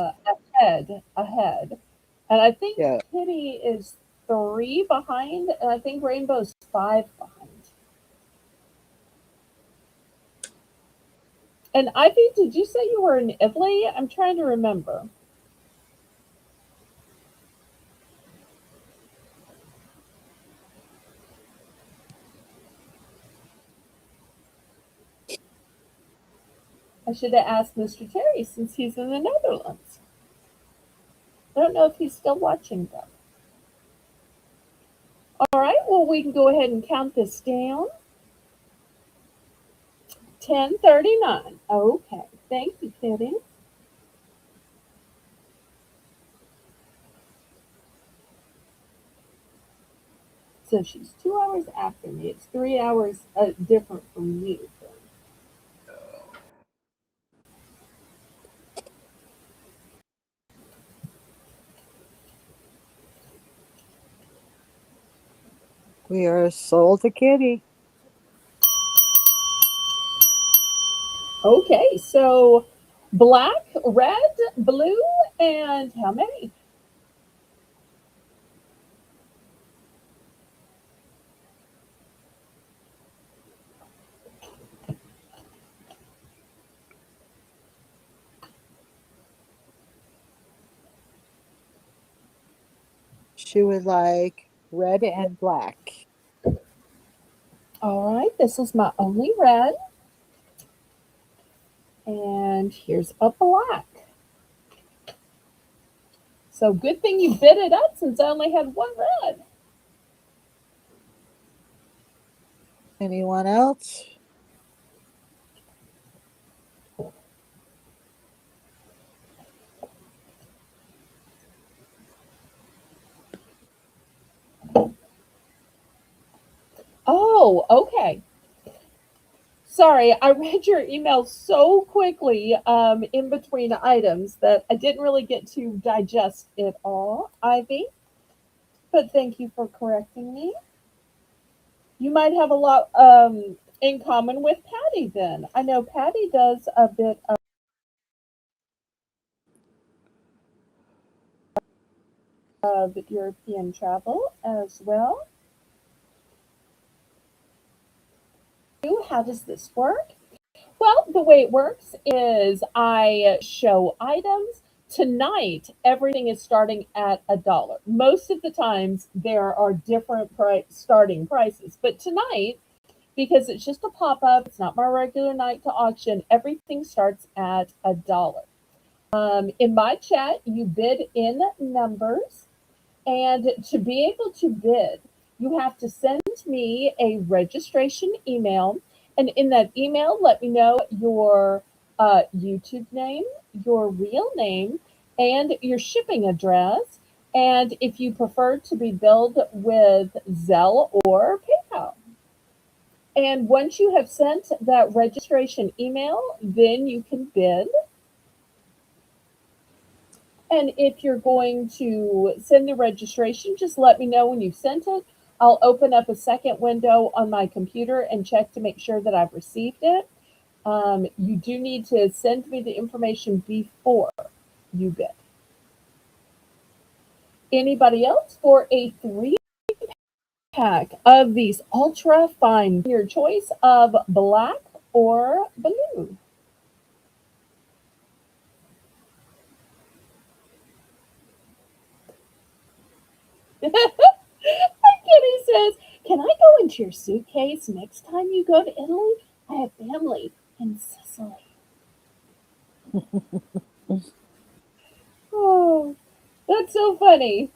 ahead, and I think Yeah. Kitty is 3 behind, and I think Rainbow's 5 behind. And Ivy, did you say you were in Italy? I'm trying to remember. I should have asked Mr. Terry since he's in the Netherlands. I don't know if he's still watching though. All right, well, we can go ahead and count this down. 10:39. Okay, thank you, Kitty. So she's 2 hours after me. It's 3 hours different from you. We are sold to Kitty. Okay, so black, red, blue, and how many? She would like red and black. All right, this is my only red. And here's a black. So good thing you bid it up since I only had one red. Anyone else? Oh, okay. Sorry, I read your email so quickly in between items that I didn't really get to digest it all, Ivy. But thank you for correcting me. You might have a lot in common with Patty then. I know Patty does a bit of European travel as well. How does this work? Well, the way it works is I show items. Tonight, everything is starting at $1. Most of the times, there are different starting prices. But tonight, because it's just a pop up, it's not my regular night to auction, everything starts at $1. In my chat, you bid in numbers. And to be able to bid, you have to send me a registration email. And in that email, let me know your YouTube name, your real name, and your shipping address. And if you prefer to be billed with Zelle or PayPal. And once you have sent that registration email, then you can bid. And if you're going to send the registration, just let me know when you've sent it. I'll open up a second window on my computer and check to make sure that I've received it. You do need to send me the information before you bid. Anybody else for a 3-pack of these ultra fine? Your choice of black or blue. Kitty says, "Can I go into your suitcase next time you go to Italy? I have family in Sicily." Oh, that's so funny.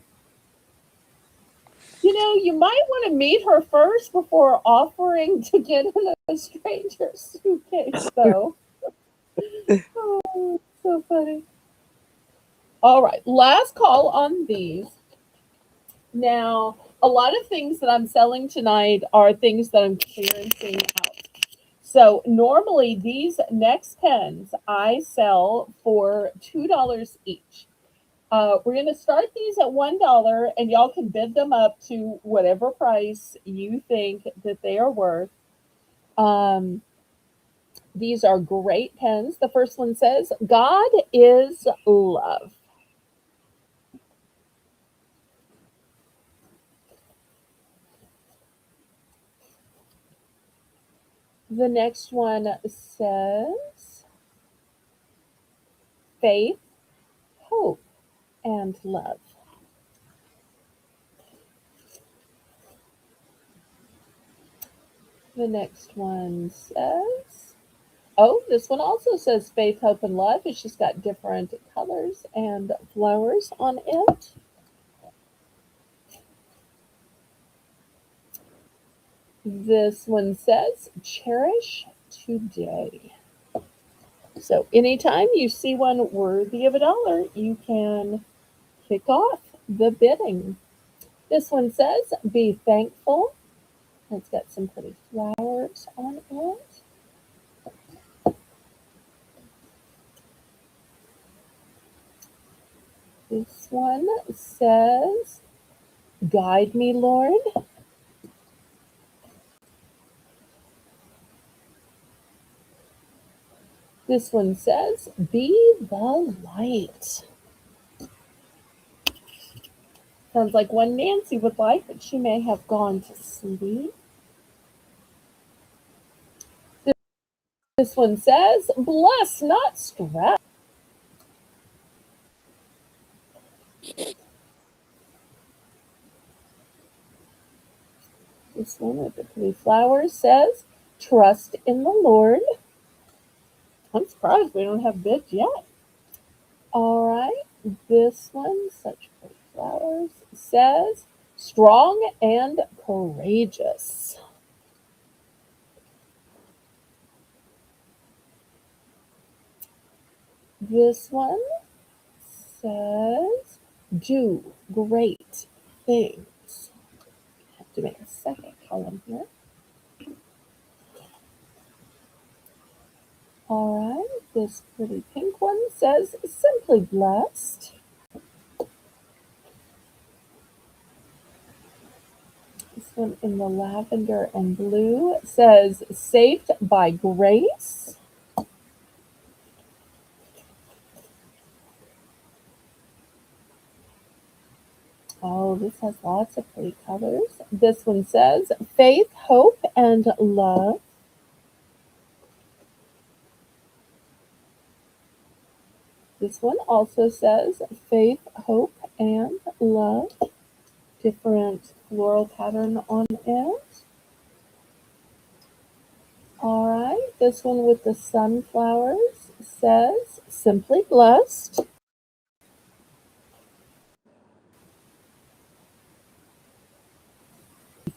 You might want to meet her first before offering to get in a stranger's suitcase, though. Oh, so funny. All right, last call on these. Now, a lot of things that I'm selling tonight are things that I'm clearancing out. So normally these next pens I sell for $2 each. We're going to start these at $1, and y'all can bid them up to whatever price you think that they are worth. Um, these are great pens. The first one says, "God is love." The next one says, "Faith, hope, and love." The next one says, oh, this one also says faith, hope, and love. It's just got different colors and flowers on it. This one says cherish today. So anytime you see one worthy of $1, you can kick off the bidding. This one says be thankful. It's got some pretty flowers on it. This one says guide me, Lord. This one says be the light. Sounds like one Nancy would like, but she may have gone to sleep. This one says, bless, not stress. This one with the pretty flowers says, trust in the Lord. I'm surprised we don't have bids yet. All right. This one, such pretty flowers, says, strong and courageous. This one says, do great things. I have to make a second column here. All right, this pretty pink one says simply blessed. This one in the lavender and blue says saved by grace. Oh, this has lots of pretty colors. This one says faith, hope, and love. This one also says faith, hope, and love. Different floral pattern on it. All right, this one with the sunflowers says simply blessed.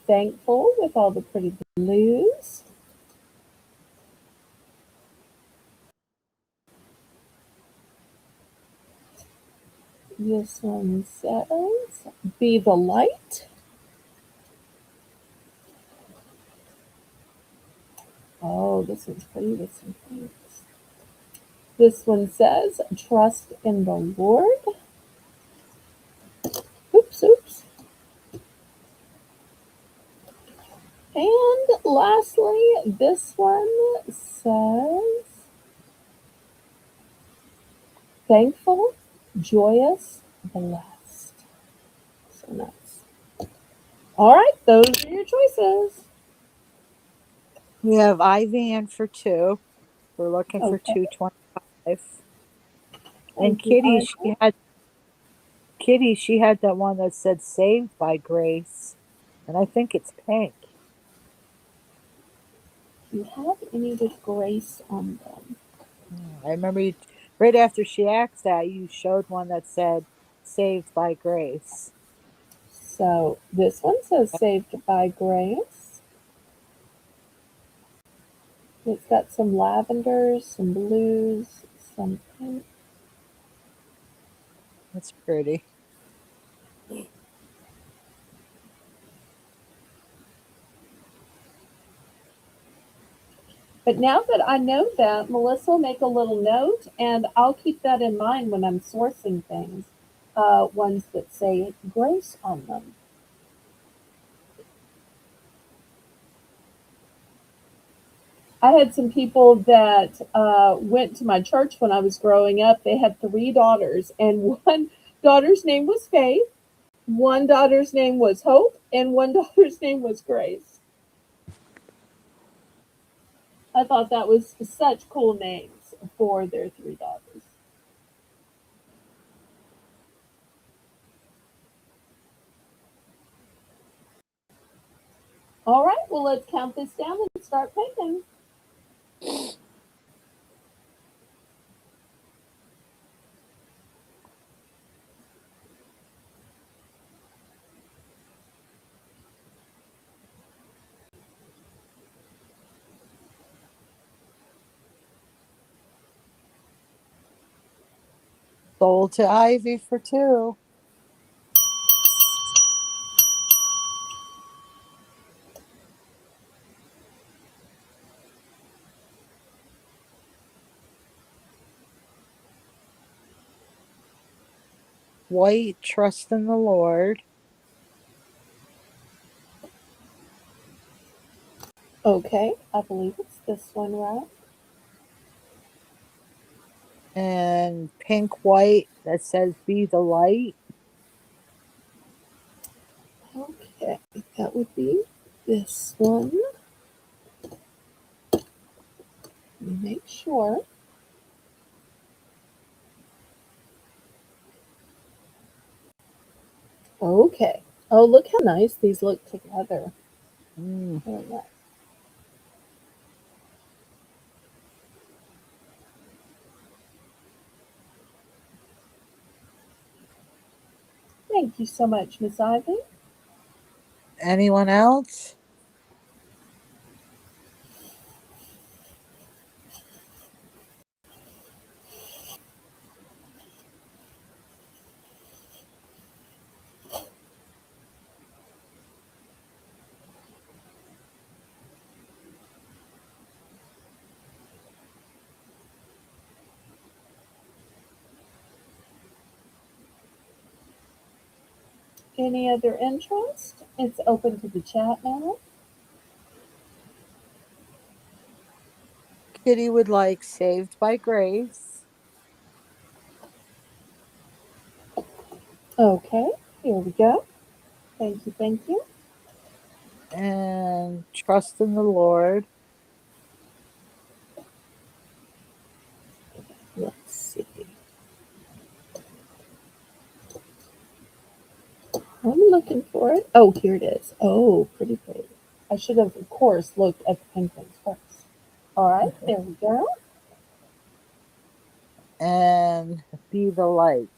Thankful with all the pretty blues. This one says, be the light. Oh, this one's pretty with some things. This one says, trust in the Lord. Oops, oops. And lastly, this one says, thankful, joyous, blessed. So nice. All right, those are your choices. We have Ivy in for 2. We're looking for Okay, 225. And thank you, Ivy. Kitty, she had that one that said saved by grace. And I think it's pink. Do you have any with grace on them? I remember right after she asked that, you showed one that said saved by grace. So this one says saved by grace. It's got some lavenders, some blues, some pink. That's pretty. But now that I know that, Melissa will make a little note, and I'll keep that in mind when I'm sourcing things, ones that say grace on them. I had some people that went to my church when I was growing up. They had 3 daughters, and one daughter's name was Faith, one daughter's name was Hope, and one daughter's name was Grace. I thought that was such cool names for their 3 daughters. All right, well, let's count this down and start picking. Sold to Ivy for 2. White, trust in the Lord. Okay, I believe it's this one, right? And pink, white that says be the light. Okay, that would be this one. Let me make sure. Okay. Oh, look how nice these look together. Mm. Very nice. Thank you so much, Miss Ivy. Anyone else? Any other interest? It's open to the chat now. Kitty would like saved by grace. Okay, here we go. Thank you, thank you. And trust in the Lord. Let's see. I'm looking for it. Oh, here it is. Oh, pretty pretty. I should have, of course, looked at the pink ones first. All right, there we go. And be the light.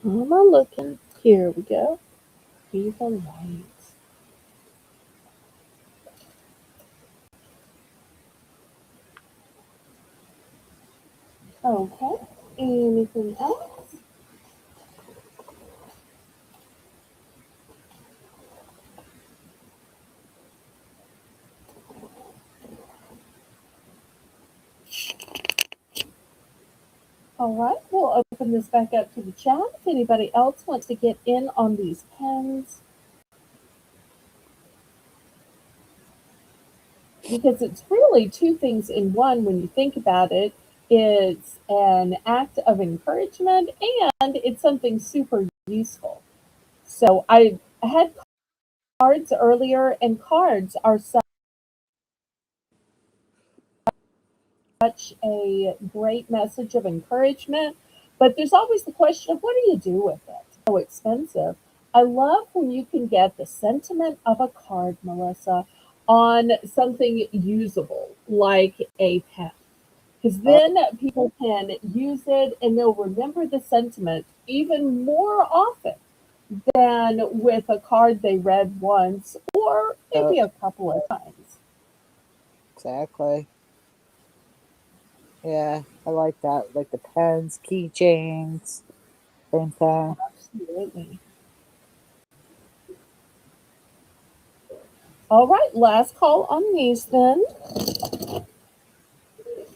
How am I looking? Here we go. Be the light. Okay. Anything else? All right. We'll open this back up to the chat. If anybody else wants to get in on these pens, because it's really two things in one when you think about it. It's an act of encouragement and it's something super useful. So I had cards earlier, and cards are such a great message of encouragement. But there's always the question of what do you do with it? So expensive. I love when you can get the sentiment of a card, Melissa, on something usable like a pen. Because then people can use it and they'll remember the sentiment even more often than with a card they read once or maybe a couple of times. Exactly. Yeah, I like that. Like the pens, keychains, same thing. Absolutely. All right, last call on these then.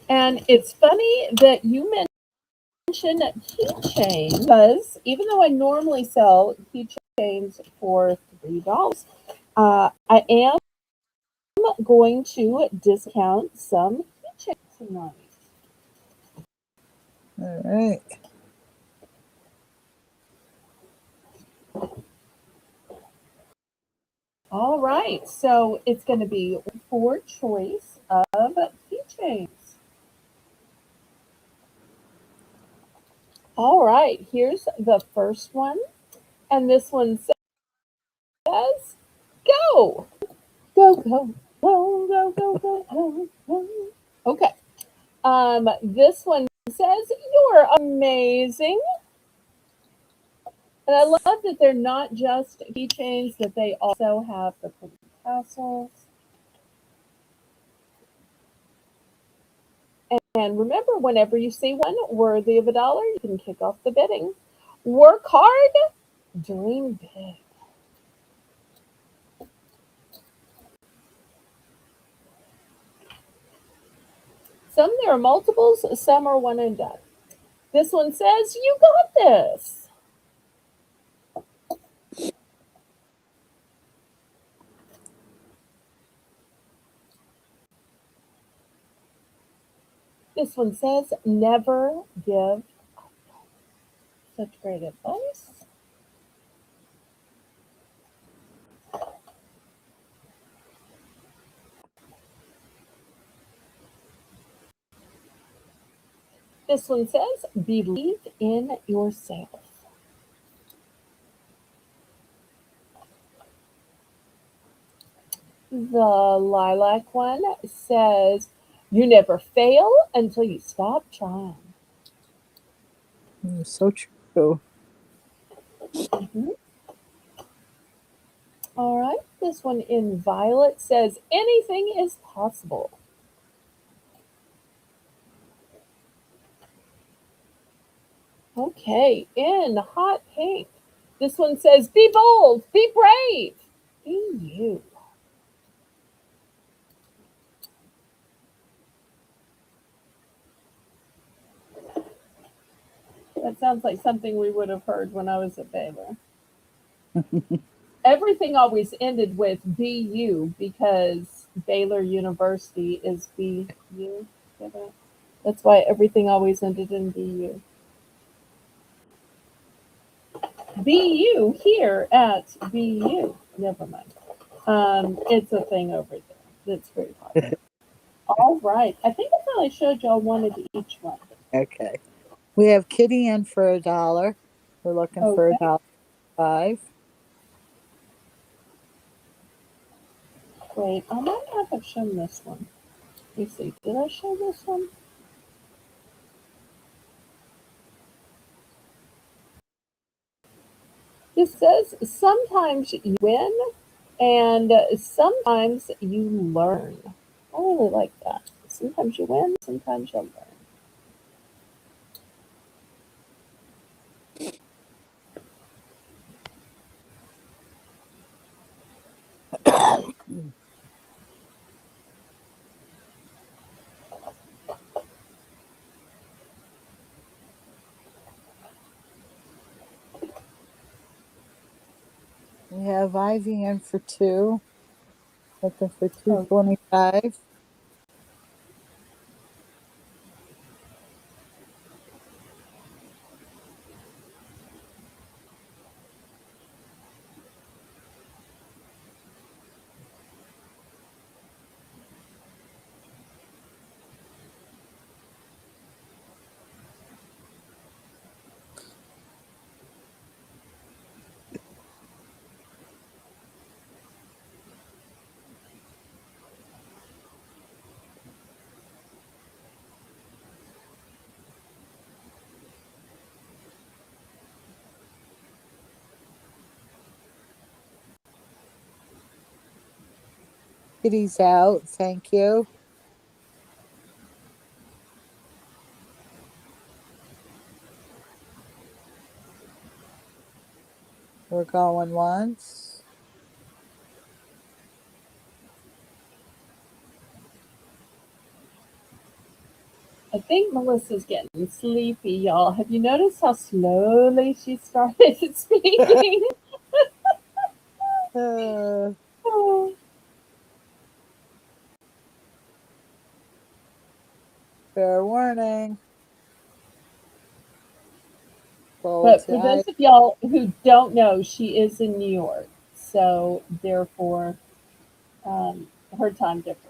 And it's funny that you mentioned keychains because even though I normally sell keychains for $3, I am going to discount some keychains tonight. All right. All right, so it's going to be for choice of keychains. All right, here's the first one, and this one says, "Go, go, go, go, go, go, go, go, go." Okay. This one says, "You're amazing." And I love that they're not just keychains, that they also have the pretty tassels. And remember, whenever you see one worthy of $1, you can kick off the bidding. Work hard, dream big. Some there are multiples, some are one and done. This one says, "You got this." This one says, "Never give." Such great advice. This one says, "Believe in yourself." The lilac one says, "You never fail until you stop trying." So true. Mhm. All right. This one in violet says, "Anything is possible." Okay. In hot pink, this one says, "Be bold, be brave, be you." That sounds like something we would have heard when I was at Baylor. Everything always ended with "BU" because Baylor University is BU. That's why everything always ended in BU. BU here at BU. Never mind. It's a thing over there that's very popular. All right. I think I finally showed y'all one of each one. Okay. We have Kitty in for $1. We're looking for Okay. $1.05. Wait, I might not have shown this one. Let me see. Did I show this one? This says sometimes you win and sometimes you learn. I really like that. Sometimes you win, sometimes you learn. We have Ivy in for two, looking for Oh, 225. Kitty's out. Thank you. We're going once. I think Melissa's getting sleepy, y'all. Have you noticed how slowly she started speaking? Uh, Oh, fair warning. Bold but to for I. those of y'all who don't know, she is in New York, so therefore um, her time difference.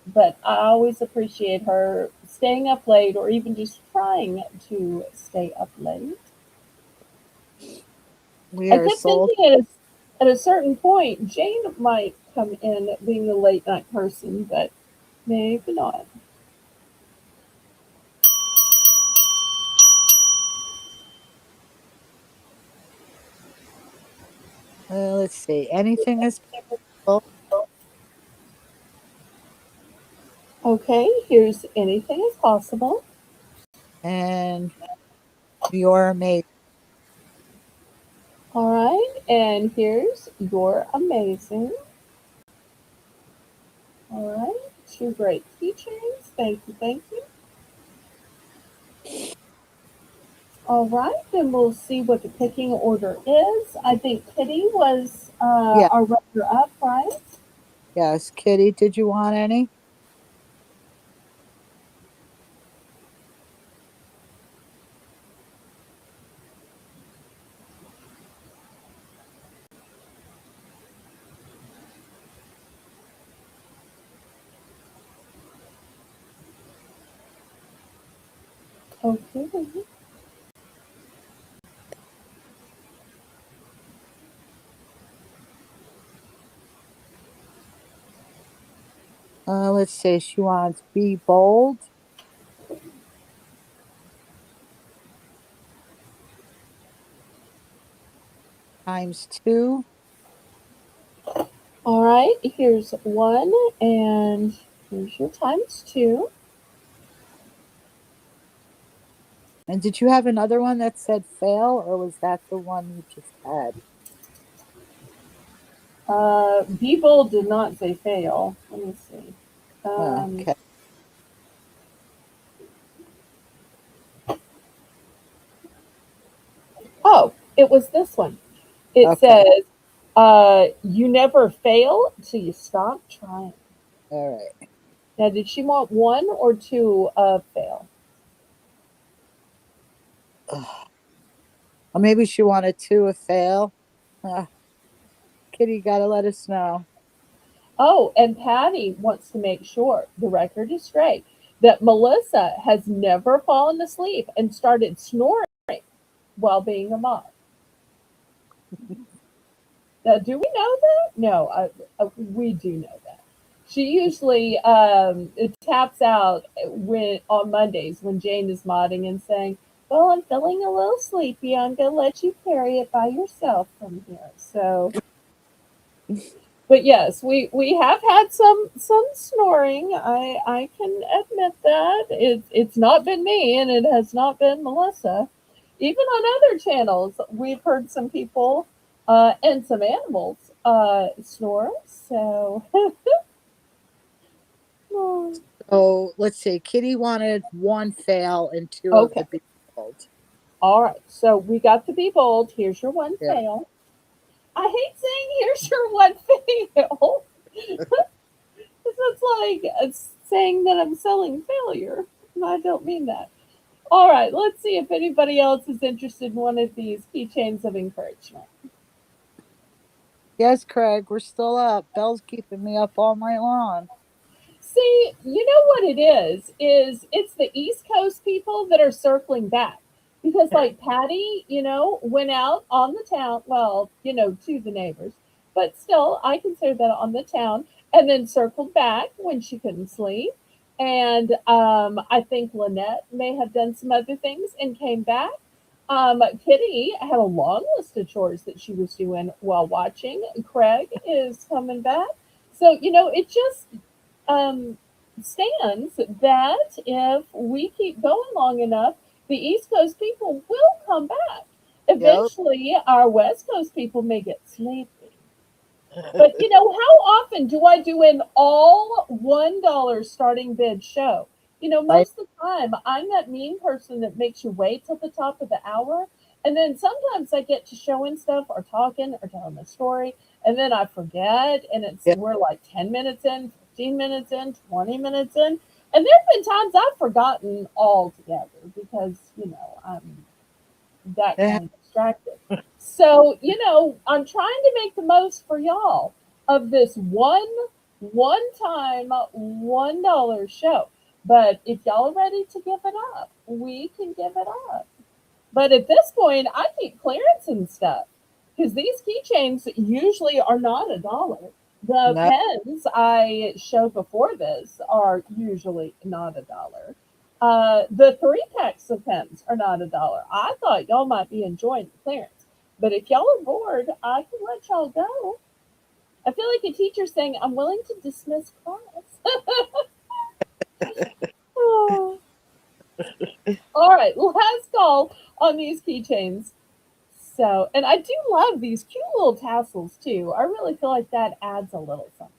But I always appreciate her staying up late or even just trying to stay up late. We I are kept sold. thinking at a certain point, Jane might come in being a late night person, but maybe not. Let's see. Anything is possible. Okay, here's anything is possible. And you're amazing. All right, and here's you're amazing. All right, two great keychains. Thank you, thank you. All right, then we'll see what the picking order is. I think Kitty was Yeah. our runner up, right? Yes. Kitty, did you want any? Okay. Let's see. She wants be bold times two. All right, here's one, and here's your times two. And did you have another one that said fail, or was that the one you just had? Be bold did not say fail. Let me see. Um, Okay. oh, it was this one. It Okay. says, "You never fail till you stop trying." All right. Now, did she want one or two of fail? Ugh. Or maybe she wanted two a fail. Uh, Kitty, gotta let us know. Oh, and Patty wants to make sure the record is straight that Melissa has never fallen asleep and started snoring while being a mom. Now, do we know that? No, we do know that. She usually taps out when on Mondays when Jane is modding and saying, Well, I'm feeling a little sleepy. I'm gonna let you carry it by yourself from here. So, but yes, we have had some snoring. I can admit that it's not been me and it has not been Melissa. Even on other channels, we've heard some people and some animals snore. So, So let's see. Kitty wanted one fail and two of okay, the be bold. all right. So we got to be bold. Here's your one Yeah. fail. I hate saying here's your one fail. It's like it's saying that I'm selling failure. And I don't mean that. All right, let's see if anybody else is interested in one of these keychains of encouragement. Yes, Craig, we're still up. Belle's keeping me up all night long. See, you know what it is it's the East Coast people that are circling back. Because like Patty, went out on the town, well, to the neighbors, but still I consider that on the town and then circled back when she couldn't sleep. And I think Lynette may have done some other things and came back. Kitty had a long list of chores that she was doing while watching. Craig is coming back. So, it just um, stands that if we keep going long enough, the East Coast people will come back. Yep. Eventually, our West Coast people may get sleepy. But how often do I do an all $1 starting bid show? I Most of the time I'm that mean person that makes you wait till the top of the hour. And then sometimes I get to showing stuff or talking or telling a story, and then I forget, and yeah. we're like 10 minutes in, 15 minutes in, 20 minutes in. And there have been times I've forgotten altogether because, I'm that Yeah. kind of distracted. So, I'm trying to make the most for y'all of this one time $1 show. But if y'all are ready to give it up, we can give it up. But at this point, I keep clearance and stuff because these keychains usually are not $1. The No. pens I showed before this are usually not $1. The 3 packs of pens are not $1. I thought y'all might be enjoying the clearance, but if y'all are bored, I can let y'all go. I feel like a teacher saying, "I'm willing to dismiss class." All right, last call on these keychains. So, and I do love these cute little tassels too. I really feel like that adds a little something.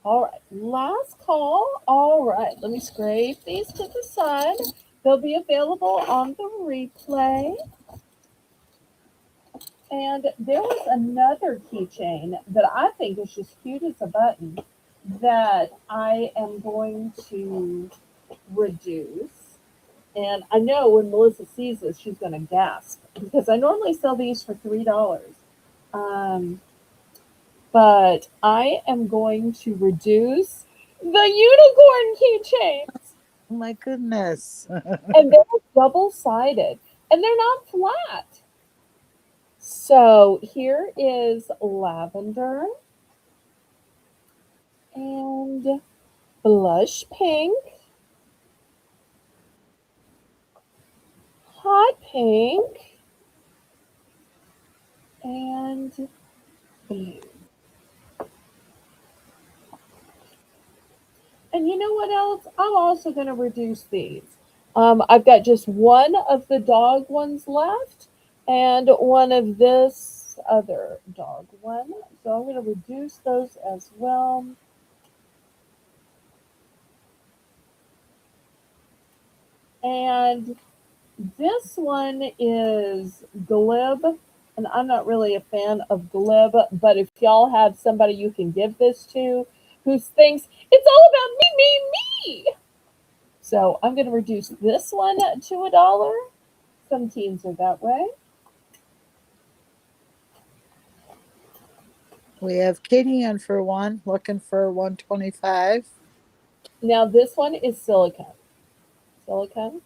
All right, last call. All right, let me scrape these to the side. They'll be available on the replay. And there was another keychain that I think is just cute as a button that I am going to reduce. And I know when Melissa sees this, she's going to gasp because I normally sell these for $3. Um, but I am going to reduce the unicorn keychains. Oh my goodness. And they're double sided and they're not flat. So here is lavender and blush pink, hot pink, and blue. And you know what else? I'm also going to reduce these. I've got just one of the dog ones left and one of this other dog one. So I'm going to reduce those as well. And this one is glib, and I'm not really a fan of glib, but if y'all have somebody you can give this to who thinks it's all about me, me, me. So I'm going to reduce this one to $1. Some teens are that way. We have Kitty in for one, looking for 125. Now this one is silicone. Silicone.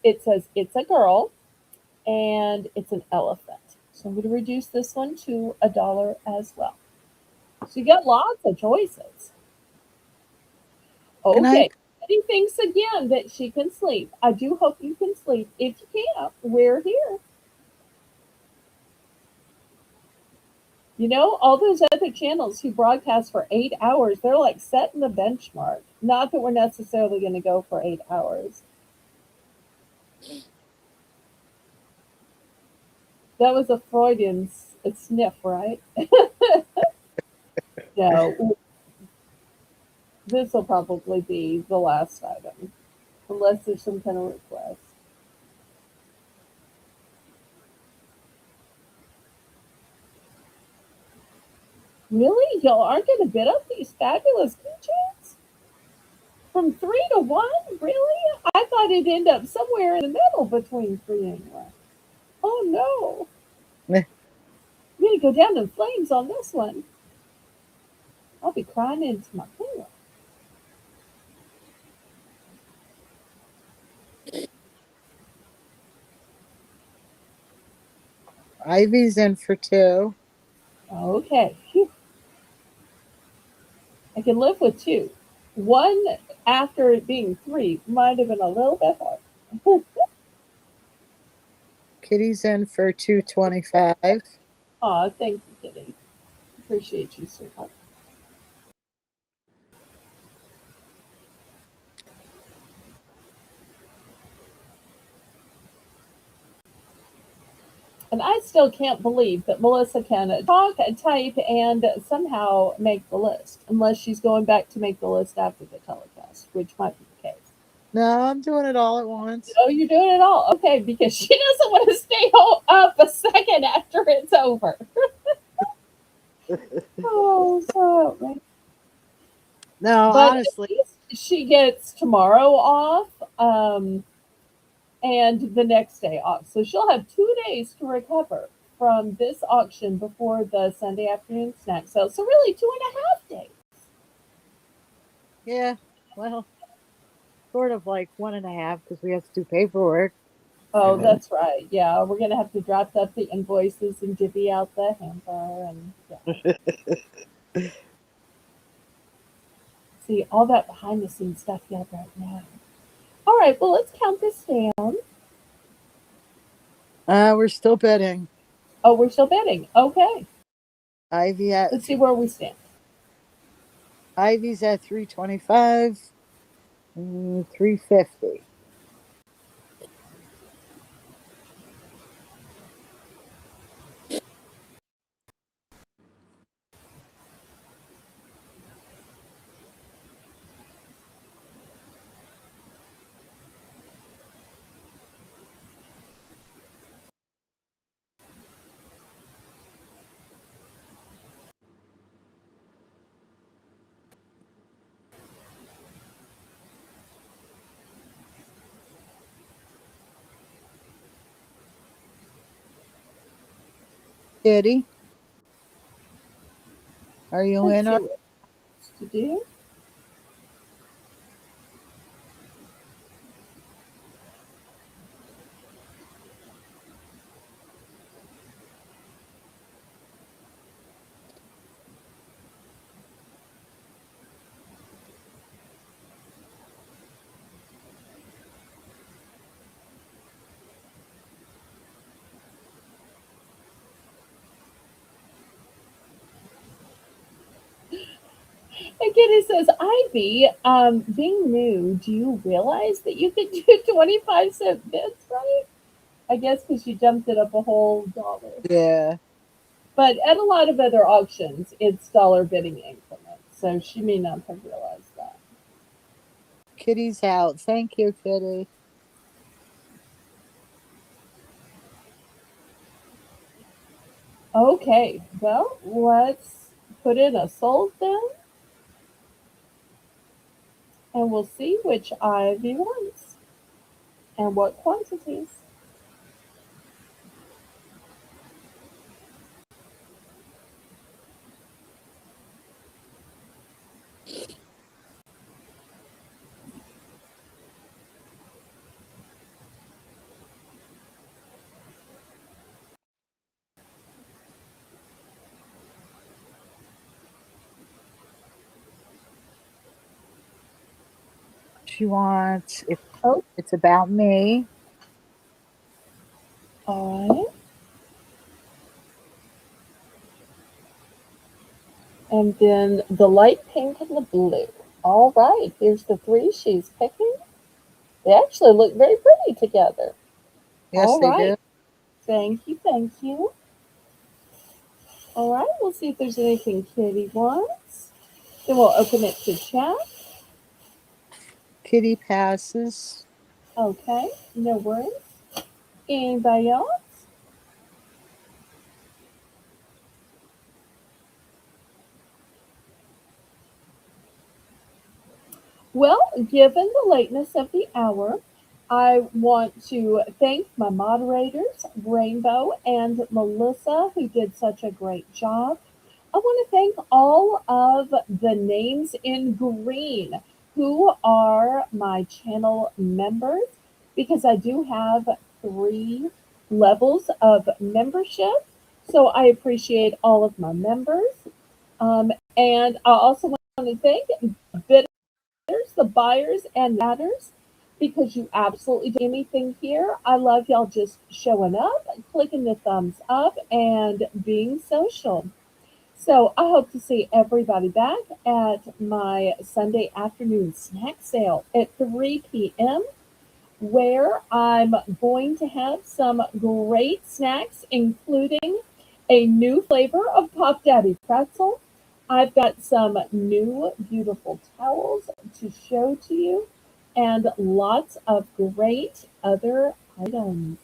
It says it's a girl and it's an elephant. So I'm going to reduce this one to $1 as well. So you got lots of choices. Good Okay. night. Eddie thinks again that she can sleep. I do hope you can sleep. If you can't, we're here. You know, all those other channels who broadcast for 8 hours, they're like setting the benchmark. Not that we're necessarily going to go for 8 hours. That was a Freudian sniff, right? No, this will probably be the last item, unless there's some kind of request. Really? Y'all aren't going to bid up these fabulous keychains? From 3 to 1? Really? I thought it'd end up somewhere in the middle between 3 and 1. Oh no. I'm going to go down in flames on this one. I'll be crying into my pillow. Ivy's in for 2. Okay. Phew. I can live with 2. 1 after it being 3 might have been a little bit hard. Kitty's in for 225. Aw, thank you, Kitty. Appreciate you, sweetheart. And I still can't believe that Melissa can talk, type, and somehow make the list, unless she's going back to make the list after the telecast, which might be the case. No, I'm doing it all at once. Oh, you're doing it all. Okay, because she doesn't want to stay up a second after it's over. Oh, so right. No, But at honestly, least she gets tomorrow off, and the next day off. So she'll have 2 days to recover from this auction before the Sunday afternoon snack sale. So really 2.5 days. yeah, well, sort of like 1.5 because we have to do paperwork. Oh, that's right. Yeah, we're gonna have to draft up the invoices and divvy out the hamper and yeah. See all that behind the scenes stuff yet right now. All right, well let's count this down. We're still bidding. Oh, we're still bidding. Okay, Ivy at let's see where we stand. Ivy's at 325, 350. Kitty, are you Let's in? see what to do. Again, it says, Ivy, being new, do you realize that you could do 25-cent bids, right? I guess because you jumped it up a whole dollar. Yeah. But at a lot of other auctions, it's dollar bidding increments. So she may not have realized that. Kitty's out. Thank you, Kitty. Okay, well, let's put in a sold then, and we'll see which Ivy wants and what quantities. if you want. If Oh, it's about me. all right. And then the light pink and the blue. All right, here's the three she's picking. They actually look very pretty together. Yes, All they do. right, thank you, thank you. All right, we'll see if there's anything Kitty wants. Then we'll open it to chat. Kitty passes. Okay, no worries. Anybody else? Well, given the lateness of the hour, I want to thank my moderators, Rainbow and Melissa, who did such a great job. I want to thank all of the names in green who are my channel members because I do have three levels of membership. So I appreciate all of my members. And I also want to thank the buyers and adders because you absolutely do anything here. I love y'all just showing up, clicking the thumbs up, and being social. So I hope to see everybody back at my Sunday afternoon snack sale at 3 p.m., where I'm going to have some great snacks, including a new flavor of Pop Daddy pretzel. I've got some new beautiful towels to show to you and lots of great other items.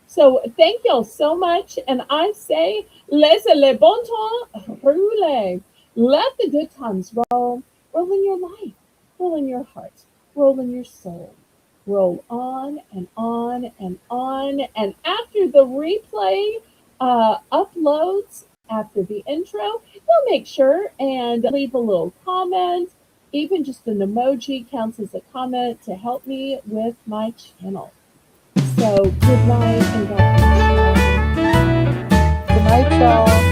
So thank y'all so much. And I say, laissez le bon temps rouler. Let the good times roll. Roll in your life, roll in your heart, roll in your soul. Roll on and on and on. And after the replay uploads, after the intro, you'll make sure and leave a little comment. Even just an emoji counts as a comment to help me with my channel. So good night and God bless you. Good night, y'all.